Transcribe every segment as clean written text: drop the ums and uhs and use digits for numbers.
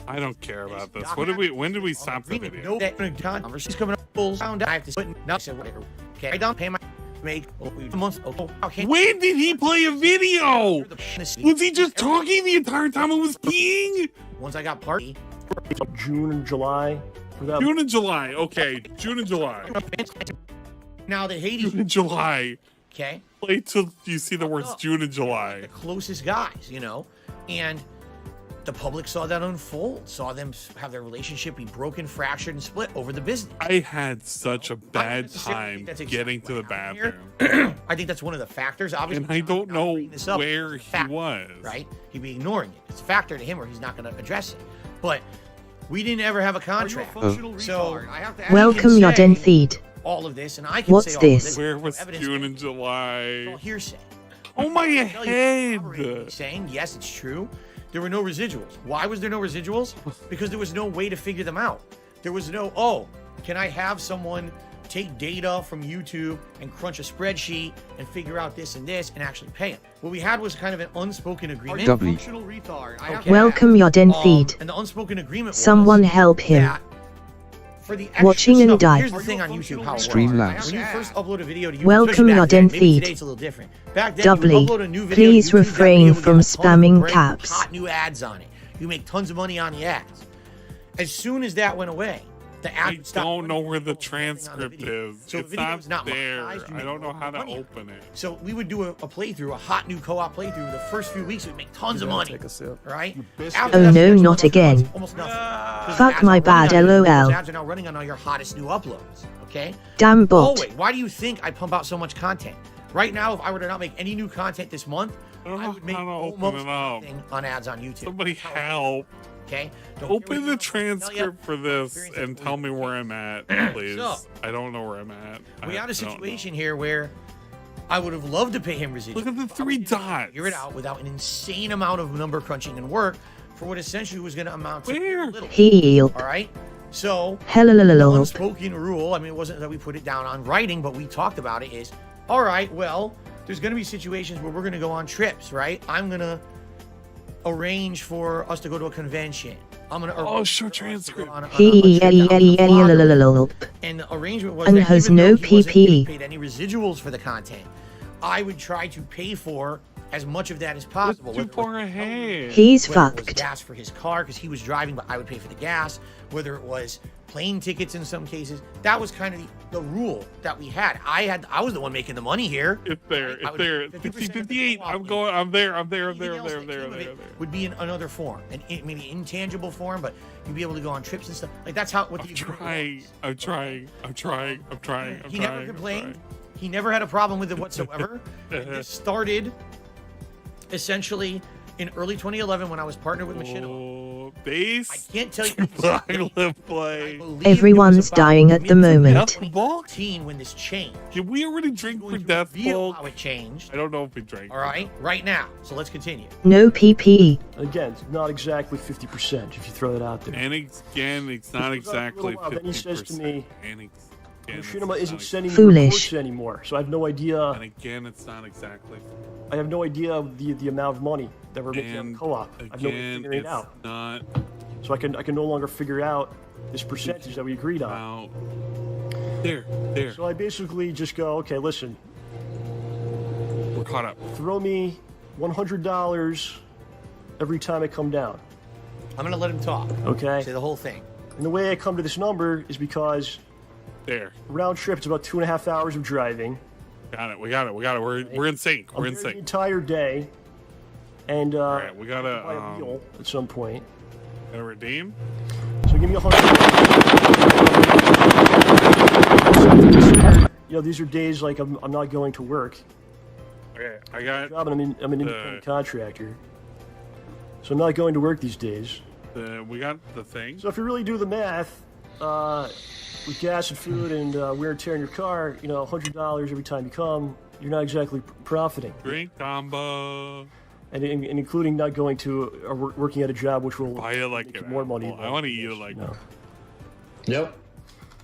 I don't care about this. When did we stop the video? She's coming up full sound. I have to put now. Okay, I don't pay my make a month. Okay. When did he play a video? Was he just talking the entire time it was peeing? Once I got party. June and July. June and July. Okay, June and July. Now the Hades. June and July. Okay. Wait till you see the words June and July. The closest guys, you know, and the public saw that unfold, saw them have their relationship be broken, fractured, and split over the business. I had such a bad time getting to the bathroom. I think that's one of the factors. Obviously, and I don't know where he was. Right? He'd be ignoring it. It's a factor to him, or he's not going to address it. But we didn't ever have a contract. So welcome your den feed. All of this, and I can What's say all this? Of this. Where was June and July? All hearsay. Oh my head! Saying yes, it's true. There were no residuals. Why was there no residuals? Because there was no way to figure them out. There was no, oh, can I have someone take data from YouTube and crunch a spreadsheet and figure out this and this and actually pay it? What we had was kind of an unspoken agreement. Okay. Welcome your den feed. And the unspoken agreement was someone help him. For the Watching and die. Here's the thing on YouTube, how Streamlabs. when you first upload a video to YouTube, welcome your den feed. Today it's a little different. Back then, Doubly. you upload a new video, Please refrain from spamming caps. Hot new ads on it. You make tons of money on the ads. As soon as that went away, the ad stopped. I don't know where the transcript is. So it's not there. I don't know how to open it. So we would do a playthrough, a hot new co-op playthrough. The first few weeks, we'd make tons of money. Right? Oh no, not again. Almost nothing. Fuck my bad, lol. Ads are now running on all your hottest new uploads. Okay? Damn bot. Oh wait, why do you think I pump out so much content? Right now, if I were to not make any new content this month, I would make almost nothing on ads on YouTube. Somebody help. Okay? Open the transcript for this and tell me where I'm at, please. So, I don't know where I'm at. We had a situation here where I would have loved to pay him residuals. Look at the three dots. Figure it out without an insane amount of number crunching and work for what essentially was going to amount to little. Heal. All right? So, the unspoken rule, I mean, it wasn't that we put it down on writing, but we talked about it, is, all right, well, there's going to be situations where we're going to go on trips, right? I'm going to arrange for us to go to a convention. I'm gonna show transcript. And the arrangement was that has even no though he wasn't getting PP. paid any residuals for the content, I would try to pay for as much of that as possible. Too far ahead. He's whether it was fucked. gas for his car because he was driving, but I would pay for the gas. Whether it was plane tickets in some cases, that was kind of the rule that we had. I was the one making the money here. It's there. It's there. 50-58. I'm there. Would be in another form, maybe intangible form, but you'd be able to go on trips and stuff. Like that's how. I'm trying. He never complained. He never had a problem with it whatsoever. It started essentially in early 2011 when I was partnered with Machinima. Base. I can't tell you. Play. Everyone's dying at the moment. When this changed. Did we already drink for Death Bolt? How it changed. I don't know if we drank. All right, right now. So let's continue. No PP. Again, it's not exactly 50% if you throw that out there. And again, it's not exactly 50%. Then he says to me, Machinima isn't sending me foolish reports anymore, so I have no idea. And again, it's not exactly. I have no idea the amount of money that we're making on the co-op. I have no way of figuring it out. Not. So I can no longer figure out this percentage that we agreed on. There. So I basically just go, okay, listen. We're caught up. Throw me $100 every time I come down. I'm gonna let him talk. Okay. Say the whole thing. And the way I come to this number is because round trip, it's about 2.5 hours of driving. Got it. We got it. We're in sync. We're in sync. The entire day. And all right, we gotta buy a meal at some point. Gotta redeem. So give me $100. You know, these are days like I'm not going to work. Okay, I got. I'm an independent contractor, so I'm not going to work these days. We got the thing. So if you really do the math, with gas and food and wear and tear in your car, you know, $100 every time you come, you're not exactly profiting. Drink combo. And including not going to or working at a job which will buy it like make more money. I want to eat it like. No. Yep.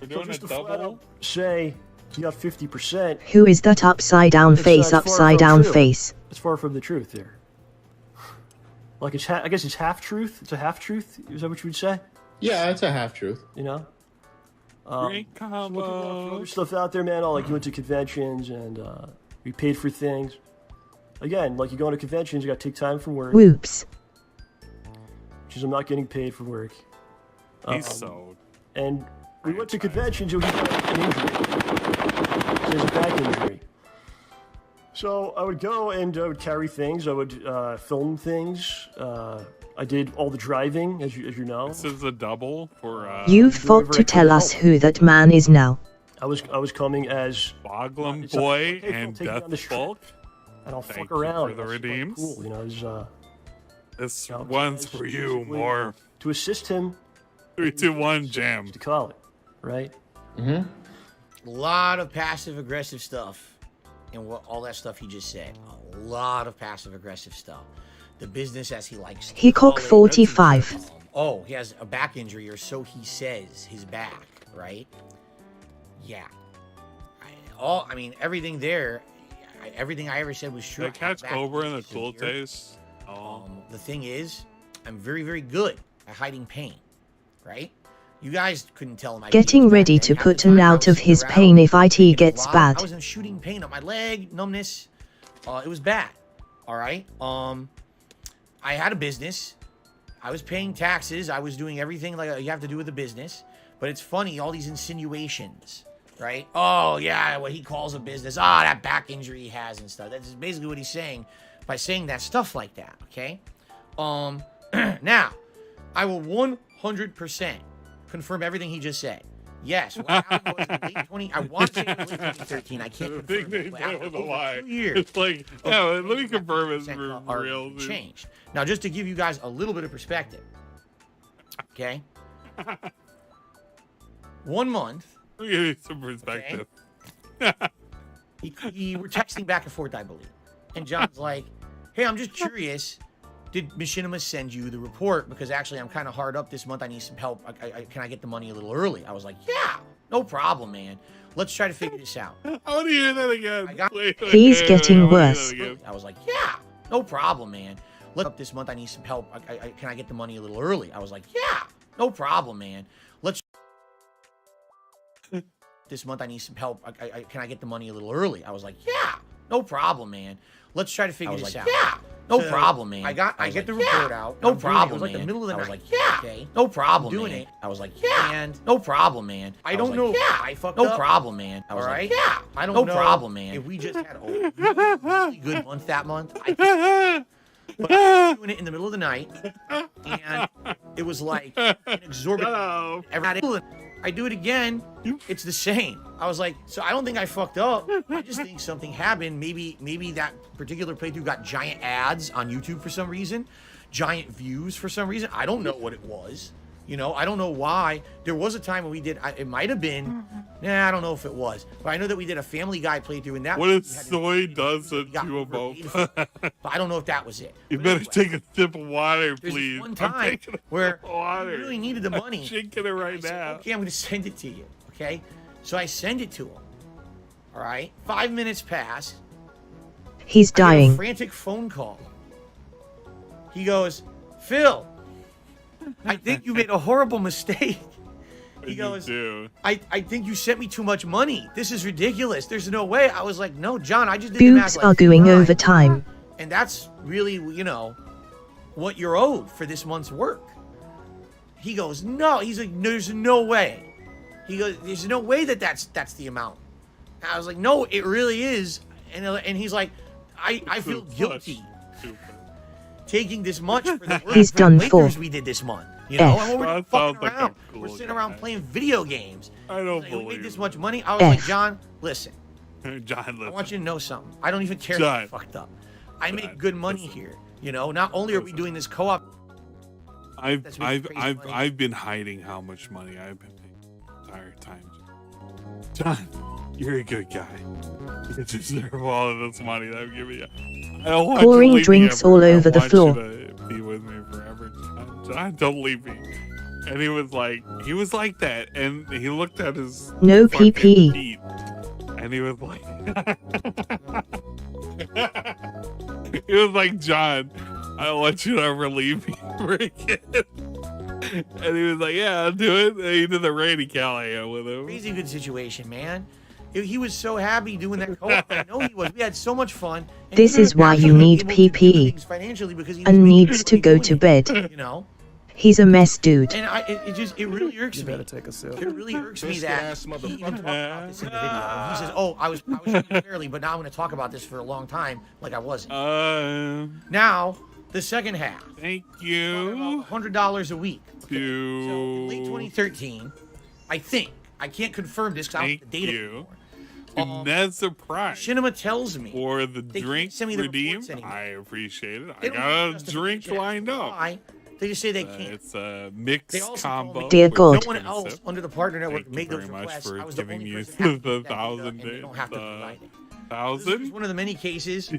We're doing a double. Say you got 50%. Who is that upside down face? Upside down face. It's far from the truth there. Like I guess it's half truth. It's a half truth. Is that what you would say? Yeah, it's a half truth. You know. Great Throw combo. other stuff out there, man. Like you went to conventions and you paid for things. Again, like you go to conventions, you got to take time from work. Whoops. Which is I'm not getting paid for work. He's sold. And we went to conventions and he got an injury. So he has a back injury. So I would go and I would carry things. I would film things. I did all the driving, as you know. This is a double for You've fought to tell us who that man is now. I was coming as Boglum it's Boy okay, and take me on Death the street. Bulk. and I'll Thank fuck you around. for the That's quite redeems. Cool, you know. There's, This you know, one's it's for you, basically more. to assist him 3, 2, 1, jam. to call it, right? A lot of passive aggressive stuff, and all that stuff he just said. A lot of passive aggressive stuff. The business as he likes. To Hickok call it. 45. Oh, he has a back injury, or so he says. His back, right? Yeah. I mean, everything there. Everything I ever said was true. Did I catch Back Cobra in the is cool severe. taste? Oh. The thing is, I'm very, very good at hiding pain, right? You guys couldn't tell my Getting videos back ready then. to Half put the time an I out was of his sitting pain around if IT taking gets vlogs. bad. I wasn't shooting pain up my leg, numbness. It was bad. All right. I had a business. I was paying taxes. I was doing everything like you have to do with a business. But it's funny, all these insinuations, right? Oh yeah, what he calls a business. Ah, that back injury he has and stuff. That's basically what he's saying by saying that stuff like that. Okay. Now, I will 100% confirm everything he just said. Yes, what happened was in late 20. I want to say it was late 2013. I can't I confirm think they it, but know after the over lie. 2 years, It's like, yeah, let me confirm it's for are real. dude. changed. Now, just to give you guys a little bit of perspective, okay? 1 month, Let me give you some perspective. we're texting back and forth, I believe. And John's like, hey, I'm just curious. Did Machinima send you the report? Because actually, I'm kind of hard up this month. I need some help. Can I get the money a little early? I was like, yeah, no problem, man. Let's try to figure this out. I want to hear that again. He's getting worse. I was like, yeah, no problem, man. Let's up this month. I need some help. Can I get the money a little early? I was like, yeah, no problem, man. Let's this month. I need some help. Can I get the money a little early? I was like, yeah, no problem, man. Let's try to figure this out. Yeah, no problem, man. I get the report out. No problem. It was like the middle of the night. I was like, yeah, okay, no problem, doing it. I was like, yeah, and no problem, man. I don't know. Yeah, I fucked up. No problem, man. I was like, yeah, I don't know. No problem, man. If we just had a really good month that month, but I was doing it in the middle of the night, and it was like an exorbitant. I do it again, it's the same. I was like, so I don't think I fucked up. I just think something happened. Maybe that particular playthrough got giant ads on YouTube for some reason, giant views for some reason. I don't know what it was. You know, I don't know why. There was a time when we did, it might have been, I don't know if it was. But I know that we did a Family Guy playthrough, and that What if soy does it got to a boat? but I don't know if that was it. You But better anyway, take a sip of water, there's please. one I'm time taking a where sip of water. we really needed the money. I'm drinking it right I said, now. okay, I'm going to send it to you. Okay, so I send it to him. All right, 5 minutes pass. He's I get a dying. frantic phone call. He goes, Phil, I think you made a horrible mistake. He goes, I think you sent me too much money. This is ridiculous. There's no way. I was like, no, John, I just did the math Boobs like arguing 9. overtime. And that's really, what you're owed for this month's work. He goes, no. He's like, there's no way. He goes, there's no way that's the amount. And I was like, no, it really is. And he's like, I feel guilty taking this much for the work He's for done the for. playthroughs we did this month. You know, F. and we're That fucking sounds like a around. cool We're sitting guy. around playing video games. I don't Like, we believe made this it. much money. I was F. like, John, listen. John, I listen. want you to know something. I don't even care John. if you fucked up. I make John, good money listen. here. You know, not only are we doing this co-op. That's really crazy money. I've been hiding how much money I've been paying the entire time. John, you're a good guy. You deserve all of this money that I'm giving you. I don't want you to Pouring leave me drinks ever. all I over the want floor. You to be with me forever. John, don't leave me. And he was like that, and he looked at his No fucking PP. feet, and he was like, he was like, John, I don't want you to ever leave me ever again. And he was like, yeah, I'll do it. And he did the Randy Callahan with him. Crazy good situation, man. He was so happy doing that co-op. I know he was. We had so much fun. And This he is why you actually need able to do PPE things financially because he was and making needs good to go doing to it, bed. You know? He's a mess dude. And it really irks You me. better take a sip. It really irks me that ass he even motherfucker. talked about this in the video. And he says, "Oh, I was treated fairly, but now I'm going to talk about this for a long time, like I wasn't." Now, the second half. Thank you. $100 a week. So in late To 2013, I think I can't confirm this because I don't have the thank data you. anymore. Neza Prime Cinema tells me for the they can't drink send me the redeemed. reports anymore. I appreciate it. They I don't got have a drink justification lined up. why. They just say they can't. It's a They mixed also told combo. me Dear with God. no one chicken else sip. under the partner network Thank you made those very much requests. for I was the giving only me person having the that data, 1,000 and they don't have to provide it. This is 1,000. one of the many cases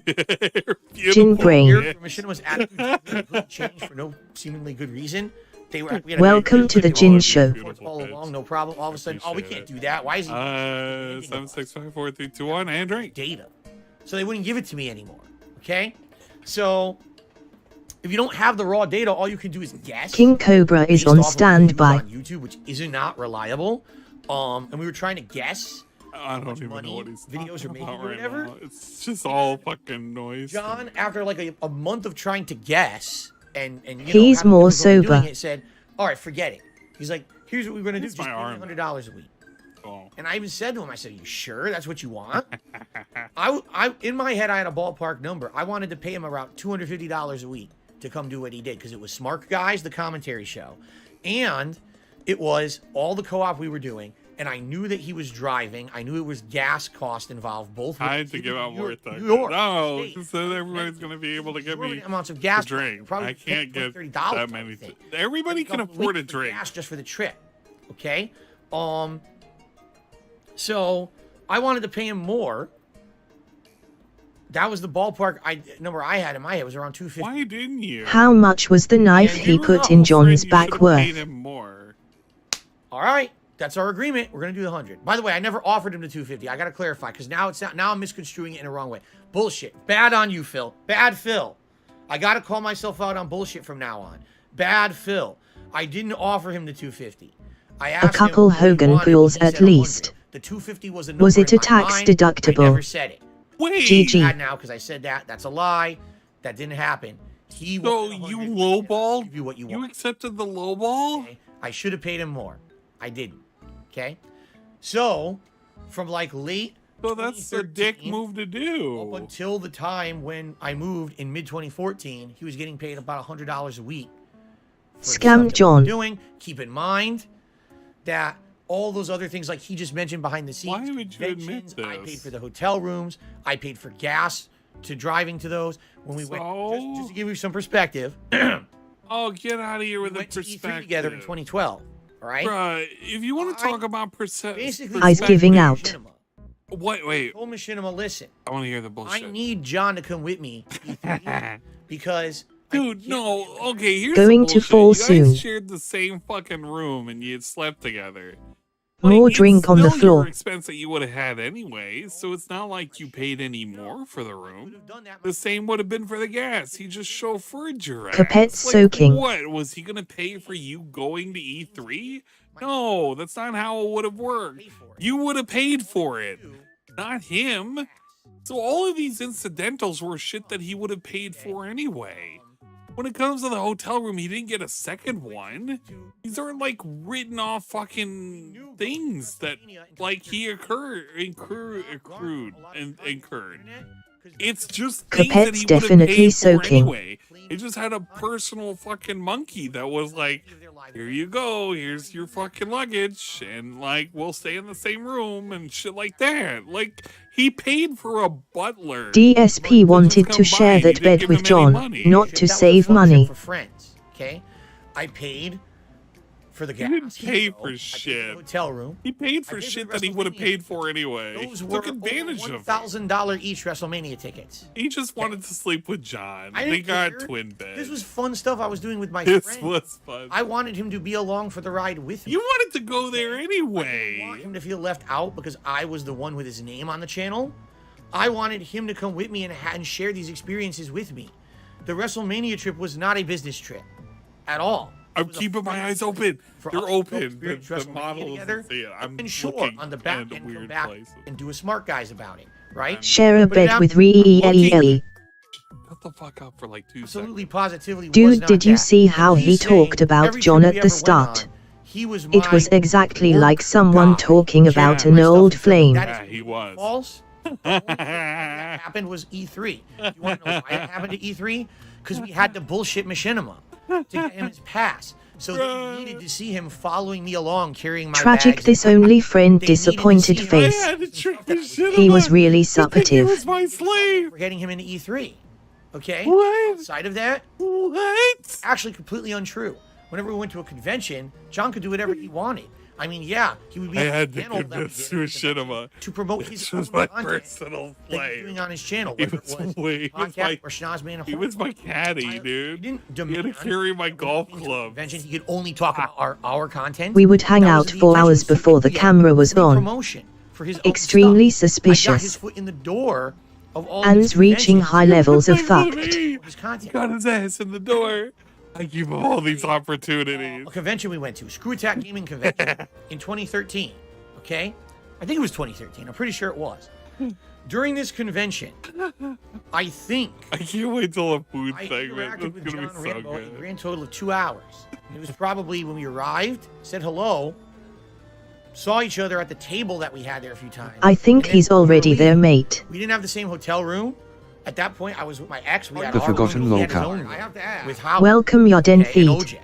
Gin brain. here where Machinima's attitude completely changed for no seemingly good reason. We had a Welcome to the Gin Show. all along, no problem. All of a sudden, oh, we can't do that. Why is he 7654321 and drink. data? So they wouldn't give it to me anymore. Okay, so if you don't have the raw data, all you can do is guess. King Cobra is based on off of standby. on YouTube, which is not reliable. And we were trying to guess. I don't even money know what he's videos talking are making about or right whatever. now. It's just all fucking noise. John, after like a month of trying to guess, and you know, He's having more difficulty doing sober. it, said, "All right, forget it." He's like, "Here's what we're gonna do: It's just my pay me arm. $100 a week." Oh. And I even said to him, "I said, are you sure that's what you want?" I in my head, I had a ballpark number. I wanted to pay him around $250 a week to come do what he did because it was Smart Guys, the commentary show, and it was all the co-op we were doing. And I knew that he was driving. I knew it was gas cost involved. Both. I had to give out more things. New York, No, State. so everybody's going to be able to get me Exorbitant amounts of a gas. drink. Probably I can't get $30 that many. I think. Everybody can Couple afford a weeks for drink. gas just for the trip. Okay. So I wanted to pay him more. That was the ballpark number I had in my head was around $250. Why didn't you? How much was the knife And he you put know, in John's You back should've worth? paid him more. All right. That's our agreement. We're gonna do the 100. By the way, I never offered him the 250. I gotta clarify because now it's not. Now I'm misconstruing it in the wrong way. Bullshit. Bad on you, Phil. Bad Phil. I gotta call myself out on bullshit from now on. Bad Phil. I didn't offer him the 250. I asked couple him what he Hogan wanted, pools and he at said 100. least. The 250 was a number Was it in a my tax mind. deductible? I never said it. Wait. GG. Bad now because I said that. That's a lie. That didn't happen. He So wanted you 100. lowballed? Give you what you You want. accepted the lowball? Okay? I should have paid him more. I didn't. Okay? So, from like late So that's a dick 2013 move to up do. until the time when I moved in mid 2014, he was getting paid about $100 a week. for the stuff Scam that we John. were doing. Keep in mind that all those other things, like he just mentioned behind the scenes, Why would you admit conventions, I paid this? for the hotel rooms. I paid for gas to driving to those. When we went, just to give you some perspective, Oh, get out of here we with the went to E3 perspective. together in 2012. All right. Bruh, if you want to talk about Basically, I's giving out. Machinima. Wait. Told Machinima, listen, I want to hear the I bullshit. need John to come with me to E3 because Dude, no. Okay, here's Going the to bullshit. fall You guys soon. shared the same fucking room and you had slept together. More it's drink on the still floor. Your expense that you would have had anyway, so it's not like you paid any more for the room. The same would have been for the gas. He just chauffeured your ass. Capet Like, soaking. What was he gonna pay for you going to E3? No, that's not how it would have worked. You would have paid for it, not him. So all of these incidentals were shit that he would have paid for anyway. When it comes to the hotel room, he didn't get a second one. These are like written off fucking things that like he incurred. It's just things that Capet's he would have definitely paid for soaking. anyway. He just had a personal fucking monkey that was like, here you go, here's your fucking luggage, and like we'll stay in the same room and shit like that. Like he paid for a butler. DSP wanted come to share by. He that didn't bed give with him any John, money. not If to that was a save fun trip money. for friends, okay? I paid for the gas. He didn't pay Heathrow. for I paid shit. the hotel room. He paid I for paid for shit the that he would have WrestleMania paid for anyway. Those He were took advantage over of it. $1,000 each WrestleMania tickets. He just wanted to sleep with John. I They didn't got care. twin beds. This was fun stuff I was doing with my This friend. was fun. I wanted him to be along for the ride with me. You wanted to go there I didn't want anyway. him to feel left out because I was the one with his name on the channel. I wanted him to come with me and share these experiences with me. the WrestleMania trip was not a business trip at all. I'm keeping my eyes open. For They're us to open. experience The WrestleMania model together, doesn't see it. I'm and sure, looking on the back in end, come weird back places. and do a smart guys about it, right? Share a Put it bed out, with looking- Ree. Shut the fuck up for like 2 Absolutely, seconds. positively. was Dude, not did you that. see how He's he saying talked about every John trip at we the ever went start? on, he was It was my exactly work like someone guy. talking about Sharing an my old stuff and filming. flame. That is Yeah, he was. false. The only thing that happened was E3. You want to know why it happened to E3? Because we had to bullshit Machinima to get him his pass. So they needed to see him following me along, carrying my Tragic, bags this and- only friend They needed to disappointed see him. face. I had to trick the shit He out was of really him. I think He supportive. was my slave. We're getting him into E3. Okay? What? Outside of that, What? actually completely untrue. Whenever we went to a convention, John could do whatever he wanted. I mean, yeah, he would be I on had the to panel that we convince did at the convention Machinima. to promote his This own was my content personal that he's slave. doing on his channel, He whether was it was he was podcast my or Schnozman. he was my caddy, He dude. didn't He demand had to carry my that golf when we went to a club. convention, he could only talk about our content. We would hang That out wasn't the 4 intention. hours He could before the get camera was free on. promotion for his own Extremely stuff. I got suspicious. his foot in the door of all And these reaching conventions high levels of Look at fucked. me. for his content. Got his ass in the door. I give him all these opportunities. A convention we went to, Screw Attack Gaming Convention in 2013. Okay, I think it was 2013. I'm pretty sure it was. During this convention, I think I can't wait till a food I segment. interacted It's with gonna John be so Rambo a good. grand total of 2 hours. And it was probably when we arrived, said hello, saw each other at the table that we had there a few times. I think and then he's we were already there, leaving. mate. We didn't have the same hotel room. At that point, I was with my ex. We had The our forgotten room, he had his lolcow. own room. I have to ask. With Howard, Welcome, Yoden okay, and feed.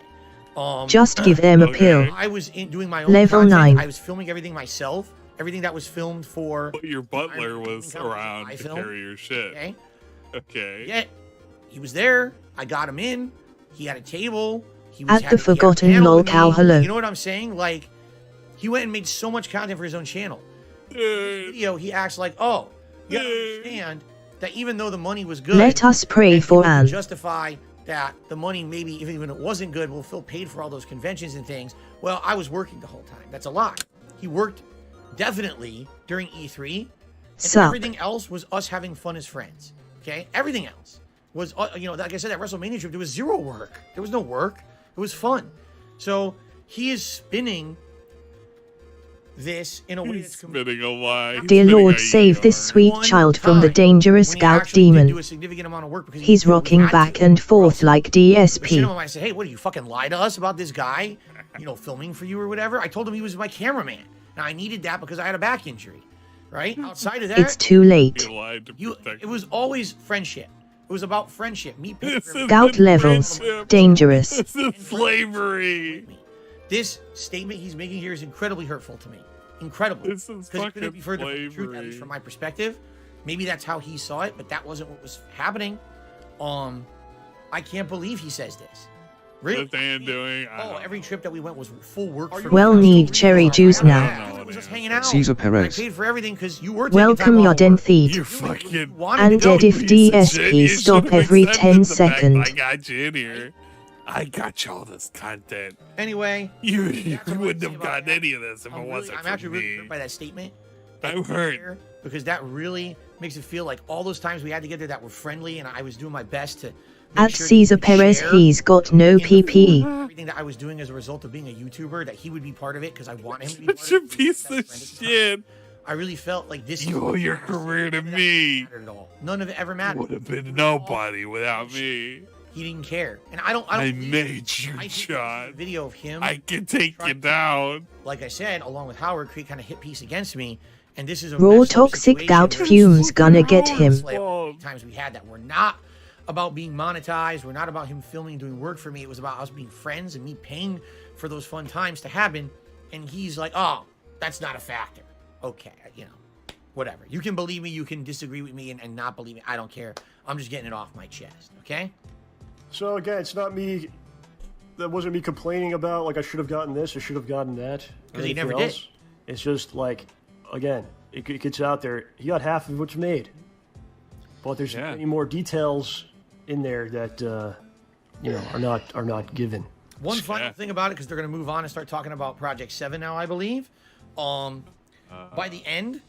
OJ. Just give them a Okay. pill. I was doing my own Level content. 9. I was filming everything myself. Everything that was filmed for. But your butler was Gaming around Company, to film. carry your shit. Okay. Okay. Yet he was there. I got him in. He had a table. He was At the having- he had a forgotten panel with lolcow, me. hello. You know what I'm saying? Like, he went and made so much content for his own channel. Dude. Video, he acts like, oh, you gotta understand that even though the money was good, Let us pray and for people can Anne. justify that the money, maybe even when it wasn't good, will Phil paid for all those conventions and things. Well, I was working the whole time. That's a lie. He worked definitely during E3. And Suck. everything else was us having fun as friends. Okay? Everything else was, like I said, that WrestleMania trip, there was zero work. There was no work. It was fun. So he is spinning this in a way He's that's spitting a lie. He's Dear spitting Lord, a save this yarn. sweet one child from the time dangerous when he scout actually did do demon. a significant amount of work because He's we rocking had back to, and or forth else like Machinima DSP. might say, hey, what did you fucking lie to us about this guy, filming for you or whatever? I told him he was my cameraman. Now I needed that because I had a back injury, right? Outside of that, It's too late. He lied to protect it was always friendship. It was about friendship. Me paying This for is Scout the levels. friendship. Dangerous. This is slavery. This statement he's making here is incredibly hurtful to me. Incredibly. This is Because it couldn't fucking be further from the truth, at slavery. least from my perspective. Maybe that's how he saw it, but that wasn't what was happening. I can't believe he says this. Really? What's Dan doing? I Oh, don't every know. trip that we went was full work for me. Well, I was need still cherry reading juice all that. now. I don't know It was what just it hanging is. out. Caesar I Perez. paid for everything because you were taking Welcome, time off Yoden work. feed. You You fucking wanted And to go. dead if piece of shit. You DSP stop should've every accepted 10 the fact second. I got you in here. I got you all this content. Anyway, You that's what I wouldn't say have about gotten that. any of this if it wasn't I'm for actually really me. hurt by that statement. I'm hurt. There, because that really makes it feel like all those times we had together that were friendly and I was doing my best to make At sure that Caesar he could Perez, share he's got no in the PPE. everything that I was doing as a result of being a YouTuber, that he would be part of it because I want him to be part Such a of it. piece Best of friend at the time. shit. I really felt like this. You owe your career to me. Mattered at all. None of it ever mattered. Would have been nobody without me. He didn't care, and I don't. I believe made it. you, I think John. the video of him. I can take you down. Like I said, along with Howard, create kind of hit piece against me, and this is a Raw messed up toxic situation gout where fumes gonna get him. it's like times we had that were not about being monetized. We're not about him filming and doing work for me. It was about us being friends and me paying for those fun times to happen. And he's like, oh, that's not a factor. Okay, whatever. You can believe me. You can disagree with me and not believe me. I don't care. I'm just getting it off my chest. Okay? So again, it's not me. That wasn't me complaining about like I should have gotten this, I should have gotten that. 'Cause he anything never did. else. It's just like, again, it gets out there. He got half of what's made, but there's Yeah. many more details in there that are not given. One Yeah. final thing about it, because they're going to move on and start talking about Project 7 now, I believe. By the end,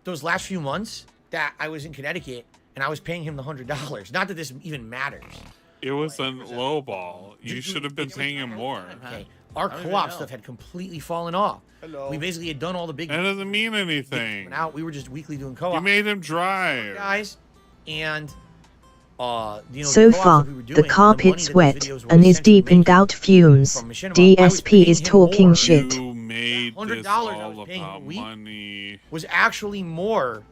those last few months that I was in Connecticut, and I was paying him the $100. Not that this even matters. It was a low ball. You should have been paying him more. Okay, our co-op stuff had completely fallen off. Hello. We basically had done all the big. That doesn't mean anything. Out, we were just weekly doing co-op. You made him drive. Guys, and So far, the carpet's wet and is deep in gout fumes. DSP is talking shit. You made this all about money. Was actually more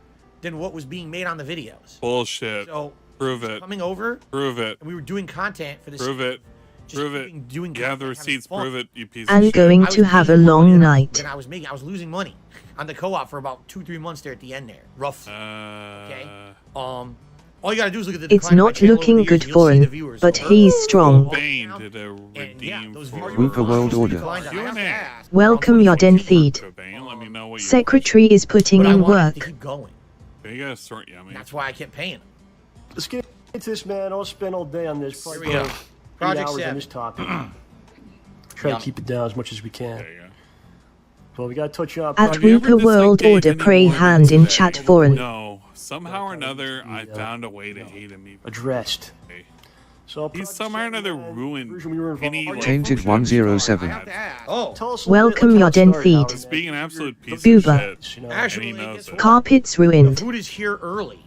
than what was being made on the videos. Bullshit. So prove it. coming over, Prove it. and we were doing content for this. Prove it. Prove it. Doing You have the receipts. Prove it, you piece of I'm shit. going to have a long night. And I was losing money on the co-op for about 2-3 months there at the end there. Rough. Okay. All you gotta do is look at the. It's not looking good for him, but he's strong. Bane did a redeem for Whooper World Order. Welcome Yoden Feed. Let me know what you Secretary is putting in work. Keep going. You gotta sort yummy. That's why I kept paying him. Let's get into this, man. I'll spend all day on this. Here Probably we go. 8 Project hours 7. on this topic. Try to keep it down as much as we can. There you go. Well, we gotta touch up. At Have you ever Whooper World disliked Order, Dave pray any more hand than in today? chat foreign. No. Somehow or another, I found a way to hate him even. Addressed. So He's somehow or another ruined version we were involved any in. like, Tainted version of 107. I had. Oh, Tell us a little bit, Welcome like, how it Yoden started Feed. out He's and being an then absolute piece Booba. of shit. You know, actually, And he knows guess it. what? Carpet's The ruined. food is here early.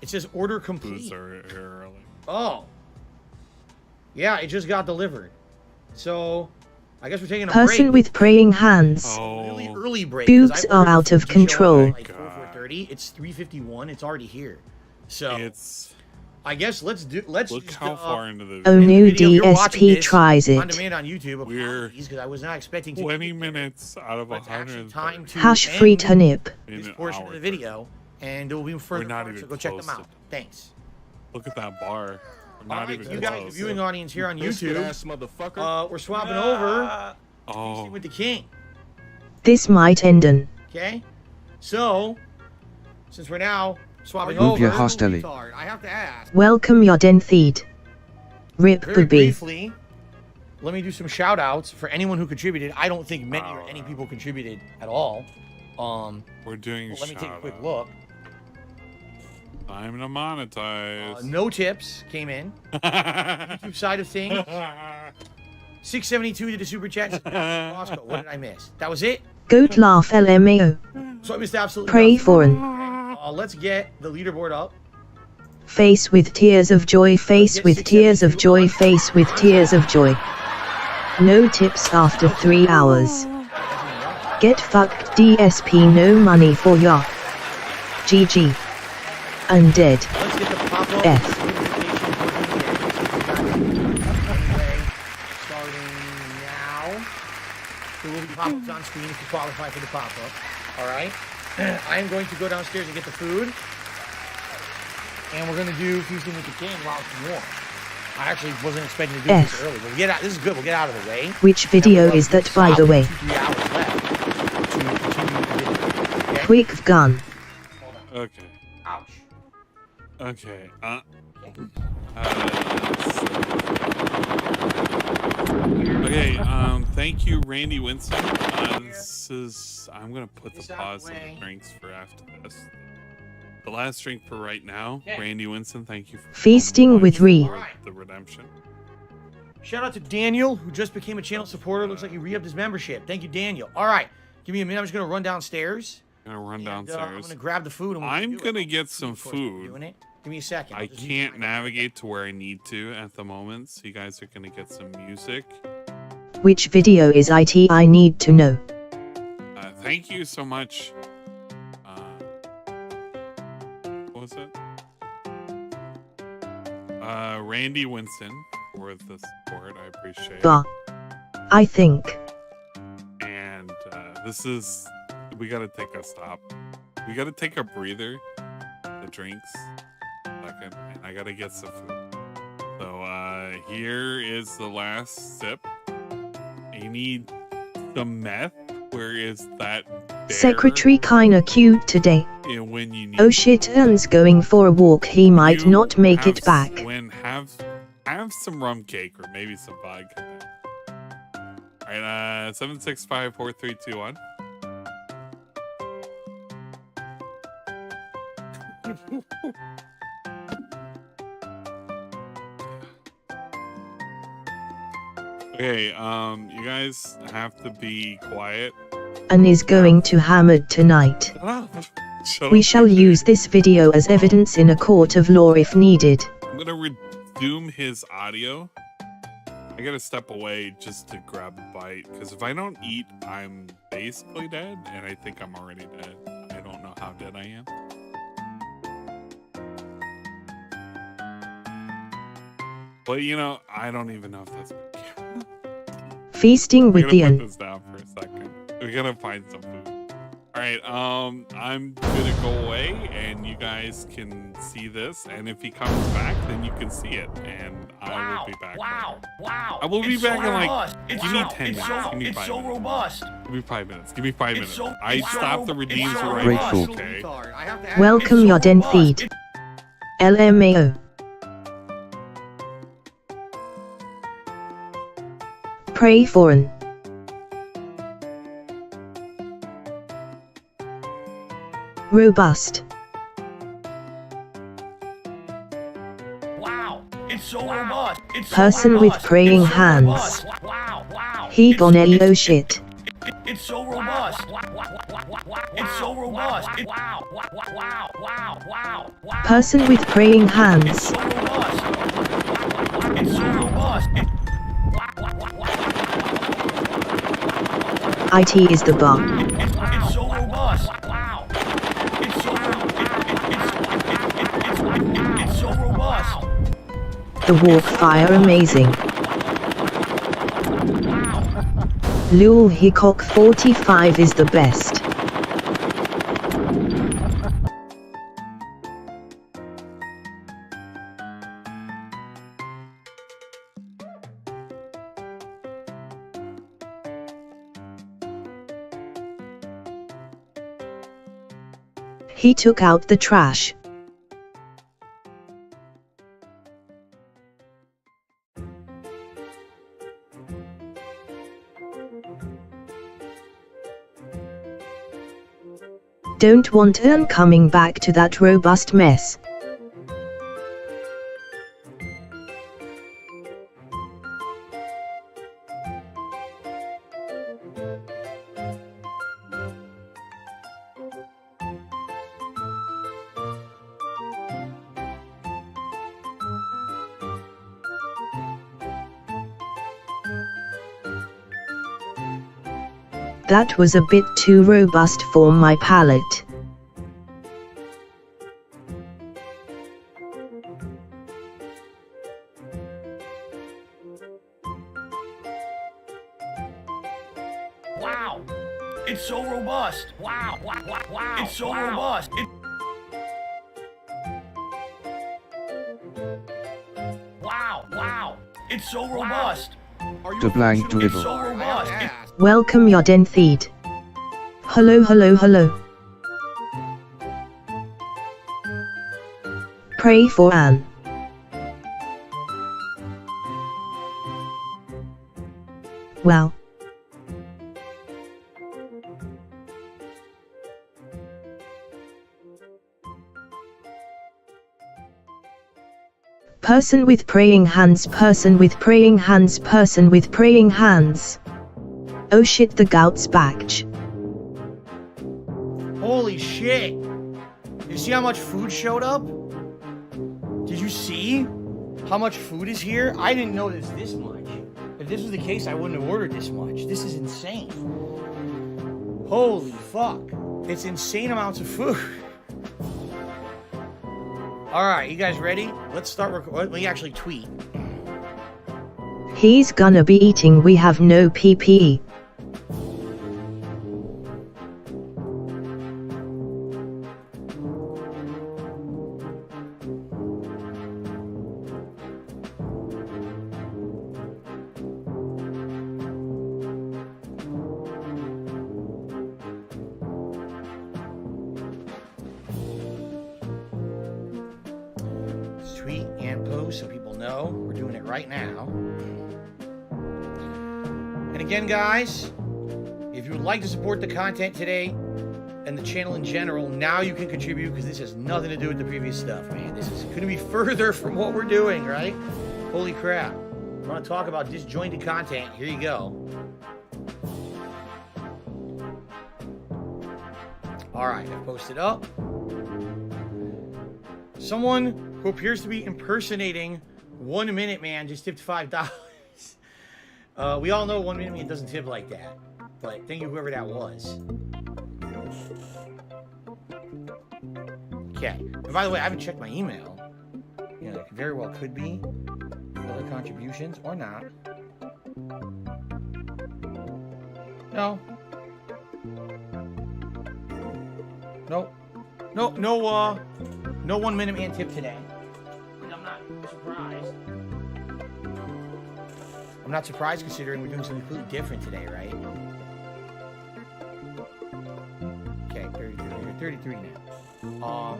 It says order Foods complete. are here early. Oh. Yeah, it just got delivered. So, I guess we're taking a Person break. with praying hands. Really Oh, early break. 'cause Boobs I ordered are out the of food to show up control. at like 4:30. It's 3:51. It's already here. So, it's I guess let's look just, how far into the Oh in the new video, you're watching DSP this tries on it. demand on YouTube. We're Because I was not expecting to 20 get there. minutes out of But it's actually 100. time to Hash free end turnip. this portion of the video, and it will be further not parts, so even go check them close to out. Thanks. Look at that bar. We're All not right, even you guys, the close. viewing audience here on YouTube, motherfucker. we're swapping over Oh, with the king. This might end an. Okay, so since we're now swapping Move over, your hostelry. I have to ask Welcome Yoden Feed. Rip very Booby. briefly. Let me do some shout outs for anyone who contributed. I don't think many or any people contributed at all. we're doing Let me take a quick shout-out. look. Time to monetize. No tips came in. YouTube side of things. 672 did the super chats. Roscoe, what did I miss? That was it. Goat laugh LMAO. So I missed absolutely Pray nothing. foreign. Let's get the leaderboard up. Face with tears of joy, face with tears of joy, face with tears of joy. No tips after 3 hours. Get fucked DSP, no money for ya. GG. Undead. Let's get the pop-up F. starting now. There will be pop-ups on screen if you qualify for the pop-up. All right. I am going to go downstairs and get the food. And we're going to do Feasting with the King while it's warm. I actually wasn't expecting to do F. this early. But we'll get out. This is good. We'll get out of the way. Which video is that, by the way? 2-3 hours left to continue the video. Okay? Quick gun. Okay. Ouch. Okay. Okay. Thank you, Randy Winston. This is. I'm gonna put the pause on the drinks for after this. The last drink for right now, Randy Winston. Thank you for Feasting with Ree. for the redemption. Shout out to Daniel, who just became a channel supporter. Looks like he re-upped his membership. Thank you, Daniel. All right. Give me a minute. I'm just going to run downstairs. I'm gonna run And, downstairs. I'm going to grab the food. And we'll I'm do it. gonna get some Of course, we're food. doing it. Give me a second. I I'll just use can't my- navigate to where I need to at the moment, so you guys are gonna get some music. Which video is it? I need to know. Thank you so much. What was it? Randy Winston for the support. I appreciate it. Bah. I think. And this is. We gotta take a stop. We gotta take a breather. The drinks. Second, and I gotta get some food. So here is the last sip. I need some meth. Where is that? Bear? Secretary kinda cute today. Yeah, when you need. Oh shit, Ern's going for a walk, he might You not make have it back. Have some rum cake or maybe some vodka. All right, 7654321. Okay, you guys have to be quiet. And is going to hammered tonight. Shut up. Shut We up. shall use this video as evidence in a court of law if needed. I'm gonna resume his audio. I gotta step away just to grab a bite, because if I don't eat, I'm basically dead, and I think I'm already dead. I don't know how dead I am. But you know, I don't even know if that's... Feasting with the We're gonna put this down for a second. We're gonna find some food. Alright, I'm gonna go away, and you guys can see this, and if he comes back, then you can see it, and I will be back. Wow! I will be back in like, give me 10 minutes, give me 5 It's so minutes. robust. Give me 5 minutes, give me 5 minutes. So, I stopped the redeems right Grateful. now, okay? Welcome your den feed. LMAO. Pray for an robust Wow! It's so robust. It's so person with robust. praying It's so hands. robust. Wow! He gone oh shit. It's so robust. It's so robust. Person with praying hands. So robust. It's so robust. IT is the bug. It's so robust. It's so robust. The walk fire amazing. Lul Hickok 45 is the best. He took out the trash. Don't want Ern coming back to that robust mess. That was a bit too robust for my palate. Wow! It's so robust. Wow! It's so robust. Wow! It's so robust. The blank It's dribble. so robust. Welcome your den feed. Hello. Pray for Anne. Wow. Person with praying hands, person with praying hands, person with praying hands. Oh shit, the gout's back. Holy shit! You see how much food showed up? Did you see how much food is here? I didn't know there's this much. If this was the case, I wouldn't have ordered this much. This is insane. Holy fuck. It's insane amounts of food. Alright, you guys ready? Let's start let me actually tweet. He's gonna be eating, we have no PPE. Tweet and post so people know we're doing it right now. And again, guys, if you would like to support the content today and the channel in general, now you can contribute because this has nothing to do with the previous stuff, man. This is going to be further from what we're doing, right? Holy crap. I want to talk about disjointed content. Here you go. All right, I posted up. Someone who appears to be impersonating 1 Minute Man just tipped $5. We all know 1 Minute Man doesn't tip like that, but thank you whoever that was. Okay. And by the way, I haven't checked my email. You know, it very well could be other contributions or not. No. Nope. No 1 Minute Man tip today. And I'm not surprised. I'm not surprised considering we're doing something completely different today, right? Okay, 33 now.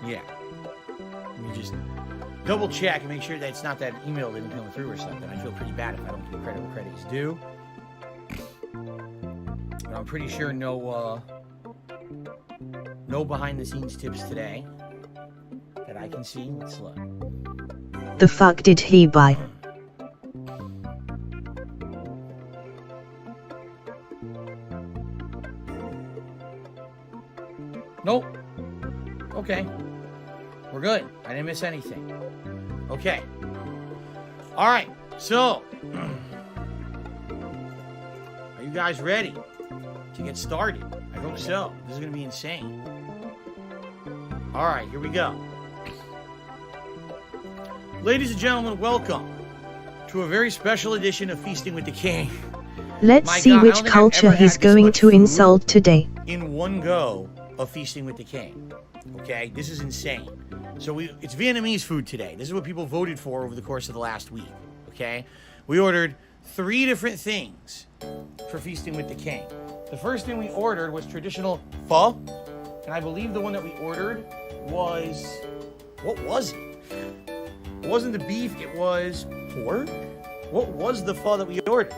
Yeah. Let me just double check and make sure that it's not that email didn't come through or something. I feel pretty bad if I don't give credit where credit is due. But I'm pretty sure no behind the scenes tips today that I can see. Let's look. The fuck did he buy? Nope. Okay. We're good. I didn't miss anything. Okay. All right. So, are you guys ready to get started? I hope so. This is going to be insane. All right. Here we go. Ladies and gentlemen, welcome to a very special edition of Feasting with the King. Let's My see God, I which don't think I've culture ever he's had this going much to food insult today. in one go of Feasting with the King. Okay, this is insane. So it's Vietnamese food today. This is what people voted for over the course of the last week. Okay, we ordered 3 different things for Feasting with the King. The first thing we ordered was traditional pho, and I believe the one that we ordered was, what was it? It wasn't the beef, it was pork. What was the pho that we ordered?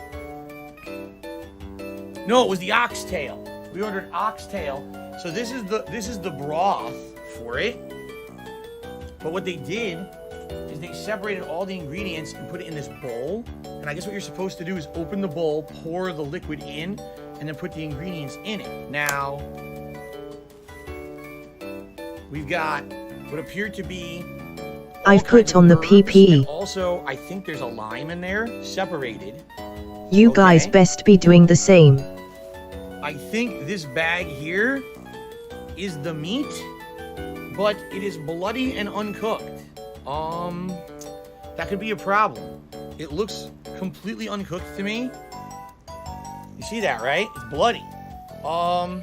No, it was the oxtail. We ordered oxtail. So this is the broth for it. But what they did is they separated all the ingredients and put it in this bowl. And I guess what you're supposed to do is open the bowl, pour the liquid in, and then put the ingredients in it. Now, we've got what appeared to be I've put on the PPE. Also, I think there's a lime in there, separated. You guys Okay. best be doing the same. I think this bag here is the meat, but it is bloody and uncooked. That could be a problem. It looks completely uncooked to me. You see that, right? It's bloody. The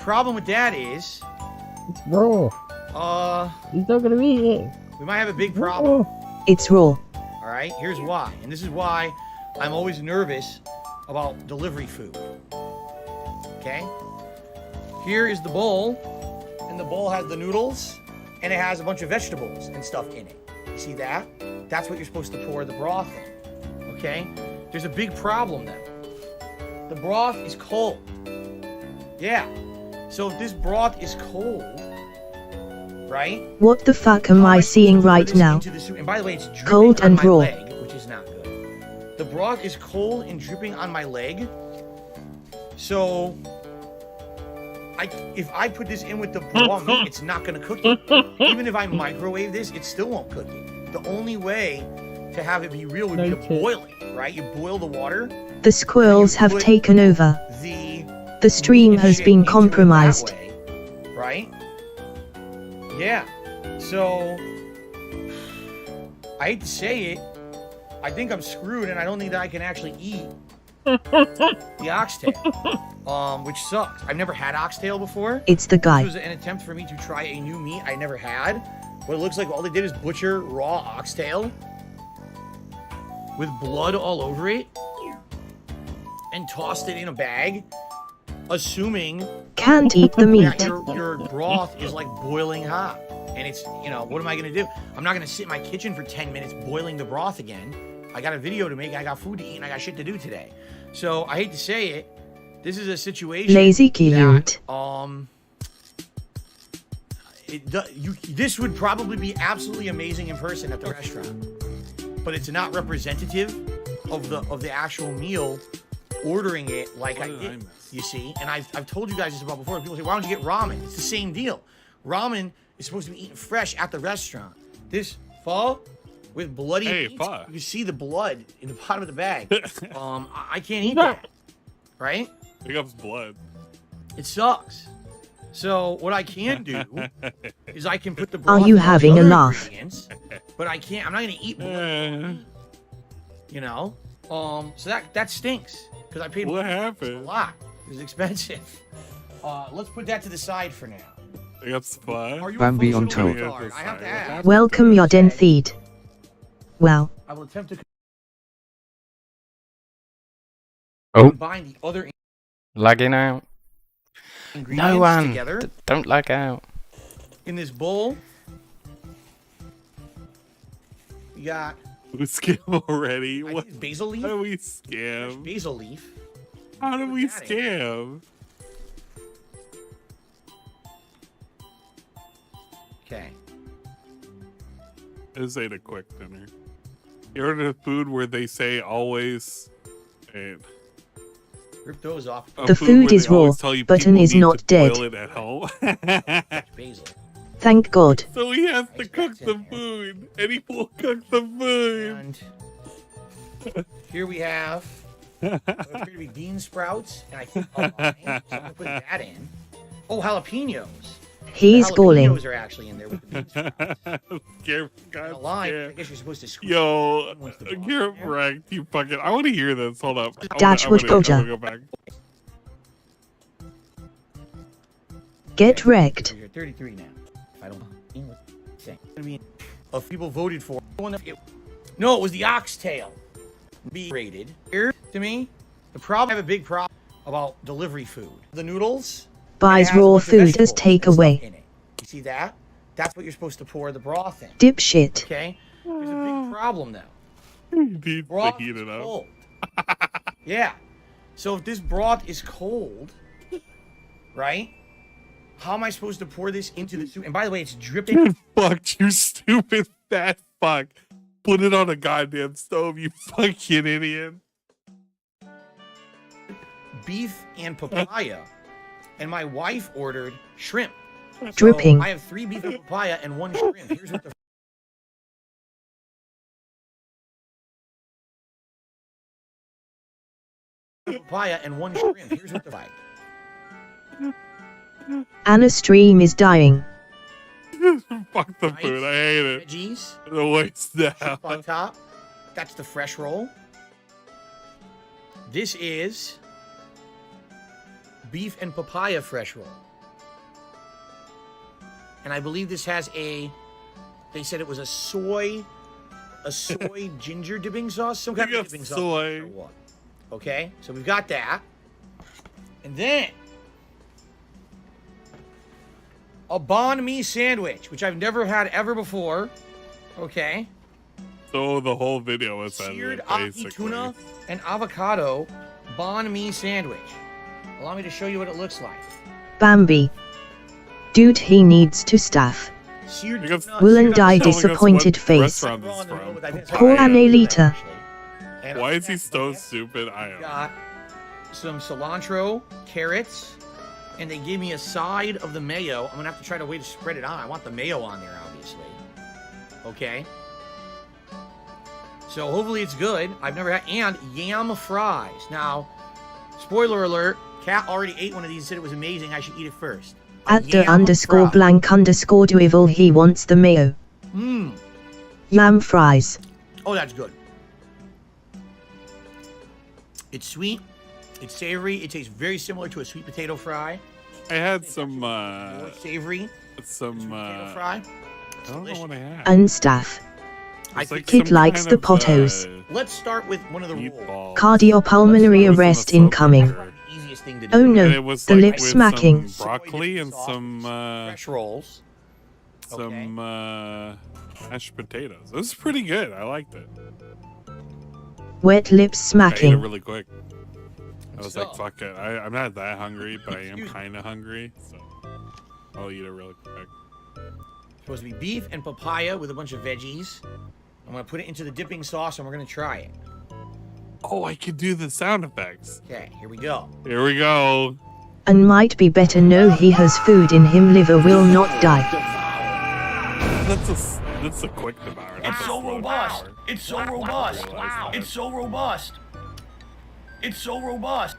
problem with that is, It's raw. He's not gonna eat it. we might have a big problem. It's raw. All right, here's why. And this is why I'm always nervous about delivery food. Okay? Here is the bowl, and the bowl has the noodles, and it has a bunch of vegetables and stuff in it. You see that? That's what you're supposed to pour the broth in. Okay? There's a big problem then. The broth is cold. Yeah. So if this broth is cold, right? What the fuck am I seeing Pour right this now? into the soup. And by the way, it's dripping Cold on and my raw. leg, which is not good. The broth is cold and dripping on my leg. So, if I put this in with the raw meat, it's not going to cook it. Even if I microwave this, it still won't cook it. The only way to have it be real would be to boil it, right? You boil the water. The squirrels have put taken over. The stream has shit been into it compromised. that way, right? Yeah. So, I hate to say it, I think I'm screwed, and I don't think that I can actually eat the oxtail, which sucks. I've never had oxtail before. It's the This guy. was an attempt for me to try a new meat I never had. What it looks like, all they did is butcher raw oxtail with blood all over it and tossed it in a bag, assuming Can't eat the that meat. your broth is like boiling hot. And it's, you know, what am I going to do? I'm not going to sit in my kitchen for 10 minutes boiling the broth again. I got a video to make, I got food to eat, and I got shit to do today. So, I hate to say it, this is a situation Lazy that, cute. This would probably be absolutely amazing in person at the restaurant, but it's not representative of the actual meal. Ordering it like I did, you see, and I've told you guys this about before. People say, "Why don't you get ramen?" It's the same deal. Ramen is supposed to be eaten fresh at the restaurant. This pho with bloody meat, you see the blood in the bottom of the bag. I can't eat that, right? Pick up blood. It sucks. So what I can do is I can put the broth Are you in having a other laugh? ingredients, but I can't. I'm not gonna eat blood. You know, so that stinks because I paid What happened? a lot. It was expensive. Let's put that to the side for now. Pick up spot. Are you Bambi a on functional tour. retard? I have to ask. Welcome your den feed. Well, I will attempt to Oh, combine the other lagging out. ingredients No one. together Don't lag out. in this bowl. You got We scam already. I What? think it's basil leaf. How do we Fresh scam? basil leaf. How do we that in. scam? Okay. This ain't a quick dinner. You order food where they say always. And Rip those off. The food where is they always raw, tell you button people is need not to dead. boil it at home. Fresh basil. thank God. So he has to Nice cook guts the in there. food, and he will cook the food. And here we have what appear to be bean sprouts, and I think a lime, so I'm gonna put that in. Oh, jalapenos. He's The balling. jalapenos are actually in there with the bean sprouts. Get And a God, lime. I yeah. guess you're supposed to squeeze. Yo, Wants to go get on there. wrecked, you fucking. I want to hear this. Hold up. Dashwood I Goja. wanna go back. Get wrecked. You're 33 now. If I don't say. Of people voted for. No, it was the oxtail. Be rated. Here to me, the problem I have a big problem about delivery food. The noodles. Buys it has a raw bunch of food as vegetables and stuff takeaway. in it. You see that? That's what you're supposed to pour the broth in. Dipshit. Okay? There's a big problem though. He needs to Broth heat is it up. cold. Yeah. So if this broth is cold, right? How am I supposed to pour this into the soup? And by the way, it's dripping. Fuck, you stupid fat fuck. Put it on a goddamn stove, you fucking idiot. Beef and papaya. And my wife ordered shrimp. So Dripping. I have 3 beef and papaya and 1 shrimp. Here's what the papaya and 1 shrimp. Here's what the like. Anna stream is dying. Fuck the food, I hate it. Veggies. The waste now. Shrimp on top. That's the fresh roll. This is beef and papaya fresh roll. And I believe this has they said it was a soy ginger dipping sauce, some kind We of got dipping soy. sauce. Or what. Okay, so we've got that. And then a banh mi sandwich, which I've never had ever before. Okay. So the whole video was that Seared basically. ahi tuna and avocado banh mi sandwich. Allow me to show you what it looks like. Bambi. Dude, he needs to staff. Seared Because- tuna, Will and seared die Tell us disappointed what face. restaurant this is from. Poor Annalita. And Why on is he that so back, stupid? I we am. got some cilantro, carrots, and they gave me a side of the mayo. I'm gonna have to try to way to spread it on. I want the mayo on there, obviously. Okay. So hopefully it's good. I've never had, and yam fries. Now, spoiler alert, Kat already ate one of these and said it was amazing. I should eat it first. A At the yam __ fry. blank _ doevil he wants the mayo. Mmm. Yam fries. Oh, that's good. It's sweet. It's savory. It tastes very similar to a sweet potato fry. I had some More savory. some Potato fry. I don't know what I had. Unstaff. I It's like think Kid some likes kind the of, potos. let's start with one of the rolls. meatballs. Cardiopulmonary It was on the arrest sofa incoming. here. Easiest thing to do. Oh And no, it was the like lip with smacking. some broccoli and some fresh rolls. mashed potatoes. It was pretty good. I liked it. Wet lips I ate it smacking. really quick. I was So- like, fuck it. I'm not that hungry, but I am Excuse me. kind of hungry, so I'll eat it really quick. Supposed to be beef and papaya with a bunch of veggies. I'm gonna put it into the dipping sauce and we're gonna try it. Oh, I could do the sound effects. Okay, here we go. Here we go. And might be better know he has food in him, liver will not die. That's a quick devour. It's so robust. It's so robust. Wow. It's so robust. It's so robust.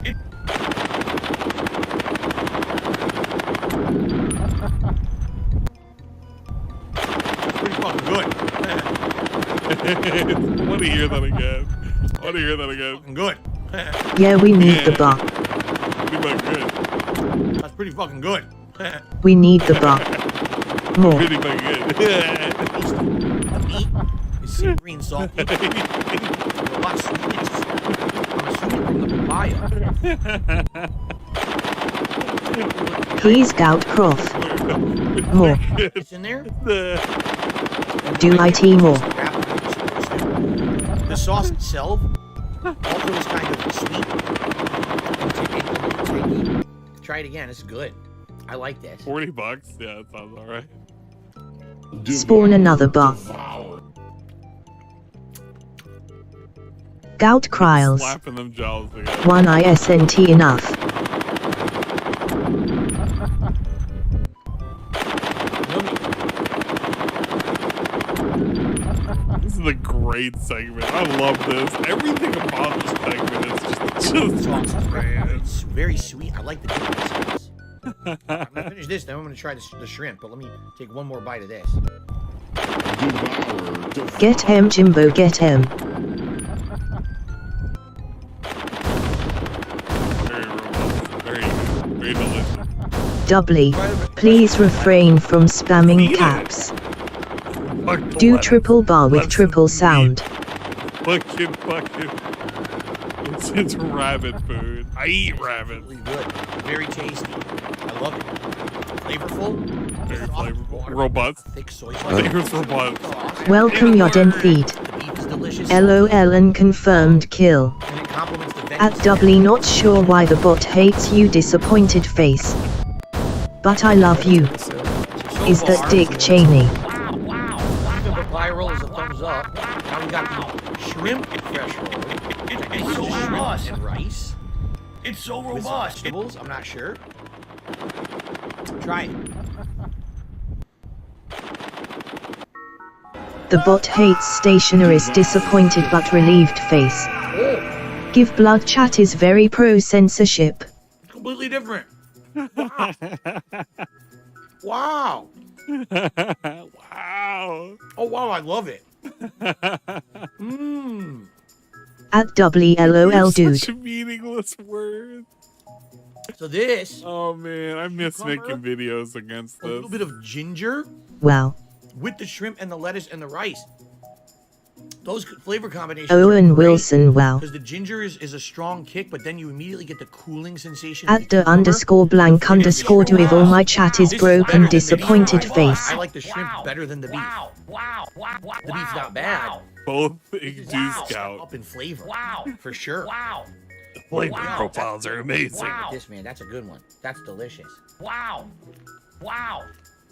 Pretty fucking good. I want to hear that again. Fucking good. Yeah, we need the bar. Pretty fucking good. That's pretty fucking good. We need the bar. More. Pretty fucking good. The meat is savory and salty. There's a lot of sweetness. I'm assuming from the papaya. He's gout croft. More. It's in there. Do I tea more? The sauce itself also is kind of sweet and tangy. Try it again. It's good. I like this. $40? Yeah, that sounds alright. Spawn another bar. Gout criles. Slapping them jaws together. One isn't enough. This is a great segment. I love this. Everything about this segment is just Sauce is it's very sweet. I like the dipping sauce. I'm gonna finish this, then I'm gonna try the shrimp. But let me take one more bite of this. Get him, Jimbo, get him. very robust. Very delicious. Doubly. Please refrain from spamming caps. Do triple bar with triple sound. Fucking. It's rabbit food. I eat rabbit. Really good. Very tasty. I love it. Flavorful. Very soft flavorful. water, Robust. Thick soy Flavors sauce. robust. Welcome Yoden feed. The beef is delicious. LOL and confirmed kill. And it complements the At veggies. doubly not sure why the bot hates you, disappointed face. But I love you. Is that Dick Cheney? Wow. The papaya roll is a thumbs up. Now we got the shrimp fresh roll. It's so robust. And rice. It's so robust. Vegetables, I'm not sure. Try it. The bot hates stationary's disappointed but relieved face. Give blood chat is very pro censorship. Completely different. Wow. Wow. Oh wow, I love it. Mmm. At doubly LOL dude. Such a meaningless word. So this, Oh man, I miss Cucumber? making videos against a little this. bit of ginger Wow. with the shrimp and the lettuce and the rice. Those flavor combinations. Owen Wilson, wow. Because the ginger is a strong kick, but then you immediately get the cooling sensation. At the underscore blank underscore do if all my chat is broken disappointed face. I like the shrimp better than the beef. The beef's not bad. Both It's do step scout. up in flavor. For sure. Flavor profiles are amazing. This man, that's a good one. That's delicious.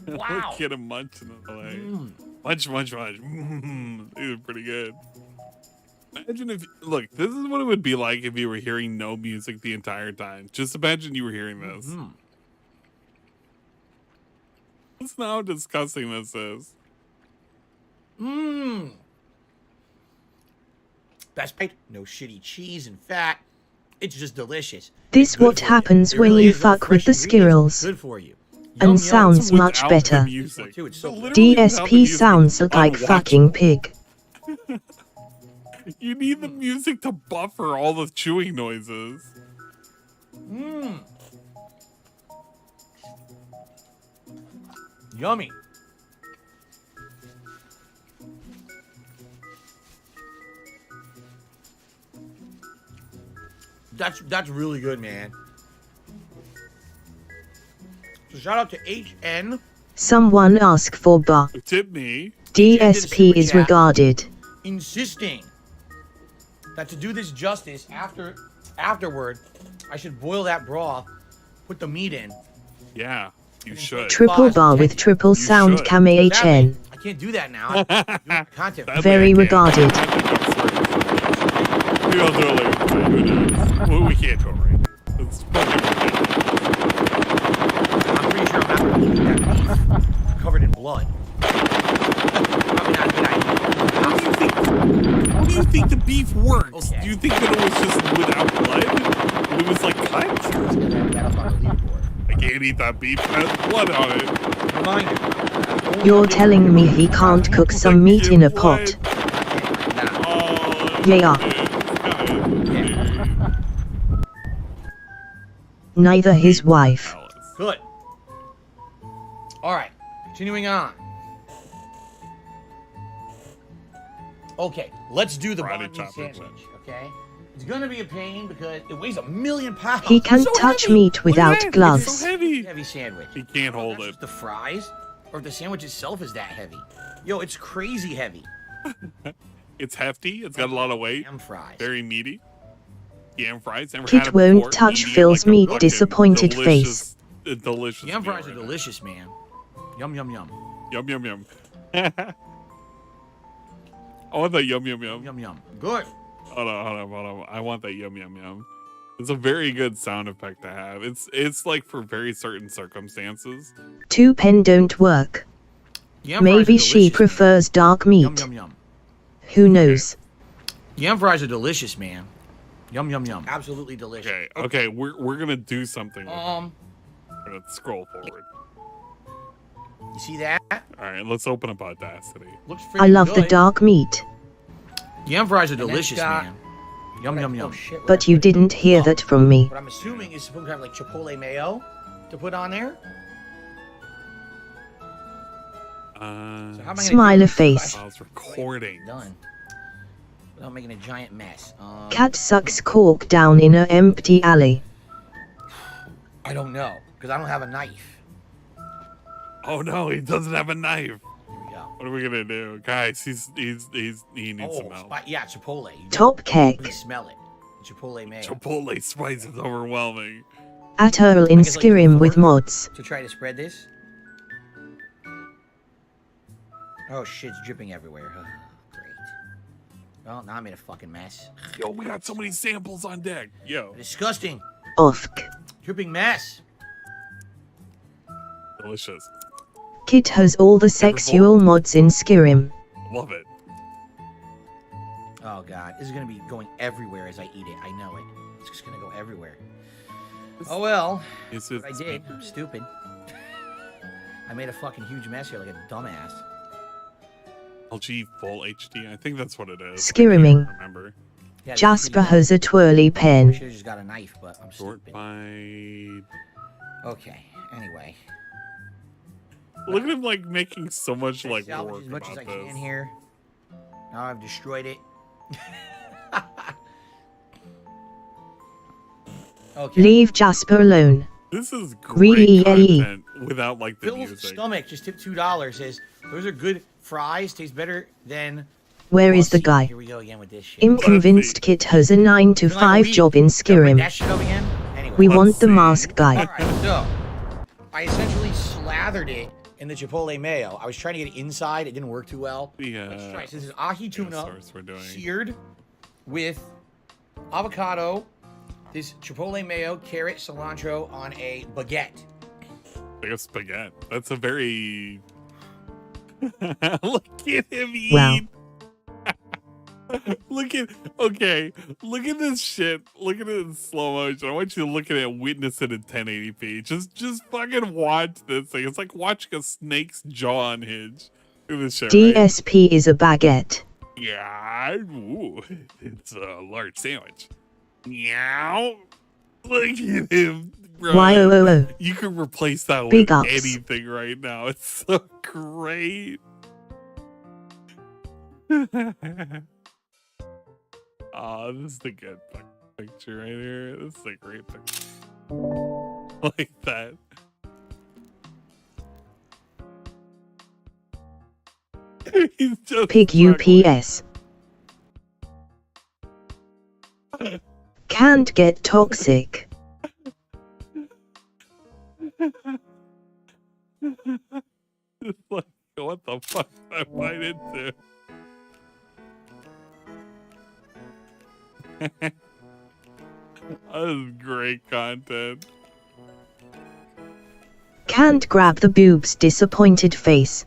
Look at him munching it away. Munch. These are pretty good. Imagine if, look, this is what it would be like if you were hearing no music the entire time. Just imagine you were hearing this. Listen how disgusting this is. That's right. No shitty cheese and fat. It's just delicious. This Good what for you. happens It when really you is. Little fuck with fresh the ingredients. skirrels. Good for you. And Yum, sounds much Without the better. music. Too, it's so good. Literally without the DSP music, sounds like unwatchable. fucking pig. You need the music to buffer all the chewing noises. Yummy. That's really good, man. So shout out to HN. Someone ask for bar. Tip me. DSP is regarded. Insisting that to do this justice afterward, I should boil that broth, put the meat in, Yeah. You should. Triple bar with triple sound should. KMHN. I can't do that now. I'm doing content. Sadly, Very I can't. regarded. Maybe I'll do it later. Who knows? Well, we can't do it right. It's fucking ridiculous. I'm pretty sure I'm not going to eat that beef covered in blood. Probably not a good idea. How do you think the beef works? Okay. Do you think that it was just without blood? When it was like cut? Let's get that up on the leaderboard. I can't eat that beef. It has blood on it. Reminder. You're telling me he can't cook some meat in a pot? Oh, Yeah. Neither his wife. Good. All right. Continuing on. Okay, let's do the Friday banh mi chopping sandwich. Okay, it's gonna be a pain because it weighs 1,000,000 pounds. He can't so touch heavy. meat Look at without that. It's gloves. so heavy. Heavy sandwich. He can't hold That's it. just the fries, or if the sandwich itself is that heavy. Yo, it's crazy heavy. It's hefty. It's got a lot of weight. Ham fries. Very meaty. Yam fries. Never Kit had it won't before. touch Eating it Phil's like a meat, fucking disappointed delicious, delicious. Yam meal fries are right now. delicious, man. Yum yum yum. Yum yum yum. I want that yum yum yum. Yum yum. Good. Hold on. I want that yum yum yum. It's a very good sound effect to have. It's like for very certain circumstances. 2 pen don't work. Yam fries Maybe are she delicious, prefers dark man. Yum meat. yum yum. Who knows? Yam fries are delicious, man. Yum yum yum. Absolutely delicious. Okay. We're gonna do something. With Um, We're gonna scroll forward. you see that? All right, let's open up Audacity. Looks I pretty love the good. dark meat. Yam fries are delicious, man. Yum yum yum. But you didn't hear that from me. What I'm assuming is supposed to have like chipotle mayo to put on there. So how am I gonna Smiley do this? face. I was recording. Done. Without making a giant mess. Cat sucks cork down in a empty alley. I don't know because I don't have a knife. Oh no, he doesn't have a knife. Here we go. What are we gonna do, guys? He needs some help. Yeah, chipotle. You Top definitely cake. smell it. Chipotle mayo. Chipotle spice is overwhelming. At Earl in Skyrim with mods. To try to spread this. Oh shit, it's dripping everywhere. Great. Well, now I made a fucking mess. Yo, we got so many samples on deck. Yo, Disgusting. Ofk. Dripping mess. delicious. Kit has all the sexual mods in Skyrim. Love it. Oh god, this is gonna be going everywhere as I eat it. I know it. It's just gonna go everywhere. Oh well. It's What I did. I'm stupid. I made a fucking huge mess here like a dumbass. LG Full HD. I think that's what it is. Skyriming. I can't remember. Yeah, it's Jasper pretty has a twirly I pen. should have just got a knife, but I'm Short stupid. bite. Okay. Anyway. Look at him like making so much like Salvage work as much as I about can this. here. Now I've destroyed it. Okay. Leave Jasper alone. This is Re- great content without like the Phil's music. stomach just tipped $2. Says those are good fries. Taste better than. Where is the Aussie." guy? Here we go again with this shit. I'm convinced Kit has a 9 to You're like, 5 we- job in Gotta bring Skyrim. that shit up again? Anyway. We Let's want the see. mask guy. Alright, so I essentially slathered it in the chipotle mayo. I was trying to get it inside. It didn't work too well. Let's try. So this is ahi tuna source we're doing. seared with avocado, this chipotle mayo, carrot, cilantro on a baguette. Like a spaghetti. That's a very. Look at him eat. Wow. Look at this shit. Look at it in slow motion. I want you to look at it, witness it in 1080p. Just fucking watch this thing. It's like watching a snake's jaw unhinge. Look at this shit. Right? DSP is a baguette. Yeah, ooh, it's a large sandwich. Meow. Look at him, bro. YOOO. You can replace that with Big ups. anything right now. It's so great. Oh, this is the good picture right here. This is a great picture. Like that. He's just Pig struggling. UPS. Can't get toxic. the fuck did I bite into? That is great content. Can't grab the boobs, disappointed face.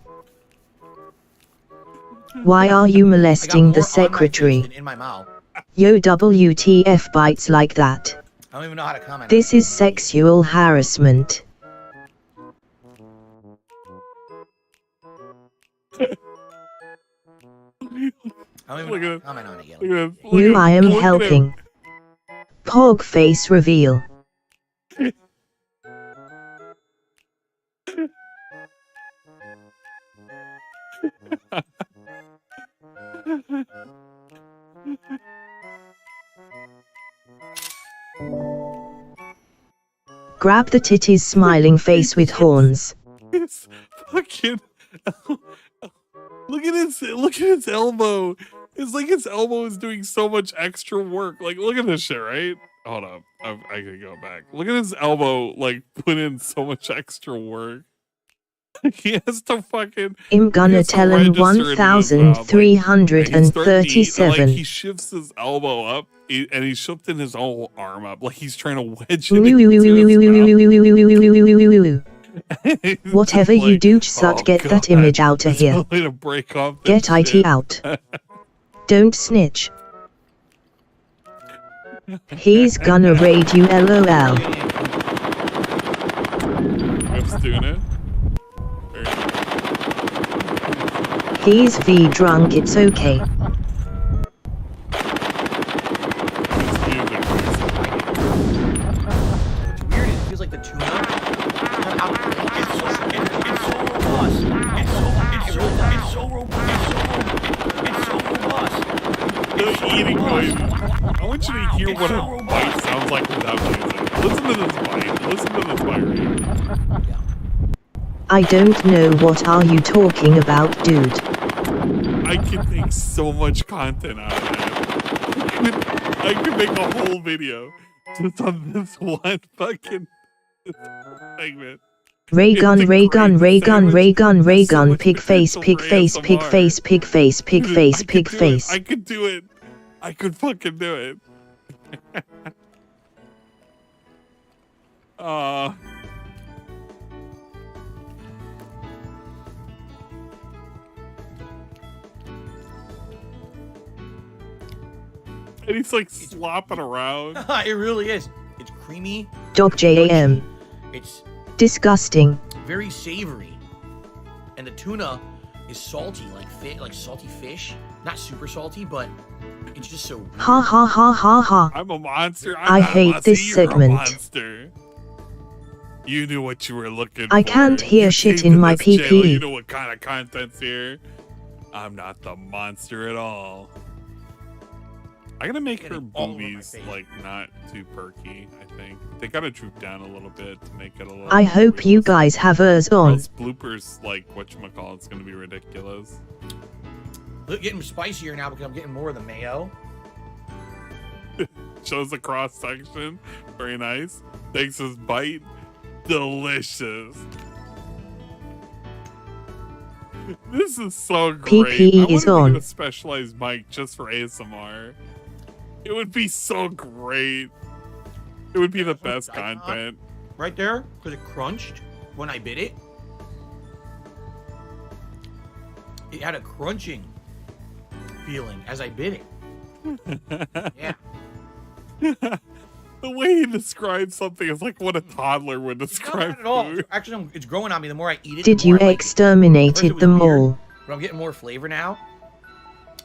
Why are you I got molesting more the on my face secretary? than in my mouth. Yo, WTF bites like that. I don't even know how to comment. This is sexual harassment. I don't even Look know how at to comment on it yet. Look at this. You, I am Look at him. helping. Pog face reveal. Grab the titties, smiling face with horns. It's fucking. Look at his elbow. It's like his elbow is doing so much extra work. Like, look at this shit, right? Hold up. I can go back. Look at his elbow, like, put in so much extra work. He has to fucking. I'm he gonna has to tell him register it in his mouth, like, he's starting to eat, and, like, 1337. he shifts his elbow up, and he's shifting his whole arm up, like he's trying to wedge it into his mouth. Whatever you do, slut, Oh, get that God. image out of It's here. only to break off this Get shit. IT out. Don't snitch. He's gonna raid you, LOL. Just doing it. He's V drunk, it's okay. What's weird is it feels like the tuna. It's so robust. It's so robust. The eating noise. I want you to hear what a bite sounds like without music. Listen to this bite. Listen to this bite right here. I don't know what are you talking about, dude. I can make so much content out of that. I could make a whole video just on this one fucking segment. Ray gun, It's a ray gun, great ray gun, sandwich. ray gun, ray There's so gun, much pig face, potential pig for face, pig ASMR. face, pig face, pig Dude, face, I pig could do it. face. I could do it. I could fucking do it. And he's like slopping around. It really is. It's creamy. Dog JAM. It's Disgusting. very savory, and the tuna is salty, like salty fish. Not super salty, but it's just so. Weird. Ha ha ha ha ha. I'm a monster. I not a hate monster. this You're segment. A monster. You knew what you were looking for. I can't hear You shit came in to my this channel, PP. You know what kind of content's here. I'm not the monster at all. I gotta make her Getting all over my boobies face. like not too perky. I think they gotta droop down a little bit to make it a little. I hope you guys have hers Or on. else bloopers like whatchamacallit's gonna be ridiculous. Look, getting spicier now because I'm getting more of the mayo. Shows the cross section. Very nice. Takes his bite. Delicious. This is so great. PPE I is want to on. get a specialized mic just for ASMR. It would be so great. It would be the best Icon. content. Right there, because it crunched when I bit it. It had a crunching feeling as I bit it. Yeah. The way he describes something is like what a toddler would No, describe not at all. food. Actually, it's growing on me. The more I eat it, Did the more you I like it. exterminated At first it them was weird, all? But I'm getting more flavor now.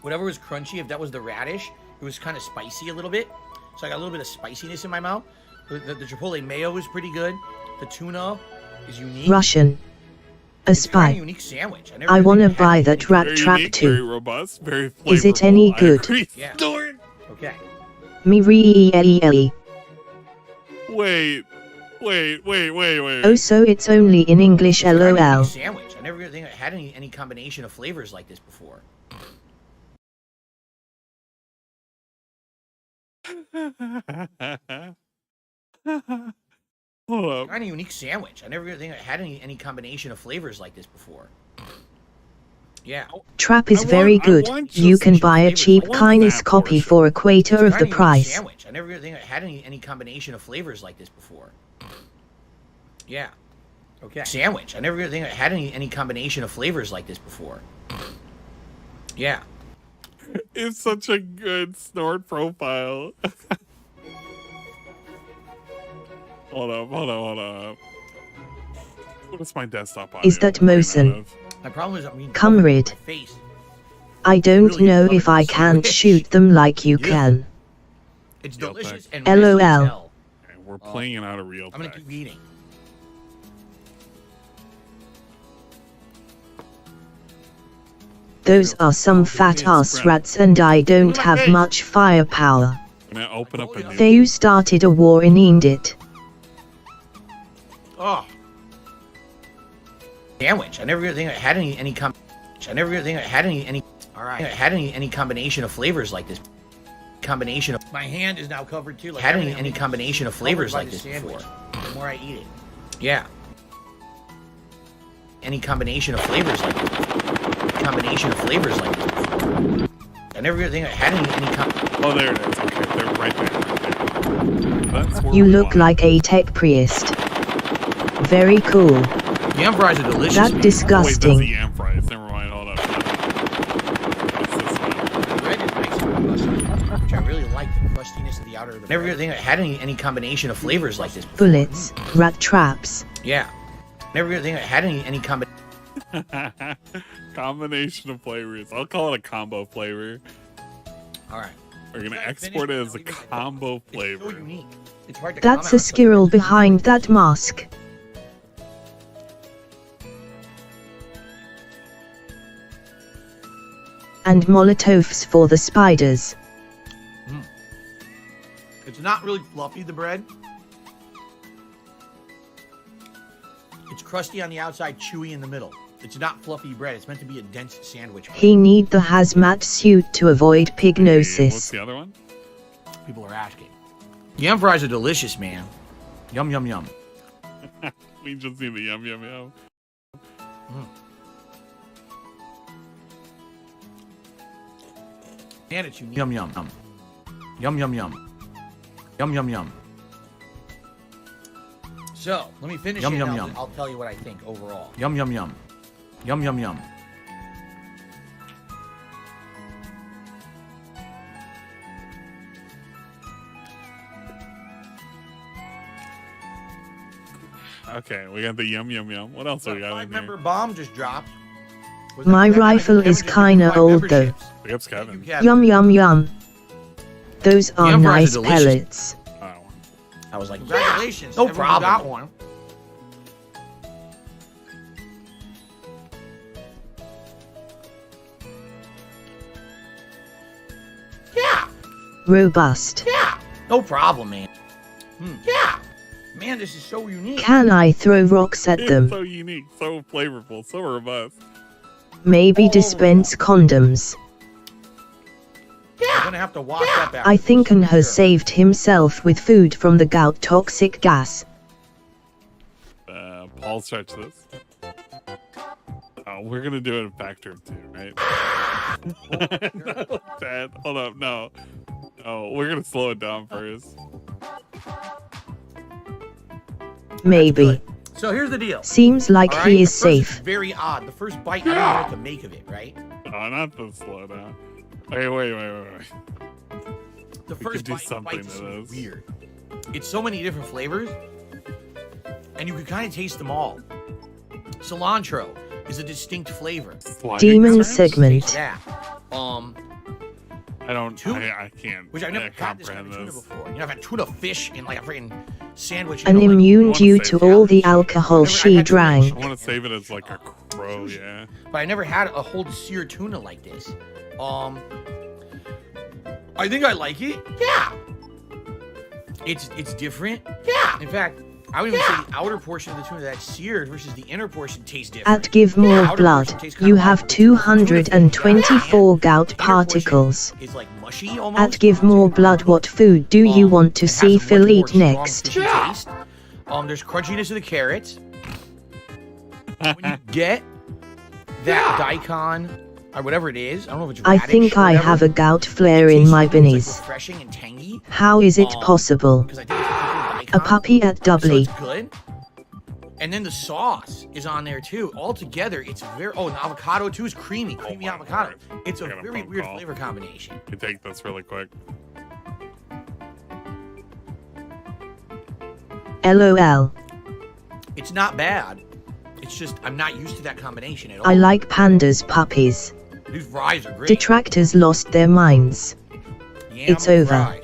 Whatever was crunchy, if that was the radish, it was kind of spicy a little bit. So I got a little bit of spiciness in my mouth. The chipotle mayo is pretty good. The tuna is unique. Russian. A It's kind of a spy. unique sandwich. never I really wanna had buy anything that like rat Very trap unique, very too. robust, very flavorful. Is it any I good? agree. Yeah. Darn. Okay. Me re Wait. Oh, so it's only in English, It's kind of a lol. unique sandwich. I never really think I had any combination of flavors like this before. Hold up. Kind of unique sandwich. I never really think I had any combination of flavors like this before. Yeah. Trap is I very want- I good. want You just can two buy a flavors. cheap I want kindness that copy portion. for a quarter of I the don't even get price. Sandwich. I never really think I had any combination of flavors like this before. Yeah. Okay. Sandwich. I never really think I had any combination of flavors like this before. Yeah. It's such a good snort profile. Hold up. What is my desktop on? Is here? that What am I Mosin? out of? My problem is I'm being Come covered in read. my face. I don't Really know covered if in I can't sandwich. shoot them like you Yeah. can. It's Real delicious thick. and rich as LOL. hell. Okay, we're playing it out of real I'm gonna text. keep eating. Those are some fat ass rats and I don't have much firepower. I'm gonna open up a new. They started a war in Indit. Oh. Sandwich. I never really think I had any I never really think I had any all right. I had any combination of flavors like this. Combination of my hand is now covered too. Like had any combination of flavors like this before. The more I eat it. Yeah. Any combination of flavors like this. Combination of flavors like this before. I never really think I had any Oh, there it is. Okay, they're right there. That's where You we look want. like a tech priest. Very cool. Yam fries are delicious. That man. Oh, wait, that's the disgusting. yam fries. Never mind. Hold up. What's this one? Bread is nice and crusty, which I really like the crustiness of the outer of the never really think I had any combination of flavors like this before. Bullets, rat traps. Yeah. Never really think I had any Combination of flavors. I'll call it a combo flavor. All right. We're gonna export it as a combo It's so flavor. unique. It's hard to That's a comment on squirrel behind that mask. And Molotovs for the spiders. something. It's not really fluffy, the bread. It's crusty on the outside, chewy in the middle. It's not fluffy bread. It's meant to be a dense sandwich. He need the hazmat suit to avoid Hey, what's pignosis. the other one? People are asking. Yam fries are delicious, man. Yum, yum, yum. We just need the yum yum yum. And it's unique. Yum, yum, yum. Yum, yum, yum. Yum, yum, yum. So, let me finish Yum, it yum, and yum. I'll tell you what I think overall. Yum, yum, yum. Yum, yum, yum. Okay, we got the yum yum yum. What else do we got in here? Five-member bomb just dropped. Was My that rifle Kevin? is Kevin just kinda gave me 5 old, though. memberships. Yep, Thank you, Kevin. Kevin. Yum yum yum. Those are Yum fries nice are delicious. pellets. Oh, I was like, congratulations. No everyone problem. got one. Yeah, Robust. yeah. No problem, man. Yeah. Man, this is so unique. Can I throw rocks at it's them? so unique, so flavorful, so robust. Maybe dispense condoms. I'm gonna have to wash up after I think this, An for has sure. saved himself with food from the gout toxic gas. Paul stretch this. Oh, we're gonna do it in factor of 2, right? No, Dad, hold up, no. Oh, we're gonna slow it down first. Maybe. So here's the deal. Seems like All right? he is The first safe. very odd. The first bite, I don't know what to make of it, right? Oh, not the slow down. Wait. The We first could do bite, something bites to this. weird. It's so many different flavors, and you can kind of taste them all. Cilantro is a distinct flavor. Sliding Demon crabs? segment. Taste that. I don't. Tuna, I can't. Which I've never I had this kind comprehend of tuna this. before. You know, I've had tuna fish in like a freaking sandwich. An you know, like- immune wanna due save to it. all the alcohol I've she had tuna drank. I want to save it as like a crow. Yeah. but I never had a whole seared tuna like this. I think I like it. Yeah. It's different. Yeah. In fact, I would even say the outer portion of the tuna that's seared versus the inner portion tastes different. At give more outer blood, portion tastes kinda you like have tuna fish. 224 gout The inner portion particles. is like mushy almost. At give more blood, what food do you want to It has see a much Phil more eat strong next? fishy taste. There's crunchiness of the carrots. When you get that daikon or whatever it is. I don't know if it's I radish think or I whatever. have a gout It flare in tastes my like it's, bennies. refreshing and tangy. How is it possible? 'Cause I think it's a A daikon. puppy at So doubly. it's good. And then the sauce is on there too. All together, it's very. Oh, and avocado too is creamy my avocado. God. It's a I got a very phone weird call. flavor combination. You take this really quick. LOL. It's not bad. It's just I'm not used to that combination at all. I like pandas puppies. These fries are great. Detractors lost their minds. Yam It's over. fries.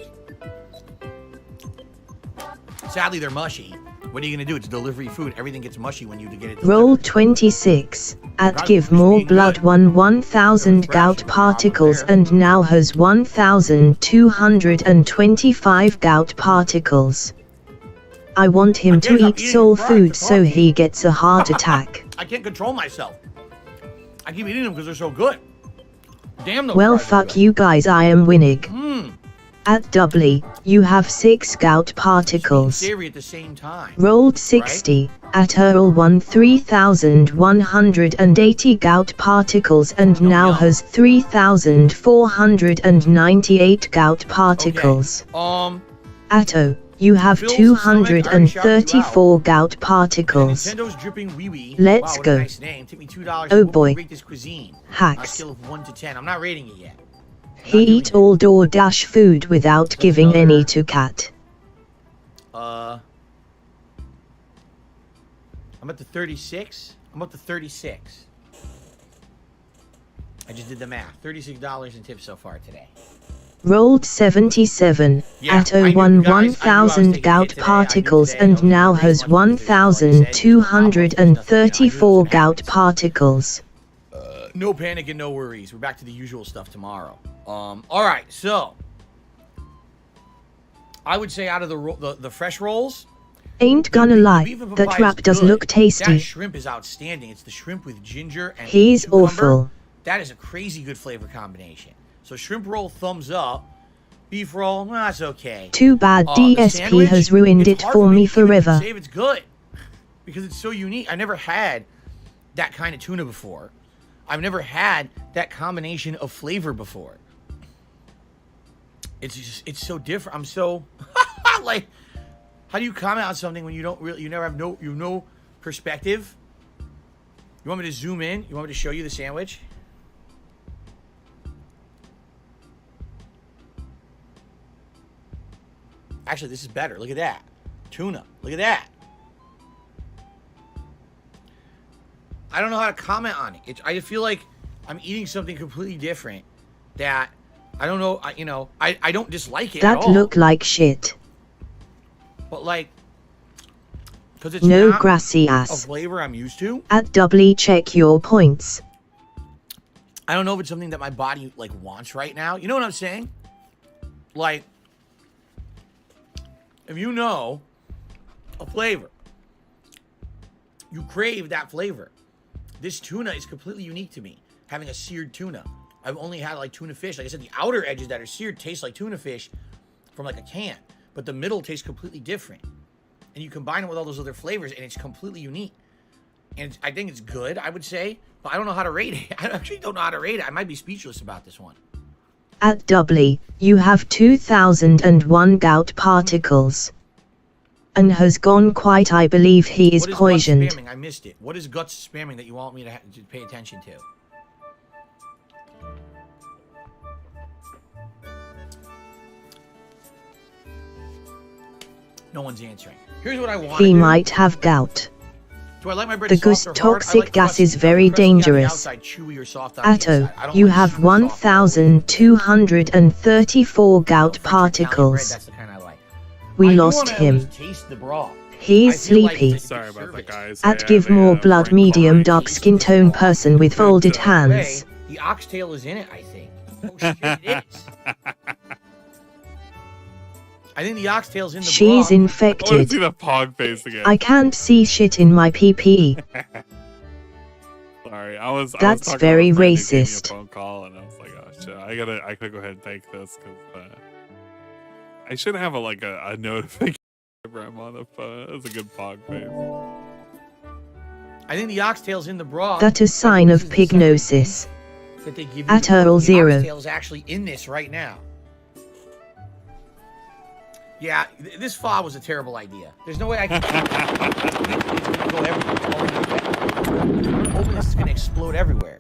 Sadly, they're mushy. What are you gonna do? It's delivery food. Everything gets mushy when you get it delivered. Roll 26. At give more blood 1,000 gout particles and now has 1,225 gout particles. I want him to eat soul food so he gets a heart attack. I can't control myself. I keep eating them because they're so good. Damn those Well, fries are fuck good. you guys, I am winning. Mmm. At doubly, you have 6 gout particles. Savory at the same time. Rolled 60. At Earl 3,180 gout particles and now has 3,498 gout particles. Okay. At O, you have Phil's stomach, I already shouted 234 gout particles. Nintendo's dripping wee wee. Let's wow, what go. A nice name. Took me $2. Oh What would boy. you rate this cuisine? On a Hacks. scale of 1 to 10. I'm not rating it yet. He eat all DoorDash food without giving any to cat. I'm up to 36. I'm up to 36. I just did the math. $36 in tips so far today. Rolled 77. Yeah, At I knew, 01 guys, I knew I was 1,000 taking a gout hit today. I knew particles today I and was now gonna has rate one because it's all I said. 1,234 gout particles. No panic and no worries. We're back to the usual stuff tomorrow. All right, so I would say out of the fresh rolls, Ain't gonna the lie, beef and that papaya wrap is does good. look That tasty. shrimp is outstanding. It's the shrimp with ginger and He's cucumber. awful. That is a crazy good flavor combination. So shrimp roll, thumbs up. Beef roll, well, that's okay. Too bad The DSP sandwich, has ruined it's it hard for me to even forever. say if it's good because it's so unique. I never had that kind of tuna before. I've never had that combination of flavor before. It's just, it's so different. I'm so like, how do you comment on something when you don't really, you never have no perspective? You want me to zoom in? You want me to show you the sandwich? Actually, this is better. Look at that. Tuna. Look at that. I don't know how to comment on it. I feel like I'm eating something completely different that I don't know. I don't dislike it at That all. look like shit. But like, because it's No not grassy a ass. flavor I'm used to. At doubly check your points. I don't know if it's something that my body like wants right now. You know what I'm saying? Like, if you know a flavor, you crave that flavor. This tuna is completely unique to me. Having a seared tuna. I've only had like tuna fish. Like I said, the outer edges that are seared taste like tuna fish from like a can, but the middle tastes completely different. And you combine it with all those other flavors, and it's completely unique. And I think it's good, I would say, but I don't know how to rate it. I actually don't know how to rate it. I might be speechless about this one. At doubly, you have 2,001 gout particles. And has gone quiet. I believe he is What is poisoned. guts spamming? I missed it. What is guts spamming that you want me to pay attention to? No one's answering. Here's what I want. He might have gout. Do I like my bread The soft or hard? I toxic like gas crusty. is The very crusty on the dangerous. outside, chewy or soft on the Atto, inside. I don't you like have super soft. 1,234 gout French Italian bread, particles. that's the kind I like. We I do lost wanna at him. least taste the broth. He's I feel like sleepy. it's a Sorry about that, disservice. guys. At give more blood medium dark skin tone person with folded hands. The oxtail is in it, I think. Oh shit, it is. I think the oxtail's in the She's broth. I want to infected. see the pog face again. I can't see shit in my PP. Sorry, I was. That's talking very to a friend who gave me a racist. phone call, and I was like, oh shit, I gotta go ahead and take this because I should have a notification whenever I'm on the phone. That's a good pog face. I think the oxtail's in the broth. That a sign of pignosis. That they give you At Earl the Zero. oxtail's actually in this right now. Yeah, this file was a terrible idea. There's no way I can. It's gonna go everywhere. I'm hoping this is gonna explode everywhere.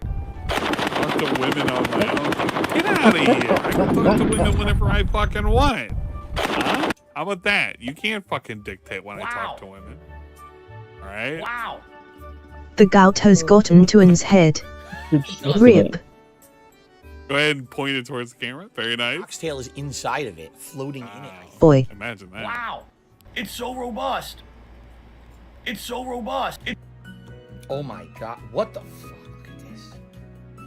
Talk to women on my own. Get out of here! I can talk to women whenever I fucking want. Huh? How about that? You can't fucking dictate when I talk to women. All right? Wow. The gout has gotten to N's head. Rip. Go ahead and point it towards the camera. Very nice. Oxtail is inside of it, floating in it. I think. Boy. Imagine that. Wow. It's so robust. It's so robust. Oh my god. What the fuck? Look at this.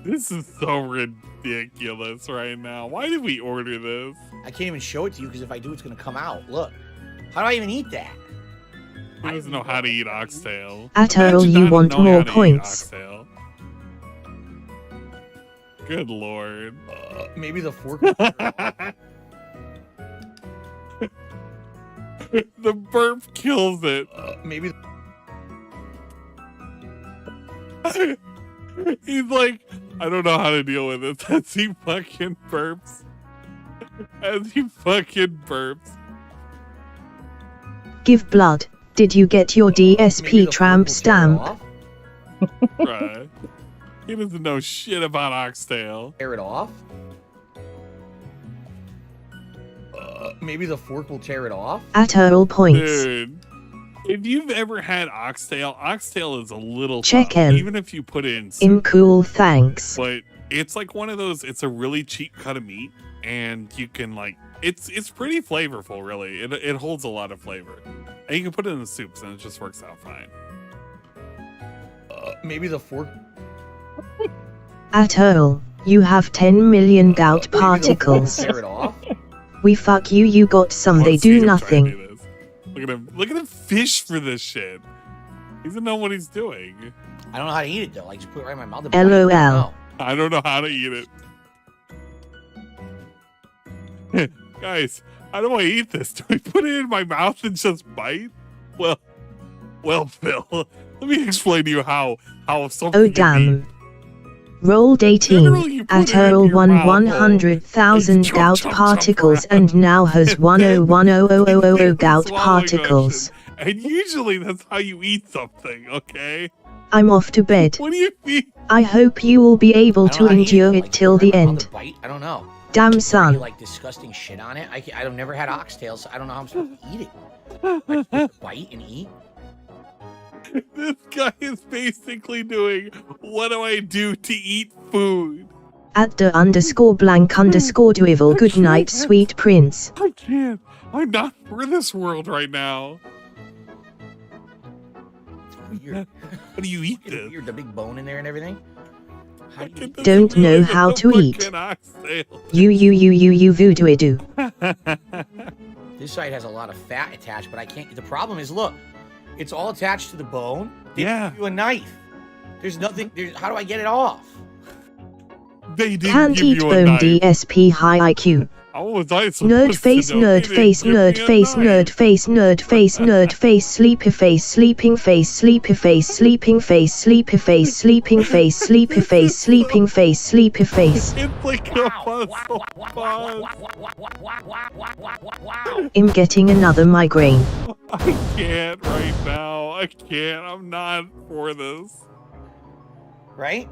This is so ridiculous right now. Why did we order this? I can't even show it to you because if I do, it's going to come out. Look. How do I even eat that? Who doesn't know how to eat oxtail? At Earl, Imagine you not want knowing more how to eat points. oxtail. Good lord. Maybe the fork. The burp kills it. Maybe. He's like, I don't know how to deal with this as he fucking burps. As he fucking burps. Give blood. Did you get your Maybe the DSP fork tramp will tear it stamp? off. Right. He doesn't know shit about oxtail. Tear it off. Maybe the fork will tear it off. At Earl points. Dude. If you've ever had oxtail is a little Check tough, in. even if you put it in soup. In cool, thanks. But it's like one of those, it's a really cheap cut of meat, and you can like, it's pretty flavorful, really. It holds a lot of flavor. And you can put it in the soups, and it just works out fine. Maybe the fork. At Earl, you have 10 million gout Maybe the fork will particles. tear it off. We fuck you, you got some, they Let's see do him try to nothing. do this. Look at him fish for this shit. He doesn't know what he's doing. I don't know how to eat it though. I just put it right in my mouth. and LOL. bite it. No. I don't know how to eat it. Guys, how do I eat this? Do I put it in my mouth and just bite? Well, Phil, let me explain to you how something Oh can damn. be. Rolled Generally, 18. you put At it in Earl your won mouth hole. 100,000 Chomp, gout chomp, chomp particles around. and now has 101,000 gout Swallowing particles. motion. And usually that's how you eat something, okay? I'm off to bed. What do you mean? I hope you will be able I don't know to how eat endure Like, it till put it the right in my mouth end. and bite? I don't know. Damn Any, son. like disgusting shit on it. I've never had oxtail, so I don't know how I'm supposed to eat it. Like, bite and eat. This guy is basically doing, what do I do to eat food? At the _ blank _ duivel. Good night, sweet prince. I can't. I'm not for this world right now. It's weird. How do you eat It's this? weird. The big bone in there and everything. How do you eat? Don't know how to eat. Fucking oxtail. You voodoo do. This side has a lot of fat attached, but I can't. The problem is, look, it's all attached to the bone. They Yeah. give you a knife. There's nothing. How do I get it off? They didn't Can't give eat you a bone knife. DSP high IQ. How was I supposed Nerd to face, know? nerd They face, didn't nerd give me a face, knife. nerd face, nerd face, nerd face, sleepy face, sleeping face, sleepy face, sleeping face, sleepy face, sleeping face, sleepy face, sleeping face, sleepy face. It's like a puzzle box. I'm getting another migraine. I can't right now. I can't. I'm not for this. Right?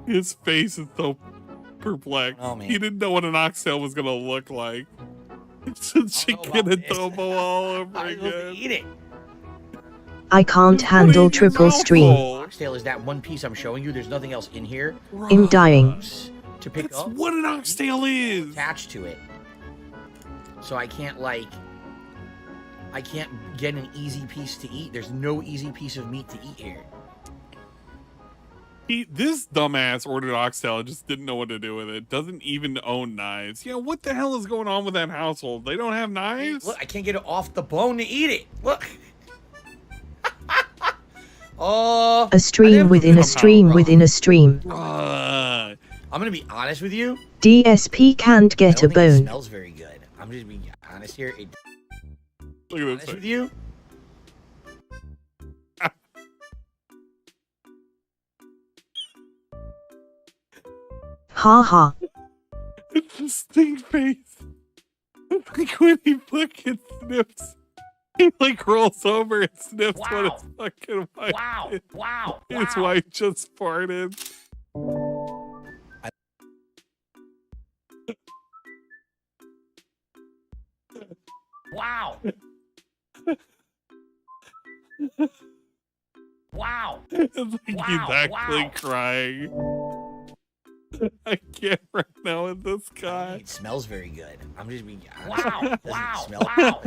His face is so perplexed. Oh, man. He didn't know what an oxtail was gonna look like. It's a chicken about this. adobo all over I'm supposed to again. eat it. I can't Just handle put it in your triple mouth stream. hole. Oxtail is that one piece I'm showing you. There's nothing else in here I'm dying. to pick That's up. what an oxtail is. Attached to it. So I can't get an easy piece to eat. There's no easy piece of meat to eat here. This dumbass ordered oxtail and just didn't know what to do with it. Doesn't even own knives. Yeah, what the hell is going on with that household? They don't have knives? Look, I can't get it off the bone to eat it. Look. Oh. A stream within a stream within a stream. Bruh. I'm gonna be honest with you. DSP can't I get a don't think it bone. smells very good. I'm just being honest here. Look at Honest this with thing. you. Ha ha. It's a stink face. Like when he fucking sniffs, he like rolls over and sniffs what his fucking wife did. His wife just farted. Wow. Wow. It's like he's actually crying. I can't right now with this guy. It smells very good. I'm just being wow. Wow.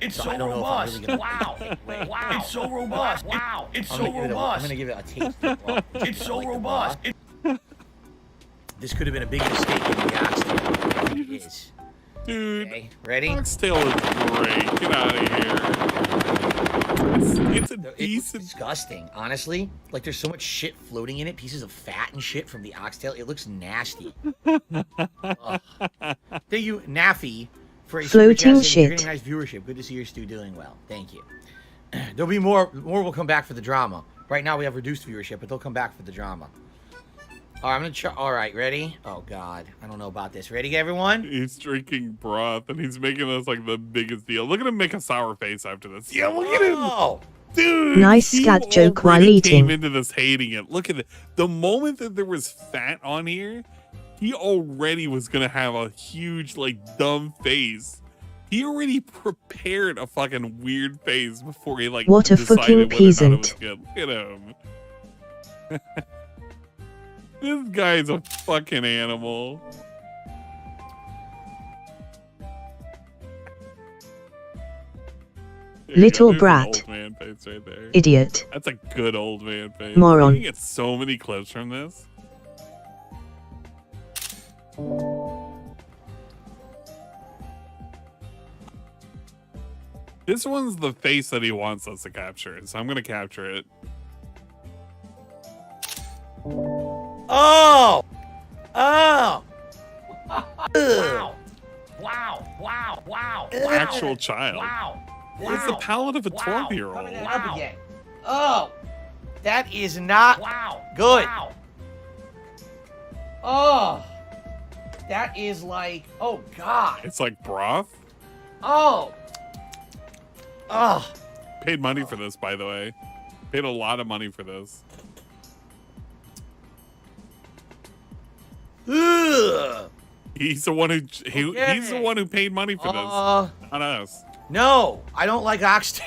It's so robust. Wow. It's so robust. Wow. It's so robust. I'm gonna give it a taste. It's so robust. This could have been a big mistake in the oxtail. It is. Dude, okay, ready? Oxtail is great. Get out of here. It's a decent. It's disgusting, honestly. Like there's so much shit floating in it, pieces of fat and shit from the oxtail. It looks nasty. Thank you, Naffy, for a floating shit. Very nice viewership. Good to see your stew doing well. Thank you. There'll be more. More will come back for the drama. Right now we have reduced viewership, but they'll come back for the drama. All right, I'm gonna try. All right, ready? Oh God, I don't know about this. Ready, everyone? He's drinking broth and he's making this like the biggest deal. Look at him make a sour face after this. Yeah, look at him. Dude, nice scat joke while eating. Came into this hating it. Look at it. The moment that there was fat on here, he already was gonna have a huge like dumb face. He already prepared a fucking weird face before he like. What a fucking peasant. Look at him. This guy's a fucking animal. Little brat. Old man face right there. Idiot. That's a good old man face. Moron. You can get so many clips from this. This one's the face that he wants us to capture, so I'm gonna capture it. Oh! Oh! Wow. Actual child. Wow. It's the palate of a 12-year-old. Up again. Oh! That is not good. Wow. Oh! That is like, oh God. It's like broth. Oh! Oh! Paid money for this, by the way. Paid a lot of money for this. Ugh. He's the one he's the one who paid money for this, not us. No, I don't like oxtail.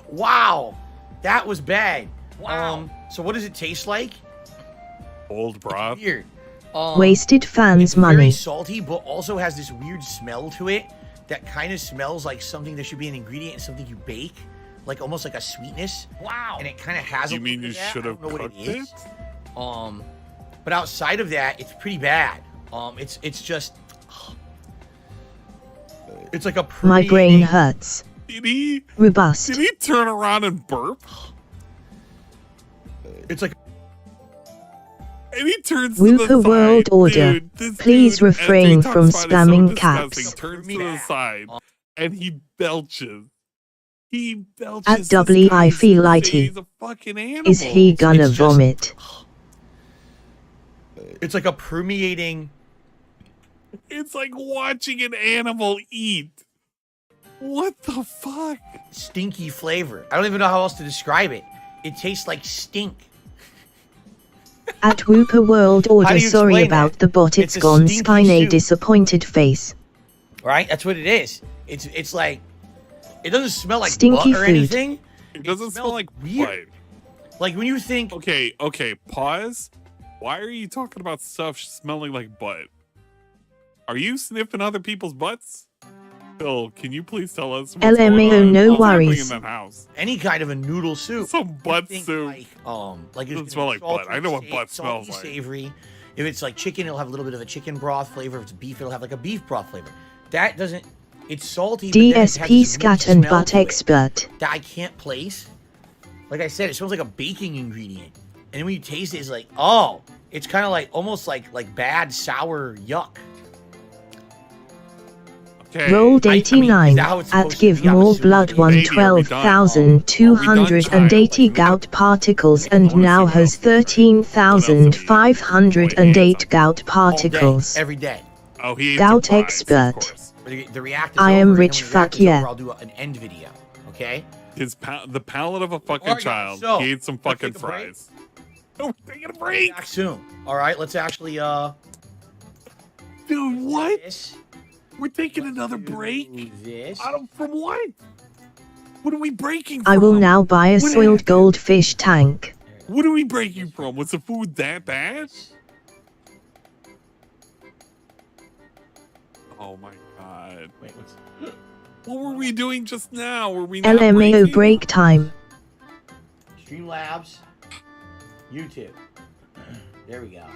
Wow, that was bad. Wow. So what does it taste like? Old broth. Weird. Wasted fans' it's money. Very salty, but also has this weird smell to it that kind of smells like something that should be an ingredient in something you bake, like almost like a sweetness. Wow. And it kind of has. You mean you should have cooked it? But outside of that, it's pretty bad. It's just, it's like a my brain hurts. Did he? Robust. Did he turn around and burp? It's like. And he turns Wooper to the World side. Order. Dude, Please refrain from spamming so caps. He turns to the side and he belches. He belches. At doubly I feel lighty. He's a fucking animal. Is he gonna vomit? It's like a permeating. It's like watching an animal eat. What the fuck? Stinky flavor. I don't even know how else to describe it. It tastes like stink. At Wooper World Order, sorry about the bot. It's gone spine disappointed face. Right? That's what it is. It's like, it doesn't smell like stinky butt or food. anything. It doesn't smell like weird. Like when you think. Okay, pause. Why are you talking about stuff smelling like butt? Are you sniffing other people's butts? Phil, can you please tell us what's LMAO, no worries. In that house? Any kind of a noodle soup. Some butt soup. Like it doesn't smell like butt. I know what butt smells like. Savory. If it's like chicken, it'll have a little bit of a chicken broth flavor. If it's beef, it'll have like a beef broth flavor. That doesn't. It's salty. DSP scat and butt expert. That I can't place. Like I said, it smells like a baking ingredient. And when you taste it, it's like, oh, it's kind of like almost like bad sour yuck. Okay. Rolled I mean, is 89 that how it's at supposed to give be? I'm more assuming. blood Maybe, are we done? 12,280 gout particles and now has 13,508 gout All day, particles. every day. Oh, he ate Gout some fries, expert. Of course. The react is I over, am and rich, when the react fuck is over, yeah. I'll do an end video. Okay. The palate of a fucking Alright, guys, child. so, He ate some let's fucking take a break. fries. Oh, we're taking a break. Back soon. All right. Let's actually Dude, what? this. We're taking another break? This. From what? What are we breaking from? I will now buy a What soiled happened? goldfish tank. What are we breaking from? Was the food that bad? Oh my god. Wait, what's What were we doing just now? Were we not LMAO breaking? break time. Streamlabs? YouTube. There we go.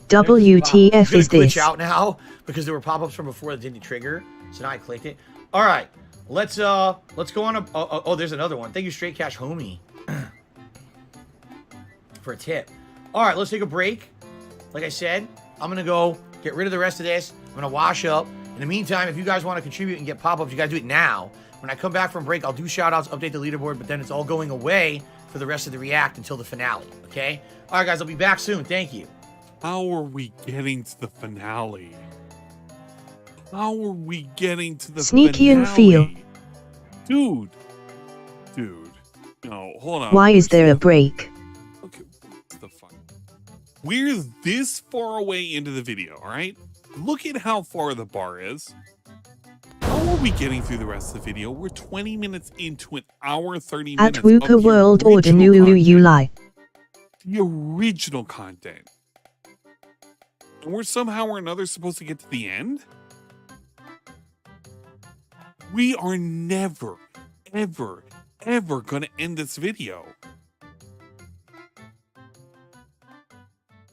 WTF is this? Glitch out now because there were pop-ups from before that didn't trigger. So now I clicked it. All right, let's go on a. Oh, there's another one. Thank you, Straight Cash Homie, for a tip. All right, let's take a break. Like I said, I'm gonna go get rid of the rest of this. I'm gonna wash up. In the meantime, if you guys want to contribute and get pop-ups, you gotta do it now. When I come back from break, I'll do shout-outs, update the leaderboard, but then it's all going away for the rest of the react until the finale. Okay. All right, guys, I'll be back soon. Thank you. How are we getting to the finale? How are we getting to the Sneaky finale? and feel. Dude. No, hold on. Why is there a break? Okay, what's the fuck? We're this far away into the video, all right? Look at how far the bar is. How are we getting through the rest of the video? We're 20 minutes into an hour 30 minutes. At Wooper of the World Order original Nu You content. Lie. The original content. And we're somehow or another supposed to get to the end? We are never, ever, ever gonna end this video.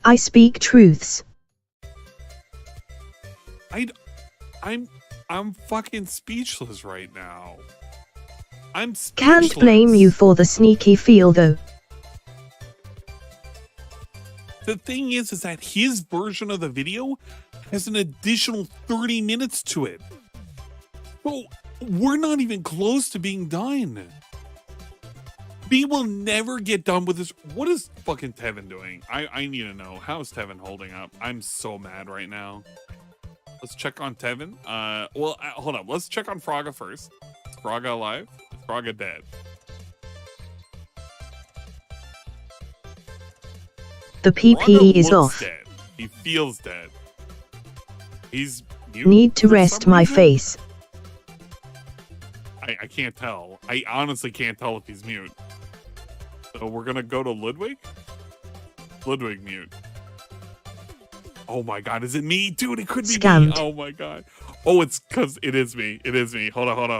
I speak truths. I'm fucking speechless right now. I'm speechless. Can't blame you for the sneaky feel though. The thing is that his version of the video has an additional 30 minutes to it. So we're not even close to being done. We will never get done with this. What is fucking Tevin doing? I need to know. How's Tevin holding up? I'm so mad right now. Let's check on Tevin. Hold up. Let's check on Fraga first. Is Fraga alive? Is Fraga dead? The PPE is looks off. Dead. He feels dead. He's mute Need to for rest some my reason? face. I can't tell. I honestly can't tell if he's mute. So we're gonna go to Ludwig? Ludwig mute. Oh my god, is it me? Dude, it could be me. Scammed. Oh my god. Oh, it's because it is me. It is me. Hold on.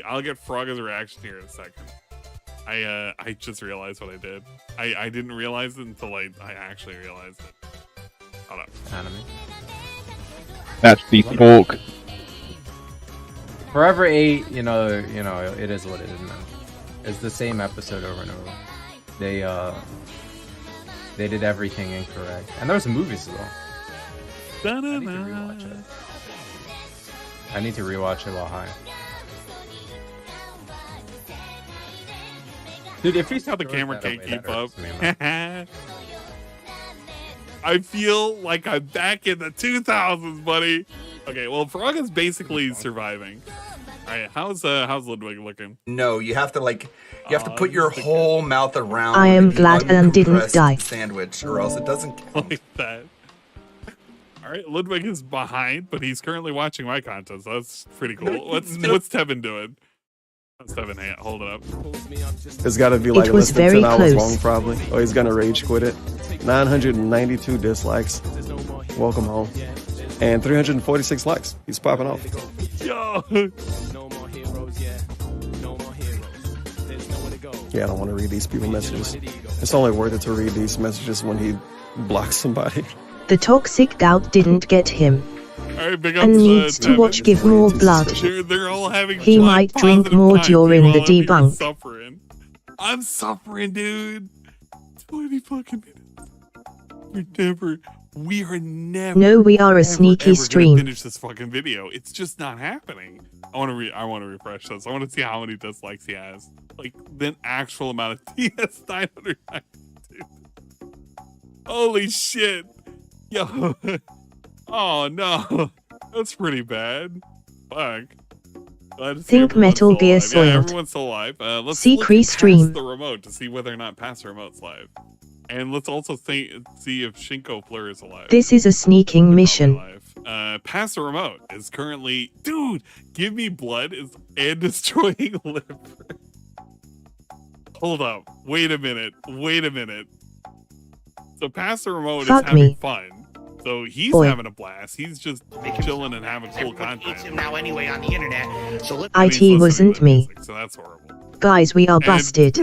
I'll get Frog's reaction here in a second. I just realized what I did. I didn't realize it until I actually realized it. Hold up. Anime. That's the pork. Forever 8, you know, it is what it is, man. It's the same episode over and over. They did everything incorrect. And there was movies as well. I need to rewatch it while high. Dude, if he's how the camera can't keep up. I feel like I'm back in the 2000s, buddy. Okay, well, Frog is basically surviving. All right, how's Ludwig looking? No, you have to put your whole mouth around. I am the glad Alan didn't uncompressed die. Sandwich, or else it doesn't count. Like that. All right, Ludwig is behind, but he's currently watching my content, so that's pretty cool. What's Tevin doing? How's Tevin hold it up? It's got to be like It less was than very 10 hours close. long, probably. Oh, he's gonna rage quit it. 992 dislikes. Welcome home. And 346 likes. He's popping off. Yo. Yeah, I don't want to read these people messages. It's only worth it to read these messages when he blocks somebody. The toxic gout didn't get him. All right, big ups, And needs to Tevin. watch Give More Blood. They're all having He fun, might drink positive more times during the while I'm here debunk. Suffering. I'm suffering, dude. 20 fucking minutes. We are never. No, we are a sneaky ever gonna stream. finish this fucking video. It's just not happening. I want to refresh this. I want to see how many dislikes he has. Like the actual amount of TS 992. Holy shit. Yo. Oh no. That's pretty bad. Fuck. Think Metal Gear Yeah, Soiled. everyone's still live. Let's See look Crease past stream. the remote to see whether or not Pass the Remote's live. And let's also see if Shinko Fleur is alive. This is a sneaking mission. Pass the Remote is currently... Dude, Give Me Blood and Destroying Liver. Hold up. Wait a minute. So Pass the Remote is Fuck having me. fun. So he's Boy. having a blast. He's just chilling and having cool content. Now anyway on the internet. So let's IT wasn't me. So that's horrible. Guys, we are busted.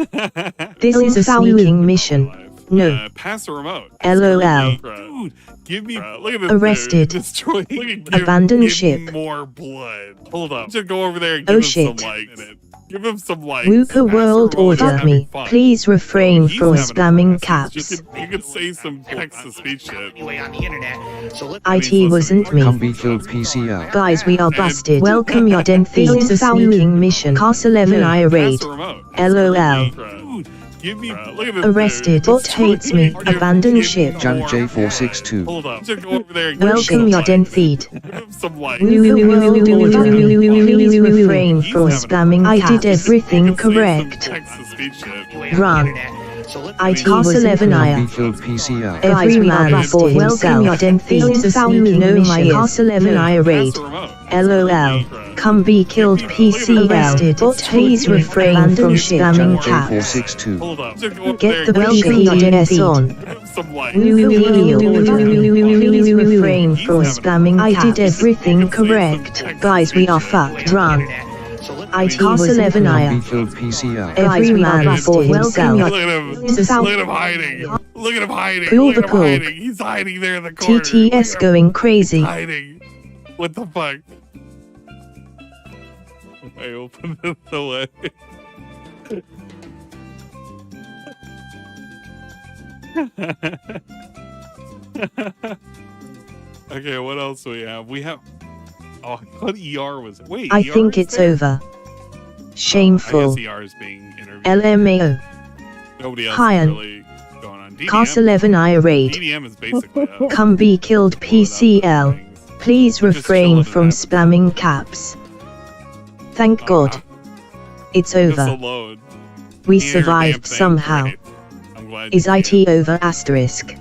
This is a sneaking mission. No. Pass the remote. LOL. Dude, give me look at this Arrested. dude. Destroying. Look at Abandon give ship. Me more blood. Hold up. Just go over there and Oh, give him shit. some likes. Give him some likes. Wooper Pass World the remote. He's Order having me. fun. Please refrain He's from having a spamming blast. caps. You can say some text-to-speech shit. anyway on the internet. So let's IT wasn't me. killed PCL. Guys, we are busted. Welcome your den feed. This is a sneaking mission. Cast 11 I raid. Pass the remote. LOL. Dude, give me look at this Arrested. dude. Bot hates me. Give Abandon me ship. more Jan J462. Hold up. Just go over there and give him Welcome some your den likes. feed. Give him some likes. Please refrain from spamming. I did everything correct. Run. IT was 11 I. killed PCL. Every man for himself. Welcome your den feed. This is a sneaking mission. Cast 11 I raid. LOL. Come be killed PCL. Bot please refrain from spamming caps. J462. Hold up. Just go over Get there the and give him PPDS on. some likes. Please refrain from spamming. I did everything correct. Guys, we are fucked. Run. IT was 11 I. killed PCL. Every man for himself. Look at him. Look at him hiding. Look at him hiding. Pull Look the at him plug. hiding. He's hiding there in the corner. TTS going crazy. Hiding. What the fuck? I opened this away. Okay, what else do we have? We have. Oh, I thought ER was. Wait, I ER think is it's there? over. I Shameful. guess ER is being interviewed. LMAO. Nobody else Hi, is and really going on. Cast DDM, 11 I raid. DDM is basically Come be killed PCL. Please refrain from spamming caps. Thank God. It's Just over. alone. We Can't hear a damn survived thing. somehow. Great. I'm glad Is you IT can. over asterisk?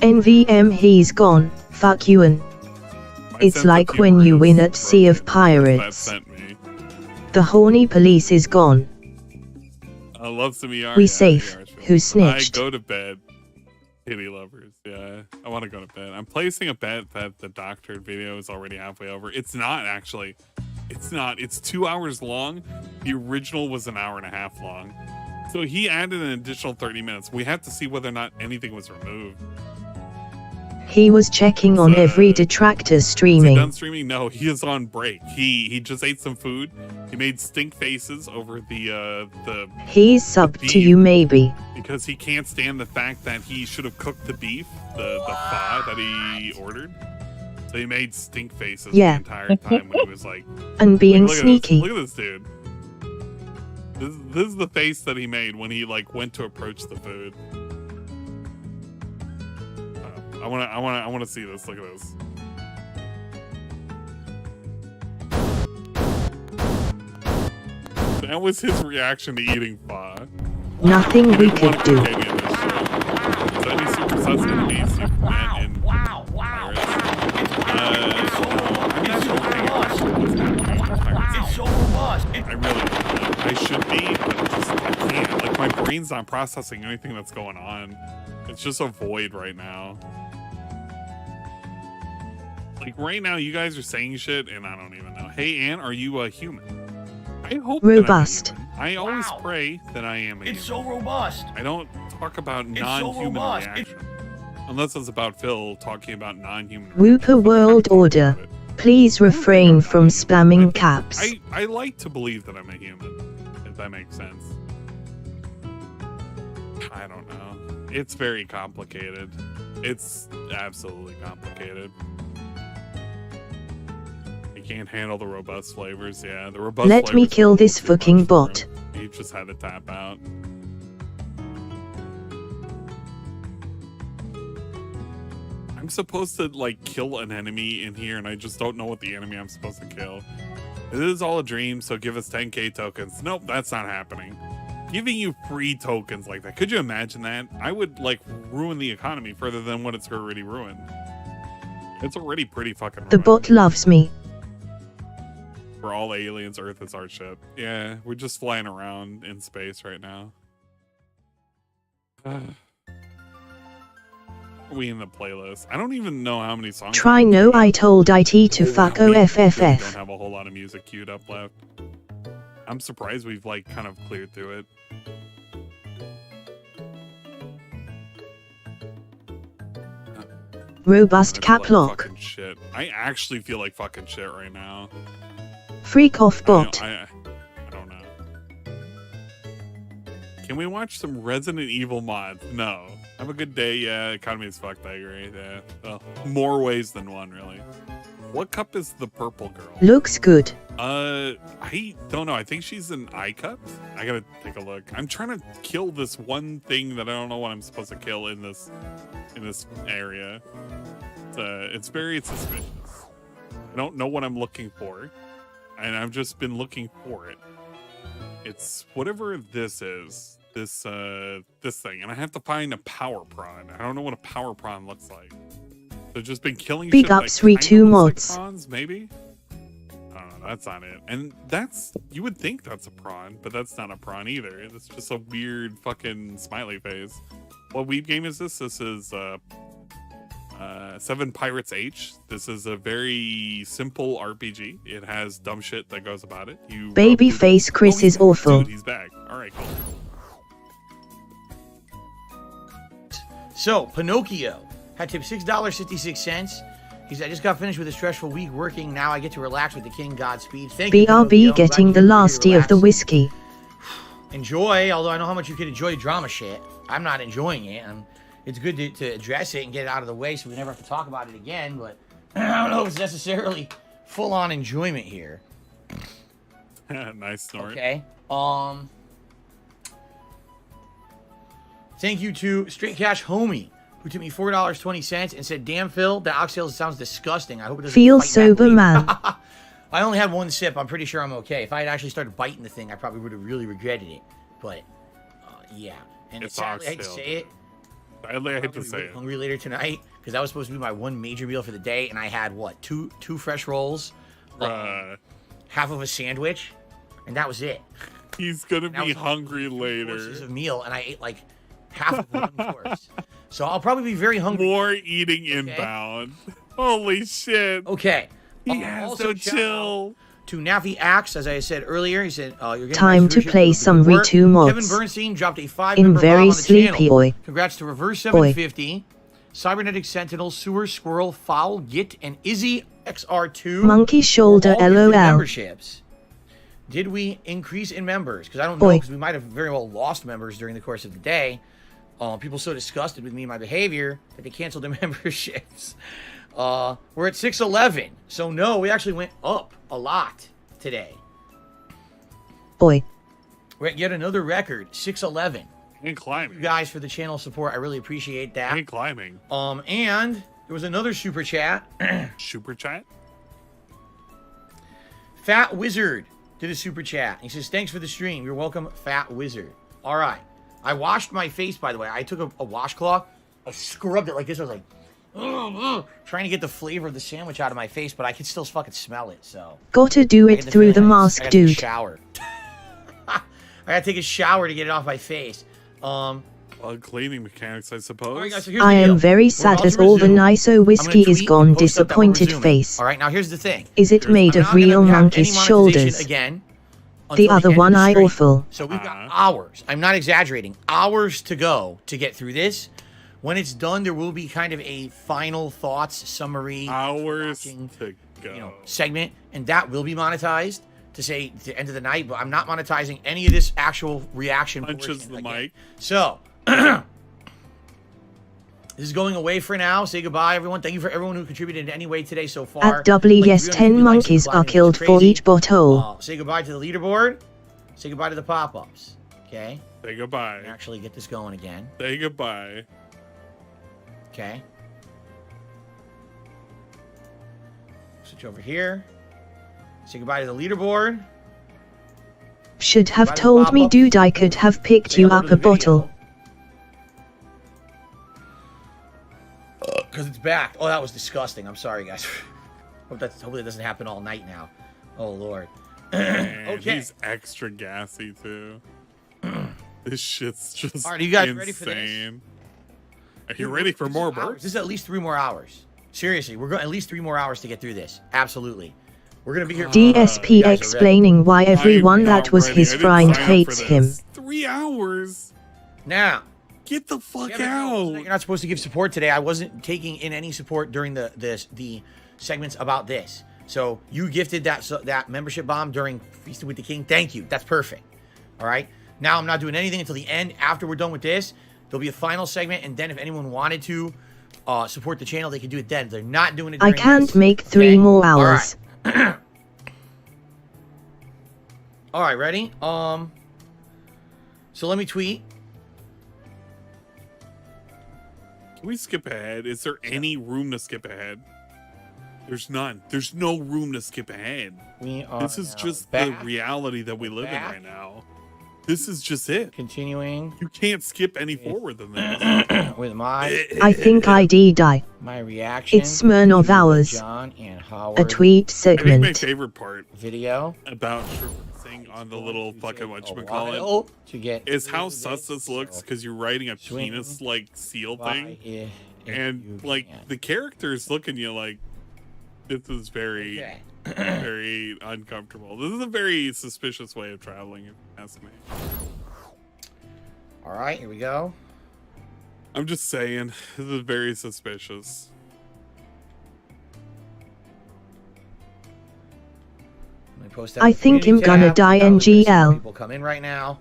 NVM he's gone. Fuck you and My it's sense of like when humor you is win at Sea of broken. That Pirates. sent me. The horny police is gone. I love some ER. We yeah, safe. ER is really Who good. snitched? I go to bed. Kitty lovers. Yeah, I want to go to bed. I'm placing a bet that the doctored video is already halfway over. It's not actually. It's not. It's 2 hours long. The original was an hour and a half long. So he added an additional 30 minutes. We have to see whether or not anything was removed. He was checking on every detractor Is he streaming. done streaming? No, he is on break. He just ate some food. He made stink faces over the He's subbed to you maybe. because he can't stand the fact that he should have cooked the beef, the pho that he ordered. So he made stink faces Yeah. the entire time when he was like, And being look at sneaky. This, look at this dude. This is the face that he made when he like went to approach the food. I wanna see this. Look at this. That was his reaction to eating pho. Nothing we Didn't want could to do. cook any of this shit. So any super sus enemies, Superman and Pirates. It's so robust. I really, I should be, but just, I can't. Like, my brain's not processing anything that's going on. It's just a void right now. Like, right now, you guys are saying shit, and I don't even know. Hey, Ann, are you a human? I hope that I'm a Robust. human. I always pray that I am a human. It's so robust. I don't talk about so non-human robust. reaction. Unless it's about Phil talking about non-human Wooper World Order. Please refrain from spamming caps. I like to believe that I'm a human, if that makes sense. I don't know. It's very complicated. It's absolutely complicated. You can't handle the robust flavors. Yeah, the robust Let me flavors are a kill little this too fucking much for bot. him. He just had to tap out. I'm supposed to like kill an enemy in here, and I just don't know what the enemy I'm supposed to kill. It is all a dream, so give us 10k tokens. Nope, that's not happening. Giving you free tokens like that. Could you imagine that? I would like ruin the economy further than what it's already ruined. It's already pretty fucking The ruined. bot loves me. We're all aliens, Earth is our ship. Yeah, we're just flying around in space right now. Are we in the playlist? I don't even know how many songs. Try no, I told IT to fuck We don't OFFF. have a whole lot of music queued up left. I'm surprised we've like kind of cleared through it. Robust I feel cap like lock. fucking shit. I actually feel like fucking shit right now. Freak off bot. I don't know. Can we watch some Resident Evil mods? No. Have a good day. Yeah, economy is fucked. I agree. Yeah. Well, more ways than one, really. What cup is the purple girl? Looks good. I don't know. I think she's an I cup. I gotta take a look. I'm trying to kill this one thing that I don't know what I'm supposed to kill in this area. It's very suspicious. I don't know what I'm looking for, and I've just been looking for it. It's whatever this is. This thing, and I have to find a power prawn. I don't know what a power prawn looks like. So just been killing Big shit ups, that kind of Re2 looks like mods. prawns, maybe. I don't know. That's not it. And that's, you would think that's a prawn, but that's not a prawn either. It's just a weird fucking smiley face. What weeb game is this? This is 7 Pirates H. This is a very simple RPG. It has dumb shit that goes about it. You Babyface Chris he's is back. awful. Dude, he's back. All right, cool. So, Pinocchio had tipped $6.56. He said, I just got finished with a stressful week working. Now I get to relax with the king. Godspeed. Thank you, Pinocchio. BRB I'm getting glad the you lasty of the relaxed. whiskey. Enjoy, although I know how much you could enjoy drama shit. I'm not enjoying it. It's good to address it and get it out of the way so we never have to talk about it again, but I don't know if it's necessarily full-on enjoyment here. Nice snort. Okay. Thank you to Straight Cash Homie, who took me $4.20 and said, damn, Phil, the oxtails sounds disgusting. I hope it doesn't Feel fight back sober, with you." man. I only had one sip. I'm pretty sure I'm okay. If I had actually started biting the thing, I probably would have really regretted it. But, yeah. And It's sadly, I hate to oxtail. say it. I hate to I'm say really it. hungry later tonight because that was supposed to be my one major meal for the day, and I had what, two fresh rolls, half of a sandwich, and that was it. He's gonna And that be was hungry courses later. of meal, and I ate like half of one course. So I'll probably be very hungry. More eating inbound. Holy shit. Okay. He has no shout out chill. to Navi Axe, as I said earlier, he said, "You're getting Time nice to viewership, play good some work." Re2 mods. Kevin Bernstein dropped a I'm 5-member very bomb on the sleepy, channel. oi. Congrats to Reverse 750, Cybernetic Sentinel, Sewer Squirrel, Foul, Git, and Izzy XR2. Monkey shoulder, all gifted LOL. memberships. Did we increase in members? Because I don't know, Oi. because we might have very well lost members during the course of the day. People so disgusted with me and my behavior that they canceled their memberships. We're at 611. So no, we actually went up a lot today. Oi. We're at yet another record, 611. And climbing. You guys for the channel support. I really appreciate that. And climbing. And there was another super chat. Super chat? Fat Wizard did a super chat. He says, thanks for the stream. You're welcome, Fat Wizard. All right. I washed my face, by the way. I took a washcloth. I scrubbed it like this. I was like, trying to get the flavor of the sandwich out of my face, but I could still fucking smell it, so. Gotta do I it get the through the feeling I mask, gotta take a dude. shower. I gotta take a shower to get it off my face. Well, cleaning mechanics, I suppose. All right, guys, so here's I the am deal. very We're sad about as to all the resume. niso I'm whiskey gonna is tweet gone. and post up that we're Disappointed resuming. face. All right, now here's the thing. Is it made I'm of not real gonna have monkey's any monetization shoulders? again The until other end of one the I stream. awful. So we've got hours. I'm not exaggerating. Hours to go to get through this. When it's done, there will be kind of a final thoughts summary. Hours watching, to go. segment, and that will be monetized to say the end of the night. But I'm not monetizing any of this actual reaction. Punches portion the again. mic. So This is going away for now. Say goodbye, everyone. Thank you for everyone who contributed in any way today so far. At W, yes, 10 monkeys are killed for each bottle. Say goodbye to the leaderboard. Say goodbye to the pop-ups. Okay? Say goodbye. Actually get this going again. Say goodbye. Okay. Switch over here. Say goodbye to the leaderboard. Should have told me, dude, I could have picked you up a bottle. Because it's back. Oh, that was disgusting. I'm sorry, guys. Hopefully it doesn't happen all night now. Oh, Lord. Man, okay. He's extra gassy, too. This shit's just all right, are you guys insane. ready for this? Are you ready for more burps? This is at least 3 more hours. Seriously, we're going at least 3 more hours to get through this. Absolutely. We're going to be here. DSP explaining why everyone that was his friend hates him. 3 hours? Now. Get the fuck out. You're not supposed to give support today. I wasn't taking in any support during the segments about this. So you gifted that membership bomb during Feasting with the King. Thank you. That's perfect. All right. Now I'm not doing anything until the end. After we're done with this, there'll be a final segment, and then if anyone wanted to support the channel, they can do it then. They're not doing it. I can't make 3 more hours. All right. All right. Ready? So let me tweet. Can we skip ahead? Is there any room to skip ahead? There's none. There's no room to skip ahead. This is just the reality that we live in right now. This is just it. Continuing. You can't skip any forward than this. With my... I think I did die. My reaction. It's Smirnov Hours. John and Howard. A tweet segment. I think my favorite part video about saying on the little fucking whatchamacallit to get is how sus this looks because you're writing a penis like seal thing. And like the characters look at you like this is very very uncomfortable. This is a very suspicious way of traveling, if you ask me. All right, here we go. I'm just saying, this is very suspicious. Post that I think I'm gonna die NGL. People come in right now.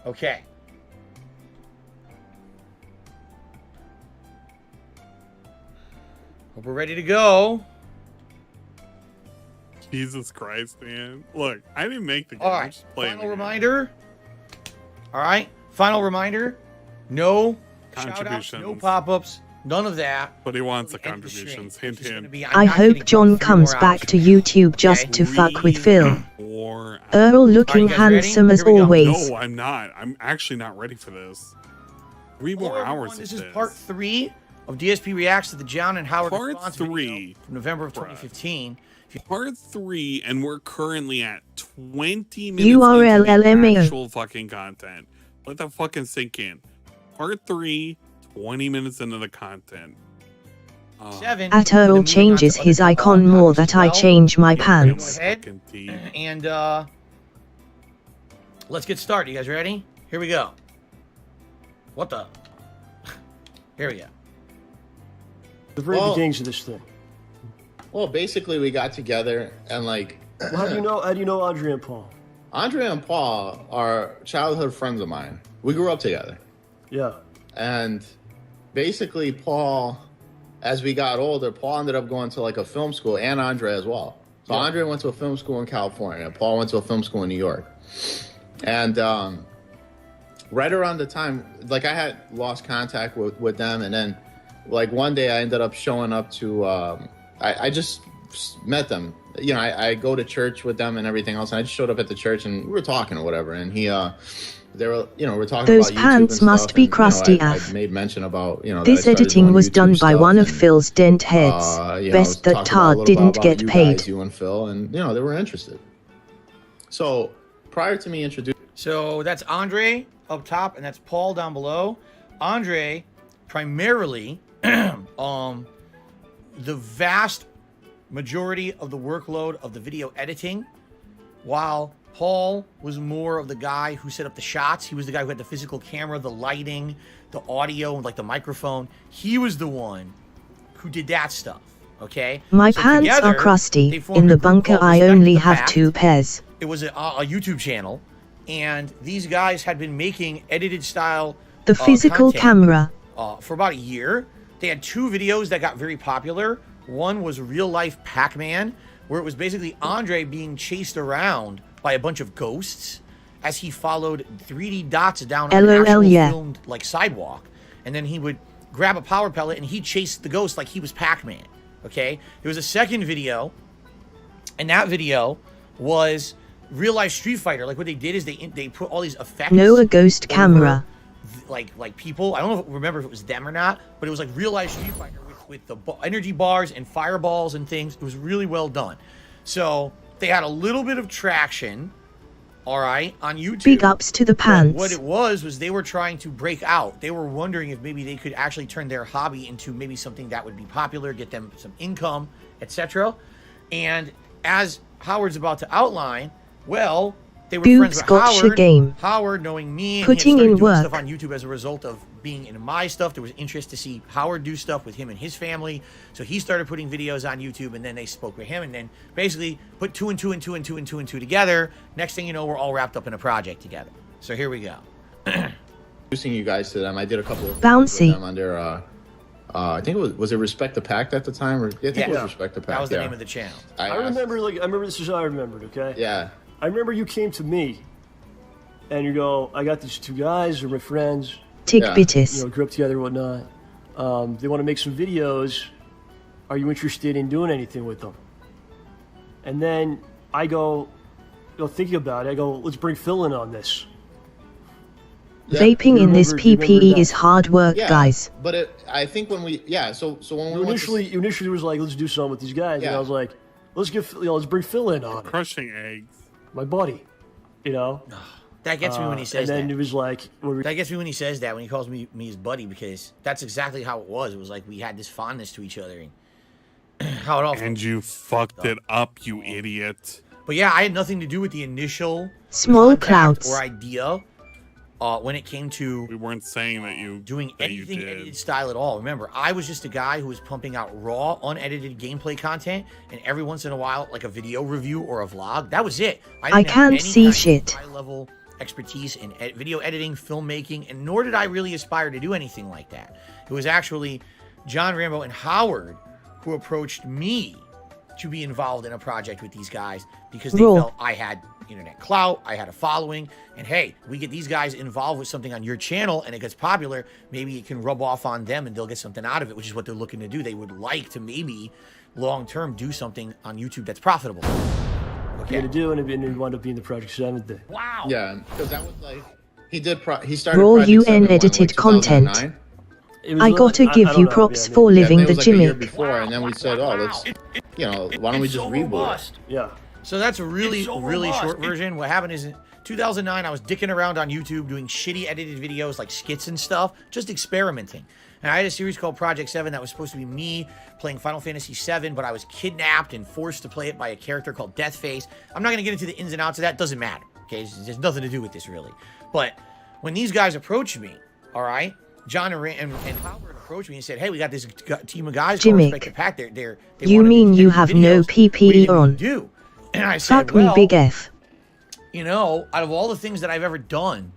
Okay. Hope we're ready to go. Jesus Christ, man. Look, I didn't make the game. All right. Final reminder. All right. Final reminder. No contributions. No pop-ups. None of that. But he wants the contributions. Hint, hint. I hope John comes back to YouTube just to fuck with Phil. Earl looking handsome as always. No, I'm not. I'm actually not ready for this. 3 more hours. This is part 3 of DSP Reacts to the John and Howard Part response 3 video from November of 2015. Part 3, and we're currently at 20 minutes URL into the LMAO. actual fucking content. Let that fucking sink in. Part 3, 20 minutes into the content. At Earl changes his icon more that I change my pants. And let's get started. You guys ready? Here we go. What the? Here we go. The very beginnings of this thing. Well, basically, we got together and like. Well, how do you know Andre and Paul? Andre and Paul are childhood friends of mine. We grew up together. Yeah. And basically, Paul, as we got older, Paul ended up going to like a film school, and Andre as well. So Andre went to a film school in California. Paul went to a film school in New York. And right around the time, like I had lost contact with them, and then like one day I ended up showing up to. I just met them. You know, I go to church with them and everything else. And I just showed up at the church and we were talking or whatever. And they were, you know, we're talking Those about YouTube pants and must stuff, be and, crusty you know, I af. made mention about, you know, This editing was done by one of Phil's dent heads. Best that Todd didn't get paid. You and Phil, and you know, they were interested. So prior to me introducing. So that's Andre up top, and that's Paul down below. Andre, primarily, the vast majority of the workload of the video editing, while Paul was more of the guy who set up the shots. He was the guy who had the physical camera, the lighting, the audio, and like the microphone. He was the one who did that stuff. Okay. My pants are crusty. In the bunker, I only have 2 pairs. It was a YouTube channel, and these guys had been making edited style. The physical content camera, for about a year. They had 2 videos that got very popular. One was real life Pac-Man, where it was basically Andre being chased around by a bunch of ghosts as he followed 3D dots down an actual filmed like sidewalk, and then he would grab a power pellet and he chased the ghost like he was Pac-Man. Okay, there was a second video, and that video was real life Street Fighter. Like what they did is they put all these effects. No, a ghost camera. Like people, I don't remember if it was them or not, but it was like real life Street Fighter with the energy bars and fireballs and things. It was really well done. So they had a little bit of traction, all right, on YouTube. Big ups to the pants. What it was they were trying to break out. They were wondering if maybe they could actually turn their hobby into maybe something that would be popular, get them some income, etc. And as Howard's about to outline, well, they were friends with Howard. Howard, knowing me, and putting he had started in doing work. stuff on YouTube as a result of being in my stuff. There was interest to see Howard do stuff with him and his family. So he started putting videos on YouTube, and then they spoke with him, and then basically put 2 and 2 and 2 and 2 and 2 and 2 together. Next thing you know, we're all wrapped up in a project together. So here we go. Introducing you guys to them, I did a couple of Bouncy. with them under. I think it was it Respect the Pact at the time, or I think it was Respect the Pact. That was the name of the channel. I remember this is how I remembered. Okay. Yeah. I remember you came to me, and you go, I got these 2 guys, they're my friends. Tick-bittis. You know, grew up together and whatnot. They want to make some videos. Are you interested in doing anything with them? And then I go, thinking about it, I go, let's bring Phil in on this. Vaping in this PPE is hard work, guys. But I think when we, so when we initially was like, let's do something with these guys, and I was like, let's bring Phil in on it. Crushing eggs. My buddy, you know. That gets me when he says that. And then it was like, that gets me when he says that, when he calls me his buddy, because that's exactly how it was. It was like we had this fondness to each other, and how it all. And you fucked it up, you idiot. But yeah, I had nothing to do with the initial small clouds or idea. When it came to, we weren't saying that you doing anything edited style at all. Remember, I was just a guy who was pumping out raw, unedited gameplay content, and every once in a while, like a video review or a vlog. That was it. I can't see shit. High-level expertise in video editing, filmmaking, and nor did I really aspire to do anything like that. It was actually John Rambo and Howard who approached me to be involved in a project with these guys because they felt I had internet clout, I had a following, and hey, we get these guys involved with something on your channel and it gets popular, maybe it can rub off on them and they'll get something out of it, which is what they're looking to do. They would like to maybe long-term do something on YouTube that's profitable. Okay. To do, and it wound up being the Project 7 thing. Wow. Yeah, because that was like he started raw Project UN 7 edited content. 2009. I gotta give you props for living the like a year gimmick. before, and then we said, oh, let's, why don't we just reboot it? Yeah. So that's a really short version. What happened is in 2009, I was dicking around on YouTube doing shitty edited videos like skits and stuff, just experimenting. And I had a series called Project 7 that was supposed to be me playing Final Fantasy 7, but I was kidnapped and forced to play it by a character called Deathface. I'm not going to get into the ins and outs of that. Doesn't matter. Okay, there's nothing to do with this really. But when these guys approached me, all right, John and Howard approached me and said, "Hey, we got this team of guys called Respect the Pact. They you mean you have no PPE on? Do?" And I said, "Fuck me, big F." You know, out of all the things that I've ever done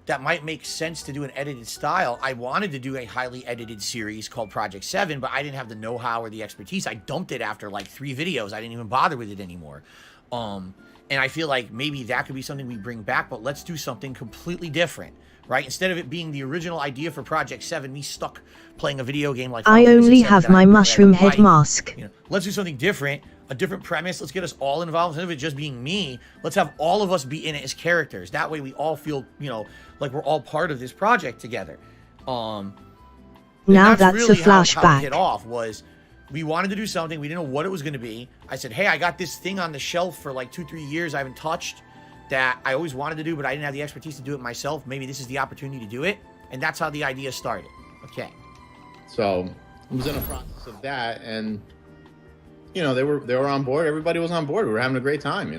that might make sense to do an edited style, I wanted to do a highly edited series called Project 7, but I didn't have the know-how or the expertise. I dumped it after like 3 videos. I didn't even bother with it anymore. And I feel like maybe that could be something we bring back, but let's do something completely different. Right? Instead of it being the original idea for Project 7, me stuck playing a video game like I only have my mushroom head mask. You know, let's do something different, a different premise. Let's get us all involved. Instead of it just being me, let's have all of us be in it as characters. That way we all feel, like we're all part of this project together. Now that's really a flashback. How it hit off was we wanted to do something. We didn't know what it was going to be. I said, hey, I got this thing on the shelf for like 2-3 years I haven't touched, that I always wanted to do, but I didn't have the expertise to do it myself. Maybe this is the opportunity to do it. And that's how the idea started. Okay. So I was in a process of that, and they were on board. Everybody was on board. We were having a great time,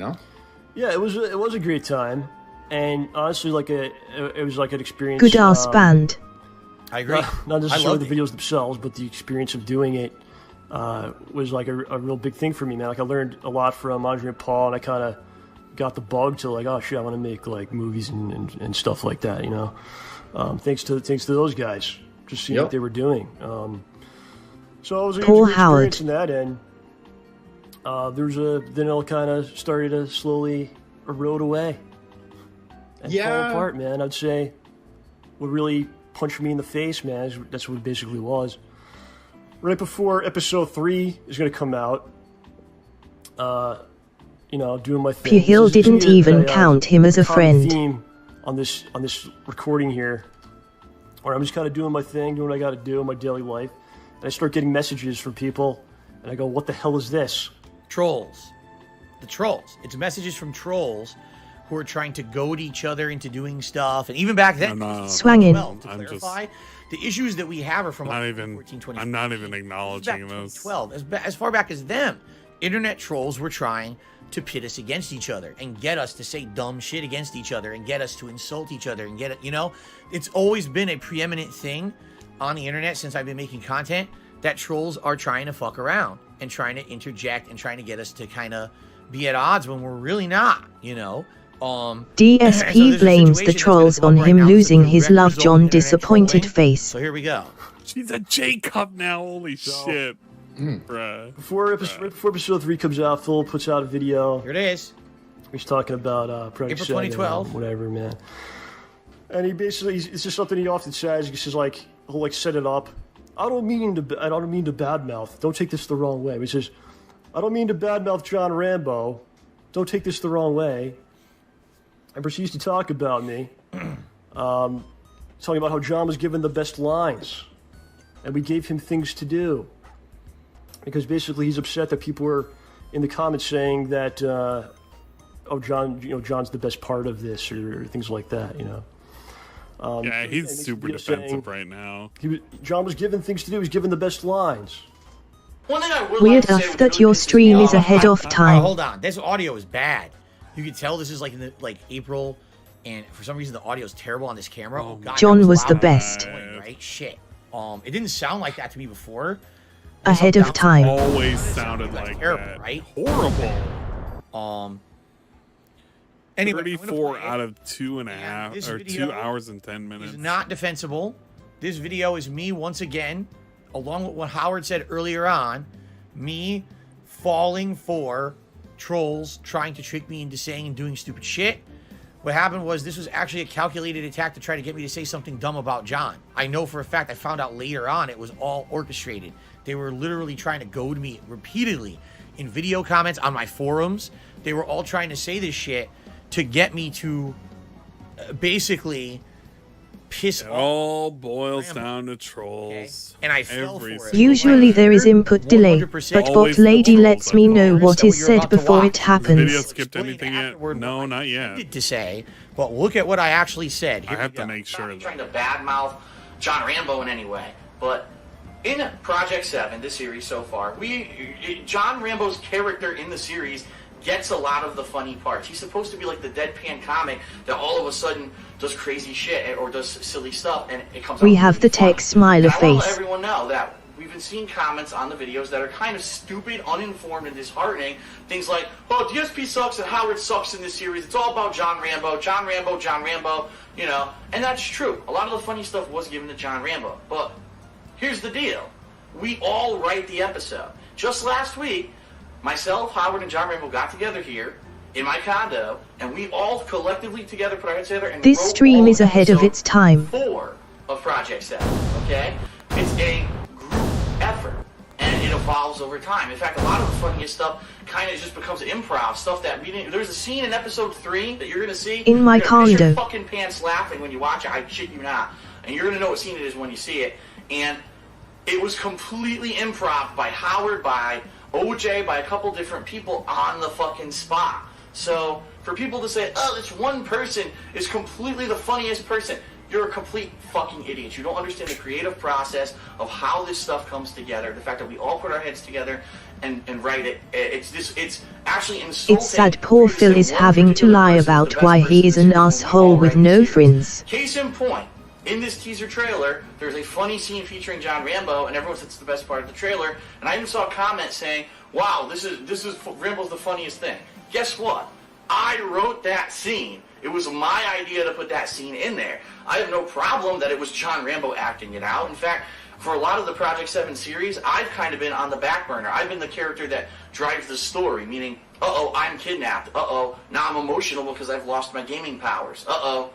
Yeah, it was a great time, and honestly, it was like an experience. Good ass band. I agree. Not necessarily the videos themselves, but the experience of doing it was like a real big thing for me, man. Like I learned a lot from Andre and Paul, and I kind of got the bug to like, oh shit, I want to make like movies and stuff like that, thanks to those guys. just seeing what they were doing. So I was Poor experiencing that, and then it all kind of started to slowly erode away and fall apart, man. I'd say what really punched me in the face, man, that's what it basically was. Right before episode 3 is going to come out, doing my thing. Hill didn't even count him as a friend. Theme on this recording here, where I'm just kind of doing my thing, doing what I got to do in my daily life, and I start getting messages from people, and I go, "What the hell is this?" Trolls. The trolls. It's messages from trolls who are trying to goad each other into doing stuff, and even back then, swangin'. Well, to clarify, the issues that we have are from 14, I'm not even acknowledging those. 12, as far back as them, internet trolls were trying to pit us against each other and get us to say dumb shit against each other and get us to insult each other and get it. It's always been a preeminent thing on the internet since I've been making content that trolls are trying to fuck around and trying to interject and trying to get us to kind of be at odds when we're really not. DSP blames the trolls on him losing his love John disappointed face. So here we go. She's a J-Cup now, holy shit. Bruh. Before episode 3 comes out, Phil puts out a video. Here it is. He's talking about Project April 2012. Whatever, man. And it's just something he often says. He says he'll set it up. I don't mean to badmouth. Don't take this the wrong way. He says, I don't mean to badmouth John Rambo. Don't take this the wrong way. And proceeds to talk about me. Talking about how John was given the best lines. And we gave him things to do. Because basically he's upset that people were in the comments saying that, John's the best part of this or things like that, Yeah, he's super defensive right now. John was given things to do. He was given the best lines. Weird enough that your stream is ahead of time. Hold on. This audio is bad. You can tell this is in April, and for some reason the audio is terrible on this camera. Oh, God, John was the best. Right? Shit. It didn't sound like that to me before. Ahead of time. Always sounded like terrible, that. Right? Horrible. Anyway, 34 out of 2.5 or 2 hours and 10 minutes. Is not defensible. This video is me once again, along with what Howard said earlier on, me falling for trolls trying to trick me into saying and doing stupid shit. What happened was this was actually a calculated attack to try to get me to say something dumb about John. I know for a fact, I found out later on, it was all orchestrated. They were literally trying to goad me repeatedly in video comments on my forums. They were all trying to say this shit to get me to basically piss off. It all boils down to trolls. Okay. And I fell for it. Usually there is input delay, but bot lady lets me know what is said before it happens. Video skipped anything yet? No, not yet. To say, but look at what I actually said. I have to make sure. I'm not trying to badmouth John Rambo in any way, but in Project 7, the series so far, John Rambo's character in the series gets a lot of the funny parts. He's supposed to be like the deadpan comic that all of a sudden does crazy shit or does silly stuff, and it comes out. We have the text smiley face. I want to let face. everyone know that we've been seeing comments on the videos that are kind of stupid, uninformed, and disheartening. Things like, "Oh, DSP sucks and Howard sucks in this series. It's all about John Rambo, John Rambo, John Rambo." And that's true. A lot of the funny stuff was given to John Rambo, but here's the deal: we all write the episode. Just last week, myself, Howard, and John Rambo got together here in my condo, and we all collectively together put our heads together and This wrote stream all is ahead of its time. 4 of Project 7, okay? It's a group effort, and it evolves over time. In fact, a lot of the funniest stuff kind of just becomes improv, stuff that we didn't... There's a scene in episode 3 that you're going to see. In my you're gonna piss your condo. fucking pants laughing when you watch it. I shit you not. And you're going to know what scene it is when you see it. And it was completely improv by Howard, by OJ, by a couple different people on the fucking spot. So for people to say, "Oh, this one person is completely the funniest person," you're a complete fucking idiot. You don't understand the creative process of how this stuff comes together. The fact that we all put our heads together and write it. It's actually insulting. It's sad poor Phil is having to lie about why he is an asshole with no friends. Case in point. In this teaser trailer, there's a funny scene featuring John Rambo, and everyone says it's the best part of the trailer. And I even saw a comment saying, "Wow, this is Rambo's the funniest thing." Guess what? I wrote that scene. It was my idea to put that scene in there. I have no problem that it was John Rambo acting it out. In fact, for a lot of the Project 7 series, I've kind of been on the back burner. I've been the character that drives the story, meaning, uh-oh, I'm kidnapped. Uh-oh, now I'm emotional because I've lost my gaming powers. Uh-oh.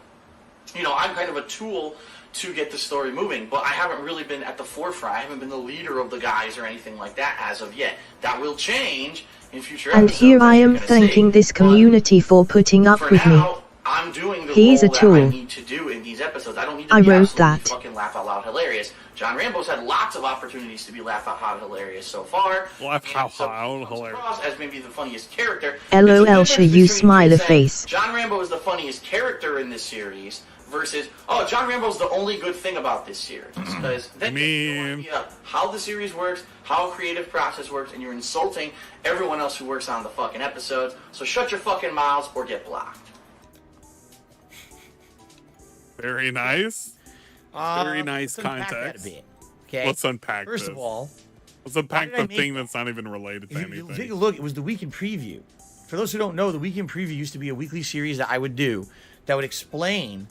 You know, I'm kind of a tool to get the story moving, but I haven't really been at the forefront. I haven't been the leader of the guys or anything like that as of yet. That will change in future And episodes. here I am thanking this community for putting up with me. I'm doing the He's role a tool. that I need to do in these episodes. I don't need to I be wrote absolutely that. fucking laugh out loud hilarious. John Rambo's had lots of opportunities to be laugh out loud hilarious so far. Laugh out loud hilarious. As maybe the funniest character. LOL, show you smiley face. John Rambo is the funniest character in this series versus, oh, John Rambo's the only good thing about this series. Because then you have no idea how the series works, how a creative process works, and you're insulting everyone else who works on the fucking episodes. So shut your fucking mouths or get blocked. Very nice. Very nice let's unpack that context. a bit, okay? Let's unpack First this. of all, let's unpack why did I the make thing that? that's not even related to If you anything. take a look, it was the Week in Preview. For those who don't know, the Week in Preview used to be a weekly series that I would do that would explain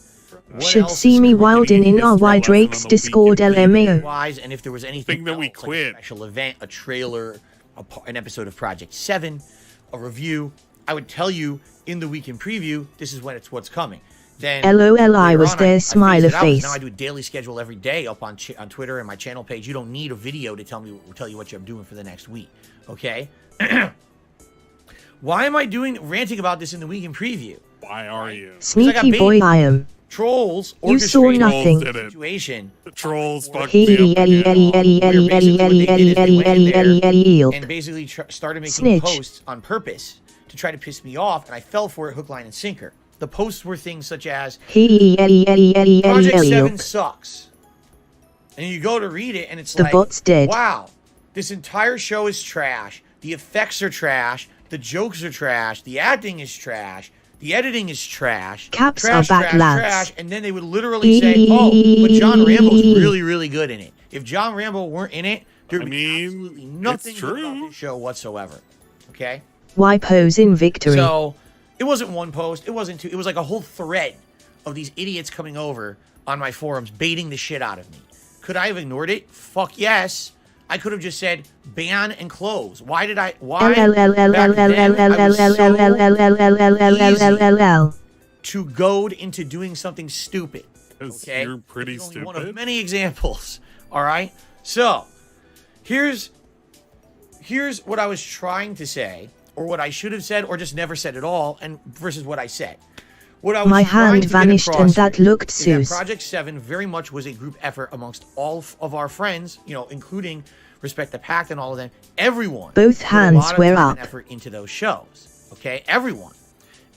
what Should else see is me going to wildin' be in this RY Drake's Discord LMAO. wise, and if there was anything Thing that we else, like quit. a special event, a trailer, an episode of Project 7, a review, I would tell you in the Week in Preview, this is when it's what's coming. Then LOL, I later was on, there, phased smiley it out, 'cause face. Now I do a daily schedule every day up on Twitter and my channel page. You don't need a video to tell you what I'm doing for the next week. Okay? Why am I ranting about this in the Week in Preview? Why are you? Sneaky boy I am. Trolls You saw orchestrated nothing. the situation. The trolls fucked He me up Eddie again. Eddie Eddie Eddie Eddie Eddie Eddie Eddie Eddie Eddie And basically started making Snitch. posts on purpose to try to piss me off, and I fell for it hook, line, and sinker. The posts were things such as, He Eddie Eddie Eddie Eddie Project 7 Eddie sucks. And you go to read it, and it's The like, bot's dead. wow, this entire show is trash. The effects are trash. The jokes are trash. The acting is trash. The editing is trash. Caps trash, are back, trash, lads. trash. And then they would literally say, oh, but John Rambo's really, really good in it. If John Rambo weren't in it, there would be absolutely nothing good about this show whatsoever. Okay? Why pose in victory? So, it wasn't one post. It wasn't two. It was like a whole thread of these idiots coming over on my forums, baiting the shit out of me. Could I have ignored it? Fuck yes. I could have just said ban and close. Why did I? Why? back then, I was so easy to goad into doing something stupid. Okay, You're pretty It's only stupid. one of many examples. All right. So here's what I was trying to say, or what I should have said, or just never said at all, and versus what I said. What I was My trying hand to get vanished across and that here looked is that sus. Project 7 very much was a group effort amongst all of our friends, you know, including Respect the Pact and all of them. Everyone. Both put a hands lot of were time and up. effort into those shows. Okay, everyone.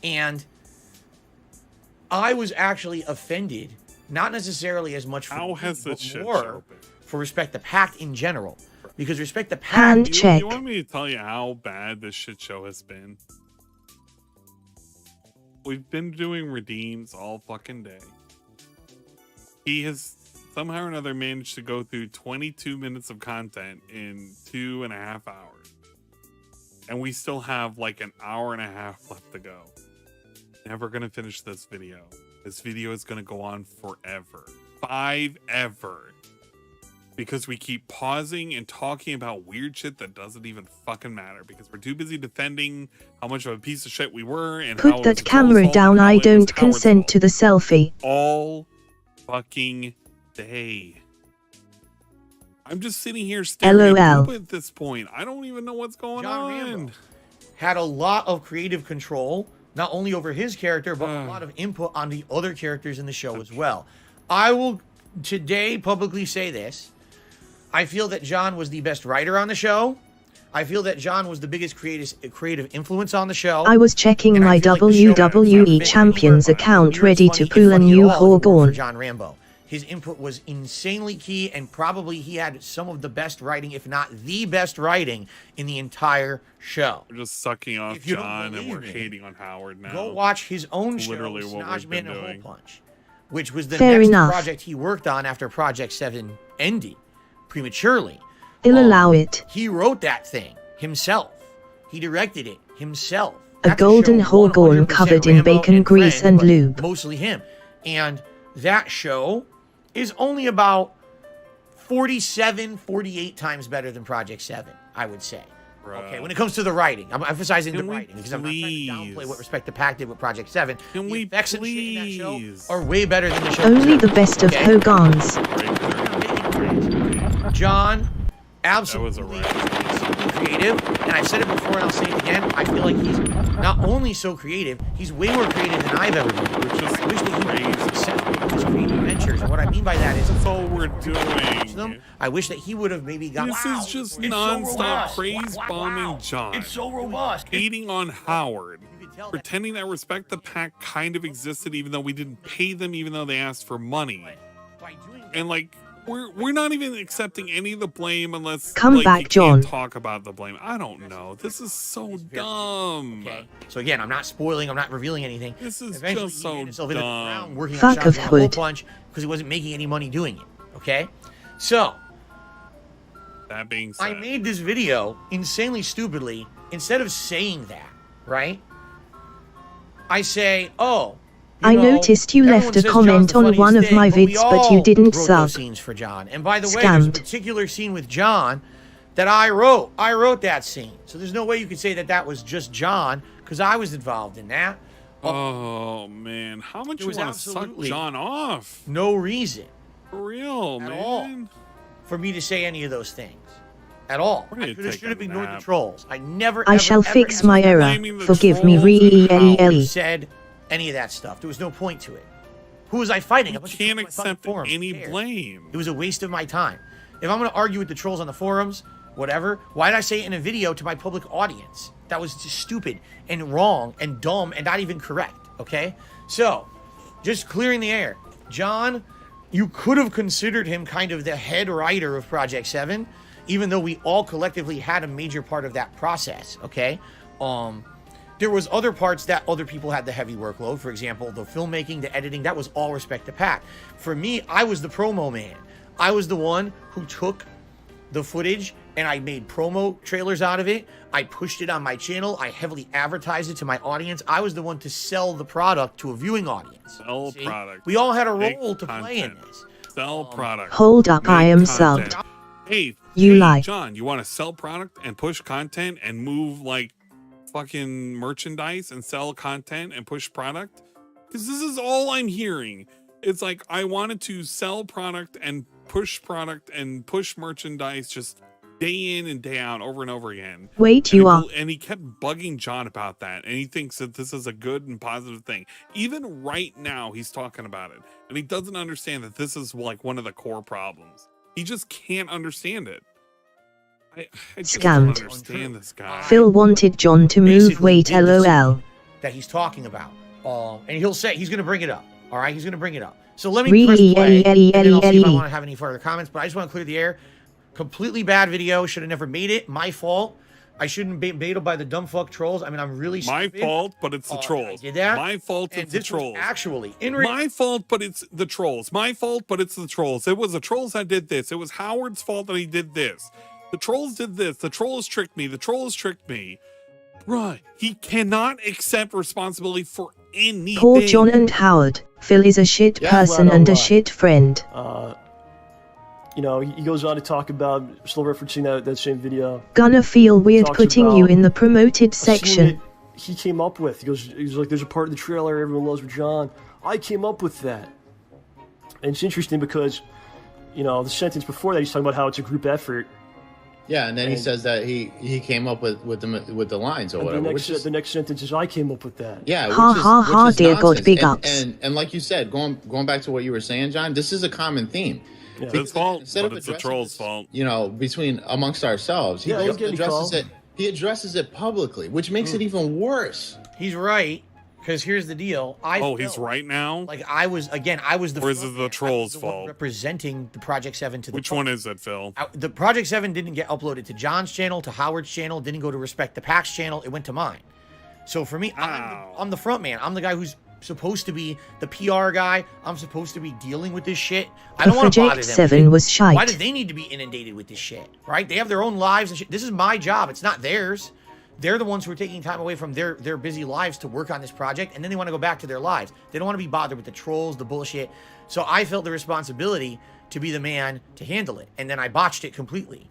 And I was actually offended, not necessarily as much for How me, has but this shit more show been? for Respect the Pact in general. Because Respect the Pact. Hand check. You want me to tell you how bad this shit show has been? We've been doing redeems all fucking day. He has somehow or another managed to go through 22 minutes of content in 2.5 hours. And we still have like an hour and a half left to go. Never gonna finish this video. This video is gonna go on forever. Ever. Because we keep pausing and talking about weird shit that doesn't even fucking matter. Because we're too busy defending how much of a piece of shit we were and how Put it that was the camera troll's fault down, and how I it was don't Howard's consent fault. to the selfie. All fucking day. I'm just sitting here staring LOL. at poop at this point. I don't even know what's going John on. Rambo had a lot of creative control, not only over his character, but a lot of input on the other characters in the show as well. I will today publicly say this. I feel that John was the best writer on the show. I feel that John was the biggest creative influence on the show. I was checking my WWE Champions account ready to pull a new for Horgorn. John Rambo. His input was insanely key, and probably he had some of the best writing, if not the best writing, in the entire show. We're just sucking off If you don't John and believe we're me, hating on Howard now. Go watch his own It's show, literally what Snodge we've Man been and Hole doing. Punch, which was the Fair next enough. project he worked on after Project 7 ended prematurely. He'll allow it. He wrote that thing himself. He directed it himself. A golden horgorn covered in bacon grease and lube. Mostly him. And that show is only about 47, 48 times better than Project 7, I would say. Okay, when it comes to the writing, I'm emphasizing the writing because I'm not trying to downplay what Respect the Pack did with Project 7. Can we effects and shit in that show are way better than the show. Only the best of Hogans. John, absolutely creative, and I've said it before and I'll say it again. I feel like he's not only so creative, he's way more creative than I've ever been. I wish that he would be successful with his creative ventures, and what I mean by that is that's all we're doing. I wish that he would have maybe got. This is just non-stop praise bombing John. It's so robust. Hating on Howard. Pretending that Respect the Pack kind of existed even though we didn't pay them, even though they asked for money. And like, we're not even accepting any of the blame unless Come back, you John. can't talk about the blame. I don't know. This is so dumb. Okay. So again, I'm not spoiling. I'm not revealing anything. This is Eventually, just so dumb. Working Fuck on of Shotgun Hood. Punch because he wasn't making any money doing it. Okay. So That being said, I made this video insanely stupidly. Instead of saying that, right? I say, oh. I noticed you left a comment on one of my vids, but you didn't sub. Scenes for John. And by the way, there's a particular scene with John that I wrote. I wrote that scene. So there's no way you could say that that was just John because I was involved in that. Oh man, how much you want to suck John off? No reason. For real, at man. all for me to say any of those things. At all. I should have ignored the trolls. I never. I shall fix my error. Forgive me, re said any of that stuff. There was no point to it. Who was I fighting? You can't accept any blame. It was a waste of my time. If I'm going to argue with the trolls on the forums, whatever, why did I say it in a video to my public audience? That was just stupid and wrong and dumb and not even correct, okay? So, just clearing the air. John, you could have considered him kind of the head writer of Project 7, even though we all collectively had a major part of that process, okay? There was other parts that other people had the heavy workload. For example, the filmmaking, the editing, that was all Respect the Pack. For me, I was the promo man. I was the one who took the footage and I made promo trailers out of it. I pushed it on my channel. I heavily advertised it to my audience. I was the one to sell the product to a viewing audience. Sell product. We all had a role to play in this. Sell product. Hold up, I am subbed. Hey, you lie. John, you want to sell product and push content and move like fucking merchandise and sell content and push product? Because this is all I'm hearing. It's like I wanted to sell product and push merchandise just day in and day out over and over again. Wait, you are. And he kept bugging John about that. And he thinks that this is a good and positive thing. Even right now, he's talking about it. And he doesn't understand that this is like one of the core problems. He just can't understand it. I just don't understand this guy. Phil wanted John to move weight, lol. That he's talking about. And he'll say, he's going to bring it up. All right, he's going to bring it up. So let me press play, and then I'll see if I want to have any further comments, but I just want to clear the air. Completely bad video. Should have never made it. My fault. I shouldn't be baited by the dumb fuck trolls. I mean, I'm really stupid. My fault, but it's the trolls. Did that? My fault, it's the trolls. Actually, my fault, but it's the trolls. My fault, but it's the trolls. It was the trolls that did this. It was Howard's fault that he did this. The trolls did this. The trolls tricked me. The trolls tricked me. Bruh, he cannot accept responsibility for anything. Poor John and Howard. Phil is a shit person and a shit friend. You know, he goes on to talk about, still referencing that same video. Gonna feel weird putting you in the promoted section. He came up with. He's like, there's a part of the trailer everyone loves with John. I came up with that. And it's interesting because, you know, the sentence before that, he's talking about how it's a group effort. Yeah, and then he says that he came up with the lines or whatever. The next sentence is, I came up with that. Yeah, ha, dear God, big ups. And like you said, going back to what you were saying, John, this is a common theme. Yeah. It's his fault, but it's the trolls' fault. You know, amongst ourselves, he addresses it publicly, which makes it even worse. He's right, because here's the deal. He's right now. Like I was the. Or is it the trolls' fault? Representing the Project 7 to the. Which one is it, Phil? The Project 7 didn't get uploaded to John's channel, to Howard's channel, didn't go to Respect the Pack's channel. It went to mine. So for me, I'm the front man. I'm the guy who's supposed to be the PR guy. I'm supposed to be dealing with this shit. I don't want to bother them. 7 was shite. Why do they need to be inundated with this shit? Right? They have their own lives and shit. This is my job. It's not theirs. They're the ones who are taking time away from their busy lives to work on this project, and then they want to go back to their lives. They don't want to be bothered with the trolls, the bullshit. So I felt the responsibility to be the man to handle it, and then I botched it completely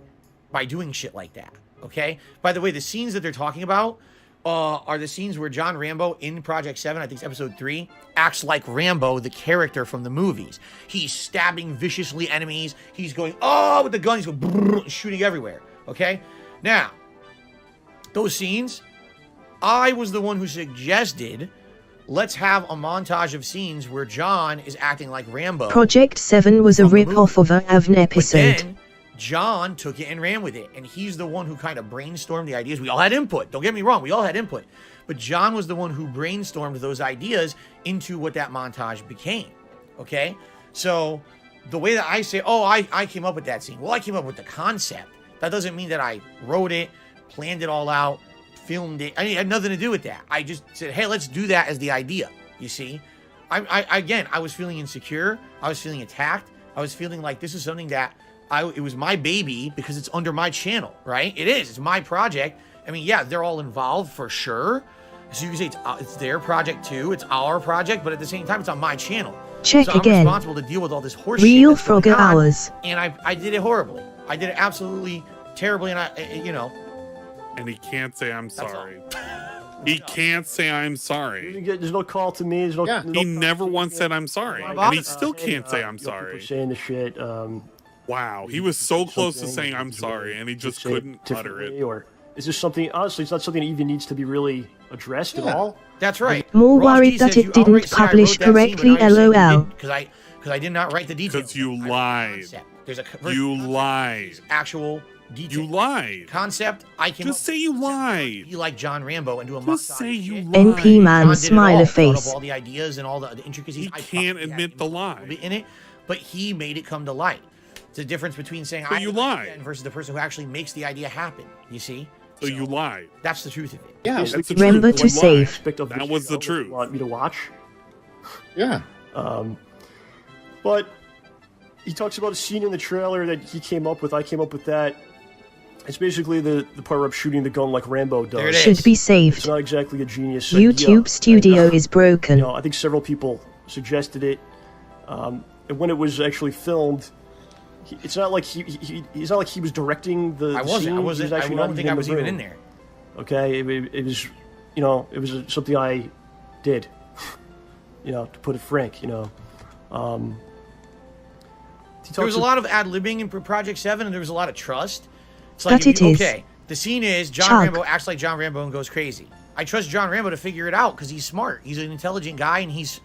by doing shit like that. Okay? By the way, the scenes that they're talking about are the scenes where John Rambo in Project 7, I think it's episode 3, acts like Rambo, the character from the movies. He's stabbing viciously enemies. He's going, oh, with the gun. He's going, brrr, shooting everywhere. Okay? Now, those scenes, I was the one who suggested, let's have a montage of scenes where John is acting like Rambo. Project 7 was a rip-off of a Avn episode. But then, John took it and ran with it, and he's the one who kind of brainstormed the ideas. We all had input. Don't get me wrong. We all had input. But John was the one who brainstormed those ideas into what that montage became. Okay? So, the way that I say, oh, I came up with that scene. Well, I came up with the concept. That doesn't mean that I wrote it, planned it all out, filmed it. It had nothing to do with that. I just said, hey, let's do that as the idea. You see? I was feeling insecure. I was feeling attacked. I was feeling like this is something that it was my baby because it's under my channel, right? It is. It's my project. I mean, yeah, they're all involved for sure. So you can say it's their project too. It's our project, but at the same time, it's on my channel. Check so I'm again. responsible to deal with all this horse Real shit. Real Frogger hours. And I did it horribly. I did it absolutely terribly, and you know. And he can't say I'm sorry. He can't say I'm sorry. There's no call to me. There's no. Yeah. There's He no never once said I'm sorry, and he still can't say I'm people sorry. saying the shit. Wow, he was so close to saying I'm sorry, and he just couldn't utter it. Or is this something? Honestly, it's not something that even needs to be really addressed at all. That's right. More Ross worried G that says, it "You didn't outright say I publish wrote that scene, correctly, but now you're saying you LOL." didn't, because I did not write the details. Because you I wrote the lied. concept. There's a You lied. actual detail. You lied. Concept. I can just say you lied. Be like John Rambo and do a Just montage say you shit. lied. NP man John did it smiley all, thought face. of all the ideas and all the intricacies. He I can't probably admit had the a lie. little bit in it, but he made it come to light. It's the difference between saying So I you lied lied. versus the person who actually makes the idea happen. You see? So you lied. That's the truth of it. Yeah, That's the Remember truth. to You lied. save. That was the truth. You want me to watch? yeah. But he talks about a scene in the trailer that he came up with. I came up with that. It's basically the part where I'm shooting the gun like Rambo does. There it is. Should be It's saved. not exactly a genius YouTube idea. studio And, is broken. You know, I think several people suggested it. And when it was actually filmed, it's not like he's not like he was directing the I wasn't. scene. I He wasn't. was I actually don't not think I was the even room. in there. Okay, it was, you know, it was something I did, you know, to put it frank, you know. There was a lot of ad-libbing in Project 7, and there was a lot of trust. It's like, But it is. okay, the scene is John Chug. Rambo acts like John Rambo and goes crazy. I trust John Rambo to figure it out because he's smart. He's an intelligent guy, and he's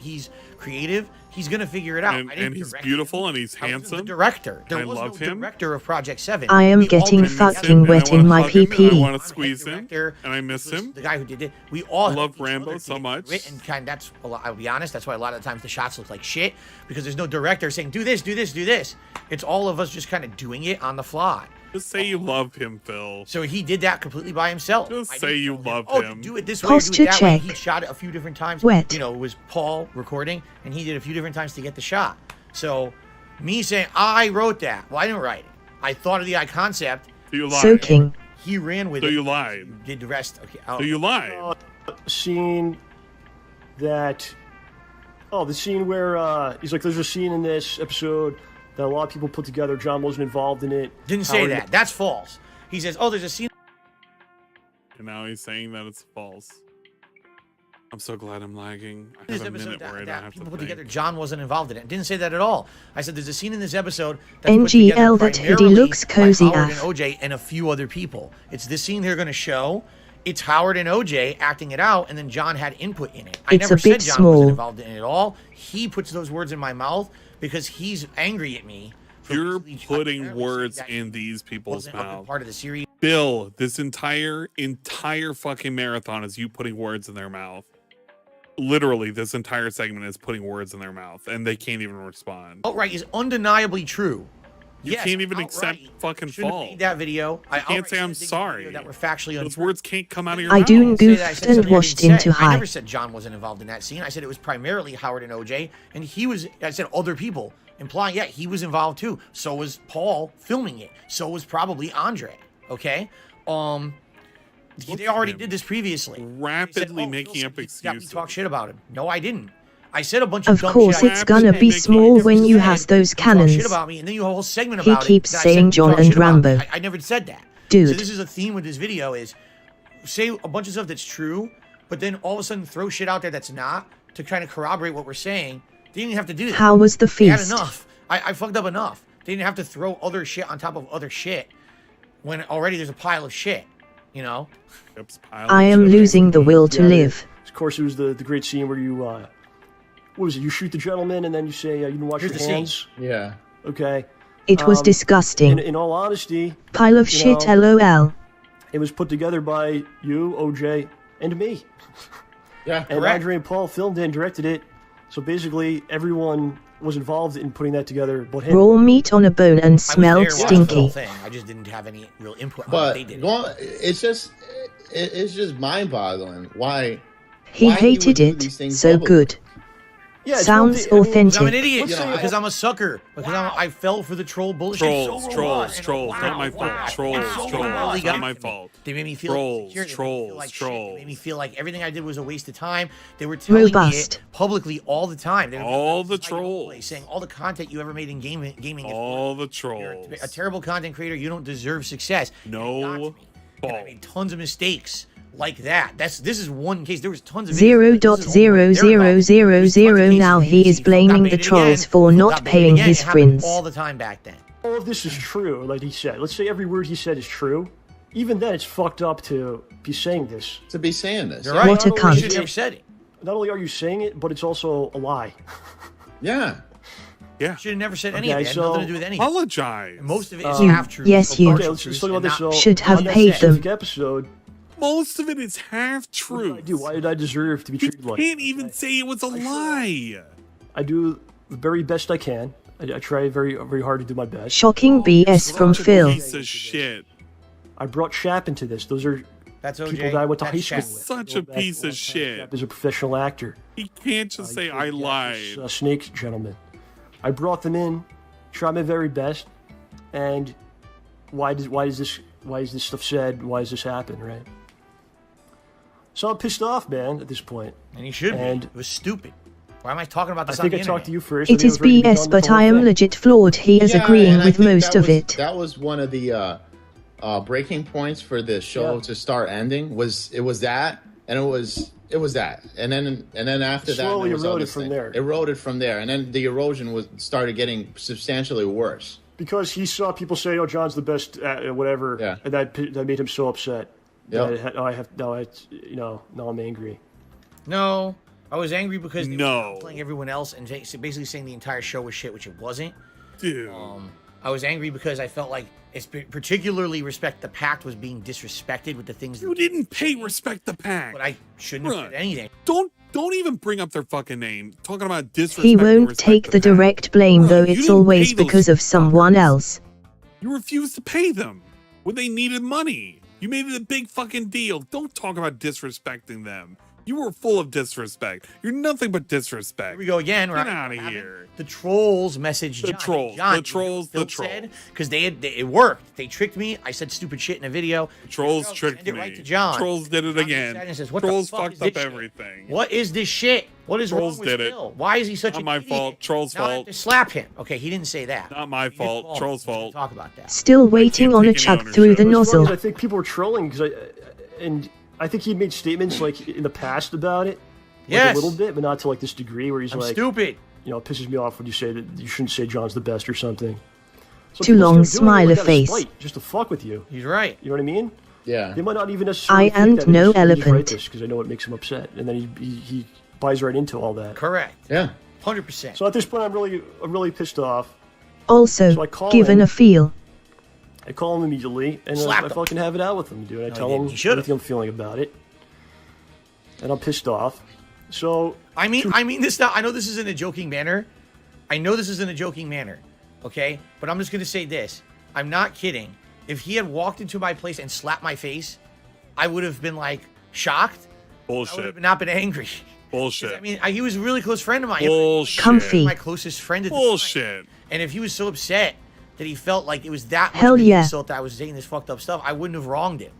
creative. He's gonna figure it out. I didn't And he's direct beautiful, him. and he's I was handsome. the director. There I was love no him. director of Project 7. I am We all getting did it together. fucking wet in my PP. I want to I'm squeeze the him, director. and I miss This was him. The guy who did it. We all I love helped each Rambo other so to get much. through it, and kind of that's a lot. I'll be honest. That's why a lot of the times the shots look like shit because there's no director saying do this, do this, do this. It's all of us just kind of doing it on the fly. Just say you love him, Phil. So he did that completely by himself. Just I say didn't you tell love oh, him. do it this way, or do Posture it that way. check. He shot it a few different times. Wet. You know, it was Paul recording, and he did a few different times to get the shot. So me saying I wrote that. Well, I didn't write it. I thought of the concept. So you lied. Soaking. He ran with So it. you lied. Did the rest. Okay. So you lied. Scene that, the scene where he's like, there's a scene in this episode that a lot of people put together. John wasn't involved in it. Didn't say Howard- that. That's false. He says, "Oh, there's a scene." And now he's saying that it's false. I'm so glad I'm lagging. I This have a episode minute where I don't that have people to put think. together. John wasn't involved in it. Didn't say that at all. I said there's a scene in this episode that's put together NGL that hoodie primarily looks cozy by Howard af. and OJ and a few other people. It's this scene they're going to show. It's Howard and OJ acting it out, and then John had input in it. I It's never a said bit John small. wasn't involved in it at all. He puts those words in my mouth because he's angry at me. for You're basically putting apparently words saying that in he these people's wasn't a good mouths. part of the series. Bill, this entire fucking marathon is you putting words in their mouth. Literally, this entire segment is putting words in their mouth, and they can't even respond. Outright is undeniably true. You Yes, can't even accept outright. fucking Shouldn't have fault. made that video. I You can't outright say I'm shouldn't have made sorry. a video that were factually Those untrue. words can't come out of your I mouth. do Say that I goofed said and something I washed didn't into say. I high. never said John wasn't involved in that scene. I said it was primarily Howard and OJ, and he was. I said other people, implying he was involved too. So was Paul filming it. So was probably Andre. Okay. They already did this previously. Rapidly making up Got me excuses. talk shit about him. No, I didn't. I said a bunch of Of dumb course shit. it's gonna be small when you has those You talk shit cannons. about me, and then you have a whole segment He about keeps it. that I saying said you John talk and shit about me. Rambo. I never said that. Dude. So this is a theme with this video is say a bunch of stuff that's true, but then all of a sudden throw shit out there that's not to kind of corroborate what we're saying. They didn't have to do that. How was the They had feast? enough. I fucked up enough. They didn't have to throw other shit on top of other shit when already there's a pile of shit, you know? I am losing the will to Yeah, live. Of course, it was the great scene where you, what was it? You shoot the gentleman and then you say, you didn't wash Here's your the scene. hands. Yeah. Okay. It was disgusting. In all honesty, Pile of you shit, know, lol. it was put together by you, OJ, and me. Yeah, And correct. Andre and Paul filmed it and directed it. So basically, everyone was involved in putting that together but him. Raw meat on a bone and I was smelled there watching the whole stinky. thing. I just didn't have any real input on But what they did. it's just mind-boggling why He why he would hated do it. these things So publicly. good. Yeah, it's Sounds one thing- I mean, Because I'm an authentic. idiot, Let's say- because I'm a sucker. Because I fell for the troll bullshit. Trolls, so trolls, hard. trolls. Not my fault. Trolls, trolls. Not my fault. They made me feel Trolls, insecure. They made me feel trolls, like shit. trolls. They made me feel like everything I did was a waste of time. They were telling me Robust. it publicly all the time. They were All the like, trolls. saying all the content you ever made in gaming is All the you're trolls. a terrible content creator. You don't deserve success. No And I fault. made tons of mistakes like that. This is one case. There was tons of Zero videos. dot This is zero all- zero they're zero involved. There's zero. tons of Now cases he you is see. blaming Got the baited trolls again. for Got not baited paying again. his It happened friends. all the time back then. all of this is true, like he said. Let's say every word he said is true. Even then, it's fucked up to be saying this. To be saying this. You're right. What a Not only cunt. should you have said it. Not only are you saying it, but it's also a lie. Yeah. Yeah. Should have never said Okay, any of it. It had so- nothing to do with anything. Apologize. Most of it is You- half true. yes, you- Okay, let's talk about this. So, Should have on that paid them. specific episode, Most of it is half what true. did I do? Why did I deserve to be You treated like can't that? even say it was a lie. I do the very best I can. I try very, very hard to do my best. Shocking BS from Such a Phil. piece of shit. I brought Shap into this. Those are That's people OJ. that I went to That's high school Shaq. with. Such Going a back piece a long of time. shit. Shap is a professional actor. He can't just say I lied. Snake gentleman. I brought them in, tried my very best, and why is this stuff said? Why does this happen? Right. So I'm pissed off, man, at this point. And he should And- be. It was stupid. Why am I talking about I this think on I the talked to internet? you first. It is BS, but I am legit flawed. He is Yeah, agreeing and I with think most that of was- it. That was one of the breaking points for this show Yeah. to start ending. Was that, and it was that, and then after that, Slowly there was eroded other from things. there. Eroded from there, and then the erosion started getting substantially worse. Because he saw people say, "Oh, John's the best," at whatever, Yeah. and that made him so upset. Yep. That now I'm angry. No. I was angry because they No. were playing everyone else and basically saying the entire show was shit, which it wasn't. Dude. I was angry because I felt like it's particularly Respect the Pact was being disrespected with the things You didn't pay Respect the Pact. but I shouldn't have said anything. Don't even bring up their fucking name. Talking about disrespect. He won't take the direct blame, though it's always because of someone else. You refused to pay them when they needed money. You made it a big fucking deal. Don't talk about disrespecting them. You were full of disrespect. You're nothing but disrespect. Here we go again. Get Right? out of here. The trolls messaged The John. trolls, John, the trolls, the trolls. Because it worked. They tricked me. I said stupid shit in a video. Trolls tricked Send it me. right to John. Trolls did it John again. said and says, "What the Trolls fuck fucked is up this shit? everything. What is this shit? What is Trolls wrong with did it. Phil? Why is he such Not a my idiot? fault. Trolls' Now I have fault. to slap him. Okay, he didn't say that. Not my fault. Trolls' fault. Talk about that. Still waiting on a chug through the What's wrong is nozzle. I think people were trolling because I think he made statements like in the past about it. Like Yes. a little bit, but not to like this degree where he's I'm like, stupid. You know, it pisses me off when you say that you shouldn't say John's the best or something. So Too people long still doing it, smiley like, out of face. spite, just to fuck with you. He's right. You know what I mean? Yeah. They might not even necessarily I think and that no they just write elephant. this because I know it makes him upset, and then he buys right into all that. Correct. Yeah. 100%. So at this point, I'm really pissed off. Also, So I call given him. a feel. I call him immediately, and Slap I him. fucking have it out with him, dude. I No, tell he him didn't. He should've. everything I'm feeling about it, and I'm pissed off. So I mean this now. I know this is in a joking manner. Okay? But I'm just going to say this. I'm not kidding. If he had walked into my place and slapped my face, I would have been like shocked. I would Bullshit. have not been angry. Bullshit. I mean, he was a really close friend of mine. Bullshit. Comfy. My closest friend at the Bullshit. time. And if he was so upset that he felt like it was that much Hell of an yeah. insult that I was saying this fucked up stuff, I wouldn't have wronged him.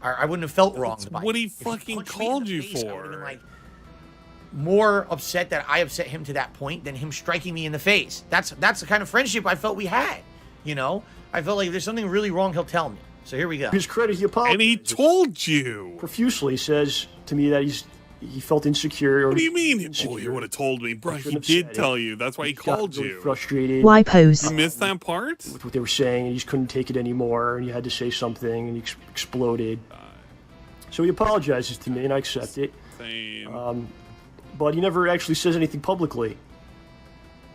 I wouldn't have felt wronged That's by what it. he If fucking punched me in called the you face, I would've been, for. like, more upset that I upset him to that point than him striking me in the face. That's the kind of friendship I felt we had. You know, I felt like if there's something really wrong, he'll tell me. So here we go. His credit, he apologized. And he told you. Profusely says to me that he felt insecure. Or What do you mean? insecure. Oh, you would have told me, bro. He shouldn't have did said tell it. you. That's why he got called really you. Frustrated. Why pose? You missed that part? With what they were saying, and he just couldn't take it anymore, and he had to say something, and he exploded. So he apologizes to me, and I accept it. Same. But he never actually says anything publicly.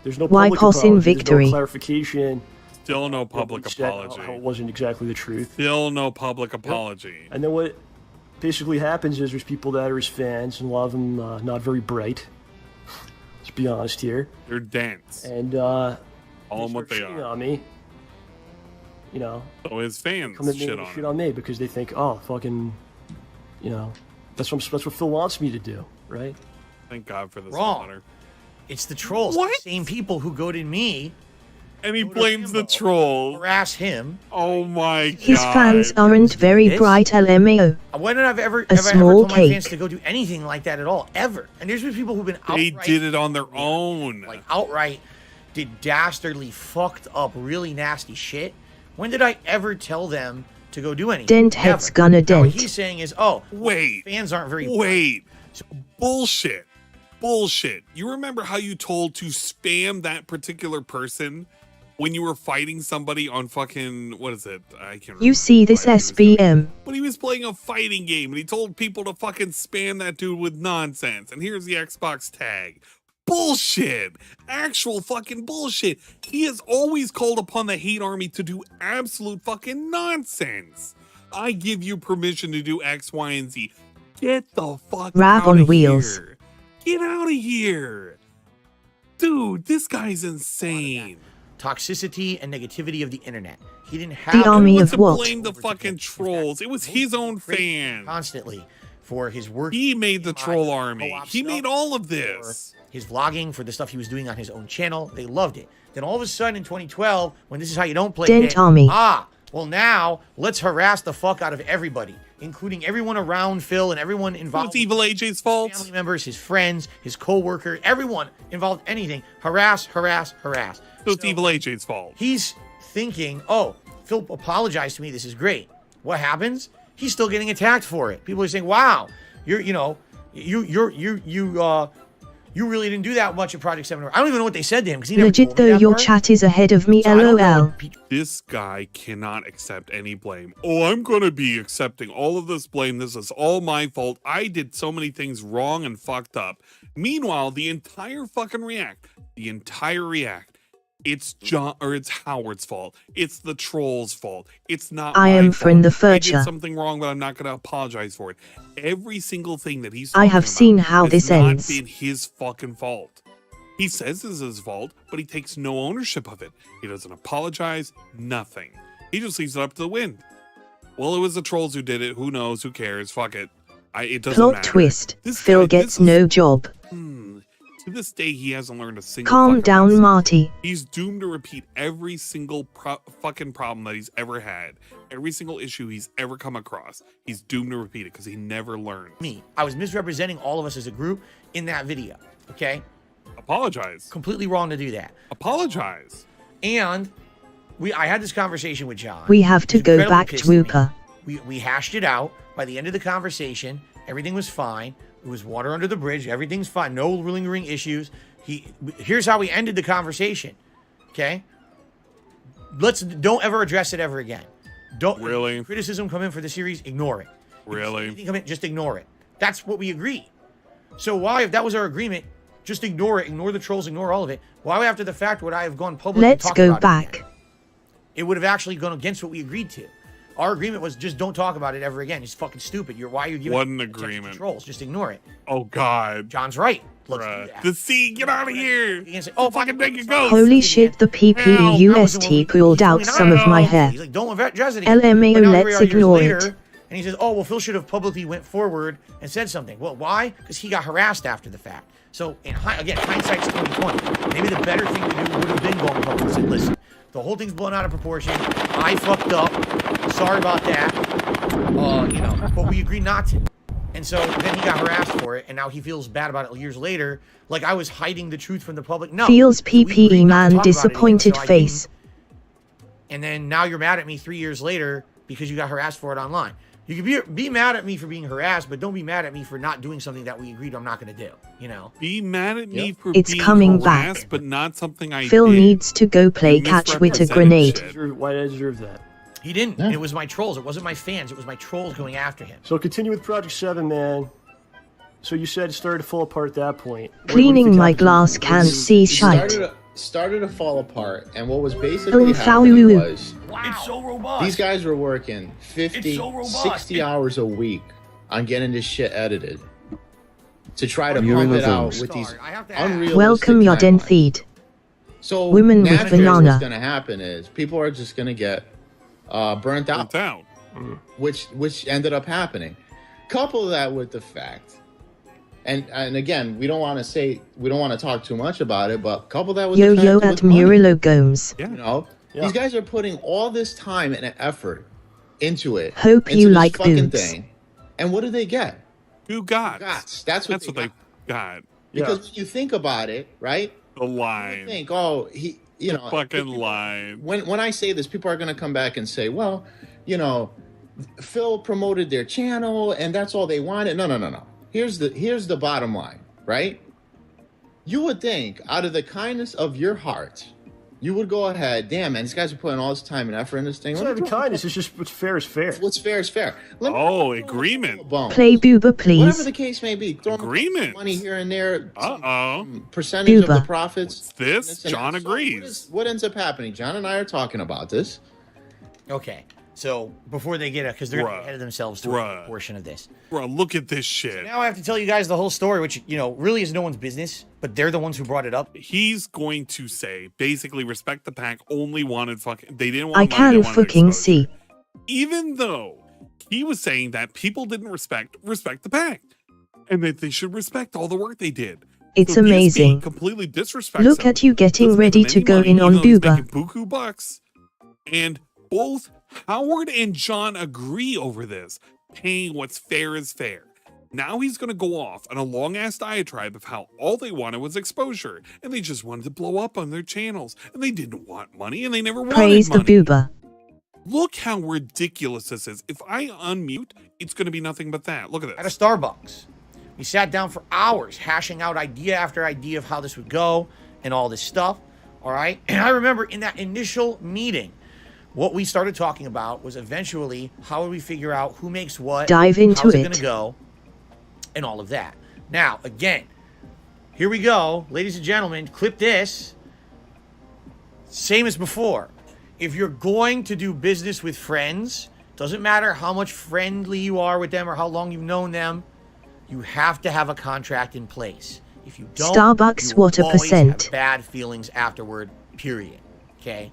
There's no Why public pause in apology, there's victory? no clarification. Still no public He said apology. how it wasn't exactly the truth. Still no public apology. And then what basically happens is there's people that are his fans, and a lot of them not very bright. Let's be honest here. They're dense. And Call them what they shitting are. on me. You know, So his fans come at me shit and on shit him. on me because they think, oh, fucking, you know, that's what Phil wants me to do, right? Thank God for this Wrong. water. It's the trolls. What? The same people who goaded me And he go to blames the Rambo, troll. harass him. Oh my God. His fans aren't very This? bright, LMAO. When did I've ever small told my cake. fans to go do anything like that at all? Ever. And there's been people who've been They outright, did it on their own. like outright, did dastardly, fucked up, really nasty shit. When did I ever tell them to go do anything? Dent head's Never. gonna Now, what dent. he's saying is, oh, Wait. fans aren't very Wait. Bullshit. Bullshit. You remember how you told to spam that particular person when you were fighting somebody on fucking, what is it? I can't remember. You see this what he was doing. SBM. When he was playing a fighting game and he told people to fucking spam that dude with nonsense. And here's the Xbox tag. Bullshit. Actual fucking bullshit. He has always called upon the hate army to do absolute fucking nonsense. I give you permission to do X, Y, and Z. Get the fuck Rap out on of wheels. here. Get out of here. Dude, this guy's insane. toxicity and negativity of the internet. He didn't have The army What's of to what? blame the fucking trolls? It was his own fan. constantly for his work. He made the troll army. co-op He stuff, made all of this. his vlogging, for the stuff he was doing on his own channel. They loved it. Then all of a sudden in 2012, when This Is How You Don't Play Dent hit, army. well now let's harass the fuck out of everybody, including everyone around Phil and everyone involved. It's Evil AJ's fault. Family members, his friends, his co-worker, everyone involved in anything. Harass, harass, harass. So it's Evil AJ's fault. He's thinking, oh, Phil apologized to me. This is great. What happens? He's still getting attacked for it. People are saying, wow, you really didn't do that much in Project 7. I don't even know what they said to him because he never Legit told me though, that your part. chat is ahead of me, So I don't know lol. if This guy cannot accept any blame. Oh, I'm going to be accepting all of this blame. This is all my fault. I did so many things wrong and fucked up. Meanwhile, the entire fucking React, it's it's Howard's fault. It's the troll's fault. It's not I my am fault. from the I future. did something wrong, but I'm not going to apologize for it. Every single thing that he's I have talking seen about how has this not ends. been his fucking fault. He says this is his fault, but he takes no ownership of it. He doesn't apologize, nothing. He just leaves it up to the wind. Well, it was the trolls who did it. Who knows? Who cares? Fuck it. It doesn't Plot matter. twist. This Phil guy- gets this is- no job. To this day, he hasn't learned a single Calm fucking down, lesson. Marty. He's doomed to repeat every single fucking problem that he's ever had. Every single issue he's ever come across. He's doomed to repeat it because he never learned. I was misrepresenting all of us as a group in that video. Okay? Apologize. Completely wrong to do that. Apologize. And I had this conversation with John. We have to He's go incredibly back pissed to at me. Wooper. We hashed it out. By the end of the conversation, everything was fine. It was water under the bridge. Everything's fine. No lingering issues. Here's how we ended the conversation. Okay? Don't ever address it ever again. Don't really. Criticism come in for the series, ignore it. Really? Anything come in, just ignore it. That's what we agreed. So why, if that was our agreement, just ignore it, ignore the trolls, ignore all of it. Why after the fact would I have gone public? Let's and talked go about back. It again? It would have actually gone against what we agreed to. Our agreement was just don't talk about it ever again. It's fucking stupid. Why are you giving What an attention to agreement. trolls? Just ignore it. Oh, God. John's right. Let's do that. The sea, get out of here. You can say, oh, fucking make it go. Holy shit, the PPUST pulled out some of my hair. He's like, don't address it. LMAO, But now here we let's are years ignore later, it. And he says, oh, well, Phil should have publicly went forward and said something. Well, why? Because he got harassed after the fact. So, again, hindsight's 20/20. Maybe the better thing to do would have been going public and said, listen, the whole thing's blown out of proportion. I fucked up. Sorry about that. But we agreed not to. And so then he got harassed for it, and now he feels bad about it years later. Like I was hiding the truth from the public. No. Feels PPE man disappointed face. And then now you're mad at me 3 years later because you got harassed for it online. You can be mad at me for being harassed, but don't be mad at me for not doing something that we agreed I'm not going to do. Be mad at me for It's being coming harassed, back. but not something I Phil did. needs to go play catch with a grenade. Why did I deserve that? He didn't. Yeah. It was my trolls. It wasn't my fans. It was my trolls going after him. So continue with Project 7, man. So you said it started to fall apart at that point. Cleaning my glass can't see shite. Started to fall apart, and what was basically happening was it's so robust. These guys were working 50, 60 hours a week on getting this shit edited to try to pump it out with these unrealistic Welcome your den feed. So Women with naturally banana. what's going to happen is people are just going to get burnt out, which ended up happening. Couple that with the fact, and again, we don't want to talk too much about it, but couple that with the fact Yo-yo at Murilo Gomes. These guys are putting all this time and effort into it. Hope into you this like fucking boobs. thing. And what do they get? Who got? That's what they got. Because when you think about it, right? The line. You think, oh, fucking line. When I say this, people are going to come back and say, well, Phil promoted their channel and that's all they wanted. No. Here's the bottom line, right? You would think out of the kindness of your heart, you would go ahead, damn man, these guys are putting all this time and effort in this thing. It's not even kindness, it's just what's fair is fair. What's fair is fair. Agreement. Play Booba, please. Whatever the case may be, throw agreement. Money here and there. Percentage Booba. of the profits. This John agrees. What ends up happening? John and I are talking about this. Okay. So before they get it, because they're ahead of themselves to a portion of this. Bro, look at this shit. Now I have to tell you guys the whole story, which, really is no one's business, but they're the ones who brought it up. He's going to say, basically, Respect the Pack only wanted they didn't want I money, can they wanted fucking exposure. see. Even though he was saying that people didn't respect the pack and that they should respect all the work they did. It's so amazing. Completely disrespects Look at you getting ready to go in on Booba. Buku bucks. And both Howard and John agree over this. Paying what's fair is fair. Now he's going to go off on a long-ass diatribe of how all they wanted was exposure. And they just wanted to blow up on their channels. And they didn't want money. And they never wanted Praise the money. Booba. Look how ridiculous this is. If I unmute, it's going to be nothing but that. Look at this. At a Starbucks. We sat down for hours hashing out idea after idea of how this would go and all this stuff. All right. And I remember in that initial meeting, what we started talking about was eventually how would we figure out who makes what, dive into how's it it going to go, and all of that. Now, again, here we go. Ladies and gentlemen, clip this. Same as before. If you're going to do business with friends, doesn't matter how much friendly you are with them or how long you've known them, you have to have a contract in place. If you don't, Starbucks, you will what a always percent. have bad feelings afterward, period. Okay?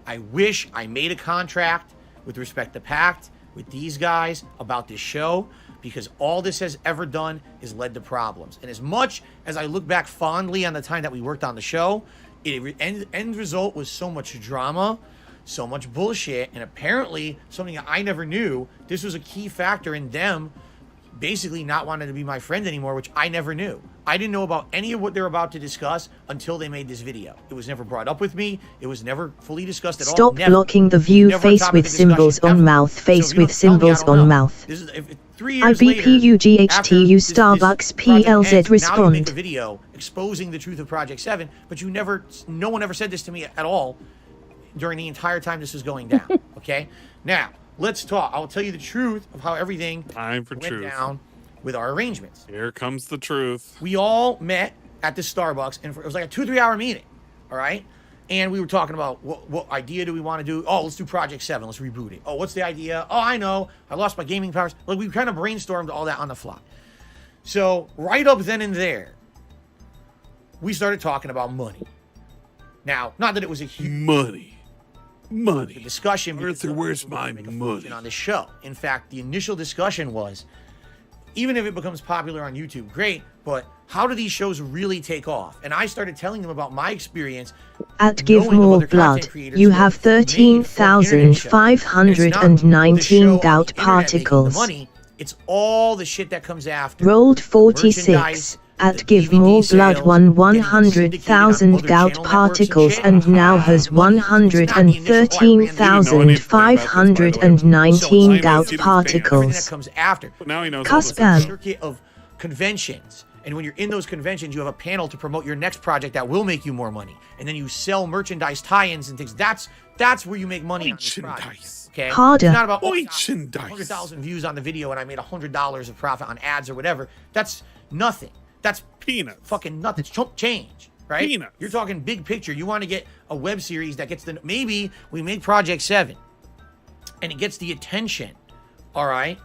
I wish I made a contract with Respect the Pact with these guys about this show, because all this has ever done is led to problems. And as much as I look back fondly on the time that we worked on the show, end result was so much drama, so much bullshit, and apparently something that I never knew. This was a key factor in them basically not wanting to be my friend anymore, which I never knew. I didn't know about any of what they're about to discuss until they made this video. It was never brought up with me. It was never fully discussed at all. Stop blocking the view. Face with symbols on mouth. Face with symbols on mouth. This is, if 3 years later, IBPUGHTU Starbucks Starbucks PLZ Now you make respond. a video exposing the truth of Project 7, but no one ever said this to me at all during the entire time this was going down. Okay? Now, let's talk. I'll tell you the truth of how everything went down with our arrangements. Here comes the truth. We all met at the Starbucks, and it was like a 2-3 hour meeting, all right? And we were talking about what idea do we want to do? Oh, let's do Project 7. Let's reboot it. Oh, what's the idea? Oh, I know. I lost my gaming powers. Like, we kind of brainstormed all that on the fly. So right up then and there, we started talking about money. Now, not that it was a huge... Money. Money. The discussion. Arthur, where's my money? On the show. In fact, the initial discussion was, even if it becomes popular on YouTube, great, but how do these shows really take off? And I started telling them about my experience. At Give More Blood, you have 13,519 gout particles. It's all the shit that comes after. Rolled 46. At Give More Blood won 100,000 gout particles and now has 113,519 gout particles. Now he knows Cuspan. Circuit of conventions. And when you're in those conventions, you have a panel to promote your next project that will make you more money. And then you sell merchandise tie-ins and things. That's where you make money. Merchandise. Okay? Harder. It's not about merchandise. 100,000 views on the video and I made $100 of profit on ads or whatever. That's nothing. That's peanuts. Fucking nothing. It's chump change, right? Peanuts. You're talking big picture. You want to get a web series that gets the... Maybe we make Project 7 and it gets the attention, all right,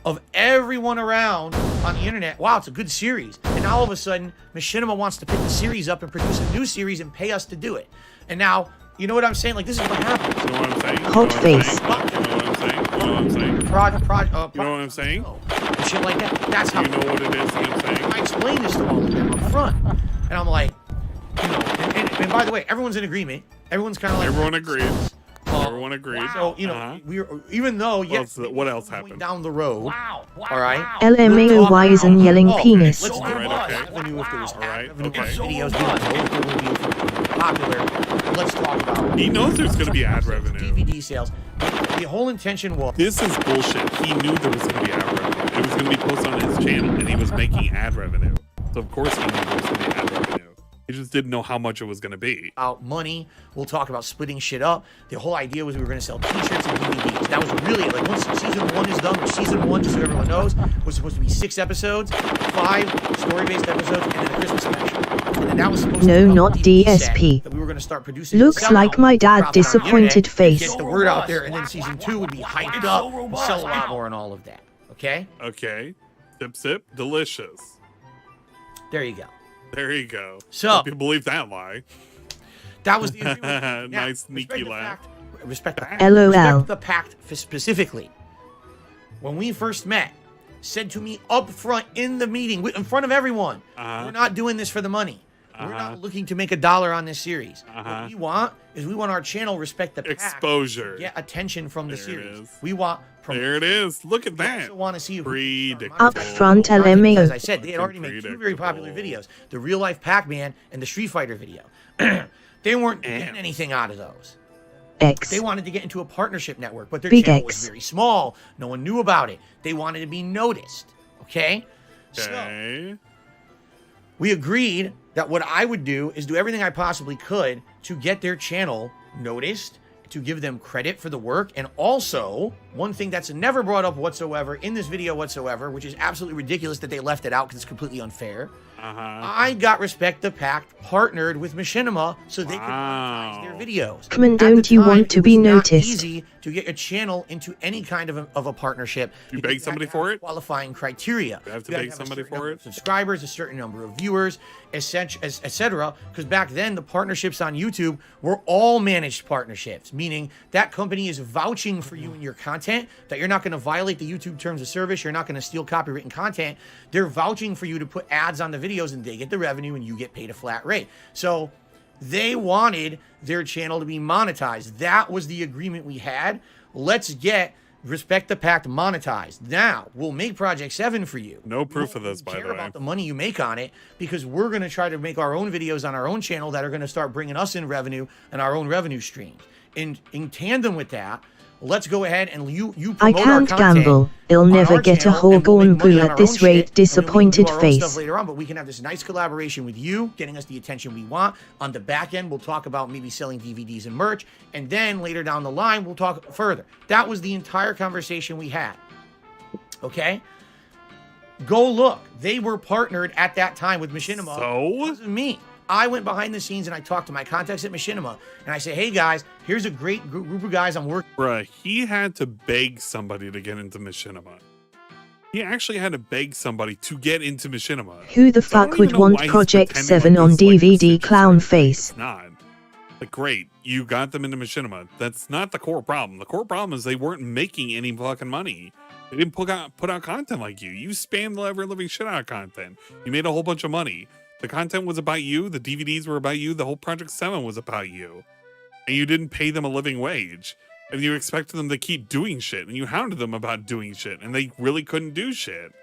of everyone around on the internet. Wow, it's a good series. And now all of a sudden, Machinima wants to pick the series up and produce a new series and pay us to do it. And now, you know what I'm saying? Like, this is what happens. You know what I'm saying? Hot face. You know what I'm saying? You know what I'm saying? You know what I'm saying? Shit like that. That's how. You know what it is that I'm saying? I explain this to all of them up front. And I'm like, you know, and by the way, everyone's in agreement. Everyone's kind of like... Everyone agrees. Everyone agreed. So, you know, even though, yes, what else happened? Down the road, all right? LMAO is and yelling penis. Let's do revenue if there was revenue videos. We don't know if there will be popular. Let's talk about it. He knows there's going to be ad revenue. DVD sales. The whole intention was... This is bullshit. He knew there was going to be ad revenue. It was going to be posted on his channel, and he was making ad revenue. So, of course, he knew there was going to be ad revenue. He just didn't know how much it was going to be. Money. We'll talk about splitting shit up. The whole idea was we were going to sell t-shirts and DVDs. That was really it. Like, once season 1 is done, which season 1, just so everyone knows, was supposed to be 6 episodes, 5 story-based episodes, and then a Christmas special. And then that was supposed No, to not DSP. that we were going to start producing. Looks like my dad disappointed face. Get the word out there, and then season 2 would be hyped up, sell a lot more and all of that. Okay? Okay. Sip, sip. Delicious. There you go. There you go. So, hope you believe that lie. That was the agreement. Now, nice sneaky laugh. Respect the pact. LOL. Respect the pact specifically. When we first met, said to me up front in the meeting, in front of everyone, we're not doing this for the money. We're not looking to make $1 on this series. What we want is we want our channel respect the pact. Exposure. Get attention from the There series. it is. We want... There it is. Look at We that. also want to see Predictable. Up front As LMAO. I said, they had already made 2 very popular videos. The Real Life Pac-Man and the Street Fighter video. They weren't getting anything out of those. X. They wanted to get into a partnership network, but their Big channel X. was very small. No one knew about it. They wanted to be noticed. Okay? Okay. So, we agreed that what I would do is do everything I possibly could to get their channel noticed, to give them credit for the work, and also, one thing that's never brought up whatsoever in this video whatsoever, which is absolutely ridiculous that they left it out because it's completely unfair, I got Respect the Pact partnered with Machinima so they could monetize their videos. Come on, At the don't you time, want to it be was not noticed? easy to get a channel into any kind of a partnership. You beg somebody for it? Qualifying criteria. You have to You gotta beg have a somebody certain for number it? of subscribers, a certain number of viewers, etc. Because back then, the partnerships on YouTube were all managed partnerships, meaning that company is vouching for you and your content, that you're not going to violate the YouTube terms of service, you're not going to steal copywritten content. They're vouching for you to put ads on the videos, and they get the revenue, and you get paid a flat rate. So they wanted their channel to be monetized. That was the agreement we had. Let's get Respect the Pact monetized. Now, we'll make Project 7 for you. No proof of this, by the Care way. about the money you make on it, because we're going to try to make our own videos on our own channel that are going to start bringing us in revenue and our own revenue streams. In tandem with that, let's go ahead and you I promote our can't content gamble. I'll on never our get a channel, and we'll Horgorn make money boo on at our this own rate. shit, and then we can do Disappointed our own face. stuff later on, but we can have this nice collaboration with you, getting us the attention we want. On the back end, we'll talk about maybe selling DVDs and merch, and then later down the line, we'll talk further. That was the entire conversation we had. Okay? Go look. They were partnered at that time with Machinima. So? It wasn't me. I went behind the scenes and I talked to my contacts at Machinima, and I say, hey guys, here's a great group of guys I'm working. Bruh, he had to beg somebody to get into Machinima. He actually had to beg somebody to get into Machinima. Who the So I don't fuck would even know want why he's Project pretending 7 like on this, like, DVD this clown situation. face? It's not. Like, great, you got them into machinima. That's not the core problem. The core problem is they weren't making any fucking money. They didn't put out content like you. You spammed the ever living shit out of content. You made a whole bunch of money. The content was about you. The DVDs were about you. The whole Project 7 was about you. And you didn't pay them a living wage. And you expected them to keep doing shit. And you hounded them about doing shit. And they really couldn't do shit.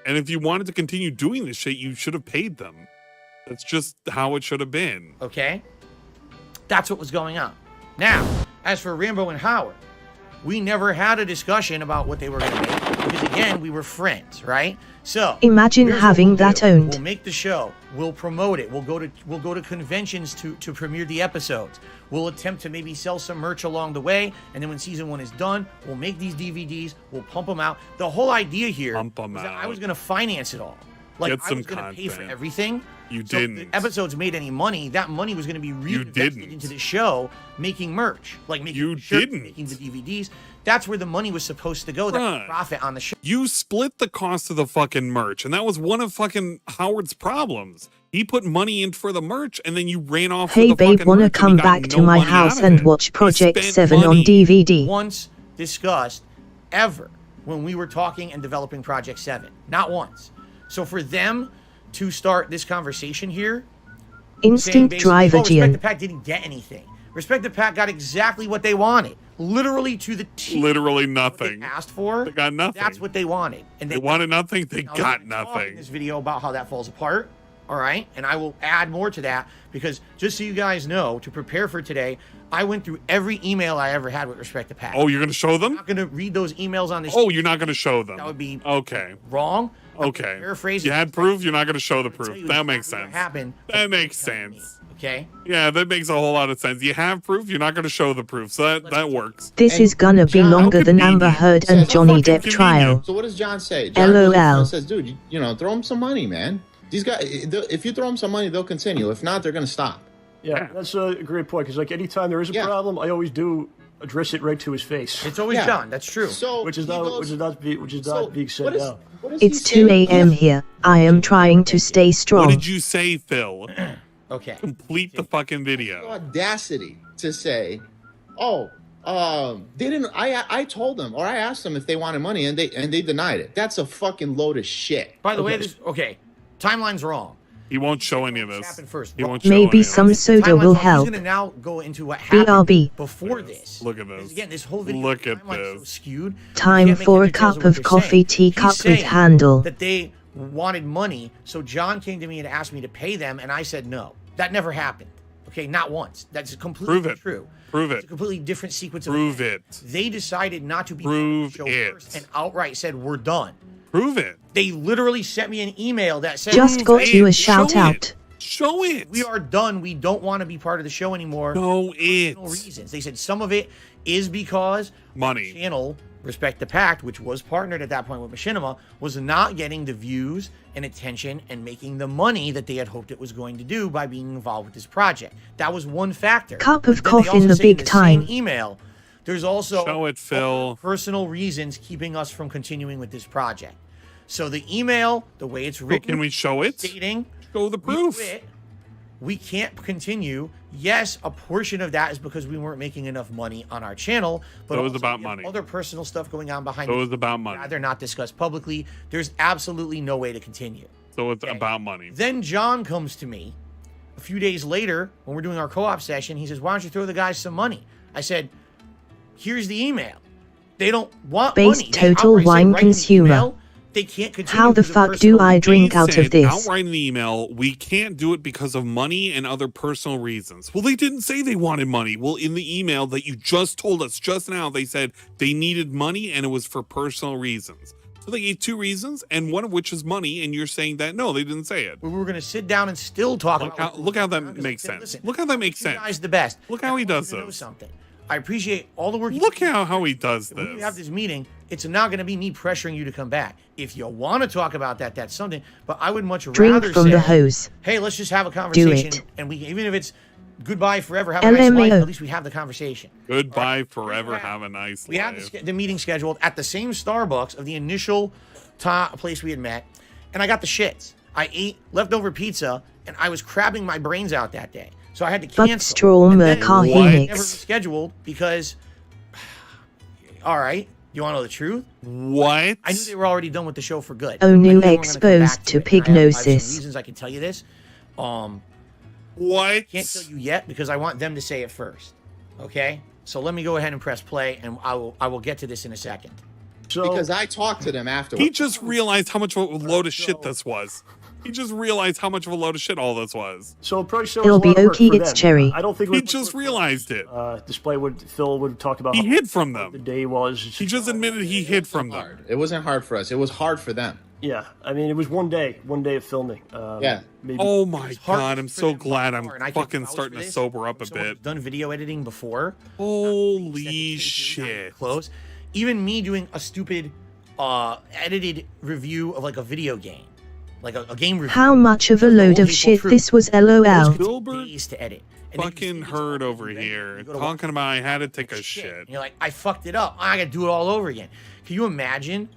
And if you wanted to continue doing this shit, you should have paid them. That's just how it should have been. Okay? That's what was going on. Now, as for Rambo and Howard, we never had a discussion about what they were going to make because, again, we were friends, right? So imagine having that owned. We'll make the show. We'll promote it. We'll go to conventions to premiere the episodes. We'll attempt to maybe sell some merch along the way, and then when season 1 is done, we'll make these DVDs. We'll pump them out. The whole idea here was that I was going to finance it all. Like, I was going to pay for everything. You so didn't. If the episodes made any money, that money was going to be reinvested into the show, making merch, like making shirts, making the DVDs. That's where the money was supposed to go. That's the profit on the show. You split the cost of the fucking merch, and that was one of fucking Howard's problems. He put money in for the merch, and then you ran off. Hey with the babe, fucking wanna merch, come back to my house and watch Project 7 on DVD? Once discussed ever when we were talking and developing Project 7. Not once. So for them to start this conversation here, Instinct driver Respect the Pack didn't get anything. Respect the Pack got exactly what they wanted. Literally to the T. Literally nothing. They asked for. They got nothing. That's what they wanted. And they wanted nothing. They got nothing. In this video about how that falls apart. All right. And I will add more to that because just so you guys know, to prepare for today, I went through every email I ever had with Respect the Pack. Oh, you're going to show them? I'm not going to read those emails on this. Oh, you're not going to show them. That would be wrong. Okay. Paraphrase. You had proof. You're not going to show the proof. That makes sense. Happened. That makes sense. Okay. Yeah, that makes a whole lot of sense. You have proof. You're not going to show the proof. So that works. This is gonna be longer than Amber Heard and Johnny Depp trial. So what does John say? John LOL. says, dude, you know, throw him some money, man. These guys, if you throw them some money, they'll continue. If not, they're going to stop. Yeah, that's a great point. Because like anytime there is a problem, I always do address it right to his face. It's always done. That's true. So which is not being said now. It's 2 a.m. here. I am trying to stay strong. What did you say, Phil? Okay. Complete the fucking video. Audacity to say, oh, they didn't. I told them, or I asked them if they wanted money, and they denied it. That's a fucking load of shit. By the way, timeline's wrong. He won't show any of this. Happened first. He won't show Maybe some soda will help. He's going to now go into what happened BRB. before this. Look at this. Again, this whole video. Look at this. So skewed. Time for a cup of coffee, teacup with handle. That they wanted money, so John came to me and asked me to pay them, and I said no. That never happened. Okay, not once. That's completely true. Prove it. It's a completely different sequence. Prove it. They decided not to be Prove it first and outright said we're done. Prove it. They literally sent me an email that said, just got you a shout out. Show it. We are done. We don't want to be part of the show anymore. No, it. Reasons. They said some of it is because money. The channel Respect the Pact, which was partnered at that point with Machinima, was not getting the views and attention and making the money that they had hoped it was going to do by being involved with this project. That was one factor. Cup of coffee in the big time. Same email. There's also show it, Phil. Personal reasons keeping us from continuing with this project. So the email, the way it's written, can we show it? Stating, show the proof. We can't continue. Yes, a portion of that is because we weren't making enough money on our channel, but it was about money. Other personal stuff going on behind. So it was about money. Rather not discussed publicly. There's absolutely no way to continue. So it's about money. Then John comes to me a few days later when we're doing our co-op session. He says, "Why don't you throw the guys some money?" I said, "Here's the email. They don't want Base money. total wine consumer. They can't continue. How the fuck do I drink out of this?" Outright in the email, we can't do it because of money and other personal reasons. Well, they didn't say they wanted money. Well, in the email that you just told us just now, they said they needed money and it was for personal reasons. So they gave 2 reasons, and one of which is money, and you're saying that no, they didn't say it. We were going to sit down and still talk look how that makes sense. Listen, look how that makes sense. You guys the best. Look how he does this. Something. I appreciate all the work. Look how he does this. When we have this meeting, it's not going to be me pressuring you to come back. If you want to talk about that, that's something. But I would much drink rather from say, the hose. Hey, let's just have a conversation, and we even if it's goodbye forever, have a nice life. At least we have the conversation. Goodbye forever, have a nice life. We had the meeting scheduled at the same Starbucks of the initial place we had met, and I got the shits. I ate leftover pizza, and I was crabbing my brains out that day. So I had to cancel. Buckstorm And then Carhenix. never rescheduled because. All right, you want to know the truth? What? I knew they were already done with the show for good. Oh, I knew new they weren't gonna come back exposed to it. And I have some pignosis. reasons I can tell you this. What? Can't tell you yet because I want them to say it first. Okay, so let me go ahead and press play, and I will get to this in a second. So, Because I talked to them afterwards. He just realized how much of a load of shit this was. He just realized how much of a load of shit all this was. so probably so It'll be okay, it's Cherry. I don't think He just realized it. display would Phil would talk about. He how hid from them. the day was. He just admitted he hid from them. Hard. It wasn't hard for us. It was hard for them. Yeah, I mean it was one day of filming. Yeah. Maybe. Oh my hard god, I'm for so them glad by I'm far, and I can fucking vouch starting for to this. sober up a Someone who's bit. done video editing before. Holy shit. Close. Even me doing a stupid edited review of like a video game. Like a game review. How much of a load of shit this was, lol. Gilbert Days to edit. And then you fucking think it's heard all over ready, here you go to talking about I had to take a watch shit. And you're like, I fucked it up. I gotta do it all over again. Can you imagine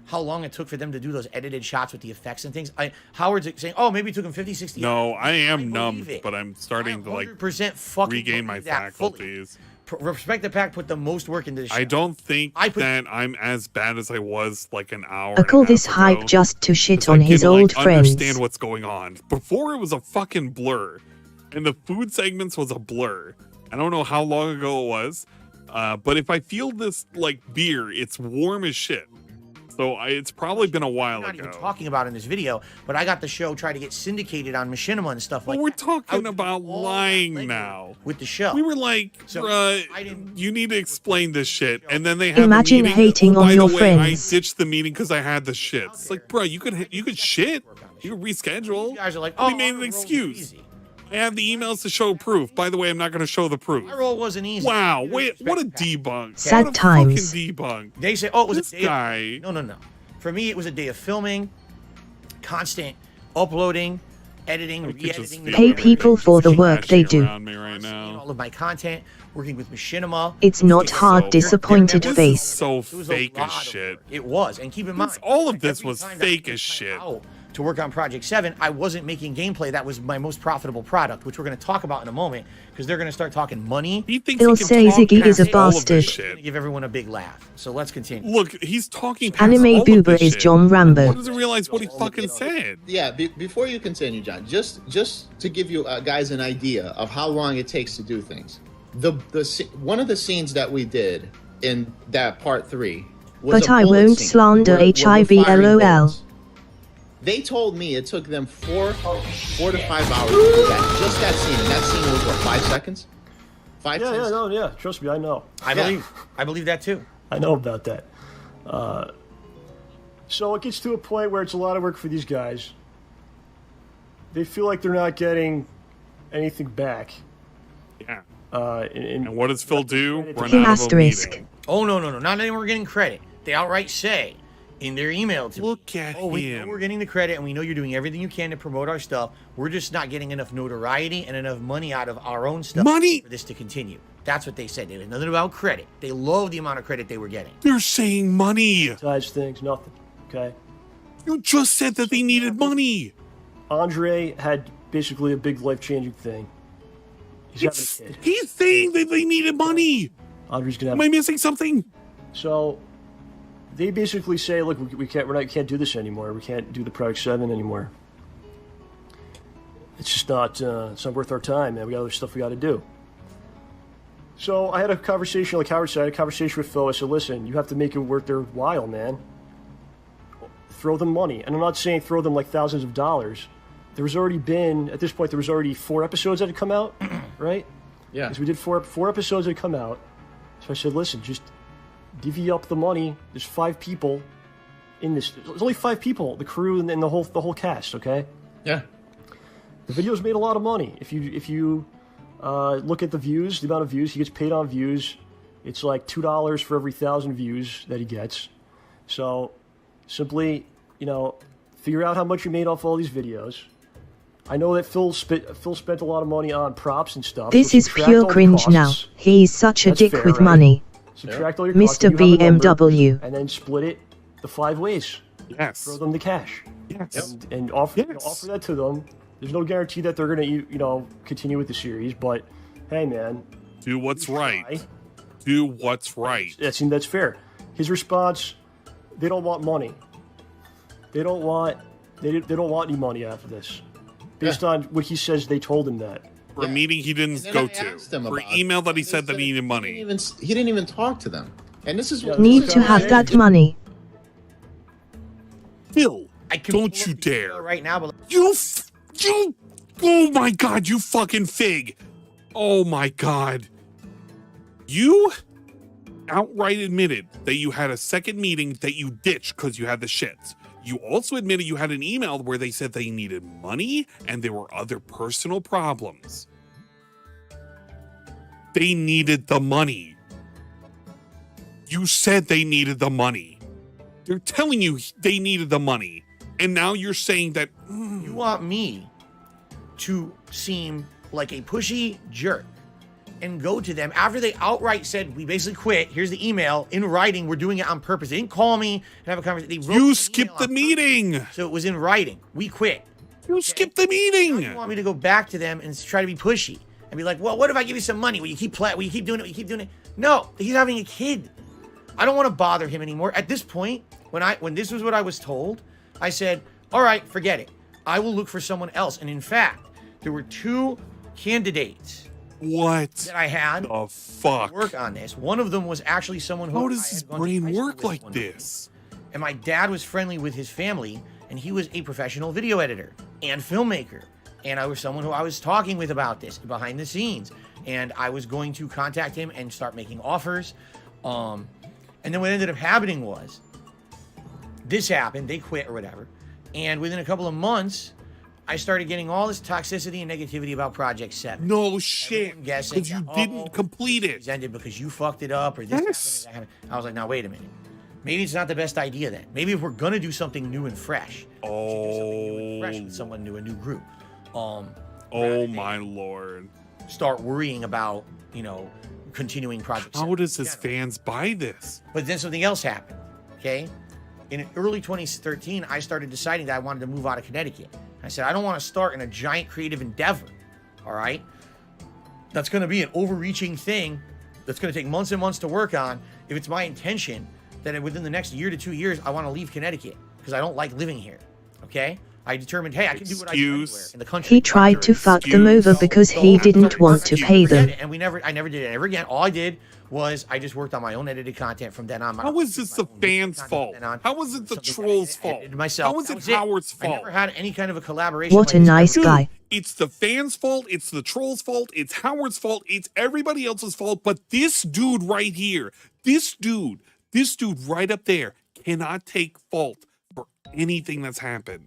how long it took for them to do those edited shots with the effects and things? Howard's saying, oh, maybe it took him 50, 60 No, I am numb, believe it. but I'm starting to like 100% fucking regain my believe that fully. faculties. Respect the Pack put the most work into this show. I don't think I put- that I'm as bad as I was like an hour. I call and a this half hype ago, just to shit 'cause on I his can, old like, friends. understand what's going on. Before it was a fucking blur, and the food segments was a blur. I don't know how long ago it was, but if I feel this like beer, it's warm as shit. So it's probably been a while We're not ago. even talking about in this video, but I got the show try to get syndicated on Machinima and stuff But like we're that. I talking was about all lying that now. with the show. We were like, So, bruh, I didn't- you need to explain this shit. And then they have Imagine a meeting. hating oh, on by your the way, friends. I ditched the meeting because I had the shit. It's like, bro, you could shit. You could reschedule. You guys are like, We oh, made an our roll was excuse. easy. I have the emails to show proof. By the way, I'm not going to show the proof. My role wasn't easy. Wow, You wait, what a respect the Pack. debunk. Sad what a times. fucking debunk. They say, oh, it was This a day. guy. No. For me, it was a day of filming, constant uploading, editing, I could just re-editing. feel Pay it. people for the work they Flashing do. around me right now. all of my content, working with Machinima. It's not So- hard, disappointed This is face. so It was a fake lot as of shit. work. It was, and keep in mind, All of this every was time that fake I as went shit. out to work on Project 7, I wasn't making gameplay. That was my most profitable product, which we're going to talk about in a moment, because they're going to start talking money. He thinks He'll he can say talk Ziggy is a past all of this bastard. shit. Going to give everyone a big laugh. So let's continue. Look, he's talking past Anime all of Boober this is shit. John Rambo. He doesn't realize what he fucking said. Yeah, before you continue, John, just to give you guys an idea of how long it takes to do things. One of the scenes that we did in that part 3 was But a I bullet won't scene slander where we're HIV firing LOL. bullets. They told me it took them 4 to 5 hours to do that. Just that scene. And that scene was what, 5 seconds? 5 Yeah, seconds? yeah. Trust me, I know. I believe that too. I know about that. So it gets to a point where it's a lot of work for these guys. They feel like they're not getting anything back. Yeah. And And what does Phil do? Run Him out of a asterisk. meeting. Oh, no. Not anyone getting credit. They outright say in their email to me, Look at we know him. we're getting the credit and we know you're doing everything you can to promote our stuff. We're just not getting enough notoriety and enough money out of our own stuff Money? for this to continue. That's what they said. There was nothing about credit. They love the amount of credit they were getting. They're saying money. ties things, nothing. Okay. You just said that they needed money. Andre had basically a big life-changing thing. He's having a kid. He's saying that they needed money. Andre's gonna Am I have. missing something? So they basically say, look, we can't do this anymore. We can't do the Project 7 anymore. It's just not. It's not worth our time, man. We got other stuff we got to do. So I had a conversation, like Howard said, I had a conversation with Phil. I said, listen, you have to make it worth their while, man. Throw them money. And I'm not saying throw them like thousands of dollars. There was already been, at this point, there was already 4 episodes that had come out, right? Yeah. Because we did four episodes that had come out. So I said, listen, just divvy up the money. There's 5 people in this. There's only 5 people, the crew and the whole cast, okay? Yeah. The video's made a lot of money. If you look at the views, the amount of views, he gets paid on views. It's like $2 for every 1,000 views that he gets. So simply, figure out how much you made off all these videos. I know that Phil spent a lot of money on props and stuff. This so is subtract pure all the cringe now. costs. He's such a That's dick fair, with right? money. Subtract all your costs, Mr. and you have a number, BMW. and then split it the 5 ways. Yes. Throw them the cash. Yes. And offer, Yes. offer that to them. There's no guarantee that they're gonna, you know, continue with the series. But hey, man, do what's right. Do what's right. That's fair. His response: they don't want money. They don't want any money after this. Based on what he says, they told him that. For a meeting he didn't go to. For an email that he said that he needed money. He didn't even talk to them. And this is what Need to have that money. Phil, don't you dare. Right now, but You, oh my God, you fucking fig. Oh my God. You outright admitted that you had a second meeting that you ditched because you had the shits. You also admitted you had an email where they said they needed money and there were other personal problems. They needed the money. You said they needed the money. They're telling you they needed the money. And now you're saying that... You want me to seem like a pushy jerk and go to them after they outright said, we basically quit. Here's the email in writing. We're doing it on purpose. They didn't call me and have a conversation. You skipped the meeting. So it was in writing. We quit. You skipped the meeting. Now you want me to go back to them and try to be pushy and be like, well, what if I give you some money? Will you keep doing it? Will you keep doing it? No, he's having a kid. I don't want to bother him anymore. At this point, when this was what I was told, I said, all right, forget it. I will look for someone else. And in fact, there were 2 candidates that I had the fuck work on this. One of them was actually someone who how does his brain work like this? And my dad was friendly with his family, and he was a professional video editor and filmmaker. And I was someone who I was talking with about this behind the scenes. And I was going to contact him and start making offers. And then what ended up happening was this happened. They quit or whatever. And within a couple of months, I started getting all this toxicity and negativity about Project 7. No shit. Because you didn't complete it. It's ended because you fucked it up or this happened. I was like, now, wait a minute. Maybe it's not the best idea then. Maybe if we're going to do something new and fresh, fresh with someone new, a new group. Oh my Lord. Start worrying about, you know, continuing Project 7. How does his fans buy this? But then something else happened, okay? In early 2013, I started deciding that I wanted to move out of Connecticut. I said, I don't want to start in a giant creative endeavor, all right? That's going to be an overreaching thing that's going to take months and months to work on if it's my intention that within the next year to 2 years, I want to leave Connecticut because I don't like living here, okay? I determined, hey, I can do what I do anywhere in the country. He tried to fuck them over because he didn't want to pay them. And I never did it ever again. All I did was I just worked on my own edited content from then on. How is this the fans' fault? How is it the trolls' fault? Myself. How is it Howard's fault? I never had any kind of a collaboration. What a nice guy. It's the fans' fault. It's the trolls' fault. It's Howard's fault. It's everybody else's fault. But this dude right here, this dude right up there cannot take fault for anything that's happened.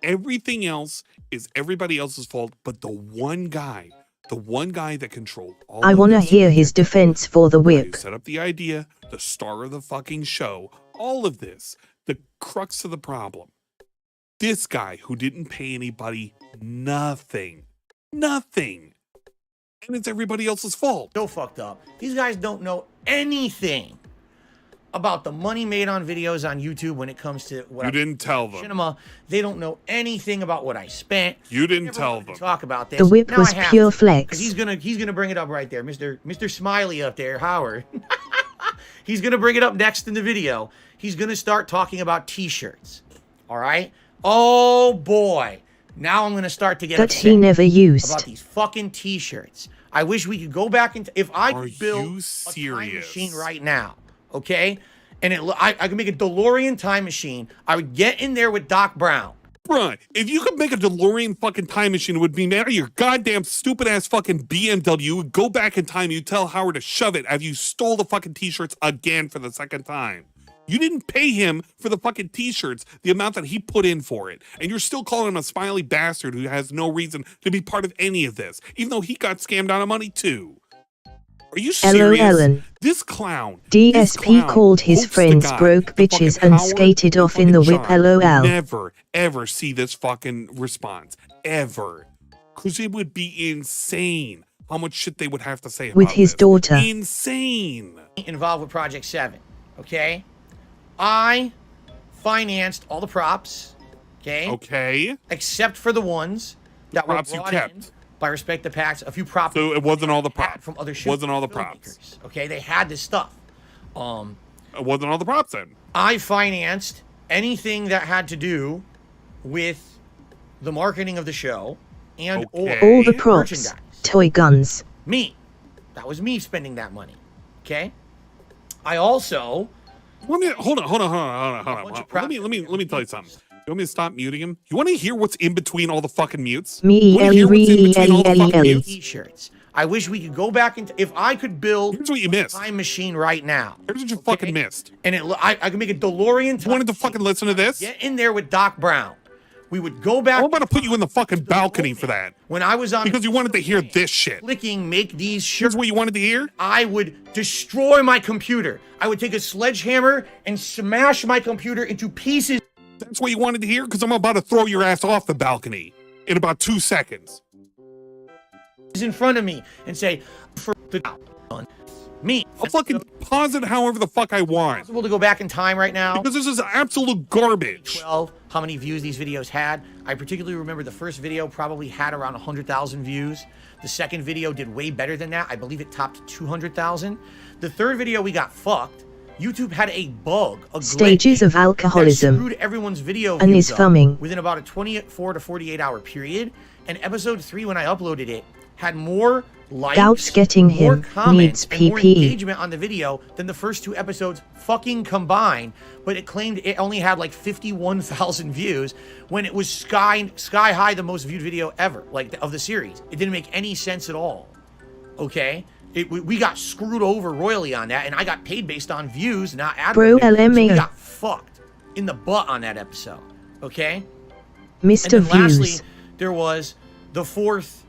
Everything else is everybody else's fault, but the one guy that controlled all I want to hear his defense for the whip. Set up the idea, the star of the fucking show, all of this, the crux of the problem. This guy who didn't pay anybody nothing. And it's everybody else's fault. So fucked up. These guys don't know anything about the money made on videos on YouTube when it comes to what you didn't tell them. Cinema. They don't know anything about what I spent. You didn't tell them. Talk about this. The whip was pure flex. He's gonna bring it up right there, Mr. Smiley up there, Howard. He's gonna bring it up next in the video. He's gonna start talking about T-shirts. All right. Oh boy. Now I'm gonna start to get that he never used about these fucking T-shirts. I wish we could go back into if I could build a time machine right now. Okay, and I could make a DeLorean time machine. I would get in there with Doc Brown. Bruh, if you could make a DeLorean fucking time machine, it would be out of your goddamn stupid ass fucking BMW. You would go back in time, you tell Howard to shove it as you stole the fucking T-shirts again for the second time. You didn't pay him for the fucking T-shirts, the amount that he put in for it. And you're still calling him a smiley bastard who has no reason to be part of any of this, even though he got scammed out of money too. Are you serious? This clown. DSP called his friends broke bitches and skated off in the whip. LOL. Never, ever see this fucking response. Ever. Because it would be insane how much shit they would have to say about with his daughter. Insane. Involved with Project 7. Okay? I financed all the props. Okay? Okay. Except for the ones that were props you brought in kept. by Respect the Packs, a few props. So it wasn't all the had props. from other shows. Wasn't all the props. Filmmakers, okay, they had this stuff. It wasn't all the props then. I financed anything that had to do with the marketing of the show and or all the props, merchandise. toy guns. Me. That was me spending that money. Okay? I also Hold on. Let me tell you something. You want me to stop muting him? You want to hear what's in between all the fucking mutes? Me, Ellie. T-shirts. I wish we could go back into. If I could build Here's what you missed. a time machine right now. Here's what you fucking missed. And I could make a DeLorean. You wanted to fucking listen to this? Get in there with Doc Brown. We would go back. I'm about to put you in the fucking balcony for that. When I was on, because you wanted to hear this shit. Clicking, make these shirts. Here's what you wanted to hear. I would destroy my computer. I would take a sledgehammer and smash my computer into pieces. That's what you wanted to hear? Because I'm about to throw your ass off the balcony in about 2 seconds. In front of me and say, for the me. I'll fucking pause it however the fuck I want. Possible to go back in time right now. Because this is absolute garbage. 12, how many views these videos had. I particularly remember the first video probably had around 100,000 views. The second video did way better than that. I believe it topped 200,000. The third video we got fucked. YouTube had a bug, a Stages of alcoholism. that screwed everyone's video and views is up thumbing. within about a 24 to 48 hour period. And episode 3, when I uploaded it, had more likes, Doubts getting more him, comments, needs and more PP. engagement on the video than the first 2 episodes fucking combined. But it claimed it only had like 51,000 views when it was sky high the most viewed video ever, like of the series. It didn't make any sense at all. Okay, we got screwed over royally on that, and I got paid based on views, not ad Bro, revenue. So we LMA. got fucked in the butt on that episode. Okay, Mr. and then Views. lastly, there was the 4th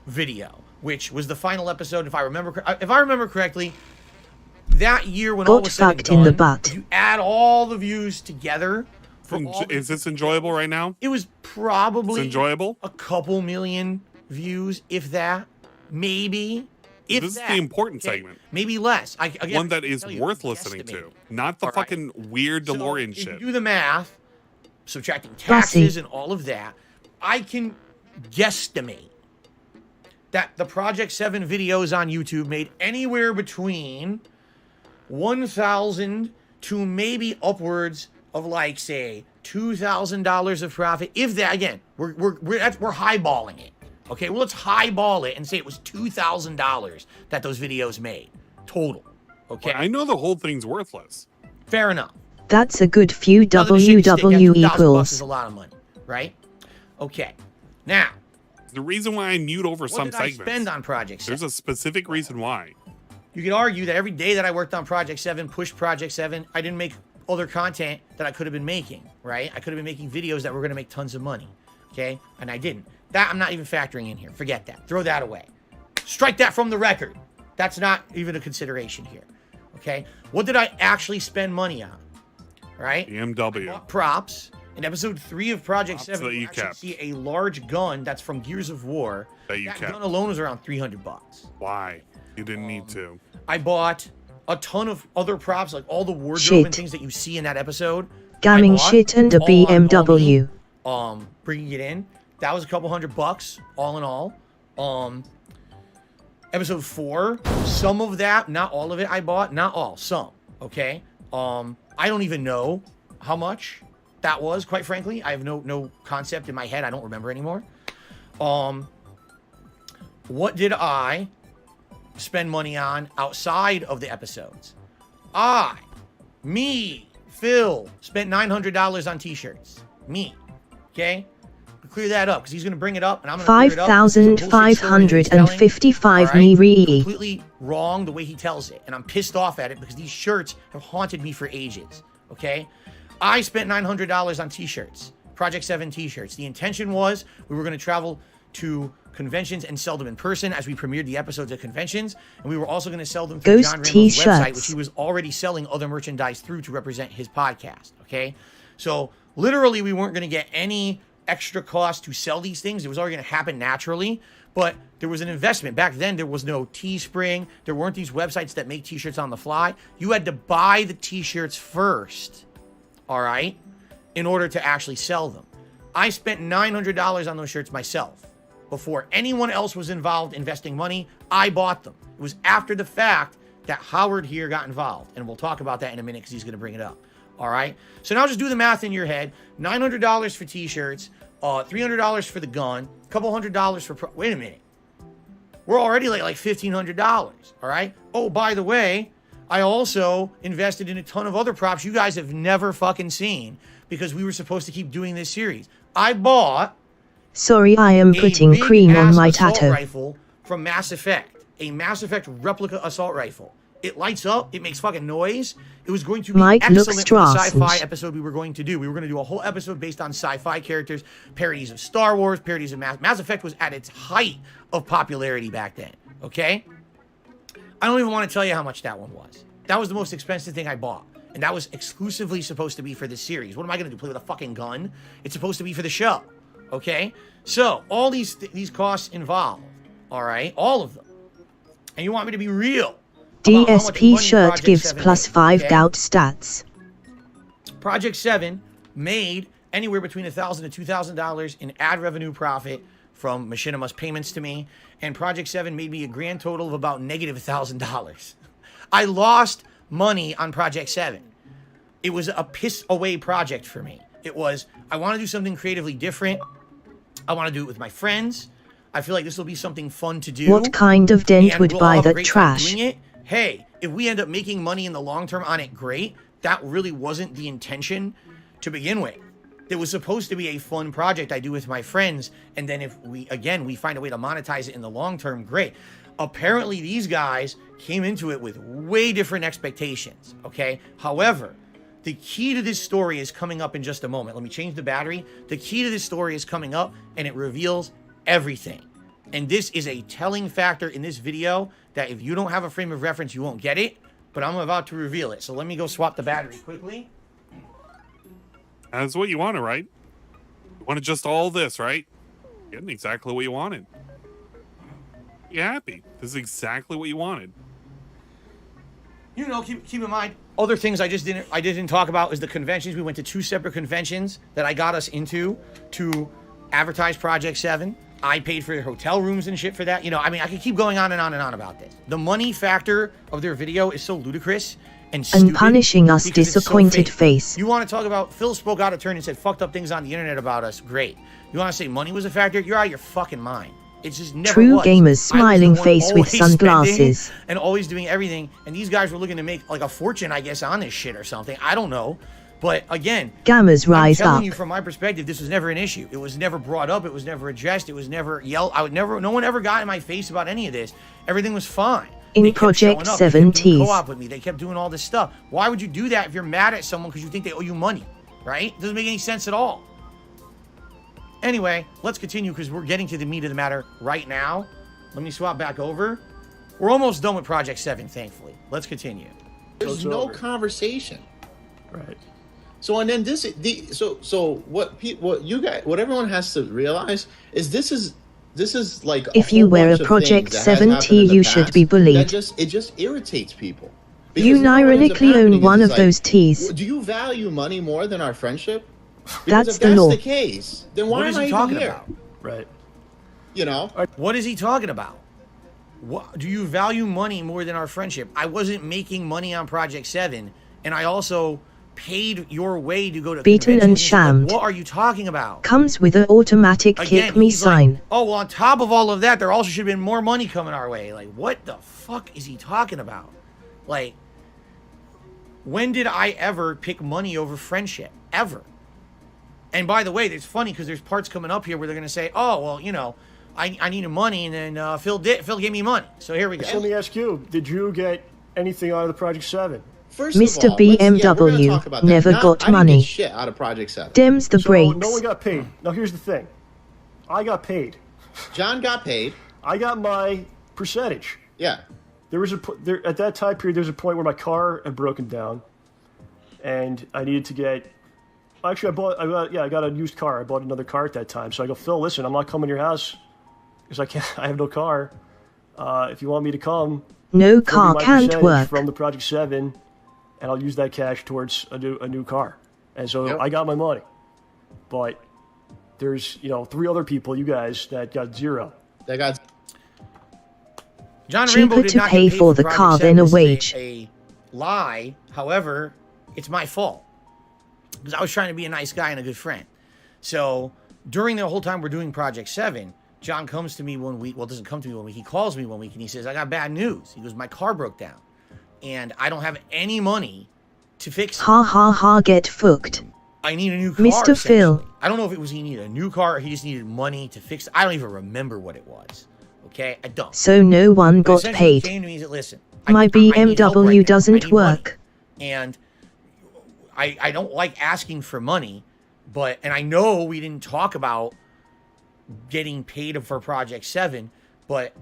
video, which was the final episode. If I remember correctly, that year when all Got was said and fucked in the done, butt. if you add all the views together, Is this enjoyable right now? it was probably It's enjoyable? a couple million views, if that, maybe. If This is that, the important okay? segment. Maybe less. Again, One that I is tell you, worth I'm listening to. guesstimating. Not the All right. fucking weird DeLorean If you shit. do the math, subtracting taxes and all of that, I can guesstimate that the Project 7 videos on YouTube made anywhere between 1,000 to maybe upwards of like, say, $2,000 of profit. If that, again, we're highballing it. Okay, well, let's highball it and say it was $2,000 that those videos made total. Okay, I know the whole thing's worthless. fair enough. That's a good few Another shitty stick at WW $2,000 equals. is a lot of money, right? Okay, now The reason why I mute over what some did I segments. spend on Project 7? There's a specific reason why. You could argue that every day that I worked on Project 7, pushed Project 7, I didn't make other content that I could have been making, right? I could have been making videos that were going to make tons of money, okay? And I didn't. That I'm not even factoring in here. Forget that. Throw that away. Strike that from the record. That's not even a consideration here, okay? What did I actually spend money on, right? BMW. Props. In episode 3 of Project 7, that you you actually kept. see a large gun that's from Gears of War. That you that kept. gun alone was around $300. Why? You didn't need to. I bought a ton of other props, like all the wardrobe Shit. and things that you see in that episode. Gamming I bought shit and a all on BMW. me, bringing it in. That was a couple $100 all in all. Episode 4, some of that, not all of it I bought, not all, some, okay? I don't even know how much that was, quite frankly. I have no concept in my head. I don't remember anymore. What did I spend money on outside of the episodes? Phil, spent $900 on t-shirts. Me, okay? Clear that up because he's going to bring it up and I'm going to clear it up. 5,555 me re. Completely wrong the way he tells it, and I'm pissed off at it because these shirts have haunted me for ages. Okay, I spent $900 on t-shirts, Project 7 t-shirts. The intention was we were going to travel to conventions and sell them in person as we premiered the episodes at conventions, and we were also going to sell them through Ghost John Rambo's t-shirts. website, which he was already selling other merchandise through to represent his podcast. Okay, so literally we weren't going to get any extra cost to sell these things. It was already going to happen naturally, but there was an investment. Back then, there was no Teespring. There weren't these websites that make t-shirts on the fly. You had to buy the t-shirts first, all right, in order to actually sell them. I spent $900 on those shirts myself, before anyone else was involved investing money. I bought them. It was after the fact that Howard here got involved. And we'll talk about that in a minute because he's going to bring it up. All right? So now just do the math in your head. $900 for t-shirts, $300 for the gun, a couple $100 for... Wait a minute. We're already like $1,500. All right? Oh, by the way, I also invested in a ton of other props you guys have never fucking seen because we were supposed to keep doing this series. I bought... Sorry, I am putting cream on my assault tattoo. Rifle from Mass Effect. A Mass Effect replica assault rifle. It lights up. It makes fucking noise. It was going to be Mike excellent looks for the sci-fi strassed. episode we were going to do. We were going to do a whole episode based on sci-fi characters, parodies of Star Wars, parodies of Mass Effect was at its height of popularity back then. Okay? I don't even want to tell you how much that one was. That was the most expensive thing I bought. And that was exclusively supposed to be for this series. What am I going to do? Play with a fucking gun? It's supposed to be for the show. Okay? So, all these costs involved. All right? All of them. And you want me to be real. DSP shirt gives +5 gout stats. Project 7 made anywhere between $1,000 to $2,000 in ad revenue profit from Machinima's payments to me. And Project 7 made me a grand total of about negative $1,000. I lost money on Project 7. It was a piss away project for me. It was, I want to do something creatively different. I want to do it with my friends. I feel like this will be something fun to do. What kind of dent would we'll buy all have a that great time trash? doing it. Hey, if we end up making money in the long term on it, great. That really wasn't the intention to begin with. It was supposed to be a fun project I do with my friends. And then if we find a way to monetize it in the long term, great. Apparently, these guys came into it with way different expectations, okay? However, the key to this story is coming up in just a moment. Let me change the battery. The key to this story is coming up, and it reveals everything. And this is a telling factor in this video that if you don't have a frame of reference, you won't get it. But I'm about to reveal it. So let me go swap the battery quickly. That's what you wanted, right? You wanted just all this, right? Getting exactly what you wanted. You're happy. This is exactly what you wanted. You know, keep in mind, other things I didn't talk about is the conventions. We went to 2 separate conventions that I got us into to advertise Project 7. I paid for their hotel rooms and shit for that. You know, I mean, I could keep going on and on and on about this. The money factor of their video is so ludicrous and stupid. And punishing us because it's so disappointed fake. face. You want to talk about Phil spoke out of turn and said fucked up things on the internet about us? Great. You want to say money was a factor? You're out of your fucking mind. It's just never True was. gamers I was smiling the one face with always sunglasses. spending and always doing everything. And these guys were looking to make like a fortune, I guess, on this shit or something. I don't know. But again, Gamers rise I'm telling up. you from my perspective, this was never an issue. It was never brought up. It was never addressed. It was never yelled. No one ever got in my face about any of this. Everything was fine. In They kept Project showing up. 7 They kept doing teas. co-op with me. They kept doing all this stuff. Why would you do that if you're mad at someone because you think they owe you money, right? It doesn't make any sense at all. Anyway, let's continue because we're getting to the meat of the matter right now. Let me swap back over. We're almost done with Project 7, thankfully. Let's continue. There's no conversation. Right. So and then what everyone has to realize is this is like If you wear a Project 7 tee, you should be bullied. It just irritates people. You Because what ends up ironically happening own one is of like, those tees. Do you value money more than our friendship? Because That's if the that's law. the case, then why What is am I he even talking here? about? Right. You know? What is he talking about? What, do you value money more than our friendship? I wasn't making money on Project 7, and I also paid your way to go to Beaten and conventions. shammed. What are you talking about? Comes with an automatic Again, kick me he's like, sign. oh, well, on top of all of that, there also should have been more money coming our way. Like, what the fuck is he talking about? Like, when did I ever pick money over friendship? Ever. And by the way, it's funny because there's parts coming up here where they're going to say, oh, well, you know, I needed money, and then Phil gave me money. So here we go. So let me ask you, did you get anything out of the Project 7? First Mr. of all, we're gonna BMW talk about that. never Now, got I didn't money. get shit out of Project 7. Dims the So brakes. no one got paid. Now here's the thing. I got paid. John got paid. I got my percentage. Yeah. There was at that time period. There was a point where my car had broken down, and I needed to get. Actually, I got a used car. I bought another car at that time. So I go, Phil, listen, I'm not coming to your house because I have no car. If you want me to come, No throw me car my can't percentage work. from the Project 7, and I'll use that cash towards a new car. And so Yep. I got my money, but There's, 3 other people, you guys, that got 0. That got John Cheaper Rambo did to not pay get paid for the Project car 7. than a This is wage. a lie. However, it's my fault because I was trying to be a nice guy and a good friend. So during the whole time we're doing Project 7, John comes to me one week. Well, doesn't come to me one week. He calls me one week and he says, I got bad news. He goes, my car broke down and I don't have any money to fix it. Ha ha ha, get fucked. I need a new car. Mr. Phil. I don't know if it was he needed a new car or he just needed money to fix it. I don't even remember what it was. Okay? I don't. So no one But got essentially he paid. came to me and said, listen, My I need help BMW right now. doesn't I need money. work. And I don't like asking for money, and I know we didn't talk about getting paid for Project 7, but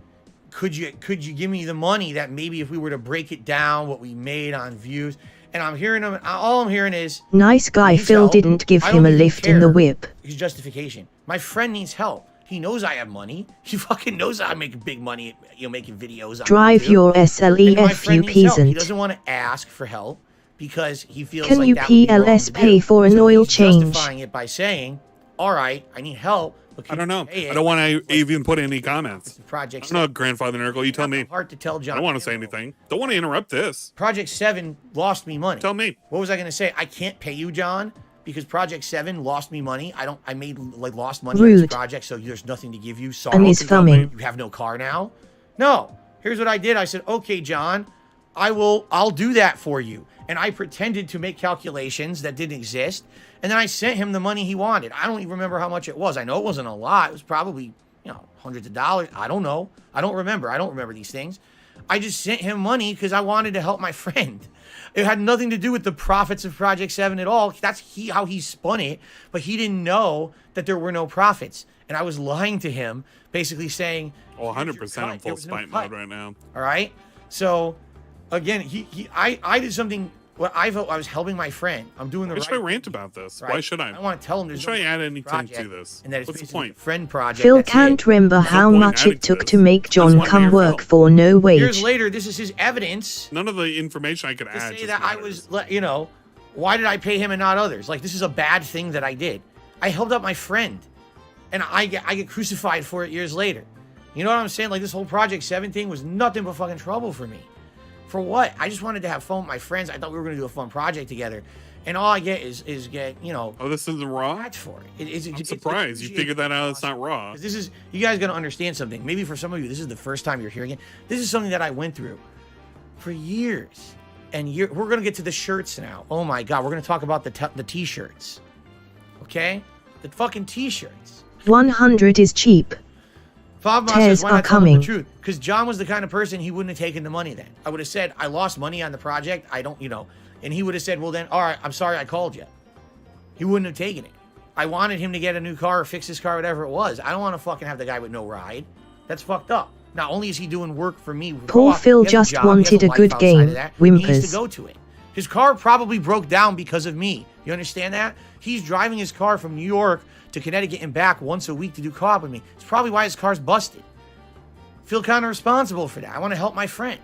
could you give me the money that maybe if we were to break it down, what we made on views, and I'm hearing him, all I'm hearing is, Nice guy needs Phil help. didn't give I him don't a even lift in the care. whip. His justification. My friend needs help. He knows I have money. He fucking knows I make big money, making videos on Drive YouTube. your And my SLEF, friend you needs help. He peasant. doesn't want to ask for help because he feels Can like you that would be wrong PLS to pay do. for an So oil he's change? justifying it by saying, "All right, I need help." But I don't know. pay it. I don't want to even put any comments. Project I'm not grandfather Nurgle. You tell me. Hard to tell, John. I don't want to say anything. Don't want to interrupt this. Project 7 lost me money. Tell me. What was I going to say? I can't pay you, John, because Project 7 lost me money. I made lost money on Rude. this project, so there's nothing to give you. Sorry. And he's thumbing. You have no car now? No. Here's what I did. I said, "Okay, John, I'll do that for you." And I pretended to make calculations that didn't exist, and then I sent him the money he wanted. I don't even remember how much it was. I know it wasn't a lot. It was probably, hundreds of dollars. I don't know. I don't remember these things. I just sent him money because I wanted to help my friend. It had nothing to do with the profits of Project 7 at all. That's how he spun it, but he didn't know that there were no profits. And I was lying to him, basically saying, Oh, 100% I'm full There was no spite cut. mode right now. all right? So, again, I did something. Well, I was helping my friend. I'm doing the Why right should I rant about this? right? Why should I? I want to tell him Why there's should I no add anything project, to this? and that it's What's the basically point? a friend project. Phil that's can't it. remember What's the how point much adding it to took this? to make That's John why come you're work Phil. for no wage. Years later, this is his evidence None of the information I could to add. say just that I matters. was, why did I pay him and not others? Like, this is a bad thing that I did. I helped out my friend, and I get crucified for it years later. You know what I'm saying? Like, this whole Project 7 thing was nothing but fucking trouble for me. For what? I just wanted to have fun with my friends. I thought we were going to do a fun project together. And all I get is get, Oh, this isn't raw? patch for it. I'm surprised. You figured that out. It's not raw. 'Cause this is, you guys got to understand something. Maybe for some of you, this is the first time you're hearing it. This is something that I went through for years. And we're going to get to the shirts now. Oh my God. We're going to talk about the t-shirts. Okay? The fucking t-shirts. 100 is cheap. Bob Moss Tears says, why are not tell him coming. the truth? Because John was the kind of person, he wouldn't have taken the money then. I would have said, I lost money on the project. I don't, and he would have said, well then, all right, I'm sorry I called you. He wouldn't have taken it. I wanted him to get a new car or fix his car, whatever it was. I don't want to fucking have the guy with no ride. That's fucked up. Not only is he doing work for me. Poor Phil just wanted a good game. He needs Whimpers. to go to it. His car probably broke down because of me. You understand that? He's driving his car from New York to Connecticut and back once a week to do co-op with me. It's probably why his car's busted. Feel kind of responsible for that. I want to help my friend.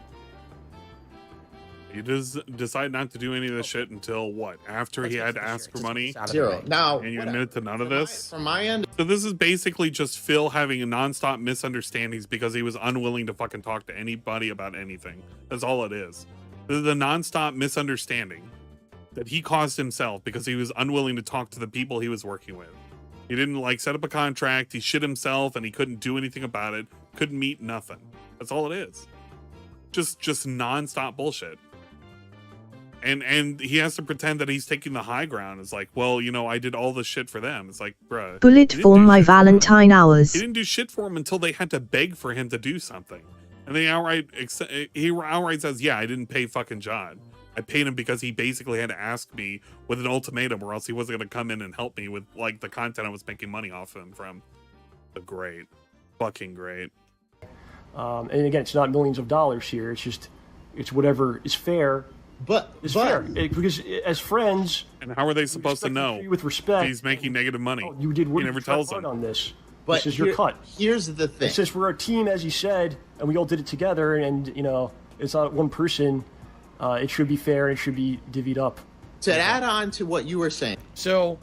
You just decide not to do any of this shit until what? After he had to ask for money? Zero. Now, And you admitted to none of this? from my end, So this is basically just Phil having a nonstop misunderstandings because he was unwilling to fucking talk to anybody about anything. That's all it is. This is a nonstop misunderstanding that he caused himself because he was unwilling to talk to the people he was working with. He didn't set up a contract. He shit himself and he couldn't do anything about it. Couldn't meet nothing. That's all it is. Just nonstop bullshit. And he has to pretend that he's taking the high ground. It's like, well, I did all this shit for them. It's like, bruh. Bullet for my Valentine hours. He didn't do shit for him until they had to beg for him to do something. And he outright says, yeah, I didn't pay fucking John. I paid him because he basically had to ask me with an ultimatum or else he wasn't going to come in and help me with the content I was making money off him from. Great. Fucking great. And again, it's not millions of dollars here. It's whatever is fair. It's fair. Because as friends, and how are they supposed to know with respect he's making negative money? You did work. He never tells them on this. But this is your cut. Here's the thing. Since we're a team, as you said, and we all did it together, and it's not one person. It should be fair. It should be divvied up. To add on to what you were saying. So,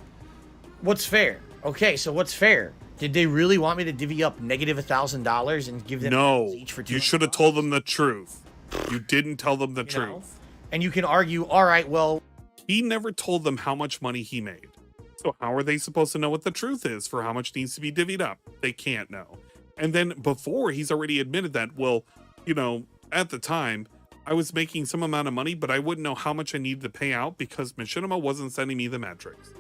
what's fair? Okay, so what's fair? Did they really want me to divvy up negative $1,000 and give them No, each for you $200? should have told them the truth. You didn't tell them the truth. And you can argue, all right, well, he never told them how much money he made. So how are they supposed to know what the truth is for how much needs to be divvied up? They can't know. And then before, he's already admitted that, well, you know, at the time, I was making some amount of money, but I wouldn't know how much I needed to pay out because Machinima wasn't sending me the metrics.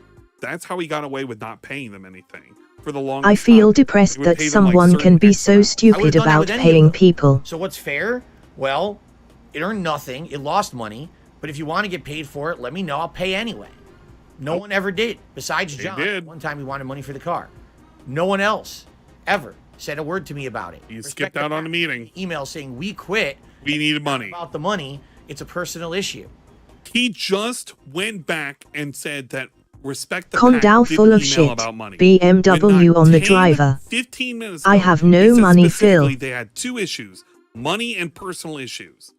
That's how he got away with not paying them anything for the longest I feel time. depressed He would that pay them, someone like, can certain be X so amount. stupid about paying people. So what's fair? Well, it earned nothing. It lost money. But if you want to get paid for it, let me know. I'll pay anyway. No one ever did, besides John. One time he wanted money for the car. No one else ever said a word to me about it. You skipped out on a meeting. Email saying we quit. We needed money. About the money, it's a personal issue. He just went back and said that Respect the Condal Pack full didn't of email shit. about money. BMW When on the 10, driver. 15 minutes I ago, have he no said money, specifically Phil. They had two issues, money and personal issues.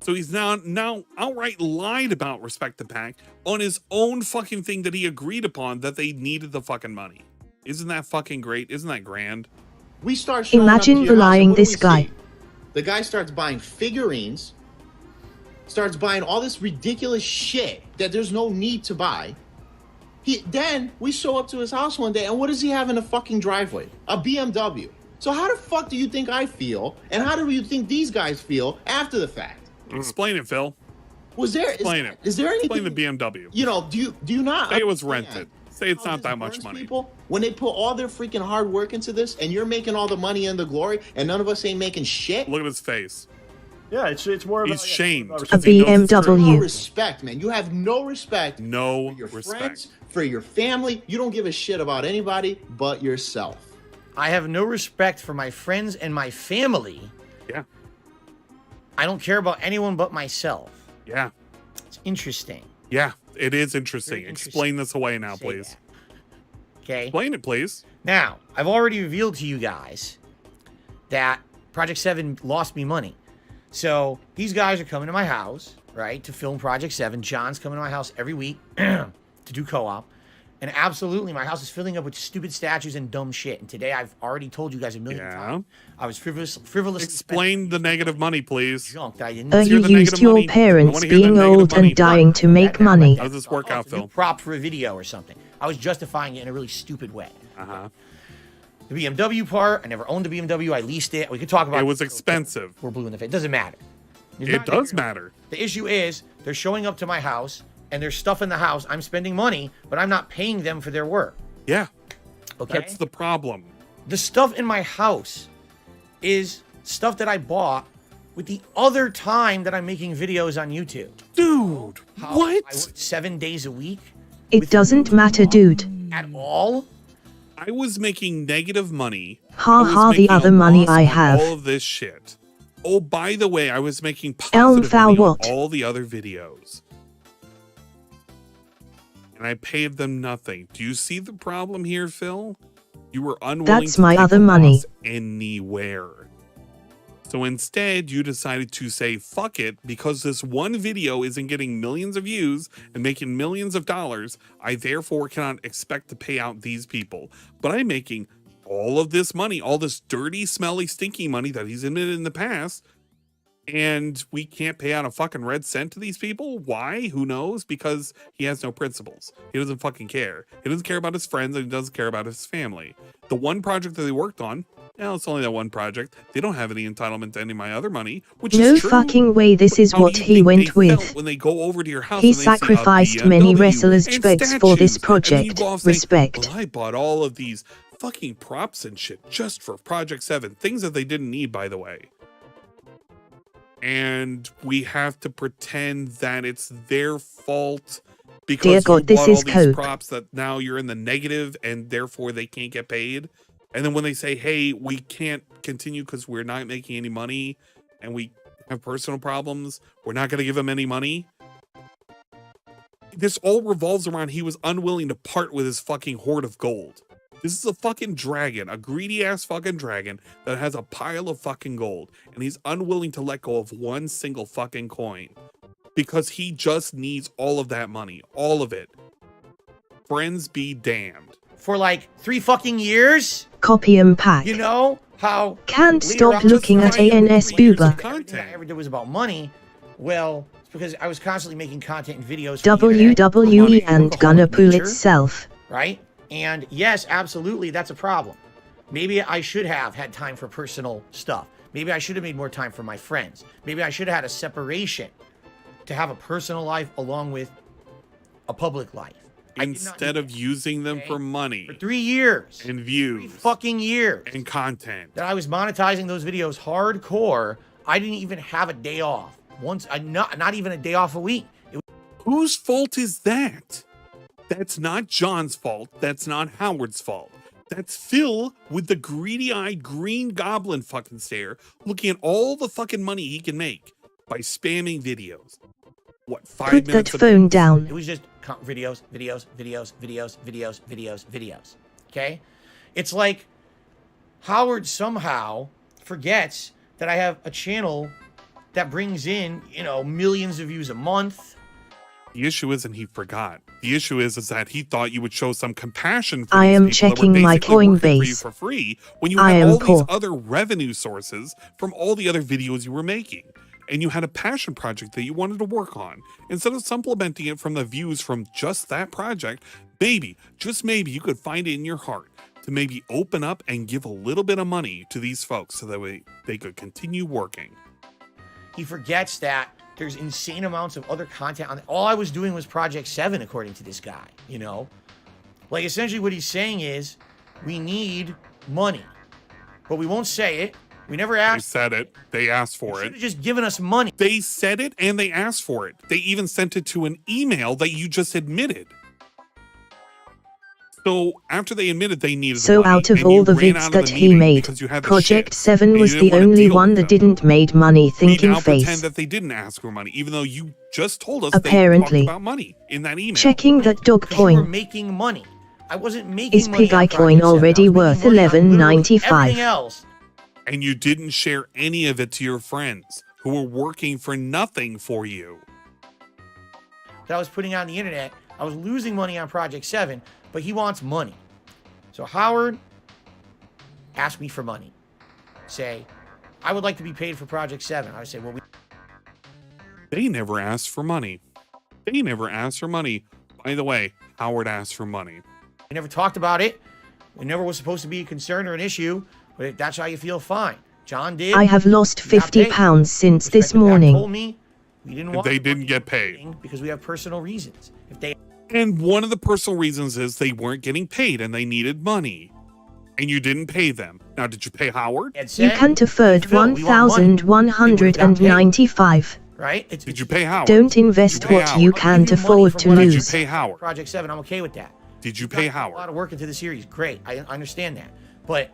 So he's now outright lied about Respect the Pack on his own fucking thing that he agreed upon that they needed the fucking money. Isn't that fucking great? Isn't that grand? We start showing Imagine up to your house, relying and what do this we guy. see? The guy starts buying figurines, starts buying all this ridiculous shit that there's no need to buy. Then we show up to his house one day, and what does he have in the fucking driveway? A BMW. So how the fuck do you think I feel, and how do you think these guys feel after the fact? Explain it, Phil. Was there Explain it. Is there anything? Explain the BMW. You know, do you not Say it was understand rented. Say it's how not this that much burns money. People, when they put all their freaking hard work into this, and you're making all the money and the glory, and none of us ain't making shit. Look at his face. Yeah, it's more about... He's shamed. A because he knows it's true. BMW. No respect, man. You have no respect. No for your respect. friends, for your family. You don't give a shit about anybody but yourself. I have no respect for my friends and my family. Yeah. I don't care about anyone but myself. Yeah. It's interesting. Yeah, it is interesting. Very interesting. Explain this away now, Say please. that. Okay. Explain it, please. Now, I've already revealed to you guys that Project 7 lost me money. So these guys are coming to my house, right, to film Project 7. John's coming to my house every week to do co-op. And absolutely, my house is filling up with stupid statues and dumb shit. And today, I've already told you guys a million times. I was frivolous. Explain the negative money, please. Junk that I didn't You the used negative your money. I parents wanna hear the being negative old money. and dying to make money. How does this work out, it's a new Phil? prop for a video or something. I was justifying it in a really stupid way. Uh-huh. The BMW part, I never owned a BMW. I leased it. We could talk about It was expensive. We're blue in the face. It doesn't matter. It's It not does here. matter. The issue is they're showing up to my house and there's stuff in the house. I'm spending money, but I'm not paying them for their work. Yeah. Okay. That's the problem. The stuff in my house is stuff that I bought with the other time that I'm making videos on YouTube. Dude, what? I work 7 days a week It doesn't matter, dude. at all. I was making negative money. Ha I was ha, the making a other money loss I on have. all of this shit. Oh, by the way, I was making Elm positive thou money on what? all the other videos. And I paid them nothing. Do you see the problem here, Phil? You were unwilling That's to my take other a money. loss anywhere. So instead, you decided to say, fuck it, because this one video isn't getting millions of views and making millions of dollars, I therefore cannot expect to pay out these people. But I'm making all of this money, all this dirty, smelly, stinky money that he's admitted in the past, and we can't pay out a fucking red cent to these people? Why? Who knows? Because he has no principles. He doesn't fucking care. He doesn't care about his friends, and he doesn't care about his family. The one project that they worked on, it's only that one project. They don't have any entitlement to any of my other money, which No is true. fucking way, this is How do what you he think went they felt with. when they go over to your house He and they see a sacrificed many BMW wrestlers' and dregs for this statues, and then you project. go off and say, Respect. well, I bought all of these fucking props and shit just for Project 7. Things that they didn't need, by the way. And we have to pretend that it's their fault because Dear you God, this bought is all these coke. props that now you're in the negative and therefore they can't get paid. And then when they say, hey, we can't continue because we're not making any money and we have personal problems, we're not going to give them any money. This all revolves around he was unwilling to part with his fucking hoard of gold. This is a fucking dragon, a greedy ass fucking dragon that has a pile of fucking gold, and he's unwilling to let go of one single fucking coin because he just needs all of that money, all of it. Friends be damned. for like 3 fucking years. Copy and pack. You know how Can't later stop on- looking at ANS Booba. Everything I ever did was about money. Well, it's because I was constantly making content and videos for the internet, WWE promoting and workaholic gonna pull nature, itself. right? And yes, absolutely, that's a problem. Maybe I should have had time for personal stuff. Maybe I should have made more time for my friends. Maybe I should have had a separation to have a personal life along with a public life. Instead of using them for money. For 3 years. And views. 3 fucking years. And content. That I was monetizing those videos hardcore. I didn't even have a day off. Not even a day off a week. Whose fault is that? That's not John's fault. That's not Howard's fault. That's Phil with the greedy-eyed green goblin fucking stare, looking at all the fucking money he can make by spamming videos. What, 5 Put minutes? that phone down. It was just videos. Okay? It's like Howard somehow forgets that I have a channel that brings in, millions of views a month. The issue isn't he forgot. The issue is that he thought you would show some compassion for I these am people that were checking my basically working for you Coinbase. for free when you I had am all poor. these other revenue sources from all the other videos you were making. And you had a passion project that you wanted to work on. Instead of supplementing it from the views from just that project, maybe, just maybe, you could find it in your heart to maybe open up and give a little bit of money to these folks so that way they could continue working. He forgets that there's insane amounts of other content on. All I was doing was Project 7, according to this guy, Like, essentially what he's saying is, we need money. But we won't say it. We never They asked. said it. They asked for it. Should have just given us money. They said it and they asked for it. They even sent it to an email that you just admitted. So after they admitted they needed So money, out of and all you the ran vids out of that the he meeting made, because you had the Project shit, 7 and you was didn't the wanna only deal one with that them. didn't made money, We thinking now pretend face. that they didn't ask for money, even though you just told us Apparently. they talked about money in that email. Checking that dog Because you were coin. making money. I wasn't making Is money. pig on eye Project 7. coin I was already making worth money on literally $11.95? everything else. And you didn't share any of it to your friends who were working for nothing for you. That I was putting on the internet. I was losing money on Project 7, but he wants money. So Howard, ask me for money. Say, I would like to be paid for Project 7. I would say, well, They never asked for money. They never asked for money. By the way, Howard asked for money. we never talked about it. It never was supposed to be a concern or an issue. But if that's how you feel, fine. John did. I have lost He got 50 paid. pounds since this Respect that Pat morning. told me we didn't want They didn't get paid. because we have personal reasons. If they And one of the personal reasons is they weren't getting paid and they needed money. And you didn't pay them. Now, did you pay Howard? had You said, can't afford Phil, we want money. 1,195. right? Did you pay Howard? Don't invest Did you pay what Howard? you I'll can't give you money afford for to what I Did you lose. pay Howard? Project 7, I'm okay with that. Did you Got pay A lot Howard? of work into the series. Great. I understand that. But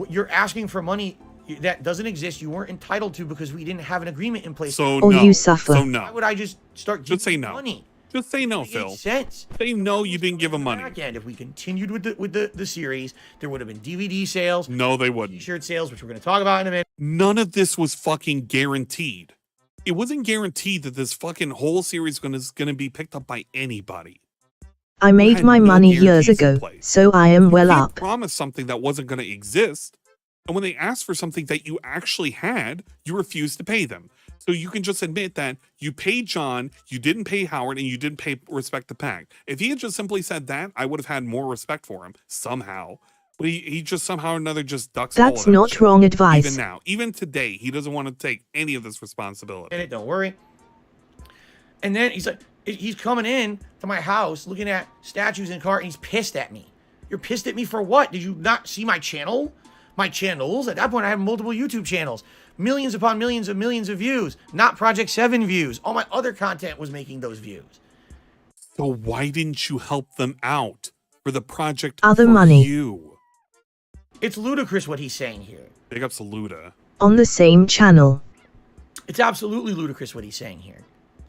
you're asking for money that doesn't exist. You weren't entitled to because we didn't have an agreement in place. So Or no. you suffer. So Why no. would I just start giving Just say no. money? Just say no, It Phil. makes sense. Say no, you didn't give him money. Back end, if we continued with the series, there would have been DVD sales, No, they wouldn't. T-shirt sales, which we're going to talk about in a minute. None of this was fucking guaranteed. It wasn't guaranteed that this fucking whole series is gonna be picked up by anybody. I made had my no money years guarantees in ago, place. so I am well You can't up. promise something that wasn't gonna exist, and when they asked for something that you actually had, you refused to pay them. So you can just admit that you paid John, you didn't pay Howard, and you didn't pay Respect the Pact. If he had just simply said that, I would have had more respect for him somehow. But he just somehow or another just ducks all of That's that not shit. wrong advice. Even now, even today, he doesn't want to take any of this responsibility. Don't worry. And then he's coming in to my house looking at statues in car, and he's pissed at me. You're pissed at me for what? Did you not see my channel? My channels? At that point, I had multiple YouTube channels. Millions upon millions of views. Not Project 7 views. All my other content was making those views. So why didn't you help them out for the project Other for money. you? It's ludicrous what he's saying here. Big up Saluda. On the same channel. It's absolutely ludicrous what he's saying here.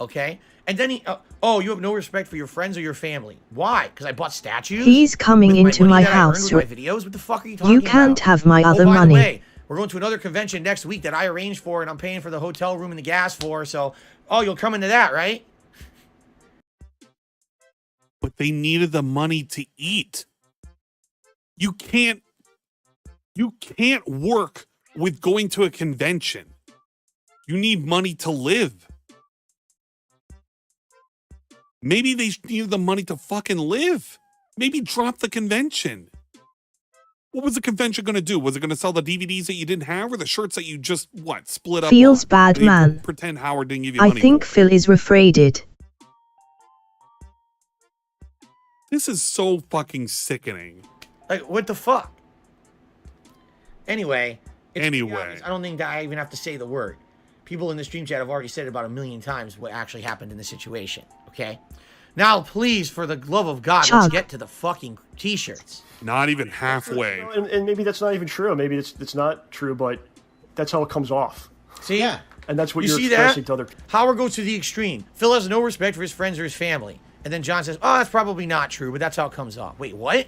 Okay? And then you have no respect for your friends or your family. Why? Because I bought statues? He's coming With my into money my that I earned house. with my videos? What the fuck are you talking You about? can't have my other by the money. way, we're going to another convention next week that I arranged for, and I'm paying for the hotel room and the gas for, so, you'll come into that, right? But they needed the money to eat. You can't work with going to a convention. You need money to live. Maybe they needed the money to fucking live. Maybe drop the convention. What was the convention going to do? Was it going to sell the DVDs that you didn't have, or the shirts that you just, split up Feels on? bad, man. Pretend Howard didn't give you I money. think Phil is refraided. This is so fucking sickening. Like, what the fuck? Anyway. Anyway. I don't think that I even have to say the word. People in the stream chat have already said about 1 million times what actually happened in the situation. Okay? Now, please, for the love of God, let's get to the fucking t-shirts. Not even halfway. And maybe that's not even true. Maybe it's not true, but that's how it comes off. See? Yeah. And that's what You you're see expressing that? to other people. Howard goes to the extreme. Phil has no respect for his friends or his family. And then John says, oh, that's probably not true, but that's how it comes off. Wait, what?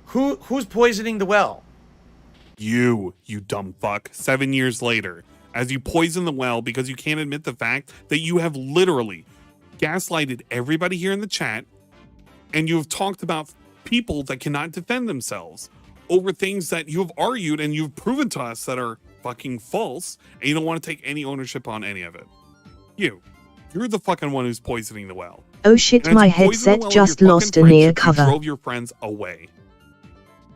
Who's poisoning the well? You dumb fuck. 7 years later, as you poison the well because you can't admit the fact that you have literally gaslighted everybody here in the chat, and you have talked about people that cannot defend themselves over things that you have argued and you've proven to us that are fucking false, and you don't want to take any ownership on any of it. You're the fucking one who's poisoning the well. Oh shit, my headset just lost an ear cover. You drove your friends away.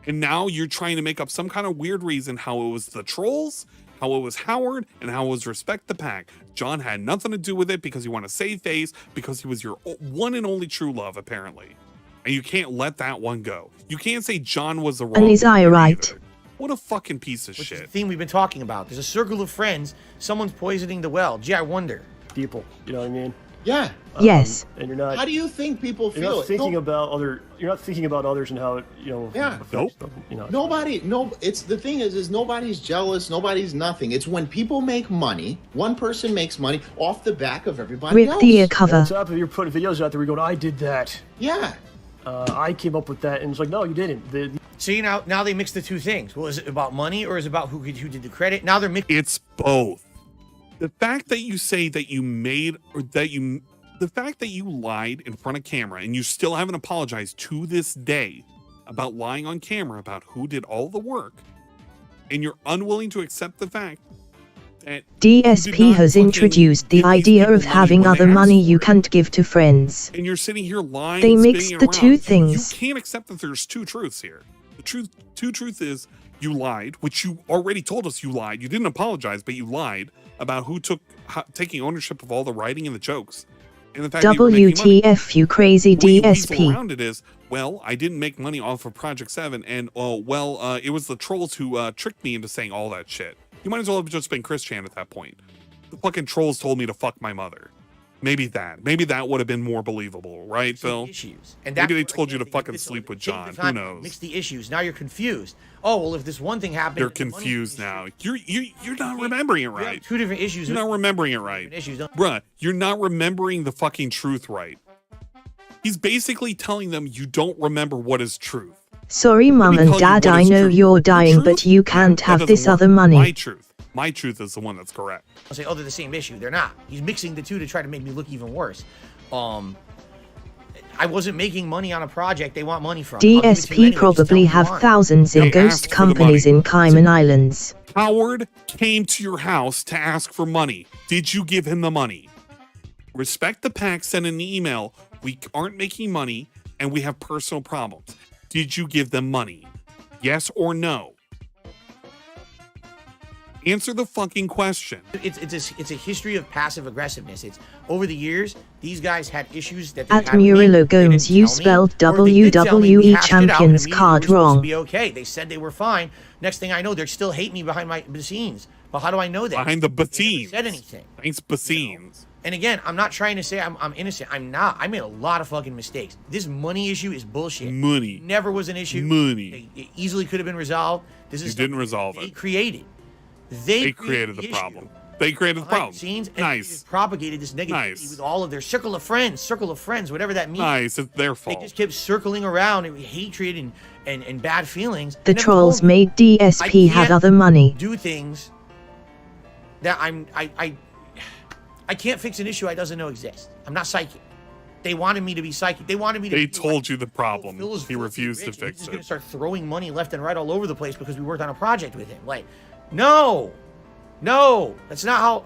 And now you're trying to make up some kind of weird reason how it was the trolls, how it was Howard, and how it was Respect the Pack. John had nothing to do with it because you want to save face, because he was your one and only true love, apparently. And you can't let that one go. You can't say John was the wrong And is I right? either. What a fucking piece of Which is shit. the thing we've been talking about. There's a circle of friends. Someone's poisoning the well. Gee, I wonder. People, you know what I mean? Yeah. Yes. And you're not. How do you think people feel? You're not thinking about other. You're not thinking about others and how it, Yeah. affects them, Nobody. It's the thing is nobody's jealous. Nobody's nothing. It's when people make money. One person makes money off the back of everybody Rip else. the ear cover. What's up if you're putting videos out there? We're going, I did that. Yeah. I came up with that, and it's like, no, you didn't. See, now they mix the two things. Well, is it about money or is it about who did the credit? Now they're mixing. It's both. The fact that you say that you made, or that you, the fact that you lied in front of camera and you still haven't apologized to this day about lying on camera about who did all the work, and you're unwilling to accept the fact that DSP has introduced the idea of having other money you can't give to friends. and you're sitting here lying. They and mixed spinning the it two around. things. You can't accept that there's two truths here. The truth is you lied, which you already told us you lied. You didn't apologize, but you lied about who taking ownership of all the writing and the jokes. And the fact that you were making money. WTF, you crazy The way you weasel DSP. around it is, well, I didn't make money off of Project 7, and it was the trolls who tricked me into saying all that shit. You might as well have just been Chris Chan at that point. The fucking trolls told me to fuck my mother. Maybe that would have been more believable, right, Phil? Issues. And Maybe they told you to fucking sleep with John. Who knows? Mix the issues. Now you're confused. Oh well, if this one thing happened, You're confused now. You're not remembering it you have right. two different issues. You're not remembering it right. Issues. Bruh, you're not remembering the fucking truth right. He's basically telling them you don't remember what is truth. Sorry, mom and dad, I know you're dying, but you can't That have doesn't this work. other money. My truth is the one that's correct. I'll say, oh, they're the same issue. They're not. He's mixing the two to try to make me look even worse. I wasn't making money on a project they want money from. I'll give it to you DSP anyway. Just tell probably me have you want. thousands in They ghost asked for the companies money. in Cayman Islands. Howard came to your house to ask for money. Did you give him the money? Respect the Pack sent an email. We aren't making money and we have personal problems. Did you give them money? Yes or no? Answer the fucking question. It's a history of passive aggressiveness. It's over the years, these guys had issues that they At had with me. Murillo They didn't Gomes, you tell me, spelled or they did tell me, we WWE hashed it out, and Champions immediately card we're supposed to wrong. be okay. They said they were fine. Next thing I know, they still hate me behind the scenes. But how do I know that? Behind the They never scenes. said anything. Thanks, Basines. And again, I'm not trying to say I'm innocent. I'm not. I made a lot of fucking mistakes. This money issue is bullshit. Money. Never was an issue. Money. It easily could have been resolved. This is You didn't resolve they it. created. They created the issue problem. They created the behind problem. the scenes, and they Nice. just propagated this negativity Nice. with all of their circle of friends, whatever that means. Nice. It's their They fault. just kept circling around with hatred and bad feelings. The They never trolls told me, made DSP I have can't other money. do things that I can't fix an issue I doesn't know exists. I'm not psychic. They wanted me to be psychic. They wanted me to. They be told you the problem. Phil is He refused to rich, and fix he's it. gonna start throwing money left and right all over the place because we worked on a project with him. Like, no, that's not how.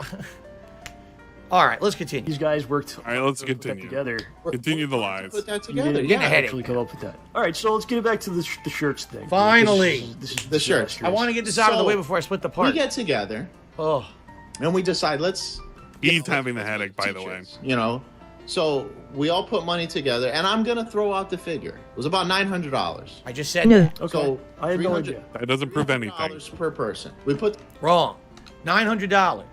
All right, let's continue. These guys worked. All right, let's put that continue. together. Continue the lies. Put that You together. didn't Yeah. actually come up with that. All right, so let's get back to the shirts thing. Finally. This is The shirts. disastrous. I want to get this out of the So, way before I split the We part. get together Oh, and we decide let's. He's having the headache, by the way. t-shirts, You know, so we all put money together, and I'm gonna throw out the figure. It was about $900. I just said No. that. Okay. So I had no $300 idea. That doesn't prove anything. $300 per person. We put Wrong. $900.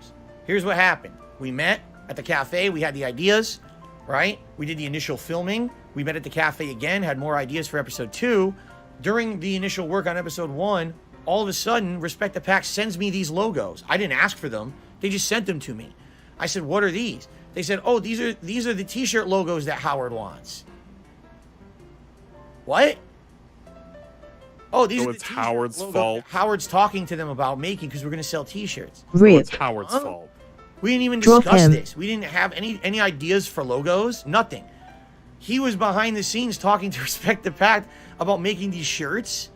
Here's what happened. We met at the cafe. We had the ideas, right? We did the initial filming. We met at the cafe again, had more ideas for episode 2. During the initial work on episode 1, all of a sudden, Respect the Pack sends me these logos. I didn't ask for them. They just sent them to me. I said, what are these? They said, oh, these are the t-shirt logos that Howard wants. What? Oh, these So are the it's t-shirt Howard's logos fault. that Howard's talking to them about making because we're going to sell t-shirts. Rip. It's Howard's fault. We didn't even Drop discuss him. this. We didn't have any ideas for logos. Nothing. He was behind the scenes talking to Respect the Pact about making these shirts,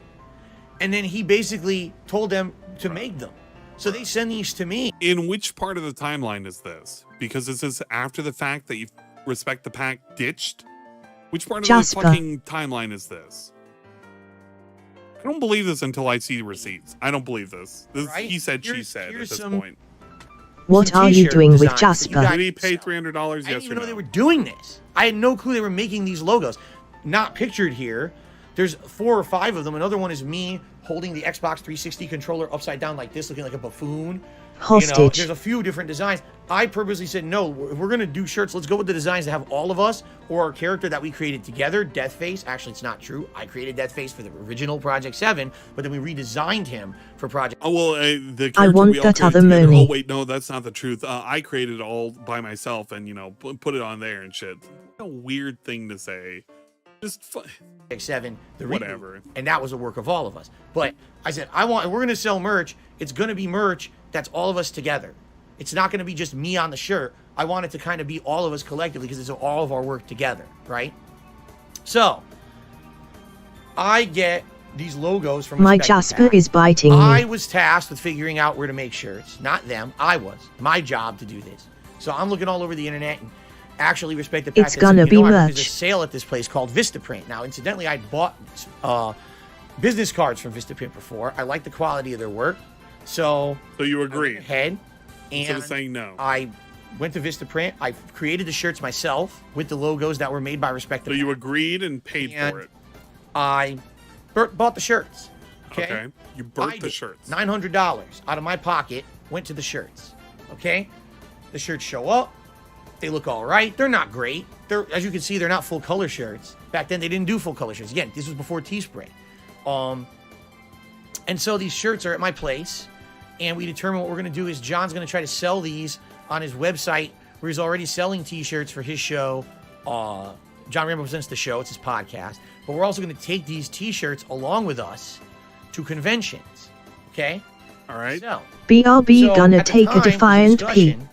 and then he basically told them to make them. So they send these to me. In which part of the timeline is this? Because this is after the fact that you Respect the Pack ditched? Which part of Jasper. the fucking timeline is this? I don't believe this until I see the receipts. I don't believe this. Right? He said, she Here's- said at here's this some- point. What Some are you t-shirt doing with designs that you Jasper? guys Did he pay sell. $300? I Yes didn't or even know no? they were doing this. I had no clue they were making these logos. Not pictured here. There's 4 or 5 of them. Another one is me holding the Xbox 360 controller upside down like this, looking like a buffoon. Hostage. There's a few different designs. I purposely said, no, if we're going to do shirts, let's go with the designs that have all of us or our character that we created together, Deathface. Actually, it's not true. I created Deathface for the original Project 7, but then we redesigned him for Project... Oh, well, the I character want we all that created other together- money. Oh, wait, no, that's not the truth. I created it all by myself and, put it on there and shit. A weird thing to say. Just 7, the reboot, whatever. and that was a work of all of us. But I said, we're going to sell merch. It's going to be merch that's all of us together. It's not going to be just me on the shirt. I want it to kind of be all of us collectively because it's all of our work together, right? So, I get these logos from My Respect the Jasper Pack. is biting I me. was tasked with figuring out where to make shirts, not them. I was. My job to do this. So I'm looking all over the internet and actually Respect the Pack. It's said, gonna be There's a merch. sale at this place called Vistaprint. Now, incidentally, I bought business cards from Vistaprint before. I like the quality of their work. So you agree? Ahead, Instead and of saying no. I went to Vistaprint. I created the shirts myself with the logos that were made by Respect the So Pack. you agreed and paid And for it. I bought the shirts. Okay. You burnt the shirts. $900 out of my pocket went to the shirts. Okay. The shirts show up. They look all right. They're not great. As you can see, they're not full color shirts. Back then, they didn't do full color shirts. Again, this was before Teespray. And so these shirts are at my place, and we determine what we're going to do is John's going to try to sell these on his website where he's already selling t-shirts for his show. John Rambo Presents the Show. It's his podcast. But we're also going to take these t-shirts along with us to conventions. Okay? All right. So, BRB so gonna at the take time, a the defiant P. discussion,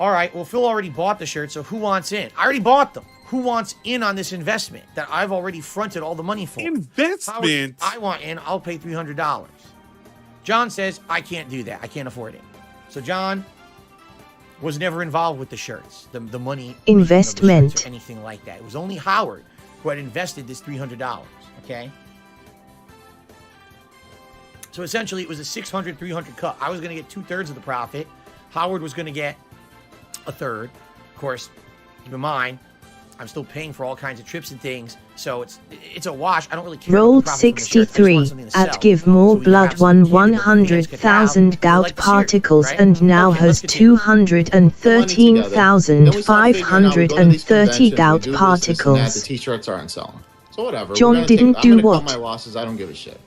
all right, well, Phil already bought the shirt, so who wants in? I already bought them. Who wants in on this investment that I've already fronted all the money for? Investment? I want in. I'll pay $300. John says, I can't do that. I can't afford it. So John was never involved with the shirts, the money Investment. of the shirts or anything like that. It was only Howard who had invested this $300. Okay. So essentially, it was a 600, 300 cut. I was going to get 2/3 of the profit. Howard was going to get 1/3. Of course, keep in mind, I'm still paying for all kinds of trips and things, so it's a wash. I don't really care. Rolled about the profit from the shirt. I just 63 want something to at sell. give more So we blood have some won candy that the fans could have. 100,000 They gout like the series, particles right? and now Okay, has let's continue. 213,530 gout The particles. t-shirts aren't selling. So whatever. John We're gonna didn't I'm do gonna what? cut my losses. I don't give a shit.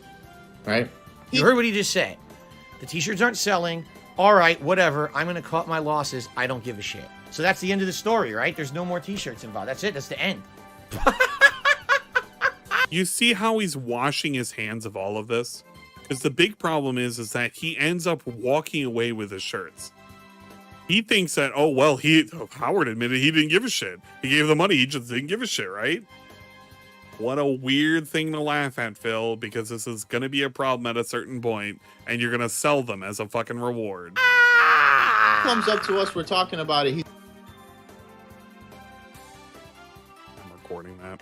Right? You heard what he just said. The t-shirts aren't selling. All right, whatever. I'm going to cut my losses. I don't give a shit. So that's the end of the story, right? There's no more t-shirts involved. That's it. That's the end. You see how he's washing his hands of all of this? Because the big problem is that he ends up walking away with his shirts. he thinks that, oh, well, Howard admitted he didn't give a shit. He gave the money. He just didn't give a shit, right? What a weird thing to laugh at, Phil, because this is going to be a problem at a certain point, and you're going to sell them as a fucking reward. Comes up to us, we're talking about it. I'm recording that.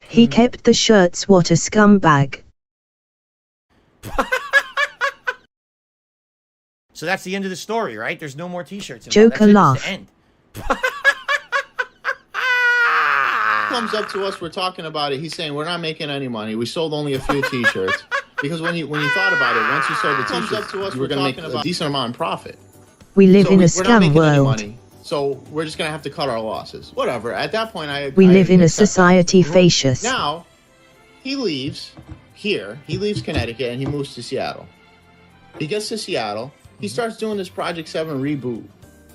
He kept the shirts. What a scumbag. So that's the end of the story, right? There's no more t-shirts. Joker laugh. Comes up to us, we're talking about it. He's saying we're not making any money. We sold only a few t-shirts. Because when you thought about it, once you sold the t-shirts, you were going to make a decent amount in profit. We live in a scam world. So we're just going to have to cut our losses. Whatever. At that point, we live in a society facious. Now, he leaves here. He leaves Connecticut and he moves to Seattle. He gets to Seattle. He starts doing this Project 7 reboot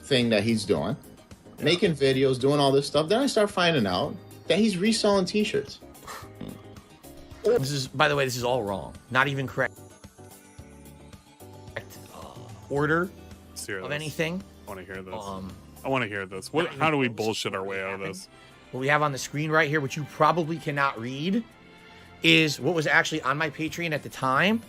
thing that he's doing. Making videos, doing all this stuff. Then I start finding out that he's reselling t-shirts. This is, by the way, this is all wrong. Not even correct. Order of anything. I want to hear this. I want to hear this. How do we bullshit our way out of this? What we have on the screen right here, which you probably cannot read, is what was actually on my Patreon at the time.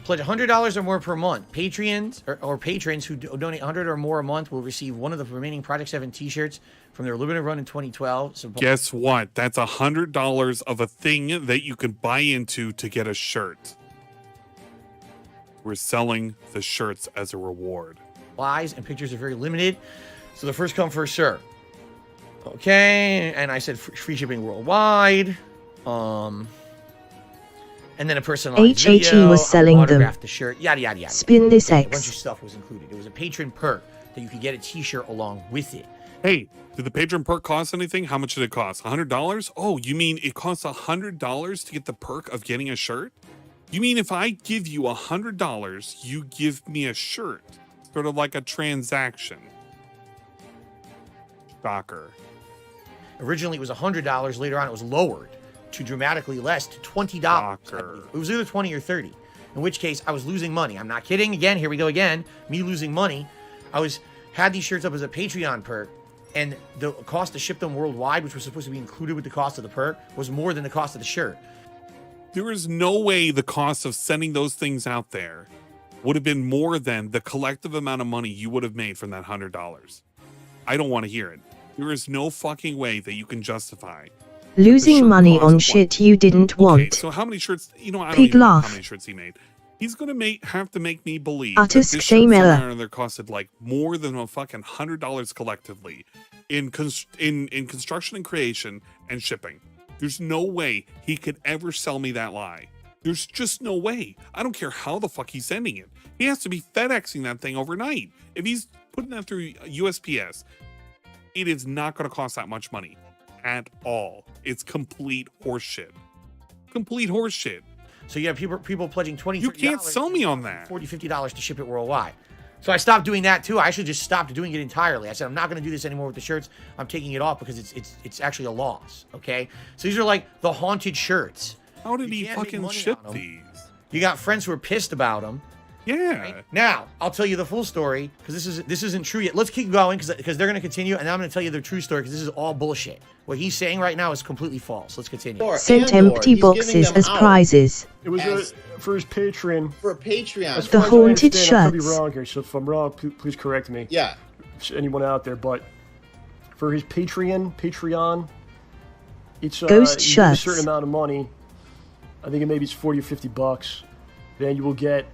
Pledge $100 or more per month. Patreons or patrons who donate $100 or more a month will receive one of the remaining Project 7 t-shirts from their limited run in 2012. So guess what? That's $100 of a thing that you can buy into to get a shirt. We're selling the shirts as a reward. Lies and pictures are very limited. So the first come, first serve. Okay, and I said free shipping worldwide. And then a personalized video, was selling them. The shirt, yada, yada, yada. Spin this A X. bunch of stuff was included. It was a patron perk that you could get a t-shirt along with it. Hey, did the patron perk cost anything? How much did it cost? $100? Oh, you mean it costs $100 to get the perk of getting a shirt? You mean if I give you $100, you give me a shirt? Sort of like a transaction. Shocker. Originally, it was $100. Later on, it was lowered to dramatically less, to $20. It was either 20 or 30. In which case, I was losing money. I'm not kidding. Again, here we go again. Me losing money. I had these shirts up as a Patreon perk, and the cost to ship them worldwide, which was supposed to be included with the cost of the perk, was more than the cost of the shirt. There is no way the cost of sending those things out there would have been more than the collective amount of money you would have made from that $100. I don't want to hear it. There is no fucking way that you can justify losing money on shit you didn't want. Okay, so how many shirts? You know, I don't Pig even know laugh. how many shirts he made. He's gonna have to make me believe Artist that this shame shirt error. somewhere or other costed like more than a fucking $100 collectively in construction and creation and shipping. There's no way he could ever sell me that lie. There's just no way. I don't care how the fuck he's sending it. He has to be FedExing that thing overnight. If he's putting that through USPS, it is not going to cost that much money at all. It's complete horseshit. Complete horseshit. So you have people pledging $20, You can't sell me on that. $40, $50 to ship it worldwide. So I stopped doing that too. I actually just stopped doing it entirely. I said, I'm not going to do this anymore with the shirts. I'm taking it off because it's actually a loss. Okay. So these are like the haunted shirts. How did he fucking ship these? You got friends who are pissed about them. Yeah. Right? Now, I'll tell you the full story because this isn't true yet. Let's keep going because they're going to continue, and I'm going to tell you the true story because this is all bullshit. What he's saying right now is completely false. Let's continue. Sent empty boxes as prizes. It was for his Patreon. For a Patreon. As The far as I haunted understand, I could be shirts. wrong here, so if I'm wrong, please correct me. Yeah. Anyone out there, but for his Patreon, it's Ghost you give a shirts. certain amount of money. I think maybe it's $40 or $50. Then you will get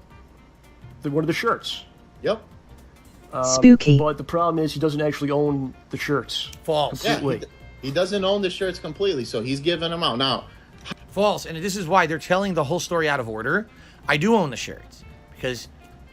one of the shirts. Yep. Spooky. But the problem is he doesn't actually own the shirts. False. Completely. Yeah, he doesn't own the shirts completely, so he's giving them out. Now, False. And this is why they're telling the whole story out of order. I do own the shirts because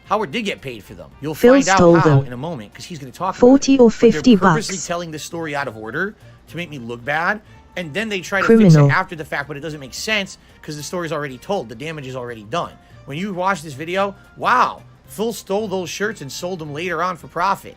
Howard did get paid for them. You'll Phil find out stole how them. in a moment because he's going to talk 40 about it. or But they're 50 purposely bucks. telling the story out of order to make me look bad. And then they try to Criminal. fix it after the fact, but it doesn't make sense because the story's already told. The damage is already done. When you watch this video, wow, Phil stole those shirts and sold them later on for profit.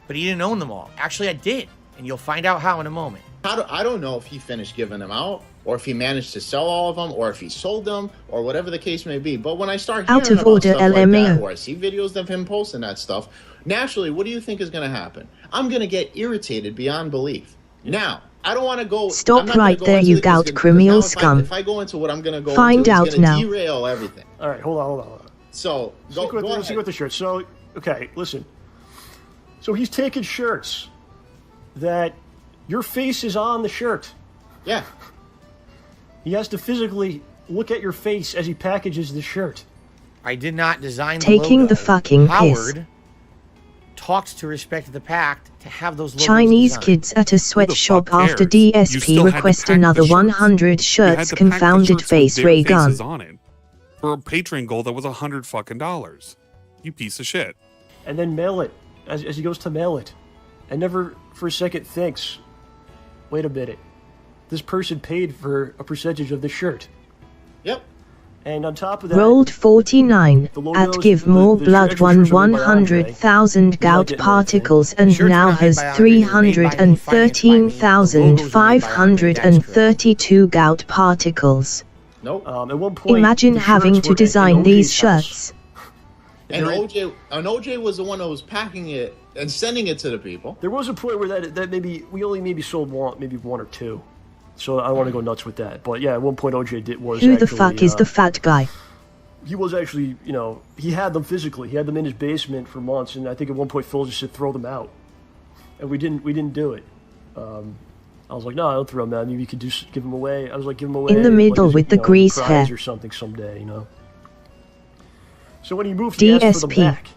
But he didn't own them all. Actually, I did. And you'll find out how in a moment. I don't know if he finished giving them out, or if he managed to sell all of them, or if he sold them, or whatever the case may be. But when I start hearing Out of about order, stuff like LMAO. that, or I see videos of him posting that stuff, naturally, what do you think is going to happen? I'm going to get irritated beyond belief. Now, I don't want to go. Stop I'm not right gonna go there, into you it 'cause gout now criminal scum. If I go into what I'm going to go Find into, out it's going now. to derail everything. All right, hold on. So go Stick ahead. with the shirt. So, okay, listen. So he's taking shirts that your face is on the shirt. Yeah. He has to physically look at your face as he packages the shirt. I did not design the Taking logo. the fucking piss. Howard talks to respect the pact to have those logos Chinese designed. kids at a sweatshop fuck after cares? You DSP still had to request pack another the shirts. 100 You had shirts. to pack the Confounded shirts with face their ray gun. faces on it for a Patreon goal that was $100 fucking. You piece of shit. And then mail it as he goes to mail it. And never for a second thinks, wait a minute, this person paid for a percentage of the shirt. Yep. And on top of that, Rolled 49 The logos, at Give the- More the Blood extra won shirts are made by 100,000 gout getting particles and Shirts now not made has by Andre, they're made by me, financed by me. The logos are made by Andre, that's correct. 313,532 gout particles. Nope. at one point, Imagine the having shirts to were in design OJ's these house. shirts. And OJ was the one that was packing it and sending it to the people. There was a point where that maybe we only maybe sold one or two. So I don't want to go nuts with that. But yeah, at one point OJ was Who actually, the fuck is the fat guy? He was actually, he had them physically. He had them in his basement for months, and I think at one point Phil just said throw them out, and we didn't do it. I was like, no, don't throw them out. Maybe you could give them away. I was like, give them away In the middle like, with the grease prize hair. or something someday, So when he moved, he asked for them DSP. back,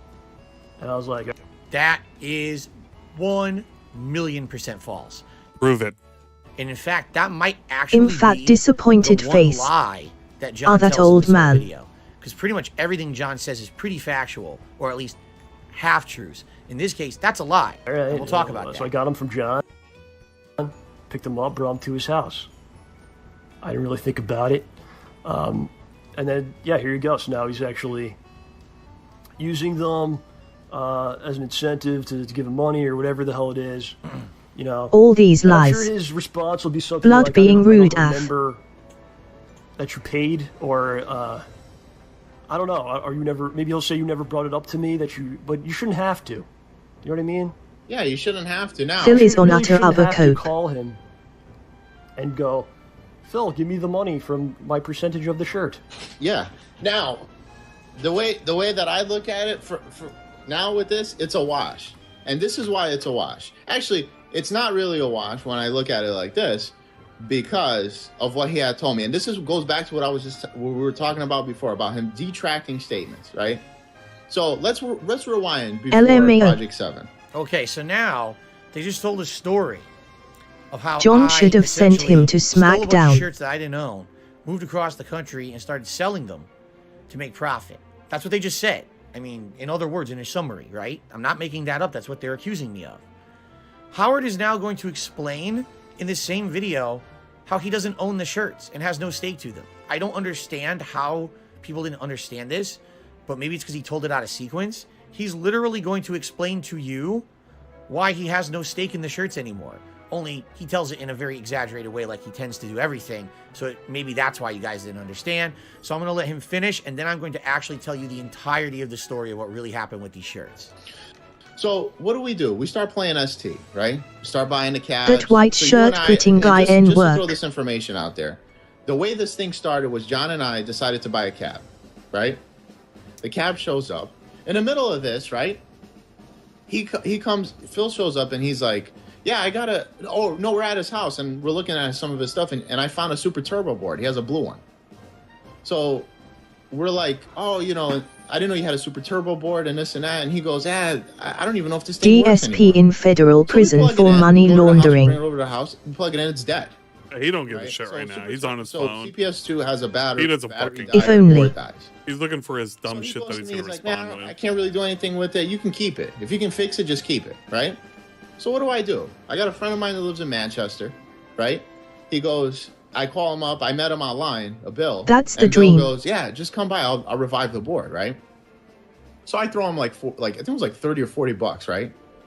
and I was like, That is 1,000,000% false. Prove it. And in fact, that might actually fat, be disappointed the one face. lie that John Oh, that tells in old this whole man. video. Because pretty much everything John says is pretty factual, or at least half-truths. In this case, that's a lie. all right, And we'll talk about that. So I got him from John, picked him up, brought him to his house. I didn't really think about it. And then, yeah, here you go. So now he's actually using them as an incentive to give him money or whatever the hell it is. All these And I'm lies. sure his response will be something Blood like, being I don't rude, af. remember that you paid, or I don't know. Are you never? Maybe he'll say you never brought it up to me but you shouldn't have to. You know what I mean? Yeah, you shouldn't have to now. Phil is on really utter shouldn't other have to coke. call him and go, Phil, give me the money from my percentage of the shirt. Yeah. Now, the way that I look at it for now with this, it's a wash. And this is why it's a wash. Actually, it's not really a wash when I look at it like this, because of what he had told me. And this goes back to what we were talking about before, about him detracting statements, right? So let's rewind before LMAO. Project 7. Okay, so now they just told a story of how John I should have sent him to essentially stole a bunch of SmackDown. shirts that I didn't own, moved across the country, and started selling them to make profit. That's what they just said. I mean, in other words, in a summary, right? I'm not making that up. That's what they're accusing me of. Howard is now going to explain in this same video how he doesn't own the shirts and has no stake to them. I don't understand how people didn't understand this, but maybe it's because he told it out of sequence. He's literally going to explain to you why he has no stake in the shirts anymore. Only he tells it in a very exaggerated way, like he tends to do everything. So maybe that's why you guys didn't understand. So I'm going to let him finish, and then I'm going to actually tell you the entirety of the story of what really happened with these shirts. So what do? We start playing ST, right? We start buying the cabs. That white So you shirt and I- putting and guy just in to throw work. this information out there. The way this thing started was John and I decided to buy a cab, right? The cab shows up. In the middle of this, right? He comes, Phil shows up and he's like, yeah, we're at his house and we're looking at some of his stuff and I found a Super Turbo board. He has a blue one. So we're like, oh, I didn't know you had a Super Turbo board and this and that. And he goes, I don't even know if this thing works anymore. DSP in federal So we prison plug it for in, money go to the house, laundering. Bring it over to the house, we plug it in, it's dead. He don't give a Right? shit So right now. Super He's on his So phone. CPS2 has a battery. He doesn't battery fucking died, If only. board dies. He's looking for his dumb So he shit goes that to he's me, gonna he's like, respond "Man, I with. can't really do anything with it. You can keep it. If you can fix it, just keep it, right?" So what do? I got a friend of mine that lives in Manchester, right? He goes, I call him up. I met him online, a Bill. That's the and Bill dream. goes, yeah, just come by. I'll revive the board, right? So I throw him I think it was like $30 or $40, right?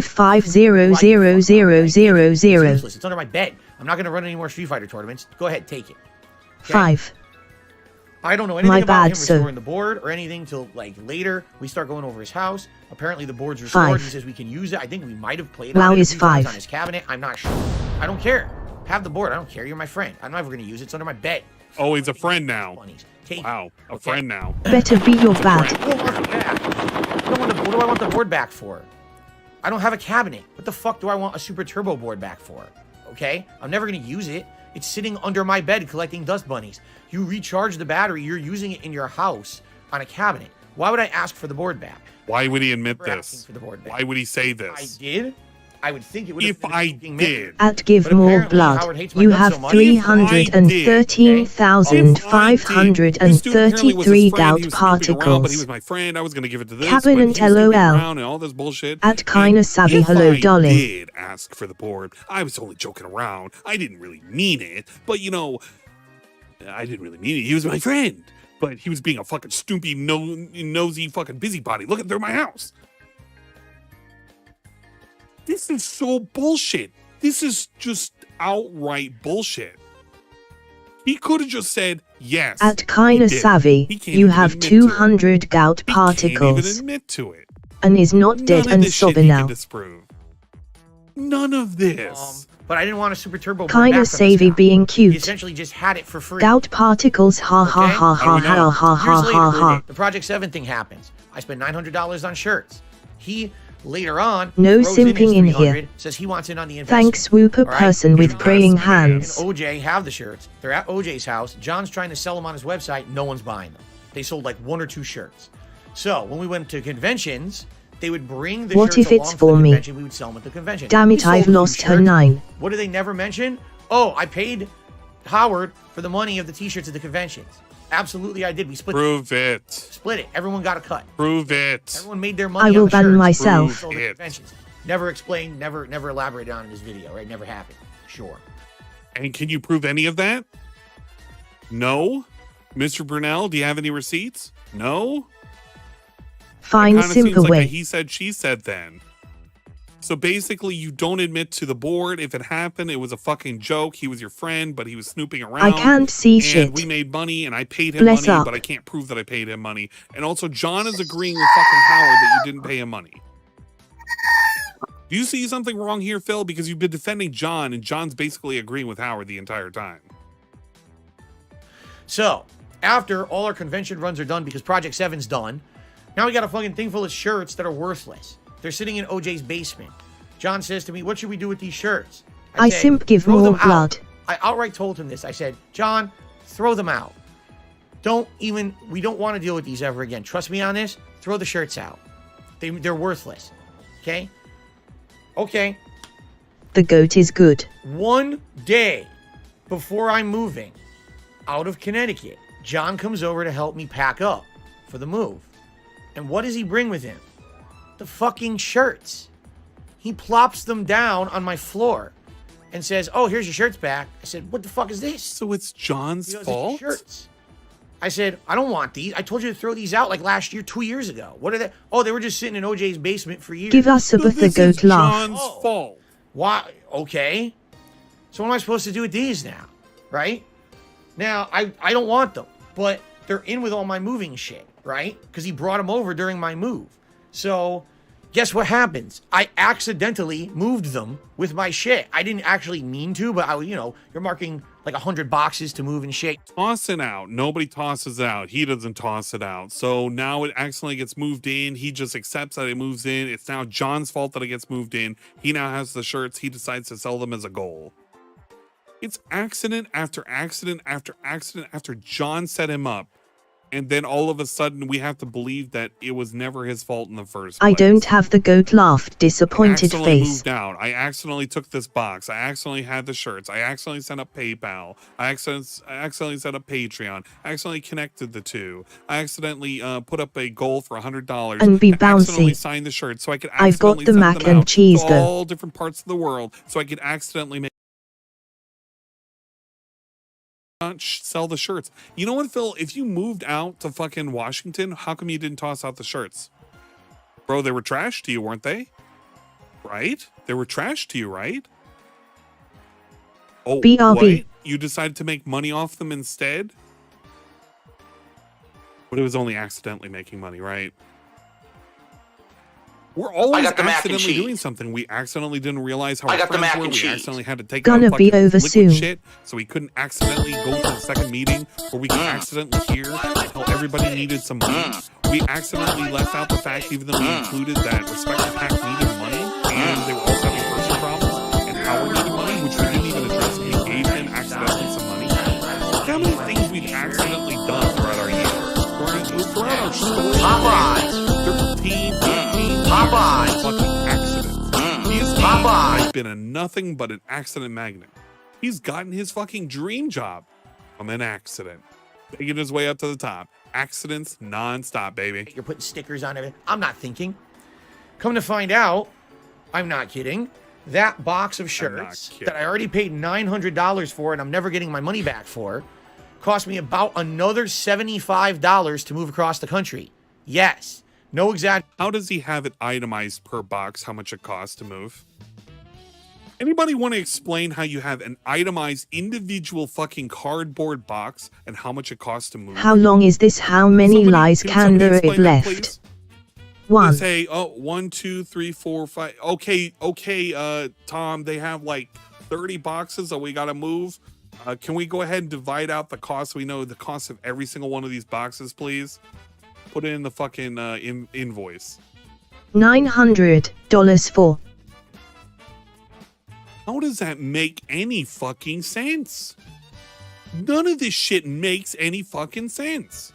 5500000. Useless. It's under my bed. I'm not going to run any more Street Fighter tournaments. Go ahead, take it. Okay? 5. I don't know anything My about bad, him sir. restoring the board or anything till like later. We start going over his house. Apparently the board's restored. 5. He says we can use it. I think we might have played Wow on it a is few times 5. on his cabinet. I'm not sure. I don't care. Have the board. I don't care. You're my friend. I'm never going to use it. It's under my bed. Oh, he's a friend now. Take Wow, a friend now. Better be your bad. What do I want the board back for? I don't have a cabinet. What the fuck do I want a Super Turbo board back for? Okay? I'm never going to use it. It's sitting under my bed collecting dust bunnies. You recharge the battery. You're using it in your house on a cabinet. Why would I ask for the board back? Why would he admit Never this? asking for the board back. Why would he say I this? did. I would think it would If have I did. At Give But More apparently Blood, Howard hates my you guts have so much. 313,533 gout particles. But he was my friend. I was going to give it to this. Cabin but and he was snooping LOL. around and all this bullshit. At Kinda Savvy If Hello I Dolly. did ask for the board, I was only joking around. I didn't really mean it. But, you know, I didn't really mean it. He was my friend. But he was being a fucking stoopy, nosy fucking busybody. Look at they're my house. This is so bullshit. This is just outright bullshit. He could have just said, yes. At Kinda he did. Savvy, He can't you even have admit to it. 200 gout He can't particles. even admit to it. And is not dead None of and this shit sober he now. can disprove. None of this. But I didn't want a Super Turbo board Kinda back from this savvy guy. being He cute. essentially just had it for free. Gout particles, ha ha Okay? ha ha ha ha ha Years later, ha ha. the Project 7 thing happens. I spent $900 on shirts. He, later on, No throws in his simping in here. 300, says he wants in on the investment. Thanks, Swooper All right? person with praying And hands. OJ have the shirts. They're at OJ's house. John's trying to sell them on his website. No one's buying them. They sold like 1 or 2 shirts. So when we went to conventions, they would bring the What shirts if it's along to for the me? convention. We would sell them at the convention. Damn We it, I've sold lost huge her shirts. 9. What do they never mention? Oh, I paid Howard for the money of the t-shirts at the conventions. Absolutely, I did. We split Prove it. Split it. Everyone got a cut. Prove it. Everyone made their money. I on will the ban shirts. myself. Sold at It. conventions. Never explained. Never elaborated on in this video. Right? Never happened. Sure. And can you prove any of that? No? Mr. Brunel, do you have any receipts? No? Find Kind of seems simple like a way. he said, she said then. So basically, you don't admit to the board. If it happened, it was a fucking joke. He was your friend, but he was snooping around. I can't see and shit. we made money, and I paid him Bless money, up. but I can't prove that I paid him money. And also, John is agreeing with fucking Howard that you didn't pay him money. Do you see something wrong here, Phil? Because you've been defending John, and John's basically agreeing with Howard the entire time. So after all our convention runs are done because Project 7's done, now we got a fucking thing full of shirts that are worthless. They're sitting in OJ's basement. John says to me, "What should we do with these shirts?" I said, simp give "Throw more them out." blood. I outright told him this. I said, "John, throw them out. We don't want to deal with these ever again. Trust me on this. Throw the shirts out. They're worthless." Okay? Okay. The goat is good. One day before I'm moving out of Connecticut, John comes over to help me pack up for the move. And what does he bring with him? The fucking shirts. he plops them down on my floor and says, "Oh, here's your shirts back." I said, "What the fuck is this?" So it's John's He goes, fault? "It's your shirts." I said, "I don't want these. I told you to throw these out like last year, 2 years ago. What are they? Oh, they were just sitting in OJ's basement for years." Give us a the goat laugh. John's fault. Why? Okay. So what am I supposed to do with these now? Right? Now, I don't want them, but they're in with all my moving shit, right? Because he brought them over during my move. So guess what happens? I accidentally moved them with my shit. I didn't actually mean to, but you're marking like 100 boxes to move and shit. Toss it out. Nobody tosses it out. He doesn't toss it out. So now it accidentally gets moved in. He just accepts that it moves in. It's now John's fault that it gets moved in. He now has the shirts. He decides to sell them as a goal. It's accident after accident after accident after John set him up. And then all of a sudden we have to believe that it was never his fault in the first place. I don't have the goat laugh, disappointed I accidentally face. moved out. I accidentally took this box. I accidentally had the shirts. I accidentally set up PayPal. I accidentally set up Patreon. I accidentally connected the two. I accidentally put up a goal for $100. And be I accidentally bouncy. signed the shirts so I could I've got accidentally the send mac them and out cheese to go. all different parts of the world so I could accidentally make sell the shirts. You know what, Phil? If you moved out to fucking Washington, how come you didn't toss out the shirts? Bro, they were trash to you, weren't they? Right? They were trash to you, right? Oh, BRB. what? You decided to make money off them instead? But it was only accidentally making money, right? We're always got the mac and accidentally cheese. doing something. We accidentally didn't realize how I our got the friends mac were. and We cheese. accidentally had to take Gonna out be fucking over liquid soon. shit, so we couldn't accidentally go to the second meeting where we could accidentally hear how everybody needed some money. We accidentally left out the fact, even though we included that respective pack needed money, and they were also having personal problems, and Howard needed money, which we didn't even address. We gave him accidentally some money. Look how many things we've accidentally done throughout our year. Throughout our story. Popeyes. 13, 15 Popeyes. years of fucking accidents. He's been a nothing but an accident magnet. He's gotten his fucking dream job from an accident. Making his way up to the top. Accidents non-stop, baby. You're putting stickers on it. I'm not thinking. Come to find out, I'm not kidding. That box of shirts that I already paid $900 for and I'm never getting my money back for cost me about another $75 to move across the country. Yes. No exaggeration. How does he have it itemized per box, how much it costs to move? Anybody want to explain how you have an itemized individual fucking cardboard box and how much it costs to move? How long is this? How many lies can there be left? One. Say, oh, 1, 2, 3, 4, 5. Okay, Tom, they have like 30 boxes that we got to move. Can we go ahead and divide out the cost? We know the cost of every single one of these boxes, please. Put it in the fucking invoice. $900 for. How does that make any fucking sense? None of this shit makes any fucking sense.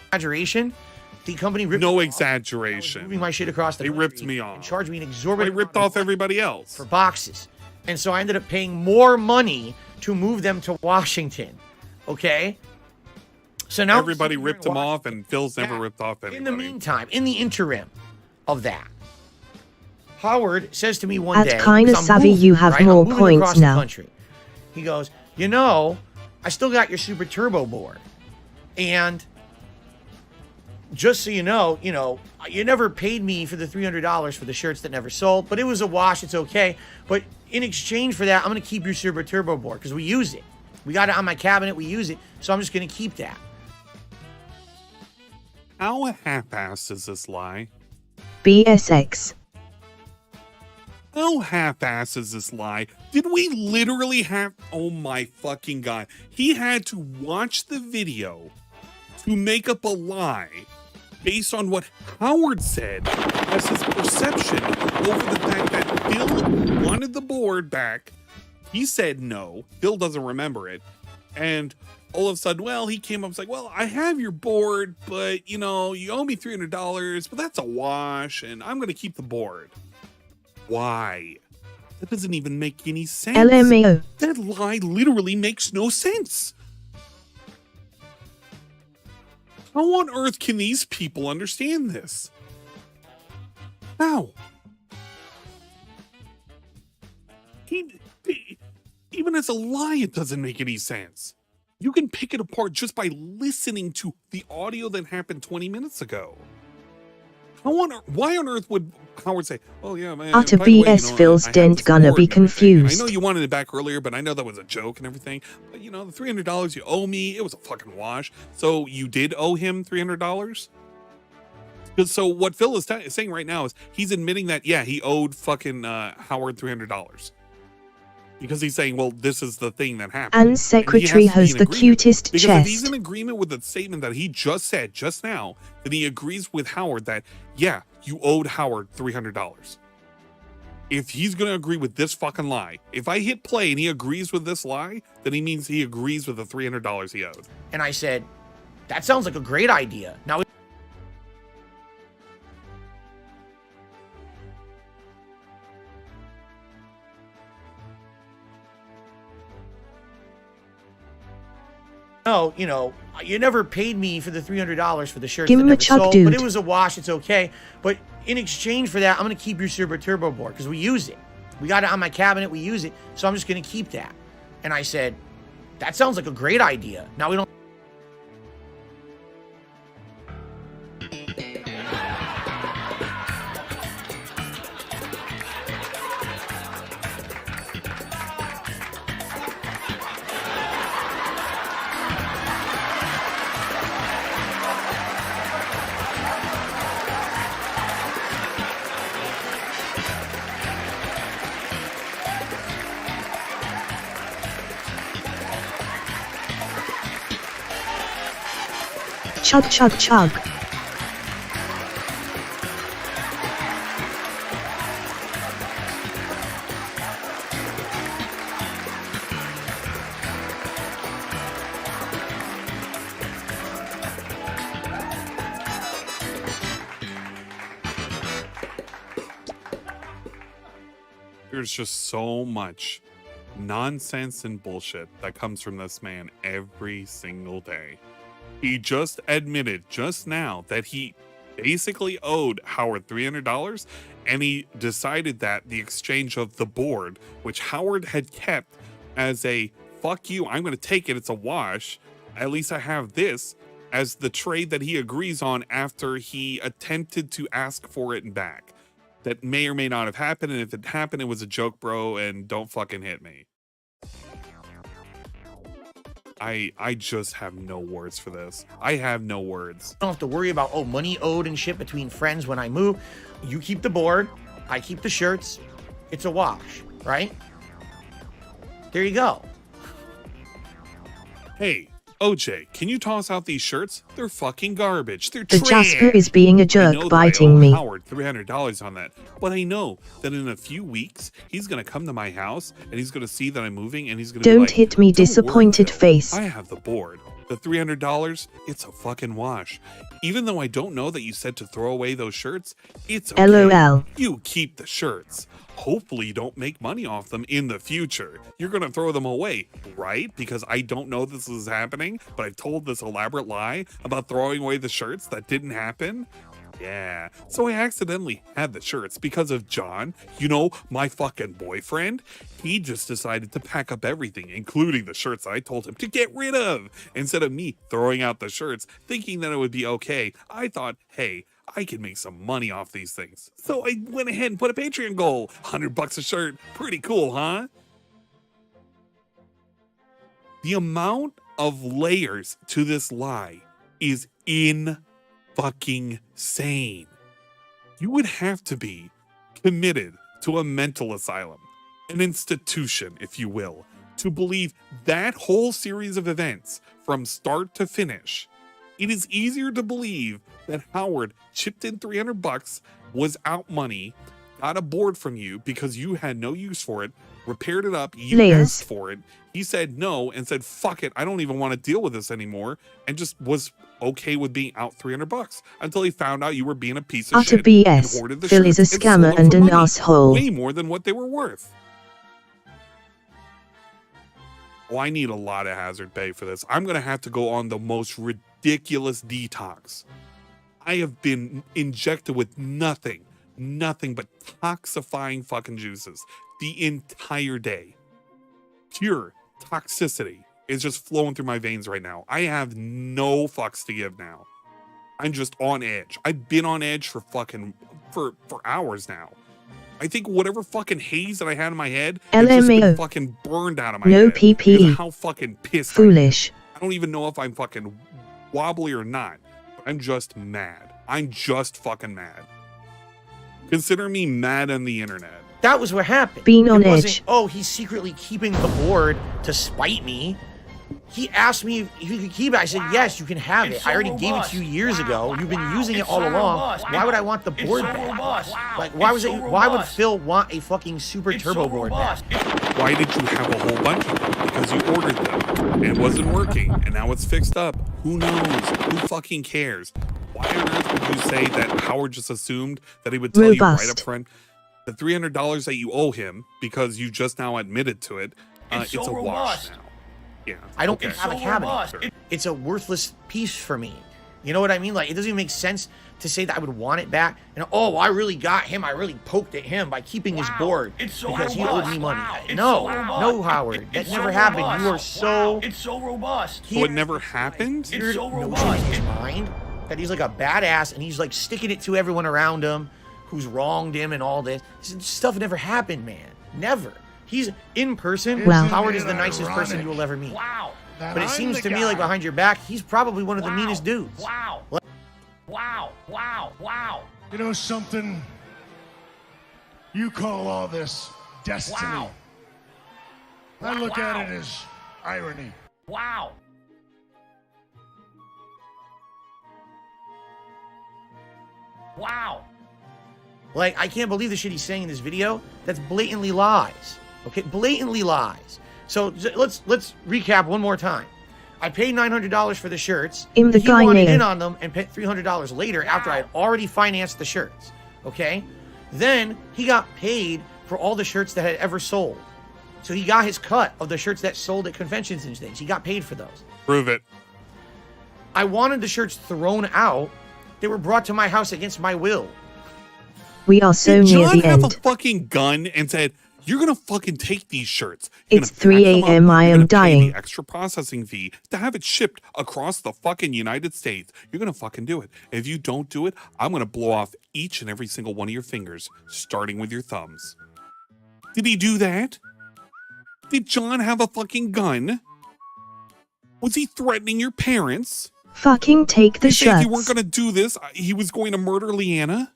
Exaggeration. The company ripped No exaggeration. moving my shit across the They country ripped me off. and charged me an They exorbitant ripped amount off everybody else. for boxes. And so I ended up paying more money to move them to Washington. Okay? So now Everybody ripped him off, and Phil's never ripped off anybody. in the meantime, in the interim of that, Howard says to me one That's day, kinda 'cause I'm savvy, moving, you have right? I'm more moving points across the now. country. He goes, I still got your Super Turbo board. And just so you know, you never paid me for the $300 for the shirts that never sold, but it was a wash. It's okay. But in exchange for that, I'm going to keep your Super Turbo board because we use it. We got it on my cabinet. We use it. So I'm just going to keep that. How half-assed is this lie? BSX. How half-assed is this lie? Did we literally have... Oh my fucking God. He had to watch the video to make up a lie based on what Howard said as his perception over the fact that Phil wanted the board back. He said no. Phil doesn't remember it. And all of a sudden, well, he came up and was like, well, I have your board, but, you owe me $300, but that's a wash, and I'm going to keep the board. Why? That doesn't even make any sense. LMAO. That lie literally makes no sense. How on earth can these people understand this? How? Even as a lie, it doesn't make any sense. You can pick it apart just by listening to the audio that happened 20 minutes ago. Why on earth would Howard say, "Oh yeah, man"? Utter by the way, BS, you know, Phil's I have dent this gonna board be and everything, and I know confused. you wanted it back earlier, but I know that was a joke and everything. But you know, the $300 you owe me, it was a fucking wash. So you did owe him $300. So what Phil is saying right now is he's admitting that yeah, he owed fucking Howard $300. Because he's saying, well, this is the thing that happened. And secretary has the cutest because if he's chest. in agreement with the statement that he just said just now, then he agrees with Howard that, yeah, you owed Howard $300. If he's going to agree with this fucking lie, if I hit play and he agrees with this lie, then he means he agrees with the $300 he owed. And I said, that sounds like a great idea. Now, no, you know, you never paid me for the $300 for the shirts Give that him a never chuck, sold, dude. but it was a wash. It's okay. But in exchange for that, I'm going to keep your Super Turbo board because we use it. We got it on my cabinet. We use it. So I'm just going to keep that. And I said, that sounds like a great idea. Now we don't. Chug, chug, chug. There's just so much nonsense and bullshit that comes from this man every single day. He just admitted just now that he basically owed Howard $300, and he decided that the exchange of the board, which Howard had kept as a fuck you, I'm going to take it, it's a wash, at least I have this, as the trade that he agrees on after he attempted to ask for it back. That may or may not have happened, and if it happened, it was a joke, bro, and don't fucking hit me. I just have no words for this. I have no words. I don't have to worry about, oh, money owed and shit between friends when I move. You keep the board. I keep the shirts. It's a wash, right? There you go. Hey, OJ, can you toss out these shirts? They're fucking garbage. They're The trash. Jasper is being a I jerk, know that biting I owe me. Howard $300 on that, but I know that in a few weeks he's gonna come to my house and he's gonna see that I'm moving and he's gonna be Don't like, hit me, "Don't worry, disappointed Phil. face. I have the board. The $300, it's a fucking wash. Even though I don't know that you said to throw away those shirts, it's okay. LOL. You keep the shirts. Hopefully you don't make money off them in the future. You're gonna throw them away, right? Because I don't know this is happening, but I've told this elaborate lie about throwing away the shirts that didn't happen. Yeah, so I accidentally had the shirts because of John, you know, my fucking boyfriend. He just decided to pack up everything, including the shirts I told him to get rid of. Instead of me throwing out the shirts, thinking that it would be okay, I thought, hey, I can make some money off these things. So I went ahead and put a Patreon goal. $100 a shirt. Pretty cool, huh? The amount of layers to this lie is fucking sane. You would have to be committed to a mental asylum, an institution, if you will, to believe that whole series of events from start to finish. It is easier to believe that Howard chipped in $300, was out money, got a board from you because you had no use for it, repaired it up, you Layers. asked for it, he said no and said, fuck it, I don't even want to deal with this anymore, and just was okay with being out $300 until he found out you were being a piece of Utter shit BS. and hoarded the Phil is a shirts and sold scammer them and for an money, asshole. way more than what they were worth. Oh, I need a lot of hazard pay for this. I'm going to have to go on the most ridiculous detox. I have been injected with nothing nothing but toxifying fucking juices the entire day. Pure toxicity is just flowing through my veins right now. I have no fucks to give now. I'm just on edge. I've been on edge for fucking for hours now. I think whatever fucking haze that I had in my head has just been fucking burned out of my No head. PP. Because of how fucking pissed Foolish. I don't even know if I'm fucking wobbly or not. But I'm just mad. I'm just fucking mad. Consider me mad on the internet. That was what happened. Being on it wasn't, edge. oh, he's secretly keeping the board to spite me. He asked me if he could keep it. I said, yes, you can have it. I already gave it to you years ago. You've been using it all along. Why would I want the board back? Like, why would Phil want a fucking super turbo board back? Why did you have a whole bunch of them? Because you ordered them and it wasn't working and now it's fixed up. Who knows? Who fucking cares? Why on earth would you say that Howard just assumed that he would tell you right up front the $300 that you owe him because you just now admitted to it? It's a wash now. Yeah. I don't have a cabinet. It's a worthless piece for me. You know what I mean? Like, it doesn't even make sense to say that I would want it back. And, oh, I really got him. I really poked at him by keeping his board because he owed me money. No, Howard. That never happened. You are so... It's so robust. So it never happened? It's so robust. In his mind that he's like a badass and he's like sticking it to everyone around him who's wronged him and all this. This stuff never happened, man. Never. He's in person. Wow. Howard is the nicest person you will ever meet. Wow. But it seems to me like behind your back, he's probably one of the meanest dudes. Wow. You know something? You call all this destiny. I look at it as irony. Wow. Like, I can't believe the shit he's saying in this video. That's blatantly lies. Okay, blatantly lies. So let's recap one more time. I paid $900 for the shirts. He wanted in on them and paid $300 later after I had already financed the shirts. Okay? Then he got paid for all the shirts that had ever sold. So he got his cut of the shirts that sold at conventions and things. He got paid for those. Prove it. I wanted the shirts thrown out. They were brought to my house against my will. We are so Did near John the have end. a fucking gun and said, "You're gonna fucking take these shirts. It's 3 a.m. I am dying. The extra processing fee to have it shipped across the fucking United States. You're gonna fucking do it. If you don't do it, I'm gonna blow off each and every single one of your fingers, starting with your thumbs." Did he do that? Did John have a fucking gun? Was he threatening your parents? Fucking take the You said shirts. you weren't gonna do this. He was going to murder Leanna.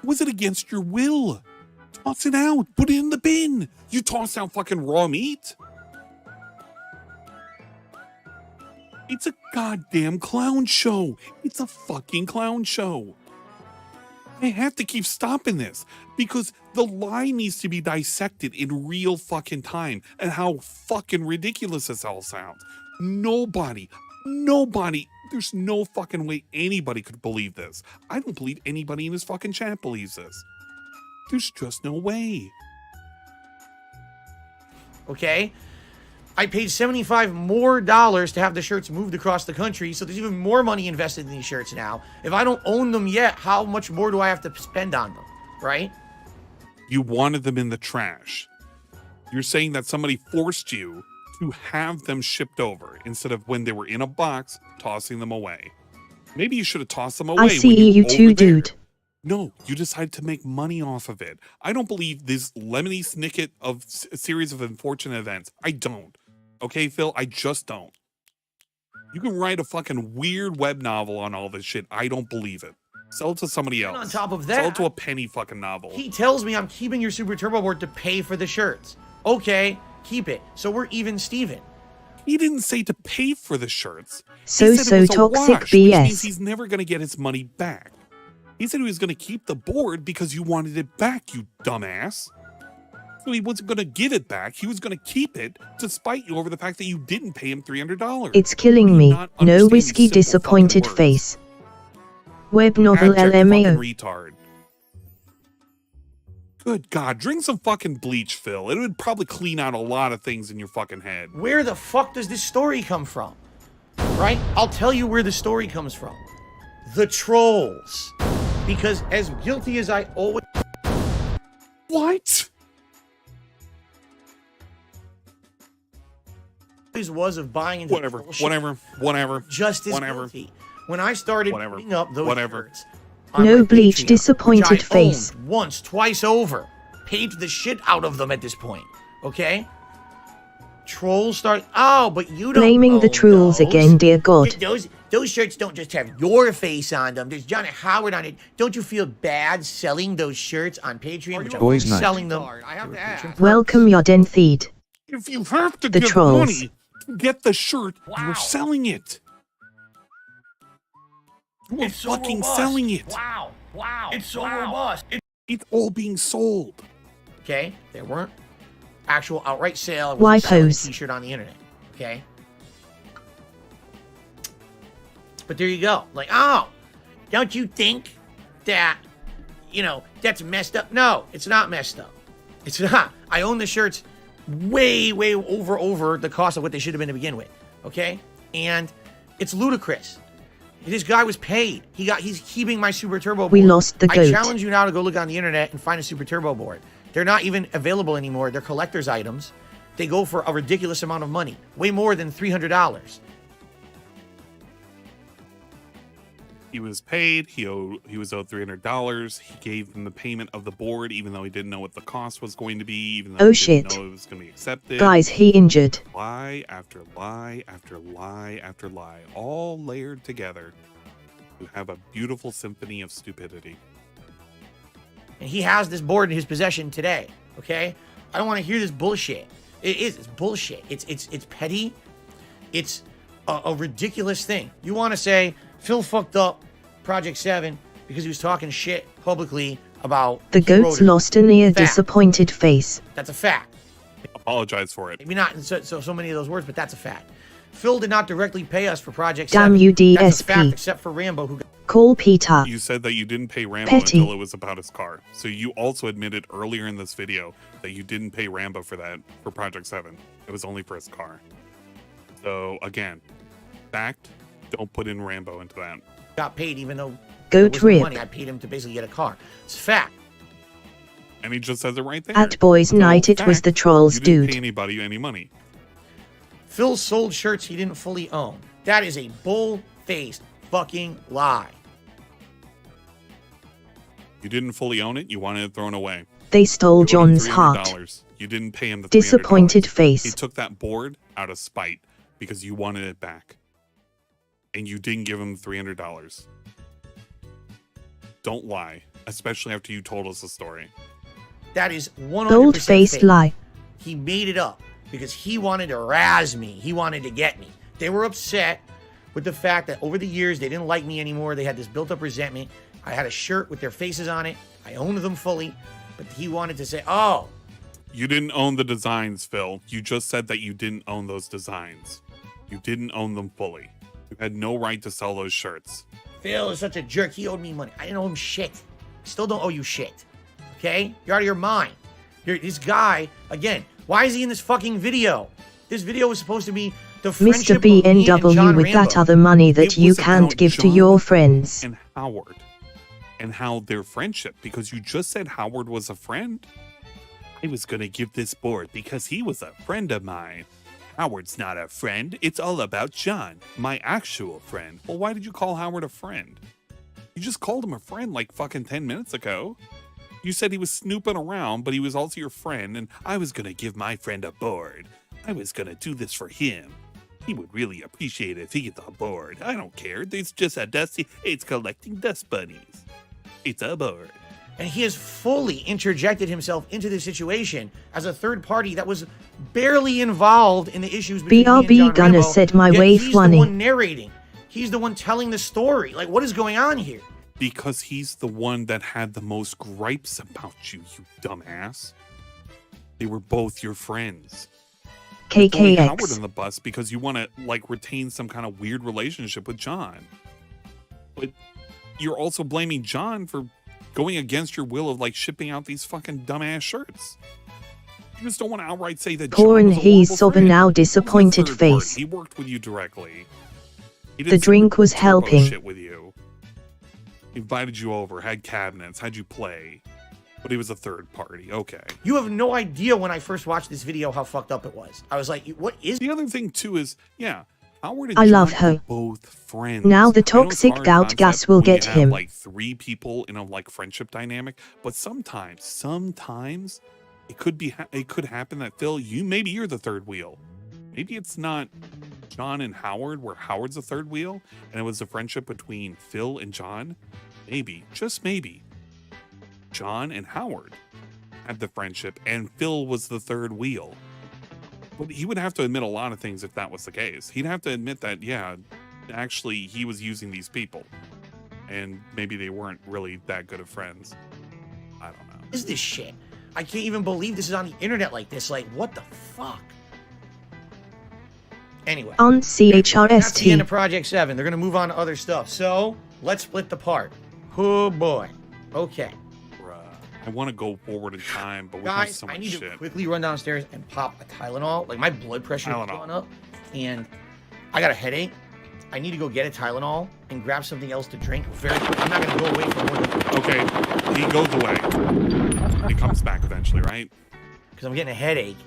Was it against your will? Toss it out. Put it in the bin. You toss out fucking raw meat. It's a goddamn clown show. It's a fucking clown show. I have to keep stopping this because the lie needs to be dissected in real fucking time and how fucking ridiculous this all sounds. Nobody, there's no fucking way anybody could believe this. I don't believe anybody in this fucking chat believes this. There's just no way. Okay? I paid $75 more to have the shirts moved across the country, so there's even more money invested in these shirts now. If I don't own them yet, how much more do I have to spend on them, right? You wanted them in the trash. You're saying that somebody forced you to have them shipped over instead of when they were in a box, tossing them away. Maybe you should have tossed them away. I see you too, dude. No, you decided to make money off of it. I don't believe this lemony snicket of a series of unfortunate events. I don't. Okay, Phil, I just don't. You can write a fucking weird web novel on all this shit. I don't believe it. Sell it to somebody else. And on top of that, sell it to a penny fucking novel. He tells me I'm keeping your Super Turbo board to pay for the shirts. Okay, keep it. So we're even Steven. He didn't say to pay for the shirts. So toxic wash, which means BS. he's never going to get his money back. He said he was going to keep the board because you wanted it back, you dumbass. So he wasn't going to give it back. He was going to keep it to spite you over the fact that you didn't pay him $300. It's killing me. No whiskey disappointed face. Web novel LMAO. Retard. Good God, drink some fucking bleach, Phil. It would probably clean out a lot of things in your fucking head. Where the fuck does this story come from? Right? I'll tell you where the story comes from. the trolls. Because as guilty as I always What? was of buying into Whatever. bullshit, Whatever. just as guilty. When I started putting up those shirts on No my bleach, Patreon, disappointed which I face. owned once, twice over. Paid the shit out of them at this point. Okay? Trolls start. Oh, but you don't. Blaming the own trolls those. again, dear God. Those shirts don't just have your face on them. There's Johnny Howard on it. Don't you feel bad selling those shirts on Patreon? Which Boys I'm night. selling them. Welcome, Yodentheed. If you have to The give trolls. money to get the shirt, you're selling it. You are so fucking robust. selling it. Wow. It's so robust. It's all being sold. Okay? There weren't actual outright sale. It Why wasn't selling a pose? t-shirt on the internet. Okay? But there you go. Like, oh, don't you think that, that's messed up? No, it's not messed up. It's not. I own the shirts way over the cost of what they should have been to begin with. Okay? And it's ludicrous. This guy was paid. He's keeping my Super Turbo board. We lost the I goat. challenge you now to go look on the internet and find a Super Turbo board. They're not even available anymore. They're collector's items. They go for a ridiculous amount of money. Way more than $300. He was paid. He was owed $300. He gave them the payment of the board, even though he didn't know what the cost was going to be. Even though Oh, he shit. didn't know it was going to be accepted. Guys, he injured. Lie after lie after lie after lie, all layered together to have a beautiful symphony of stupidity. And he has this board in his possession today. Okay? I don't want to hear this bullshit. It's bullshit. It's petty. It's a ridiculous thing. You want to say Phil fucked up Project 7 because he was talking shit publicly about The he wrote goats it. lost a near Fact. disappointed face. That's a fact. Apologize for it. Maybe not in so many of those words, but that's a fact. Phil did not directly pay us for Project Damn 7. you, That's a fact, DSP. except for Rambo, who got Call Peter. You said that you didn't pay Rambo Petty. until it was about his car. So you also admitted earlier in this video that you didn't pay Rambo for Project 7. It was only for his car. So again, fact, don't put in Rambo into that. got paid, even though Goat there was no rip. money. I paid him to basically get a car. It's a fact. And he just says it right there. At boys' So, night, it was fact, the trolls, you didn't dude. pay anybody any money. Phil sold shirts he didn't fully own. That is a bull-faced fucking lie. You didn't fully own it. You wanted it thrown away. They stole You owed him John's heart. $300. You didn't pay him the $300. Disappointed He face. took that board out of spite because you wanted it back. And you didn't give him $300. Don't lie, especially after you told us the story. That is 100% Gold-faced fake. lie. He made it up because he wanted to razz me. He wanted to get me. They were upset with the fact that over the years they didn't like me anymore. They had this built-up resentment. I had a shirt with their faces on it. I owned them fully. But he wanted to say, oh. You didn't own the designs, Phil. You just said that you didn't own those designs. You didn't own them fully. You had no right to sell those shirts. Phil is such a jerk. He owed me money. I didn't owe him shit. I still don't owe you shit. Okay? You're out of your mind. This guy, again, why is he in this fucking video? This video was supposed to be the friendship Mr. of me and John BNW with Rambo. that other money that It you was can't about give to John your friends. And Howard. And how their friendship, because you just said Howard was a friend. I was going to give this board because he was a friend of mine. Howard's not a friend. It's all about John, my actual friend. Well, why did you call Howard a friend? You just called him a friend like fucking 10 minutes ago. You said he was snooping around, but he was also your friend, and I was going to give my friend a board. I was going to do this for him. He would really appreciate it if he gets a board. I don't care. It's just a dusty. It's collecting dust bunnies. It's a board. And he has fully interjected himself into the situation as a third party that was barely involved in the issues between me and BRB John gonna Rambo, set my yet way he's funny. the one narrating. He's the one telling the story. Like, what is going on here? Because he's the one that had the most gripes about you, you dumbass. They were both your friends. You're throwing Howard KKX. in the bus because you want to like retain some kind of weird relationship with John. But you're also blaming John for going against your will of like shipping out these fucking dumbass shirts. You just don't want to outright say that Poor John and was a he's horrible sober friend. now, He was a disappointed third party. face. He worked with you directly. He The did some drink was turbo helping. shit with you. invited you over, had cabinets, had you play, but he was a third party. Okay. You have no idea when I first watched this video how fucked up it was. I was like, what is... The other thing, too, is, yeah, Howard and I love John her. are both friends. Now the I know it's toxic hard gout concept gas will when you get have, him. like 3 people in a like friendship dynamic, but sometimes it could happen that Phil, maybe you're the third wheel. Maybe it's not John and Howard, where Howard's the third wheel, and it was a friendship between Phil and John. Maybe, just maybe, John and Howard had the friendship, and Phil was the third wheel. But he would have to admit a lot of things if that was the case. He'd have to admit that, yeah, actually, he was using these people, and maybe they weren't really that good of friends. I don't know. What is this shit? I can't even believe this is on the internet like this. Like, what the fuck? Anyway. On That's the end CHRST. of Project 7. They're going to move on to other stuff. So, let's split the part. Oh, boy. Okay. I want to go forward in time, but we have Guys, so much I need shit. to quickly run downstairs and pop a Tylenol. Like, my blood pressure is Tylenol. going up, and I got a headache. I need to go get a Tylenol and grab something else to drink very quick. I'm not going to go away for more than... Okay, he goes away. He comes back eventually, right? Because I'm getting a headache.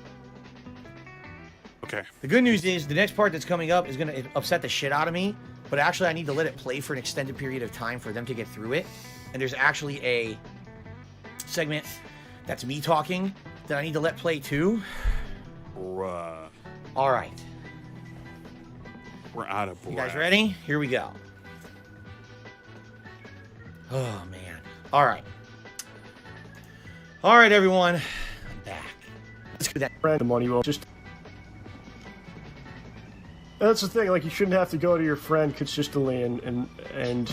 Okay. The good news is the next part that's coming up is going to upset the shit out of me, but actually I need to let it play for an extended period of time for them to get through it. And there's actually a segment that's me talking that I need to let play too. Bruh. All right. We're out of breath. You guys ready? Here we go. Oh, man. All right. All right, everyone. I'm back. Let's do that. The money will just... That's the thing, like, you shouldn't have to go to your friend consistently and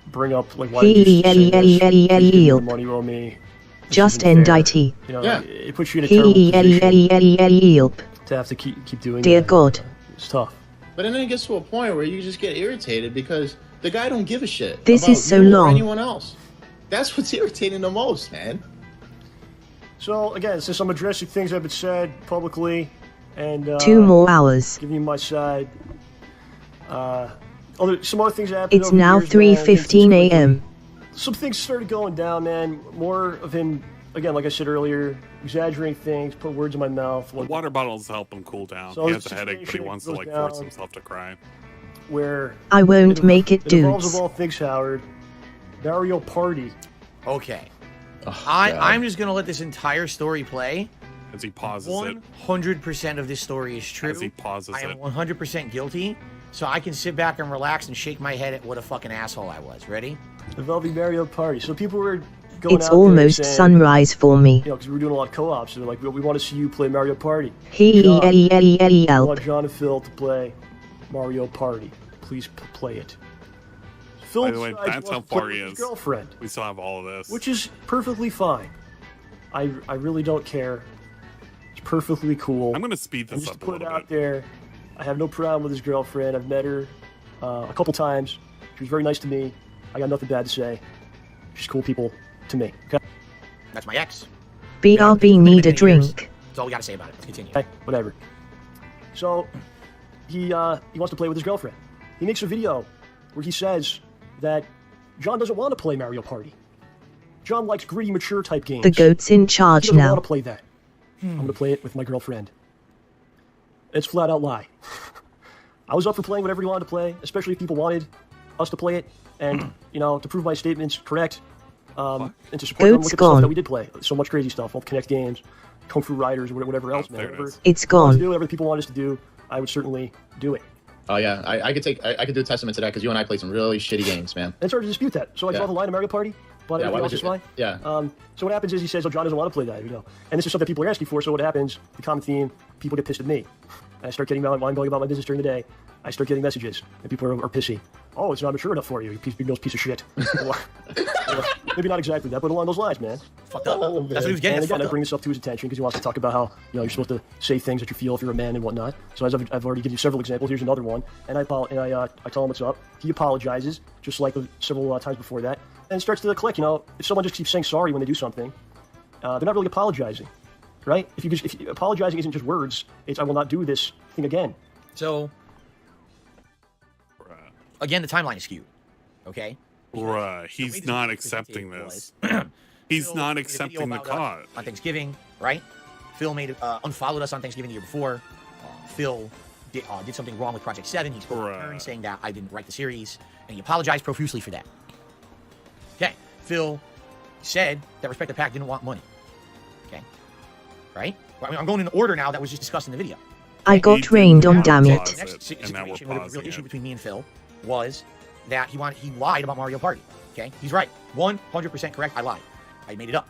bring up, like, why did you say this? The money will me. This Just isn't end fair. IT. You know, it puts you in a terrible position to have to keep doing Dear that. God. It's tough. But then it gets to a point where you just get irritated because the guy don't give a shit. This about is so you or long. anyone else. That's what's irritating the most, man. So, again, since I'm addressing things that have been said publicly, and 2 more hours. giving you my side, some other things happened. It's over the now years, man. I think 3:15 a.m. Some things started going down, man. More of him, again, like I said earlier, exaggerating things, put words in my mouth. The water bottles help him cool down. So He it's has a headache, but he wants to goes like force down. himself to cry. Where I won't make it, it involves dudes. of all things, Howard. Mario Party. Okay. Oh, I'm just going to let this entire story play. As he pauses it. 100% of this story is true. As he pauses I am it. 100% guilty, so I can sit back and relax and shake my head at what a fucking asshole I was. Ready? Involving Mario Party. So people were going It's out there almost saying, sunrise for me. You know, because we were doing a lot of co-ops, so they're like, we want to see you play Mario Party. Hee John, Eddie we help. want John and Phil to play Mario Party. Please play it. Phil By the way, decides that's he how wants to play far he with his is. girlfriend, We still have all of this. which is perfectly fine. I really don't care. It's perfectly cool. I'm going to speed And this just up to a put it little out bit. there, I have no problem with his girlfriend. I've met her a couple times. She was very nice to me. I got nothing bad to say. She's cool people to me. Okay? That's my ex. BRB need a drink. That's all we got to say about it. Let's continue. Okay, whatever. So, he wants to play with his girlfriend. He makes a video where he says that John doesn't want to play Mario Party. John likes gritty, mature type games. The goat's in He charge doesn't now. want to play that. I'm going to play it with my girlfriend. It's flat out lie. I was up for playing whatever he wanted to play, especially if people wanted us to play it, and, you know, to prove my statements correct, and to support them, Goat's look at the stuff gone. that we did play. So much crazy stuff, all the Connect games, Kung Fu Riders, or whatever else, man. there it Whatever is. It's we wanted to gone. do, whatever people want us to do, I would certainly do it. Oh yeah, I could do a testament to that because you and I played some really shitty games, man. And started to dispute that. So I draw the line in Mario Party, but Yeah, why everything would else you- is fine. yeah. So what happens is he says, "Oh, John doesn't want to play that," you know. And this is something people are asking for. So what happens? The common theme: people get pissed at me. I start getting while I'm going about my business during the day. I start getting messages, and people are pissy. Oh, it's not mature enough for you, you big nose piece of shit. Or, maybe not exactly that, but along those lines, man. Fucked up. That's what he was getting. And It's again, I fucked bring up. this up to his attention because he wants to talk about how, you know, you're supposed to say things that you feel if you're a man and whatnot. So as I've already given you several examples, here's another one. And I tell him what's up. He apologizes, just like several times before that, and it starts to click. You know, if someone just keeps saying sorry when they do something, they're not really apologizing, right? If apologizing isn't just words, it's I will not do this thing again. So, again, the timeline is skewed. Okay? Bruh, he's not accepting this. He's not accepting the cause. On Thanksgiving, right? Phil made unfollowed us on Thanksgiving the year before. Phil did something wrong with Project 7. He spoke to Aaron saying that I didn't write the series, and he apologized profusely for that. Okay, Phil said that Respect the Pack didn't want money. Okay, right? Well, I mean, I'm going in order now that was just discussed in the video. I got rained on, damn it. The next situation where the real issue between me and Phil was that he lied about Mario Party. Okay, he's right, 100% correct. I lied. I made it up.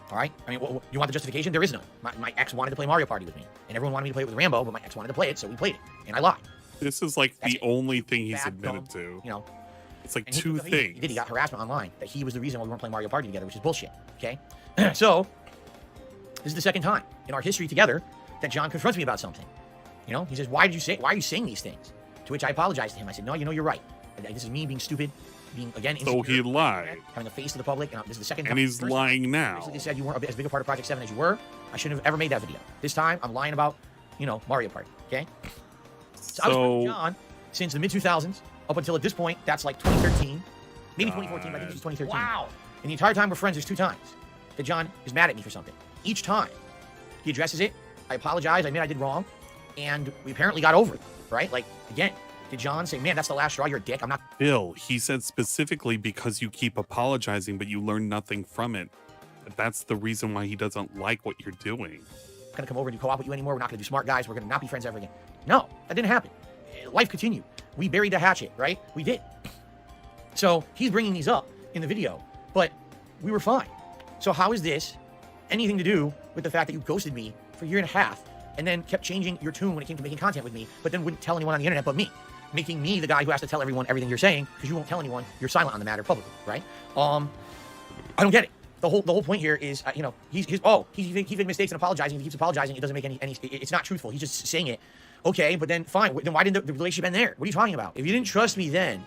All right. I mean, you want the justification? There is none. My ex wanted to play Mario Party with me, and everyone wanted me to play it with Rambo, but my ex wanted to play it, so we played it, and I lied. This is like the only thing he's admitted to. You know, it's like two things. He got harassment online that he was the reason why we weren't playing Mario Party together, which is bullshit. Okay, so this is the second time in our history together that John confronts me about something. You know, he says, "Why are you saying these things?" To which I apologized to him. I said, "No, you know, you're right. This is me being stupid." Being again, so he lied, having the face of the public, and this is the second time. And he's lying now. They said you weren't as big a part of Project 7 as you were. I shouldn't have ever made that video. This time, I'm lying about, you know, Mario Party. Okay. So I was friends with John since the mid 2000s up until at this point. That's like 2013, maybe 2014. But I think it's 2013. Wow. And the entire time we're friends, there's 2 times that John is mad at me for something. Each time, he addresses it. I apologize. I admit I did wrong, and we apparently got over it. Right? Like again. Did John say, man, that's the last straw, you're a dick? I'm not. Bill, he said specifically because you keep apologizing, but you learn nothing from it. That's the reason why he doesn't like what you're doing. I'm going to come over and co-op with you anymore. We're not going to do Smart Guys. We're going to not be friends ever again. No, that didn't happen. Life continued. We buried the hatchet, right? We did. So he's bringing these up in the video, but we were fine. So how is this anything to do with the fact that you ghosted me for a year and a half and then kept changing your tune when it came to making content with me, but then wouldn't tell anyone on the internet but me? Making me the guy who has to tell everyone everything you're saying because you won't tell anyone. You're silent on the matter publicly, right? I don't get it. The whole point here is, you know, he's made mistakes and apologizing. He keeps apologizing. It doesn't make any. It's not truthful. He's just saying it. Okay, but then fine. Then why didn't the relationship end there? What are you talking about? If you didn't trust me then,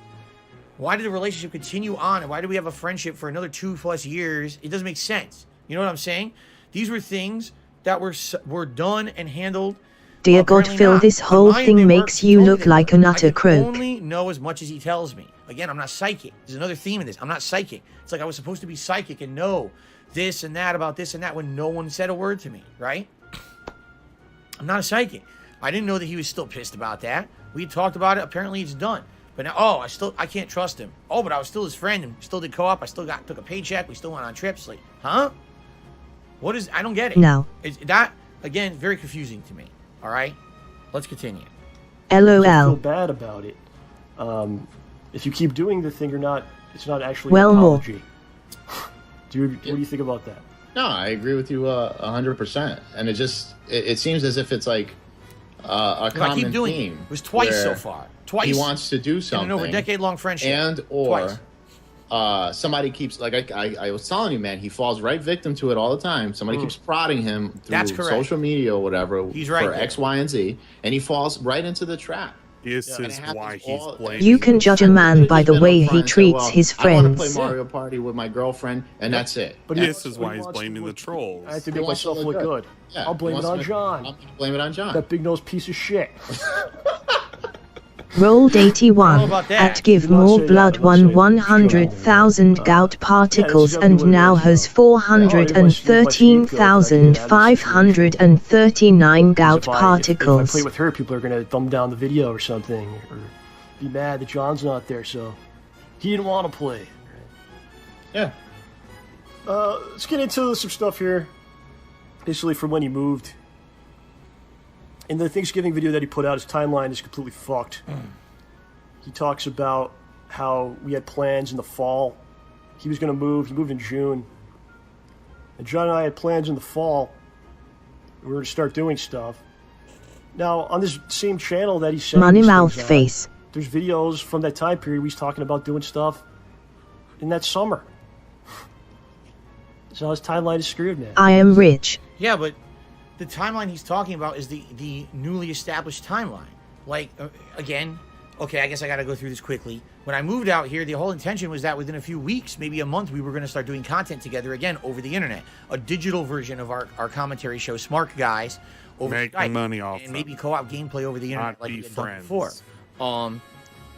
why did the relationship continue on? And why do we have a friendship for another 2+ years? It doesn't make sense. You know what I'm saying? These were things that were done and handled. Dear God, Phil, this whole thing makes you look like an utter croak. I only know as much as he tells me. Again, I'm not psychic. There's another theme in this. I'm not psychic. It's like I was supposed to be psychic and know this and that about this and that when no one said a word to me, right? I'm not a psychic. I didn't know that he was still pissed about that. We talked about it. Apparently, it's done. But now, I can't trust him. Oh, but I was still his friend and still did co-op. I still took a paycheck. We still went on trips. Like, huh? What is? I don't get it. No. That again, very confusing to me. All right, let's continue. LOL. I feel bad about it. If you keep doing the thing or not, it's not actually well, an apology. What do you think about that? No, I agree with you 100%. And it seems as if it's like a common theme. It was twice so far. Twice. He wants to do something. In an over decade-long friendship. And or somebody keeps, like I was telling you, man, he falls right victim to it all the time. Somebody keeps prodding him through social media or whatever for X, Y, and Z, and he falls right into the trap. This is why he's blaming. You can judge a man by the way he treats his friends. I want to play Mario Party with my girlfriend, and that's it. But this is why he's blaming the trolls. I have to make myself look good. Yeah, I'll blame it on John. I'm going to blame it on John. That big-nosed piece of shit. Rolled 81 at give more blood 100,000 gout particles and now has 413,539 gout particles. If I play with her, people are going to dumb down the video or something, or be mad that John's not there, so he didn't want to play. Yeah. Let's get into some stuff here. Basically from when he moved. In the Thanksgiving video that he put out, his timeline is completely fucked. He talks about how we had plans in the fall. He was going to move. He moved in June. And John and I had plans in the fall. We were to start doing stuff. Now, on this same channel that he said... Money mouth face. There's videos from that time period where he's talking about doing stuff in that summer. So his timeline is screwed, man. I am rich. Yeah, but the timeline he's talking about is the newly established timeline. Like, again, okay, I guess I got to go through this quickly. When I moved out here, the whole intention was that within a few weeks, maybe a month, we were going to start doing content together again over the internet. A digital version of our commentary show, Smart Guys, over Make Skype, money off and maybe co-op gameplay over the internet Not like be we had done friends. before.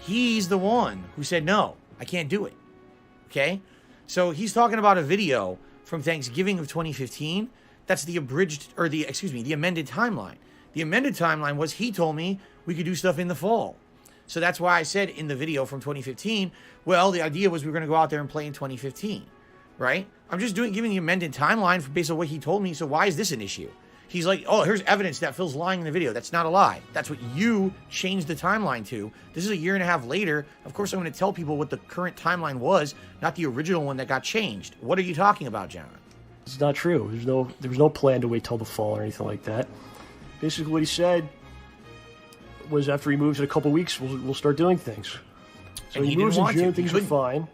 He's the one who said no. I can't do it. Okay? So he's talking about a video from Thanksgiving of 2015. That's the the amended timeline. The amended timeline was he told me we could do stuff in the fall. So that's why I said in the video from 2015, well, the idea was we were going to go out there and play in 2015, right? I'm just giving the amended timeline based on what he told me. So why is this an issue? He's like, oh, here's evidence that Phil's lying in the video. That's not a lie. That's what you changed the timeline to. This is a year and a half later. Of course, I'm going to tell people what the current timeline was, not the original one that got changed. What are you talking about, John? It's not true. There was no plan to wait till the fall or anything like that. Basically, what he said was after he moves in a couple weeks, we'll start doing things. So he moves in June, things are fine.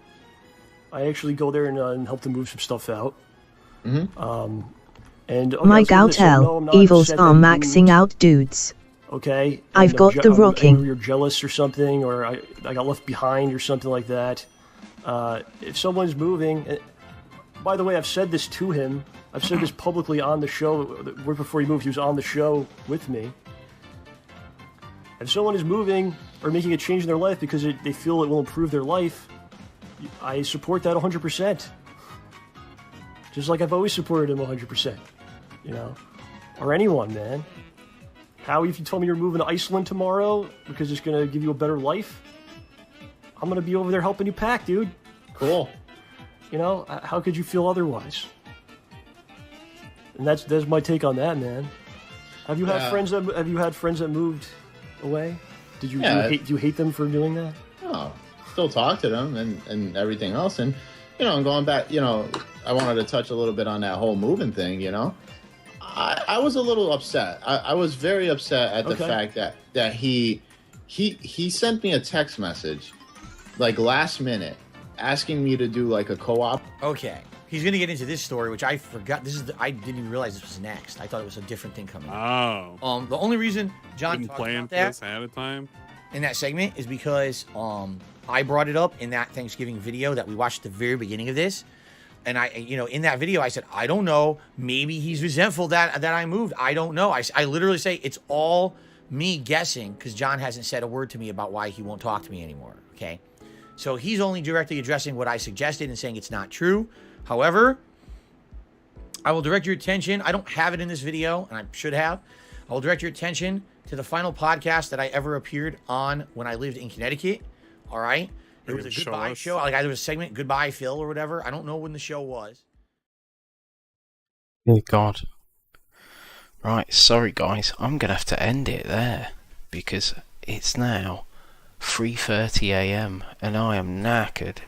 I actually go there and help them move some stuff out. Mm-hmm. My Gautel, evils are maxing out dudes. Okay. I've got the rocking. You're jealous or something, or I got left behind or something like that. If someone's moving, by the way, I've said this to him. I've said this publicly on the show. Right before he moved, he was on the show with me. If someone is moving or making a change in their life because they feel it will improve their life, I support that 100%. Just like I've always supported him 100%. You know? Or anyone, man. Howie, if you told me you're moving to Iceland tomorrow because it's going to give you a better life, I'm going to be over there helping you pack, dude. Cool. You know, how could you feel otherwise? And that's my take on that, man. Have you had friends that moved away? Do you hate them for doing that? No, still talk to them and everything else. And and going back, I wanted to touch a little bit on that whole moving thing. I was a little upset. I was very upset at the fact that he sent me a text message like last minute asking me to do like a co-op. Okay. He's going to get into this story, which I forgot. I didn't even realize this was next. I thought it was a different thing coming up. Oh. The only reason John didn't talked plan about for that this ahead of time in that segment is because I brought it up in that Thanksgiving video that we watched at the very beginning of this. And in that video, I said, I don't know. Maybe he's resentful that I moved. I don't know. I literally say it's all me guessing because John hasn't said a word to me about why he won't talk to me anymore. Okay. So he's only directly addressing what I suggested and saying it's not true. However, I will direct your attention. I don't have it in this video, and I should have. I will direct your attention to the final podcast that I ever appeared on when I lived in Connecticut. All right? It was a goodbye show. Like there was a segment, Goodbye Phil or whatever. I don't know when the show was. Oh, God. Right, sorry, guys. I'm going to have to end it there because it's now 3:30 a.m. and I am knackered.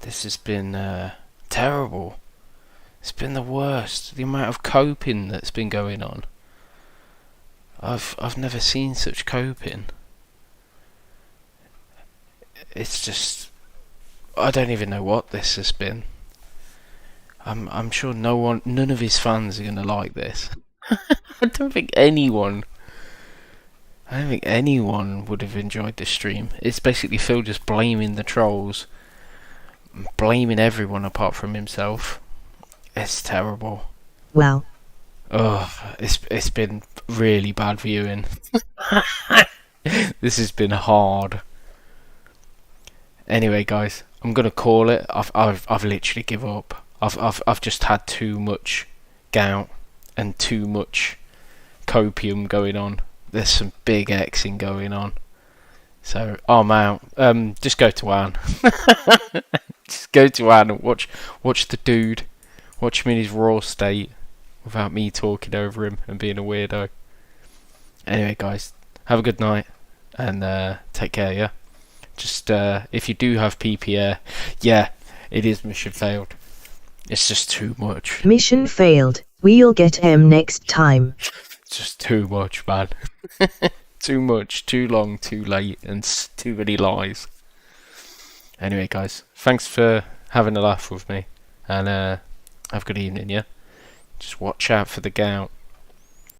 This has been terrible. It's been the worst. The amount of coping that's been going on. I've never seen such coping. It's just I don't even know what this has been. I'm sure none of his fans are gonna like this. I don't think anyone would have enjoyed this stream. It's basically Phil just blaming the trolls, blaming everyone apart from himself. It's terrible. Wow. Oh, it's been really bad viewing. This has been hard. Anyway, guys, I'm gonna call it. I've literally give up. I've just had too much gout and too much copium going on. There's some big Xing going on. So I'm out. Just go to Anne. Just go to Anne and watch the dude. Watch him in his raw state without me talking over him and being a weirdo. Anyway, guys, have a good night and take care, yeah? Just, if you do have PPR, yeah, it is mission failed. It's just too much. Mission failed. We'll get M next time. Just too much, man. Too much, too long, too late, and too many lies. Anyway, guys, thanks for having a laugh with me, and have a good evening, yeah? Just watch out for the gout.